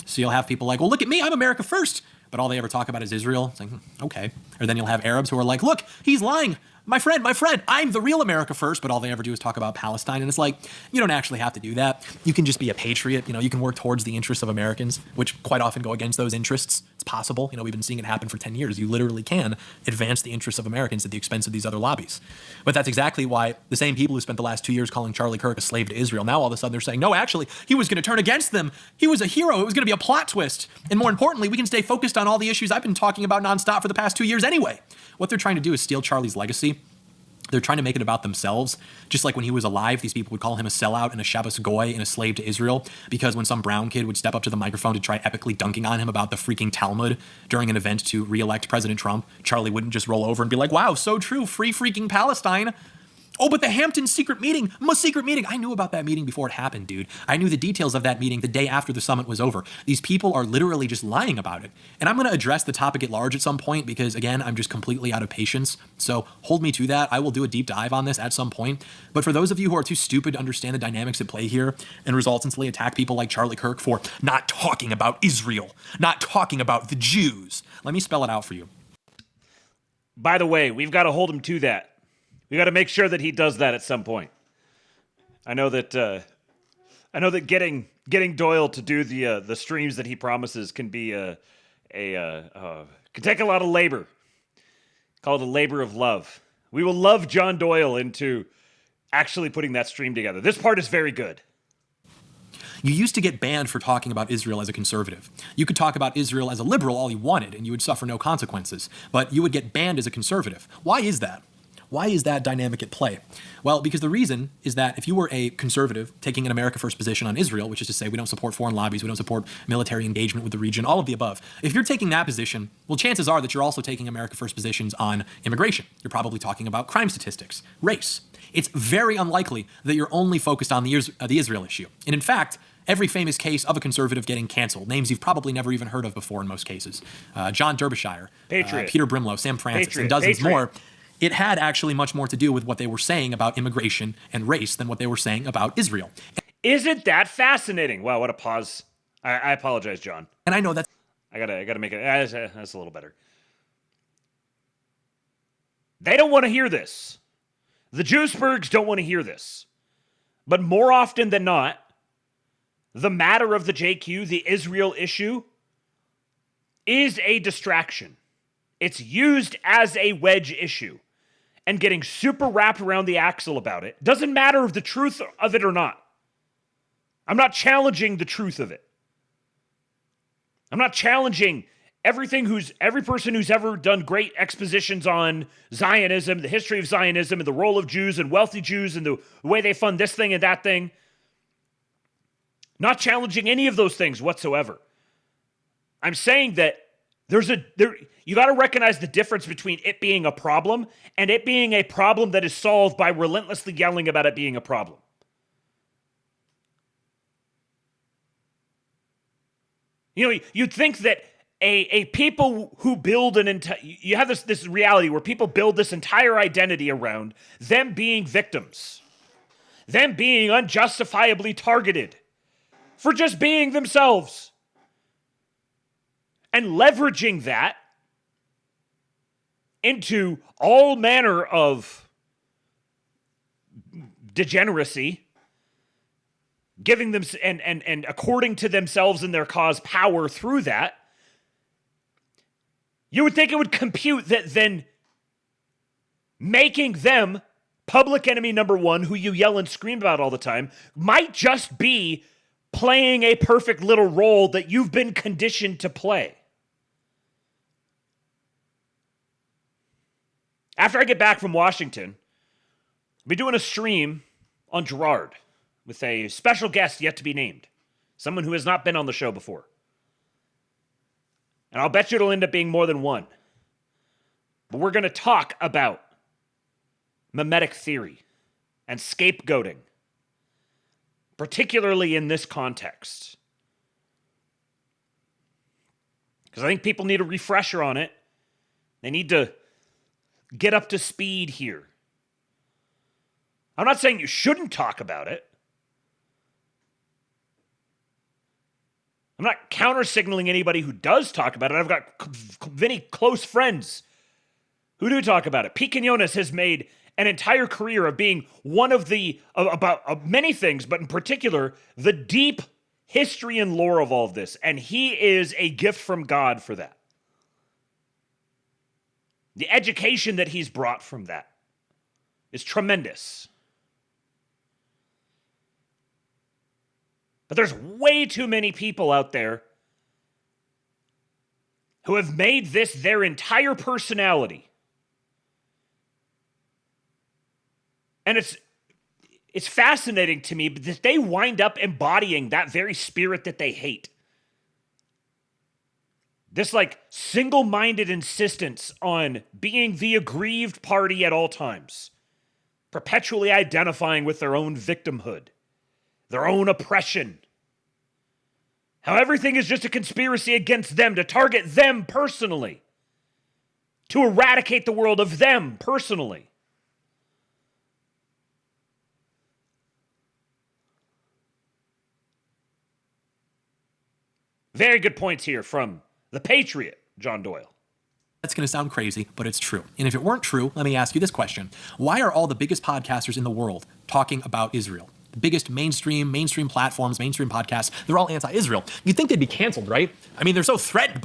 So you'll have people like, well, look at me, I'm America first. But all they ever talk about is Israel. It's like, okay. Or then you'll have Arabs who are like, look, he's lying. My friend, I'm the real America first. But all they ever do is talk about Palestine. And it's like, you don't actually have to do that. You can just be a patriot. You know, you can work towards the interests of Americans, which quite often go against those interests. It's possible. You know, we've been seeing it happen for 10 years. You literally can advance the interests of Americans at the expense of these other lobbies. But that's exactly why the same people who spent the last 2 years calling Charlie Kirk a slave to Israel, now all of a sudden they're saying, no, actually, he was going to turn against them. He was a hero. It was going to be a plot twist. And more importantly, we can stay focused on all the issues I've been talking about nonstop for the past 2 years anyway. What they're trying to do is steal Charlie's legacy. They're trying to make it about themselves. Just like when he was alive, these people would call him a sellout and a Shabbos goy and a slave to Israel, because when some brown kid would step up to the microphone to try epically dunking on him about the freaking Talmud during an event to re-elect President Trump, Charlie wouldn't just roll over and be like, wow, so true, free freaking Palestine. Oh, but the Hampton secret meeting. I knew about that meeting before it happened, dude. I knew the details of that meeting the day after the summit was over. These people are literally just lying about it. And I'm going to address the topic at large at some point because, again, I'm just completely out of patience. So hold me to that. I will do a deep dive on this at some point. But for those of you who are too stupid to understand the dynamics at play here and resultantly attack people like Charlie Kirk for not talking about Israel, not talking about the Jews, let me spell it out for you. By the way, we've got to hold him to that. We got to make sure that he does that at some point. I know that getting Doyle to do the streams that he promises can be can take a lot of labor. Call it a labor of love. We will love John Doyle into actually putting that stream together. This part is very good. You used to get banned for talking about Israel as a conservative. You could talk about Israel as a liberal all you wanted, and you would suffer no consequences. But you would get banned as a conservative. Why is that? Why is that dynamic at play? Well, because the reason is that if you were a conservative taking an America First position on Israel, which is to say we don't support foreign lobbies, we don't support military engagement with the region, all of the above, if you're taking that position, well, chances are that you're also taking America First positions on immigration. You're probably talking about crime statistics, race. It's very unlikely that you're only focused on the Israel issue. And in fact, every famous case of a conservative getting canceled, names you've probably never even heard of before in most cases, John Derbyshire, Peter Brimlow, Sam Francis, and dozens more, it had actually much more to do with what they were saying about immigration and race than what they were saying about Israel. Isn't that fascinating? Wow, what a pause. I apologize, John. And I know that's... I gotta make it... That's a little better. They don't want to hear this. The Jewsburgs don't want to hear this. But more often than not, the matter of the JQ, the Israel issue, is a distraction. It's used as a wedge issue. And getting super wrapped around the axle about it doesn't matter if the truth of it or not. I'm not challenging the truth of it. I'm not challenging every person who's ever done great expositions on Zionism, the history of Zionism, and the role of Jews and wealthy Jews and the way they fund this thing and that thing. Not challenging any of those things whatsoever. I'm saying that you got to recognize the difference between it being a problem and it being a problem that is solved by relentlessly yelling about it being a problem. You know, you'd think that a people who build you have this reality where people build this entire identity around them being victims, them being unjustifiably targeted for just being themselves, and leveraging that into all manner of degeneracy, giving them and according to themselves and their cause power through that. You would think it would compute that then making them public enemy number one, who you yell and scream about all the time, might just be playing a perfect little role that you've been conditioned to play. After I get back from Washington, I'll be doing a stream on Gerard with a special guest yet to be named, someone who has not been on the show before. And I'll bet you it'll end up being more than one. But we're going to talk about mimetic theory and scapegoating, particularly in this context. Because I think people need a refresher on it. They need to get up to speed here. I'm not saying you shouldn't talk about it. I'm not counter-signaling anybody who does talk about it. I've got many close friends who do talk about it. Pete Quinones has made an entire career of being one of about many things, but in particular, the deep history and lore of all of this. And he is a gift from God for that. The education that he's brought from that is tremendous. But there's way too many people out there who have made this their entire personality. And it's fascinating to me that they wind up embodying that very spirit that they hate. This like single-minded insistence on being the aggrieved party at all times, perpetually identifying with their own victimhood, their own oppression. How everything is just a conspiracy against them, to target them personally, to eradicate the world of them personally. Very good points here from the Patriot, John Doyle. That's going to sound crazy, but it's true. And if it weren't true, let me ask you this question. Why are all the biggest podcasters in the world talking about Israel? The biggest mainstream platforms, mainstream podcasts, they're all anti-Israel. You'd think they'd be canceled, right? I mean, they're so threatened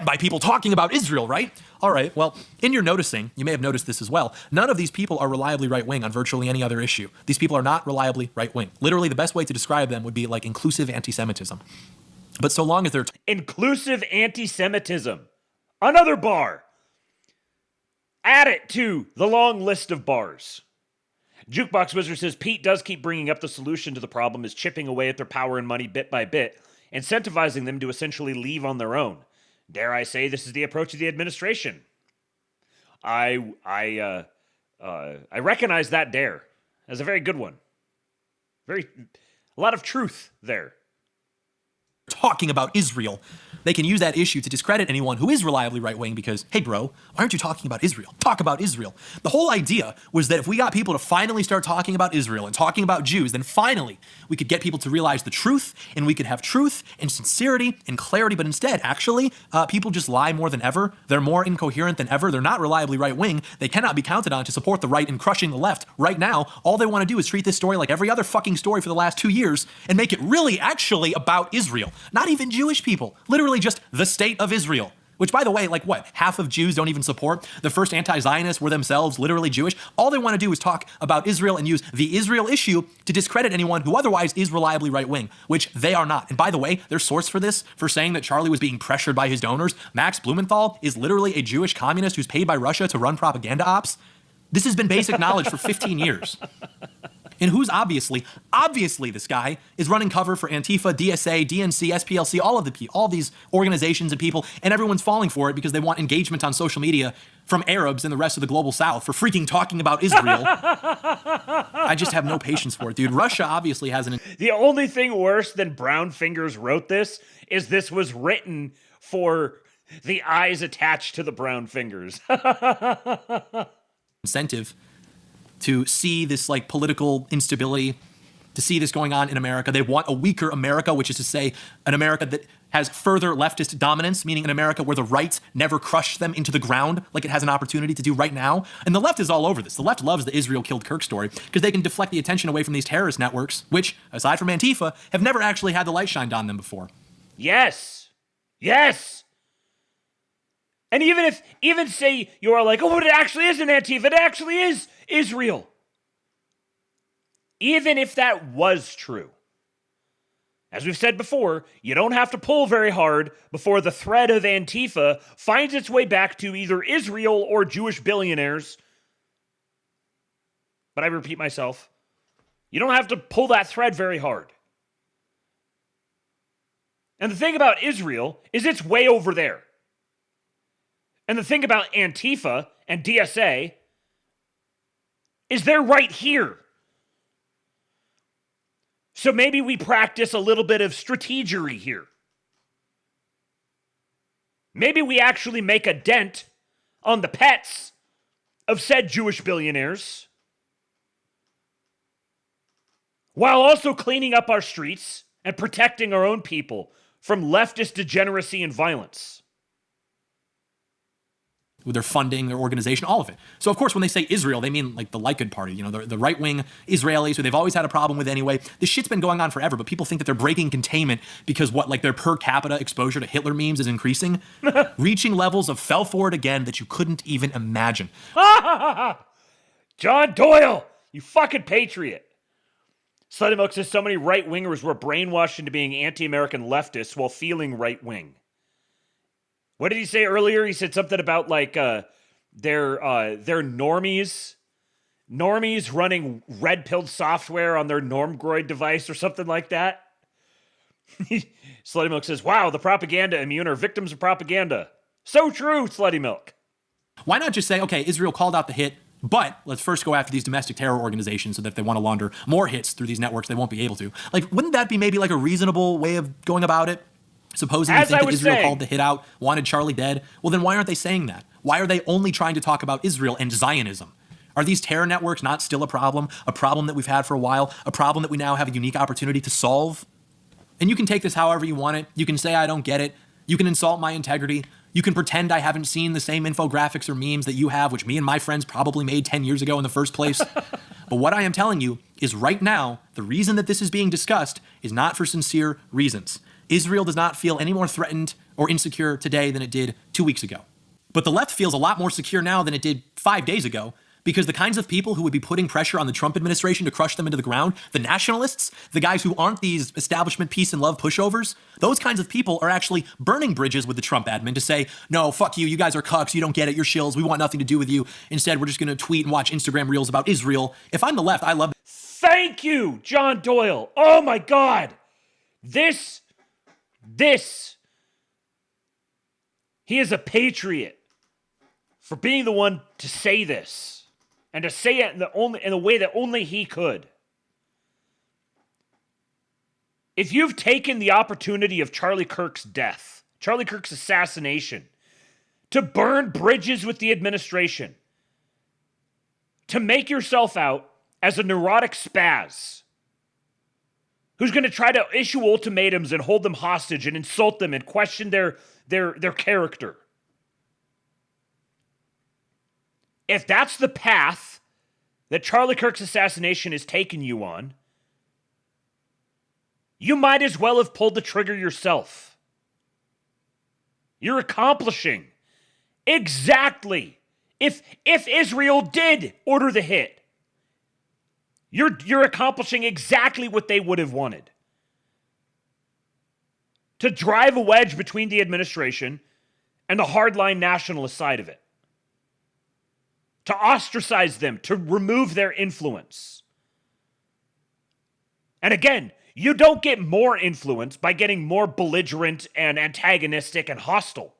by people talking about Israel, right? All right, well, in your noticing, you may have noticed this as well, none of these people are reliably right-wing on virtually any other issue. These people are not reliably right-wing. Literally, the best way to describe them would be like inclusive anti-Semitism. But so long as they're... Inclusive anti-Semitism. Another bar. Add it to the long list of bars. Jukebox Wizard says Pete does keep bringing up the solution to the problem is chipping away at their power and money bit by bit, incentivizing them to essentially leave on their own. Dare I say this is the approach of the administration? I recognize that dare as a very good one. A lot of truth there. Talking about Israel, they can use that issue to discredit anyone who is reliably right-wing because, hey bro, why aren't you talking about Israel? Talk about Israel. The whole idea was that if we got people to finally start talking about Israel and talking about Jews, then finally we could get people to realize the truth, and we could have truth and sincerity and clarity. But instead, actually, people just lie more than ever. They're more incoherent than ever. They're not reliably right-wing. They cannot be counted on to support the right in crushing the left. Right now, all they want to do is treat this story like every other fucking story for the last 2 years and make it really actually about Israel. Not even Jewish people. Literally just the state of Israel. Which, by the way, like what? Half of Jews don't even support. The first anti-Zionists were themselves literally Jewish. All they want to do is talk about Israel and use the Israel issue to discredit anyone who otherwise is reliably right-wing, which they are not. And by the way, their source for this, for saying that Charlie was being pressured by his donors, Max Blumenthal, is literally a Jewish communist who's paid by Russia to run propaganda ops. This has been basic knowledge for 15 years. And who's obviously this guy is running cover for Antifa, DSA, DNC, SPLC, all these organizations and people, and everyone's falling for it because they want engagement on social media from Arabs and the rest of the global South for freaking talking about Israel. I just have no patience for it, dude. Russia obviously has an... The only thing worse than Brown Fingers wrote this is this was written for the eyes attached to the brown fingers. Incentive to see this like political instability, to see this going on in America. They want a weaker America, which is to say an America that has further leftist dominance, meaning an America where the right never crushed them into the ground like it has an opportunity to do right now. And the left is all over this. The left loves the Israel killed Kirk story because they can deflect the attention away from these terrorist networks, which, aside from Antifa, have never actually had the light shined on them before. Yes. Yes. And even say you are like, oh, but it actually isn't Antifa, it actually is Israel. Even if that was true, as we've said before, you don't have to pull very hard before the thread of Antifa finds its way back to either Israel or Jewish billionaires. But I repeat myself, you don't have to pull that thread very hard. And the thing about Israel is it's way over there. And the thing about Antifa and DSA is they're right here. So maybe we practice a little bit of strategery here. Maybe we actually make a dent on the pets of said Jewish billionaires while also cleaning up our streets and protecting our own people from leftist degeneracy and violence. With their funding, their organization, all of it. So of course, when they say Israel, they mean like the Likud party, you know, the right-wing Israelis who they've always had a problem with anyway. This shit's been going on forever, but people think that they're breaking containment because what, like their per capita exposure to Hitler memes is increasing, reaching levels of fell for it again that you couldn't even imagine. John Doyle, you fucking patriot. Slutty Milk says so many right-wingers were brainwashed into being anti-American leftists while feeling right-wing. What did he say earlier? He said something about like they're normies running red-pilled software on their Normgroid device or something like that. Slutty Milk says, wow, the propaganda immune are victims of propaganda. So true, Slutty Milk. Why not just say, okay, Israel called out the hit, but let's first go after these domestic terror organizations so that if they want to launder more hits through these networks, they won't be able to. Like, wouldn't that be maybe like a reasonable way of going about it? Supposing you think that Israel called the hit out, wanted Charlie dead, well then why aren't they saying that? Why are they only trying to talk about Israel and Zionism? Are these terror networks not still a problem that we've had for a while, a problem that we now have a unique opportunity to solve? And you can take this however you want it. You can say I don't get it. You can insult my integrity. You can pretend I haven't seen the same infographics or memes that you have, which me and my friends probably made 10 years ago in the first place. But what I am telling you is right now, the reason that this is being discussed is not for sincere reasons. Israel does not feel any more threatened or insecure today than it did 2 weeks ago. But the left feels a lot more secure now than it did 5 days ago Because the kinds of people who would be putting pressure on the Trump administration to crush them into the ground, the nationalists, the guys who aren't these establishment peace and love pushovers, those kinds of people are actually burning bridges with the Trump admin to say, no, fuck you, you guys are cucks, you don't get it, you're shills, we want nothing to do with you. Instead, we're just going to tweet and watch Instagram reels about Israel. If I'm the left, I love... Thank you, John Doyle. Oh my God. This, he is a patriot for being the one to say this. And to say it in the way that only he could. If you've taken the opportunity of Charlie Kirk's death, Charlie Kirk's assassination, to burn bridges with the administration, to make yourself out as a neurotic spaz who's going to try to issue ultimatums and hold them hostage and insult them and question their character. If that's the path that Charlie Kirk's assassination has taken you on, you might as well have pulled the trigger yourself. You're accomplishing exactly, if Israel did order the hit, you're accomplishing exactly what they would have wanted. To drive a wedge between the administration and the hardline nationalist side of it. To ostracize them, to remove their influence. And again, you don't get more influence by getting more belligerent and antagonistic and hostile.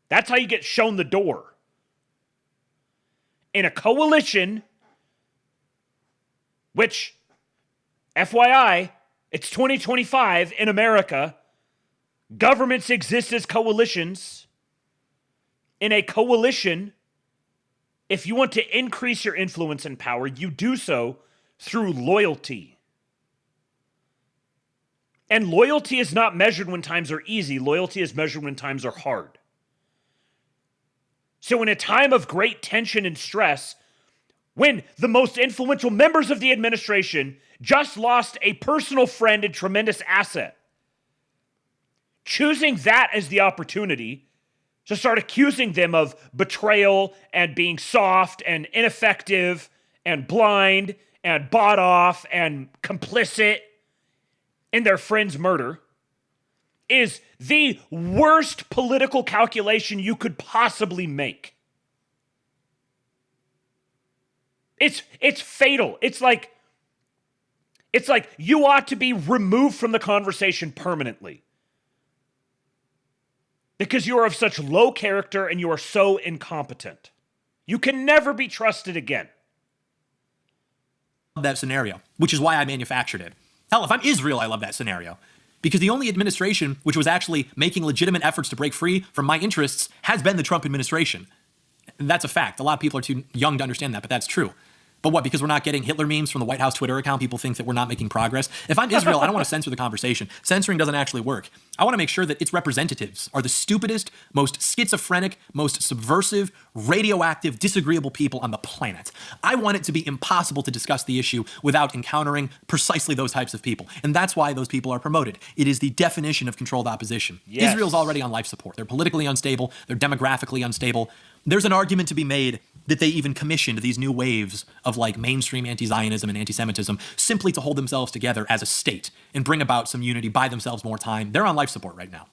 That's how you get shown the door. In a coalition, which, FYI, it's 2025 in America, governments exist as coalitions. In a coalition, if you want to increase your influence and power, you do so through loyalty. And loyalty is not measured when times are easy. Loyalty is measured when times are hard. So in a time of great tension and stress, when the most influential members of the administration just lost a personal friend and tremendous asset, choosing that as the opportunity to start accusing them of betrayal and being soft and ineffective and blind and bought off and complicit in their friend's murder is the worst political calculation you could possibly make. It's fatal. It's like you ought to be removed from the conversation permanently. Because you are of such low character and you are so incompetent. You can never be trusted again. That scenario, which is why I manufactured it. Hell, if I'm Israel, I love that scenario. Because the only administration which was actually making legitimate efforts to break free from my interests has been the Trump administration. And that's a fact. A lot of people are too young to understand that, but that's true. But what, because we're not getting Hitler memes from the White House Twitter account, people think that we're not making progress? If I'm Israel, I don't want to censor the conversation. Censoring doesn't actually work. I want to make sure that its representatives are the stupidest, most schizophrenic, most subversive, radioactive, disagreeable people on the planet. I want it to be impossible to discuss the issue without encountering precisely those types of people. And that's why those people are promoted. It is the definition of controlled opposition. Yes. Israel's already on life support. They're politically unstable. They're demographically unstable. There's an argument to be made that they even commissioned these new waves of like mainstream anti-Zionism and anti-Semitism simply to hold themselves together as a state and bring about some unity, buy themselves more time. They're on life support right now.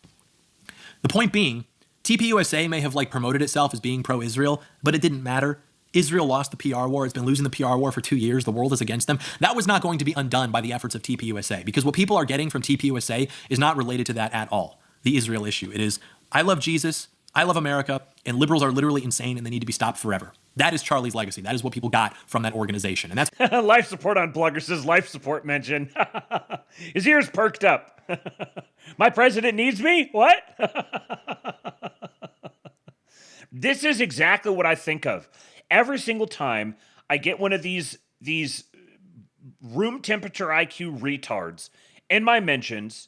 The point being, TPUSA may have like promoted itself as being pro-Israel, but it didn't matter. Israel lost the PR war. It's been losing the PR war for 2 years. The world is against them. That was not going to be undone by the efforts of TPUSA, because what people are getting from TPUSA is not related to that at all, the Israel issue. It is, I love Jesus, I love America, and liberals are literally insane and they need to be stopped forever. That is Charlie's legacy. That is what people got from that organization. And that's life support on Blogger says life support mention. His ears perked up. My president needs me? What? This is exactly what I think of. Every single time I get one of these room temperature IQ retards in my mentions,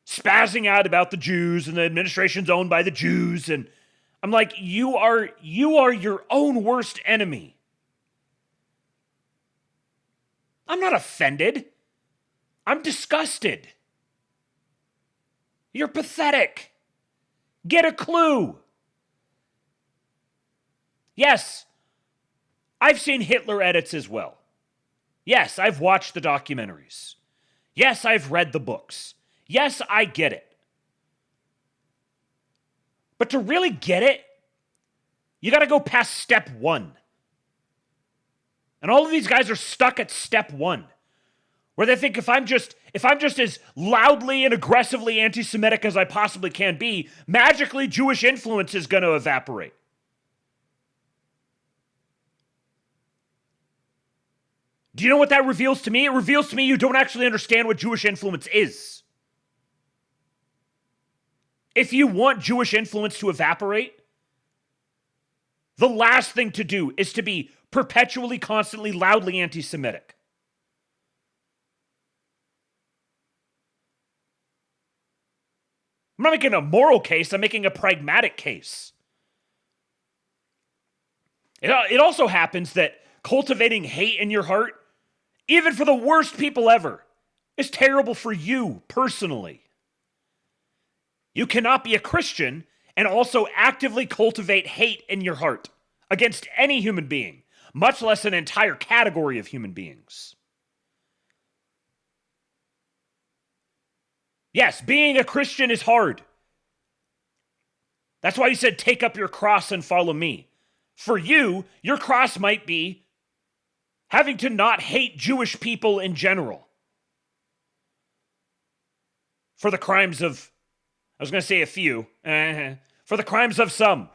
spazzing out about the Jews and the administration's owned by the Jews, and I'm like, you are your own worst enemy. I'm not offended. I'm disgusted. You're pathetic. Get a clue. Yes, I've seen Hitler edits as well. Yes, I've watched the documentaries. Yes, I've read the books. Yes, I get it. But to really get it, you got to go past step one. And all of these guys are stuck at step one, where they think if I'm just as loudly and aggressively anti-Semitic as I possibly can be, magically Jewish influence is going to evaporate. Do you know what that reveals to me? It reveals to me you don't actually understand what Jewish influence is. If you want Jewish influence to evaporate, the last thing to do is to be perpetually, constantly, loudly anti-Semitic. I'm not making a moral case, I'm making a pragmatic case. It also happens that cultivating hate in your heart, even for the worst people ever, is terrible for you personally. You cannot be a Christian and also actively cultivate hate in your heart against any human being, much less an entire category of human beings. Yes, being a Christian is hard. That's why he said, take up your cross and follow me. For you, your cross might be having to not hate Jewish people in general. For the crimes of, I was going to say a few, for the crimes of some.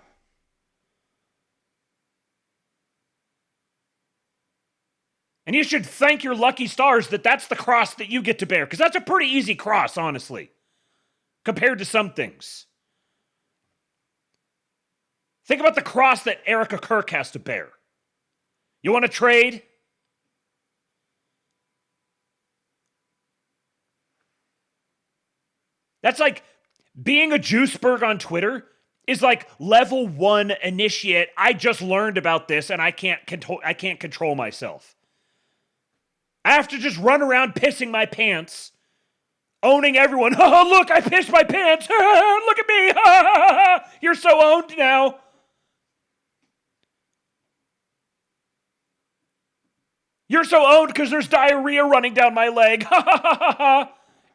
And you should thank your lucky stars that that's the cross that you get to bear, because that's a pretty easy cross, honestly, compared to some things. Think about the cross that Erika Kirk has to bear. You want to trade? That's like being a Juiceberg on Twitter is like level 1 initiate. I just learned about this and I can't control myself. I have to just run around pissing my pants, owning everyone. Oh, look, I pissed my pants. Look at me. You're so owned now. You're so owned because there's diarrhea running down my leg.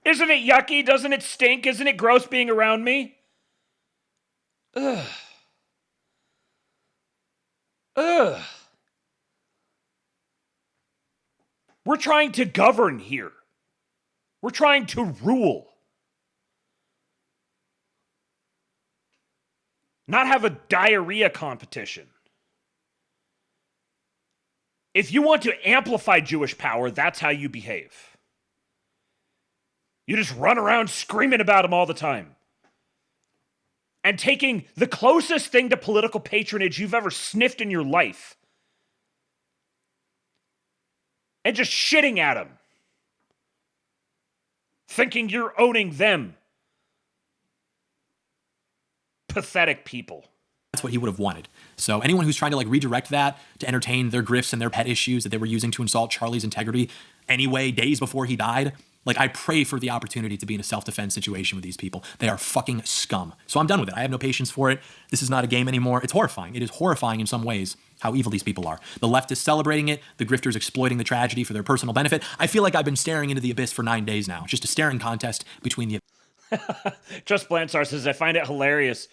Isn't it yucky? Doesn't it stink? Isn't it gross being around me? Ugh. Ugh. We're trying to govern here. We're trying to rule. Not have a diarrhea competition. If you want to amplify Jewish power, that's how you behave. You just run around screaming about them all the time. And taking the closest thing to political patronage you've ever sniffed in your life and just shitting at them. Thinking you're owning them. Pathetic people. That's what he would have wanted. So anyone who's trying to redirect that to entertain their grifts and their pet issues that they were using to insult Charlie's integrity anyway, days before he died, I pray for the opportunity to be in a self-defense situation with these people. They are fucking scum. So I'm done with it. I have no patience for it. This is not a game anymore. It's horrifying. It is horrifying in some ways how evil these people are. The left is celebrating it. The grifters exploiting the tragedy for their personal benefit. I feel like I've been staring into the abyss for 9 days now. Just a staring contest between the... Just Blansar says, I find it hilarious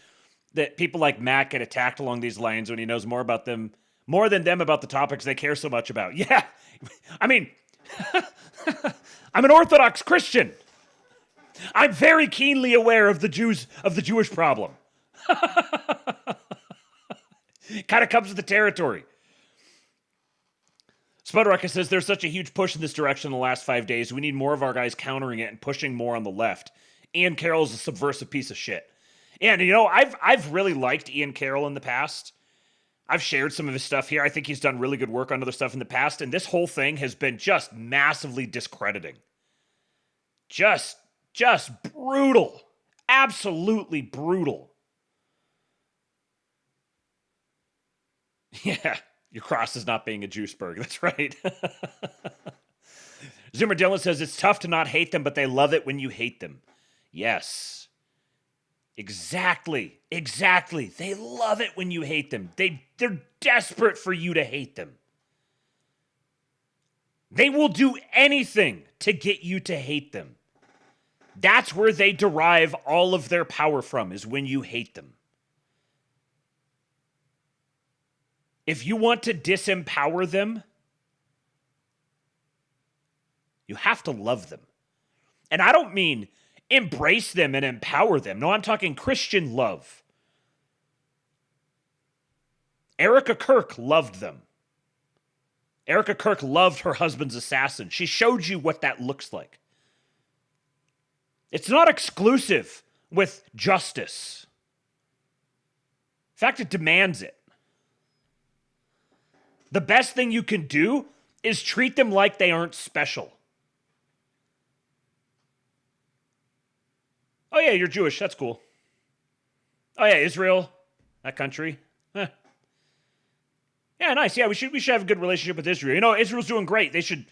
that people like Matt get attacked along these lines when he knows more than them about the topics they care so much about. Yeah, I mean, I'm an Orthodox Christian. I'm very keenly aware of the Jewish problem. Kind of comes with the territory. Spudrucker says there's such a huge push in this direction in the last 5 days. We need more of our guys countering it and pushing more on the left. Ian Carroll's a subversive piece of shit. And, I've really liked Ian Carroll in the past. I've shared some of his stuff here. I think he's done really good work on other stuff in the past. And this whole thing has been just massively discrediting. Just brutal. Absolutely brutal. Yeah, your cross is not being a Juiceberg. That's right. Zoomer Dylan says, it's tough to not hate them, but they love it when you hate them. Yes. Exactly. They love it when you hate them. They're desperate for you to hate them. They will do anything to get you to hate them. That's where they derive all of their power from, is when you hate them. If you want to disempower them, you have to love them. And I don't mean embrace them and empower them. No, I'm talking Christian love. Erika Kirk loved them. Erika Kirk loved her husband's assassin. She showed you what that looks like. It's not exclusive with justice. In fact, it demands it. The best thing you can do is treat them like they aren't special. Oh yeah, you're Jewish. That's cool. Oh yeah, Israel, that country. Yeah, nice. Yeah, we should have a good relationship with Israel. You know, Israel's doing great. They should.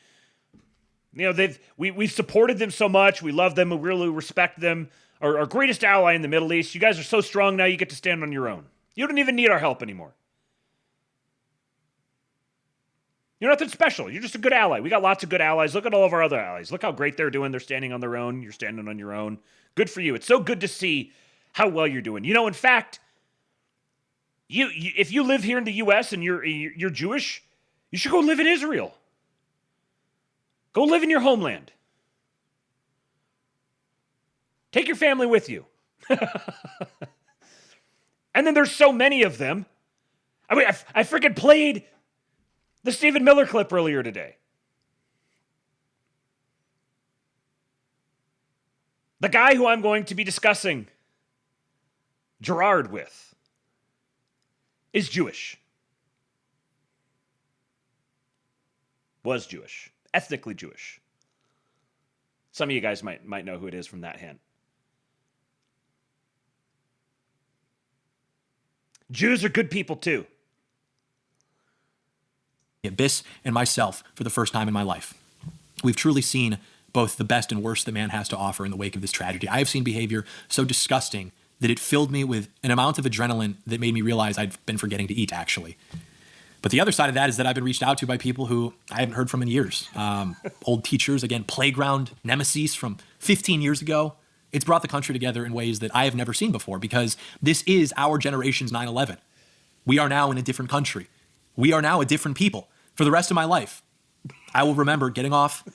You know, we've supported them so much. We love them. We really respect them. Our greatest ally in the Middle East. You guys are so strong now. You get to stand on your own. You don't even need our help anymore. You're nothing special. You're just a good ally. We got lots of good allies. Look at all of our other allies. Look how great they're doing. They're standing on their own. You're standing on your own. Good for you. It's so good to see how well you're doing. You know, in fact, you if you live here in the U.S. and you're Jewish, you should go live in Israel. Go live in your homeland. Take your family with you. And then there's so many of them. I mean, I freaking played the Stephen Miller clip earlier today. The guy who I'm going to be discussing Gerard with is Jewish. Was Jewish. Ethnically Jewish. Some of you guys might know who it is from that hint. Jews are good people too. Abyss and myself for the first time in my life. We've truly seen both the best and worst that man has to offer in the wake of this tragedy. I have seen behavior so disgusting that it filled me with an amount of adrenaline that made me realize I'd been forgetting to eat, actually. But the other side of that is that I've been reached out to by people who I haven't heard from in years. Old teachers, again, playground nemesis from 15 years ago. It's brought the country together in ways that I have never seen before because this is our generation's 9/11. We are now in a different country. We are now a different people. For the rest of my life, I will remember getting off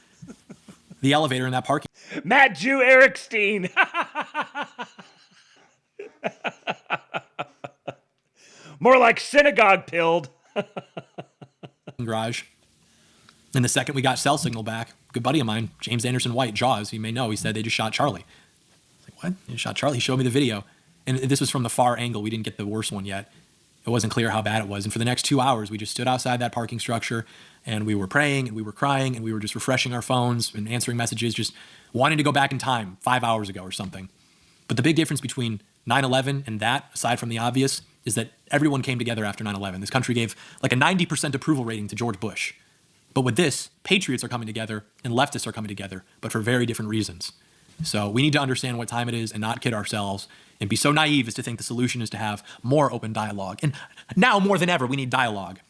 the elevator in that parking. Matt Jew Erikstein. More like synagogue pilled. Garage. And the second we got cell signal back, a good buddy of mine, James Anderson White, Jaws, you may know, he said they just shot Charlie. I was like, what? They just shot Charlie? He showed me the video. And this was from the far angle. We didn't get the worst one yet. It wasn't clear how bad it was. And for the next 2 hours, we just stood outside that parking structure and we were praying and we were crying and we were just refreshing our phones and answering messages, just wanting to go back in time 5 hours ago or something. But the big difference between 9/11 and that, aside from the obvious, is that everyone came together after 9/11. This country gave like a 90% approval rating to George Bush. But with this, patriots are coming together and leftists are coming together, but for very different reasons. So we need to understand what time it is and not kid ourselves and be so naive as to think the solution is to have more open dialogue. And now more than ever, we need dialogue.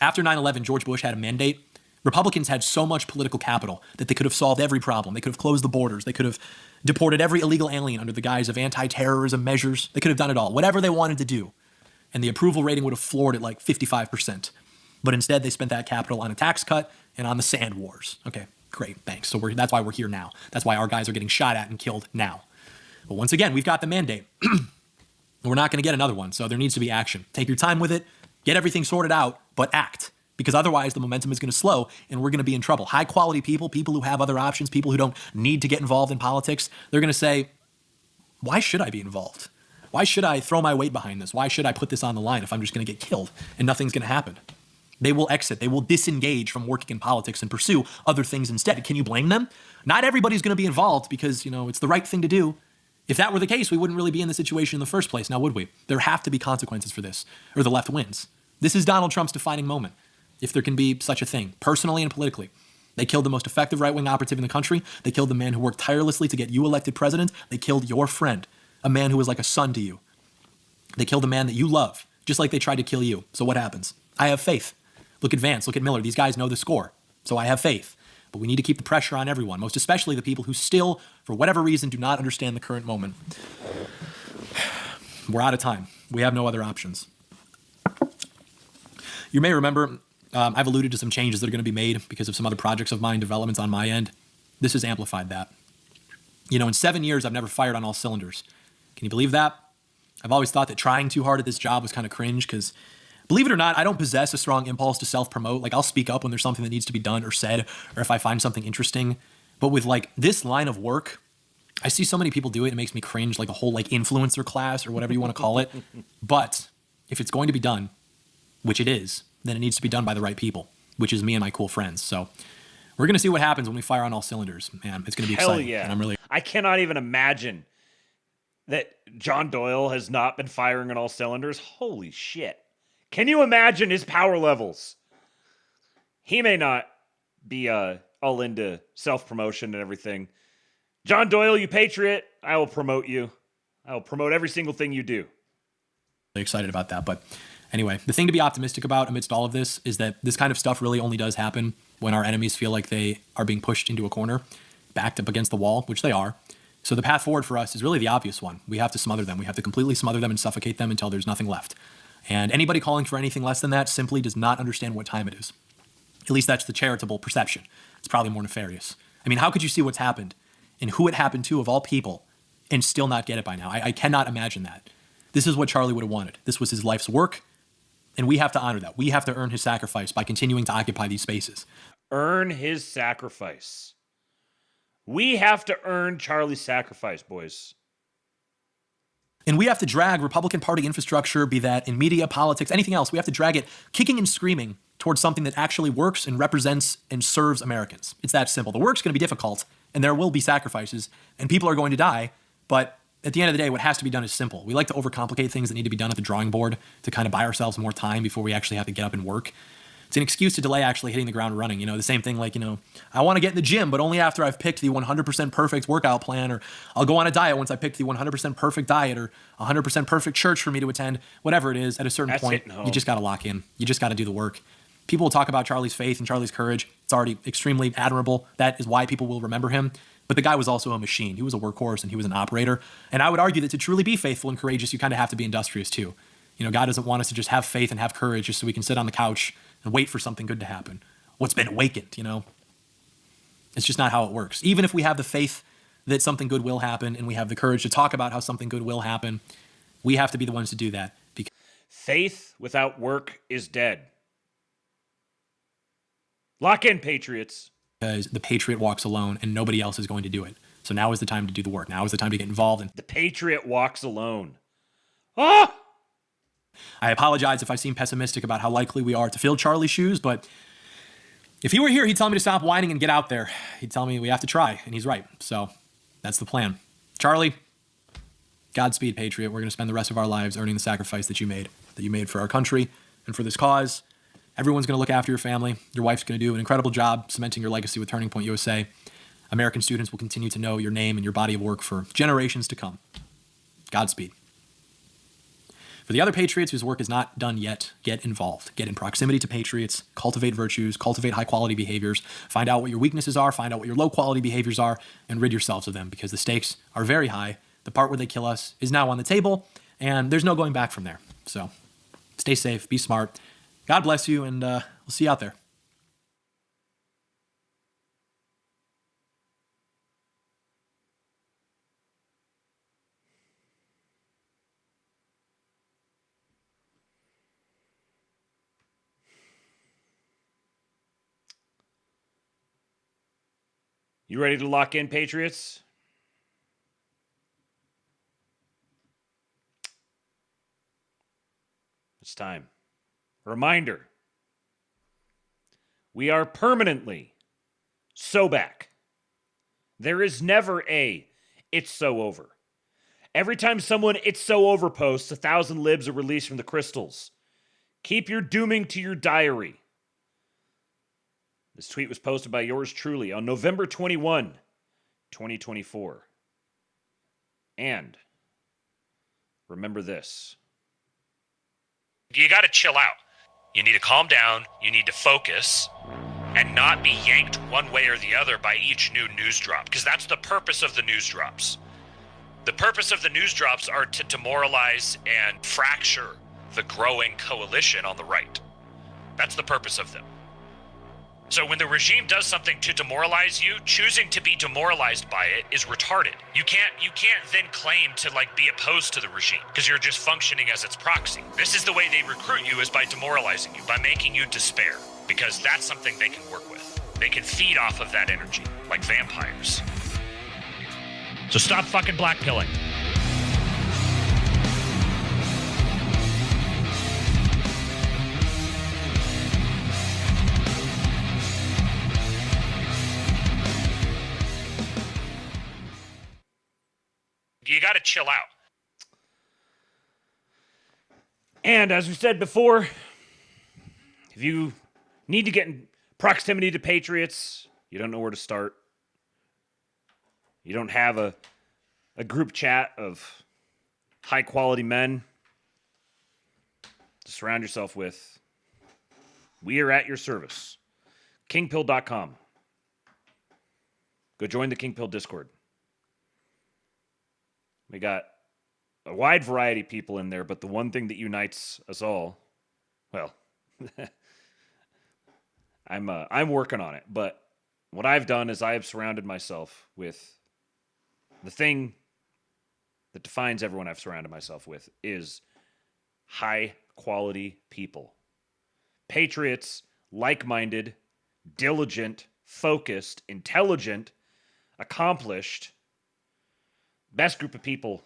After 9/11, George Bush had a mandate. Republicans had so much political capital that they could have solved every problem. They could have closed the borders. They could have deported every illegal alien under the guise of anti-terrorism measures. They could have done it all, whatever they wanted to do. And the approval rating would have floored at like 55%. But instead, they spent that capital on a tax cut and on the sand wars. Okay, great, thanks. So that's why we're here now. That's why our guys are getting shot at and killed now. But once again, we've got the mandate. We're not going to get another one, so there needs to be action. Take your time with it, get everything sorted out, but act. Because otherwise, the momentum is going to slow, and we're going to be in trouble. High-quality people, people who have other options, people who don't need to get involved in politics, they're going to say, why should I be involved? Why should I throw my weight behind this? Why should I put this on the line if I'm just going to get killed and nothing's going to happen? They will exit. They will disengage from working in politics and pursue other things instead. Can you blame them? Not everybody's going to be involved because, it's the right thing to do. If that were the case, we wouldn't really be in the situation in the first place, now would we? There have to be consequences for this, or the left wins. This is Donald Trump's defining moment, if there can be such a thing, personally and politically. They killed the most effective right-wing operative in the country. They killed the man who worked tirelessly to get you elected president. They killed your friend, a man who was like a son to you. They killed a man that you love, just like they tried to kill you. So what happens? I have faith. Look at Vance, look at Miller. These guys know the score. So I have faith. But we need to keep the pressure on everyone, most especially the people who still, for whatever reason, do not understand the current moment. We're out of time. We have no other options. You may remember, I've alluded to some changes that are going to be made because of some other projects of mine, developments on my end. This has amplified that. You know, in 7 years, I've never fired on all cylinders. Can you believe that? I've always thought that trying too hard at this job was kind of cringe because, believe it or not, I don't possess a strong impulse to self-promote. Like, I'll speak up when there's something that needs to be done or said, or if I find something interesting. But with, like, this line of work, I see so many people do it, it makes me cringe, like the whole, like, influencer class or whatever you want to call it. But if it's going to be done, which it is, then it needs to be done by the right people, which is me and my cool friends. So we're going to see what happens when we fire on all cylinders. Man, it's going to be exciting. Hell yeah. And I'm really... I cannot even imagine that John Doyle has not been firing on all cylinders. Holy shit. Can you imagine his power levels? He may not be all into self-promotion and everything. John Doyle, you patriot, I will promote you. I will promote every single thing you do. Really excited about that. But anyway, the thing to be optimistic about amidst all of this is that this kind of stuff really only does happen when our enemies feel like they are being pushed into a corner, backed up against the wall, which they are. So the path forward for us is really the obvious one. We have to smother them. We have to completely smother them and suffocate them until there's nothing left. And anybody calling for anything less than that simply does not understand what time it is. At least that's the charitable perception. It's probably more nefarious. I mean, how could you see what's happened and who it happened to of all people and still not get it by now? I cannot imagine that. This is what Charlie would have wanted. This was his life's work, and we have to honor that. We have to earn his sacrifice by continuing to occupy these spaces. Earn his sacrifice. We have to earn Charlie's sacrifice, boys. And we have to drag Republican Party infrastructure, be that in media, politics, anything else, we have to drag it kicking and screaming towards something that actually works and represents and serves Americans. It's that simple. The work's going to be difficult, and there will be sacrifices, and people are going to die, but at the end of the day, what has to be done is simple. We like to overcomplicate things that need to be done at the drawing board to kind of buy ourselves more time before we actually have to get up and work. It's an excuse to delay actually hitting the ground running. You know, the same thing like, I want to get in the gym, but only after I've picked the 100% perfect workout plan, or I'll go on a diet once I picked the 100% perfect diet or 100% perfect church for me to attend, whatever it is. At a certain point, you just got to lock in. You just got to do the work. People will talk about Charlie's faith and Charlie's courage. It's already extremely admirable. That is why people will remember him. But the guy was also a machine. He was a workhorse and he was an operator. And I would argue that to truly be faithful and courageous, you kind of have to be industrious too. You know, God doesn't want us to just have faith and have courage just so we can sit on the couch and wait for something good to happen. What's been awakened, you know? It's just not how it works. Even if we have the faith that something good will happen and we have the courage to talk about how something good will happen, we have to be the ones to do that. Because faith without work is dead. Lock in, patriots. Because the patriot walks alone and nobody else is going to do it. So now is the time to do the work. Now is the time to get involved. The patriot walks alone. Ah! I apologize if I seem pessimistic about how likely we are to fill Charlie's shoes, but if he were here, he'd tell me to stop whining and get out there. He'd tell me we have to try, and he's right. So that's the plan. Charlie, Godspeed, patriot. We're going to spend the rest of our lives earning the sacrifice that you made for our country and for this cause. Everyone's going to look after your family. Your wife's going to do an incredible job cementing your legacy with Turning Point USA. American students will continue to know your name and your body of work for generations to come. Godspeed. For the other patriots whose work is not done yet, get involved. Get in proximity to patriots, cultivate virtues, cultivate high-quality behaviors, find out what your weaknesses are, find out what your low-quality behaviors are, and rid yourselves of them because the stakes are very high. The part where they kill us is now on the table, and there's no going back from there. So stay safe, be smart. God bless you, and we'll see you out there. You ready to lock in, patriots? It's time. Reminder. We are permanently so back. There is never a "it's so over." Every time someone "it's so over" posts, 1,000 libs are released from the crystals. Keep your dooming to your diary. This tweet was posted by yours truly on November 21, 2024. And remember this. You got to chill out. You need to calm down. You need to focus. and not be yanked one way or the other by each new news drop, because that's the purpose of the news drops. The purpose of the news drops are to demoralize and fracture the growing coalition on the right. That's the purpose of them. So when the regime does something to demoralize you, choosing to be demoralized by it is retarded. You can't then claim to be opposed to the regime because you're just functioning as its proxy. This is the way they recruit you, is by demoralizing you, by making you despair, because that's something they can work with. They can feed off of that energy like vampires. So stop fucking blackpilling. You got to chill out. And as we said before, if you need to get in proximity to patriots, you don't know where to start. You don't have a group chat of high-quality men to surround yourself with. We are at your service. Kingpill.com. Go join the Kingpill Discord. We got a wide variety of people in there, but the one thing that unites us all, well, I'm working on it, but what I've done is I have surrounded myself with the thing that defines everyone I've surrounded myself with is high quality people. Patriots, like-minded, diligent, focused, intelligent, accomplished, best group of people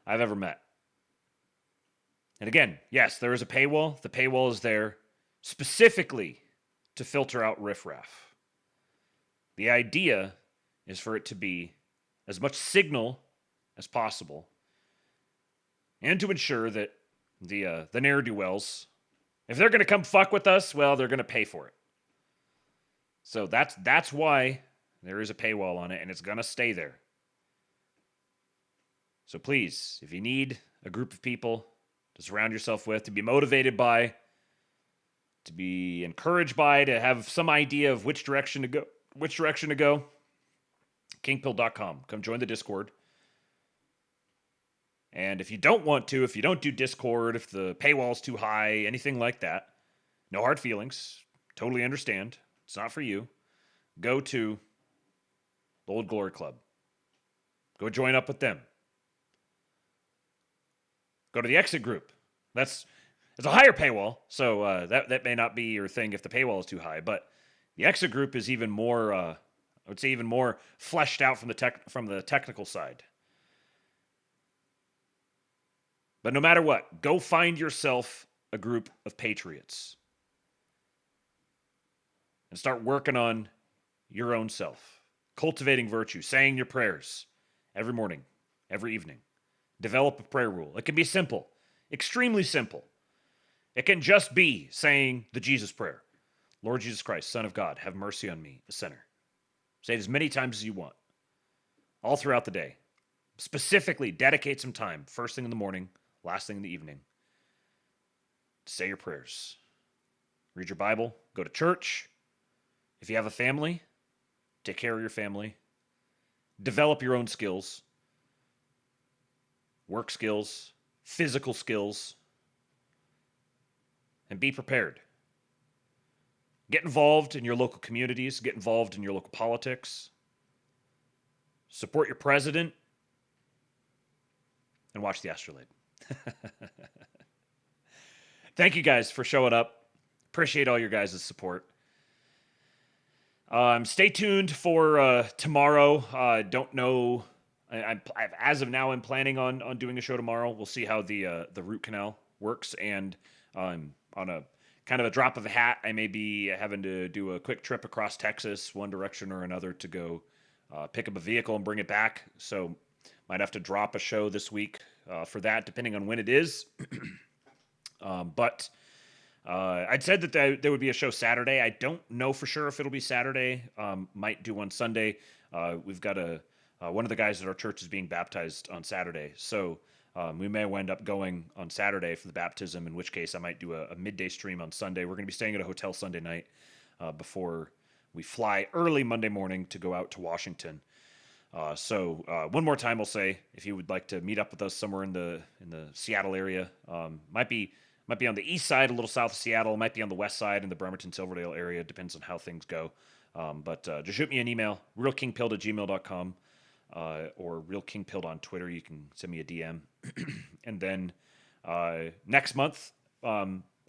I've ever met. And again, yes, there is a paywall. The paywall is there specifically to filter out riffraff. The idea is for it to be as much signal as possible and to ensure that the ne'er-do-wells, if they're going to come fuck with us, well, they're going to pay for it. So that's why there is a paywall on it, and it's going to stay there. So please, if you need a group of people to surround yourself with, to be motivated by, to be encouraged by, to have some idea of which direction to go, kingpill.com. Come join the Discord. And if you don't want to, if you don't do Discord, if the paywall's too high, anything like that, no hard feelings. Totally understand. It's not for you. Go to the Old Glory Club. Go join up with them. Go to the Exit group. It's a higher paywall, so that may not be your thing if the paywall is too high. But the Exit group is even more, I would say, even more fleshed out from the technical side. But no matter what, go find yourself a group of patriots and start working on your own self, cultivating virtue, saying your prayers every morning, every evening. Develop a prayer rule. It can be simple, extremely simple. It can just be saying the Jesus prayer. Lord Jesus Christ, Son of God, have mercy on me, a sinner. Say it as many times as you want, all throughout the day. Specifically, dedicate some time, first thing in the morning, last thing in the evening, to say your prayers. Read your Bible, go to church. If you have a family, take care of your family. Develop your own skills. Work skills, physical skills, and be prepared. Get involved in your local communities, get involved in your local politics, support your president, and watch the Astrolabe. Thank you guys for showing up. Appreciate all your guys' support. Stay tuned for tomorrow. Don't know. As of now, I'm planning on doing a show tomorrow. We'll see how the root canal works, and on a kind of a drop of a hat, I may be having to do a quick trip across Texas, one direction or another, to go pick up a vehicle and bring it back. So might have to drop a show this week for that, depending on when it is. But I'd said that there would be a show Saturday. I don't know for sure if it'll be Saturday. Might do one Sunday. We've got one of the guys at our church is being baptized on Saturday. So we may wind up going on Saturday for the baptism, in which case I might do a midday stream on Sunday. We're going to be staying at a hotel Sunday night. before we fly early Monday morning to go out to Washington. So one more time, I'll say, if you would like to meet up with us somewhere in the Seattle area, might be on the east side, a little south of Seattle, might be on the west side in the Bremerton, Silverdale area. Depends on how things go. But just shoot me an email, realkingpilled@gmail.com, or realkingpilled on Twitter. You can send me a DM. And then next month,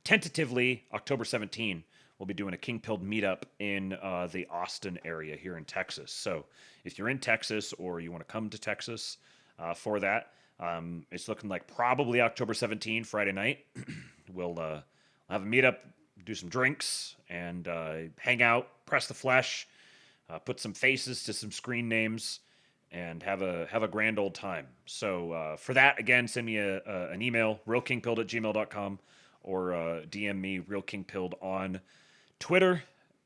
tentatively October 17, we'll be doing a King Pilled meetup in the Austin area here in Texas. So if you're in Texas or you want to come to Texas for that, it's looking like probably October 17, Friday night. We'll have a meetup, do some drinks, and hang out, press the flesh, put some faces to some screen names, and have a grand old time. So for that, again, send me an email, realkingpilled@gmail.com, or DM me, realkingpilled, on Twitter.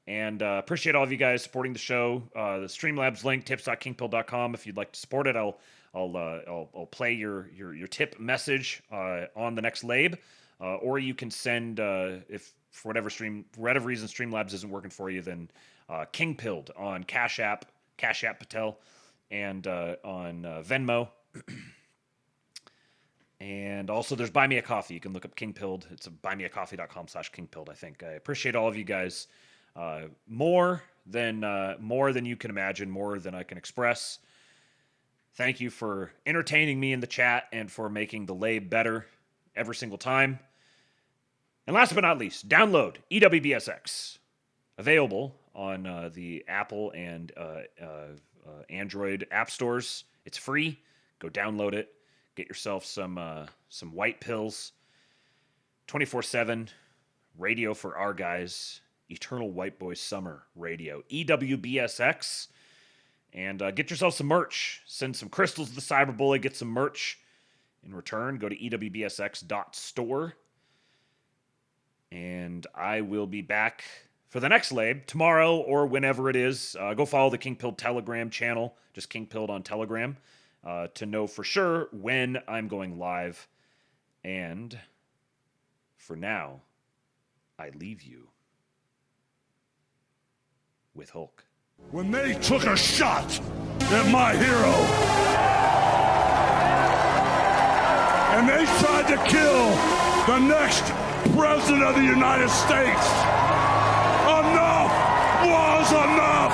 And appreciate all of you guys supporting the show. The Streamlabs link, tips.kingpilled.com. If you'd like to support it, I'll play your tip message on the next lab, or you can send, if for whatever reason Streamlabs isn't working for you, then Kingpilled on Cash App Patel, and on Venmo. And also there's Buy Me a Coffee. You can look up Kingpilled. It's buymeacoffee.com/Kingpilled, I think. I appreciate all of you guys more than you can imagine, more than I can express. Thank you for entertaining me in the chat and for making the lab better every single time. And last but not least, download EWBSX. Available on the Apple and Android app stores. It's free. Go download it. Get yourself some white pills. 24/7 radio for our guys. Eternal White Boy Summer Radio. EWBSX. And get yourself some merch. Send some crystals to the Cyberbully. Get some merch in return. Go to ewbsx.store. And I will be back for the next lab tomorrow or whenever it is. Go follow the King Pilled Telegram channel. Just King Pilled on Telegram. To know for sure when I'm going live. And for now, I leave you with Hulk. When they took a shot at my hero, and they tried to kill the next president of the United States, enough was enough.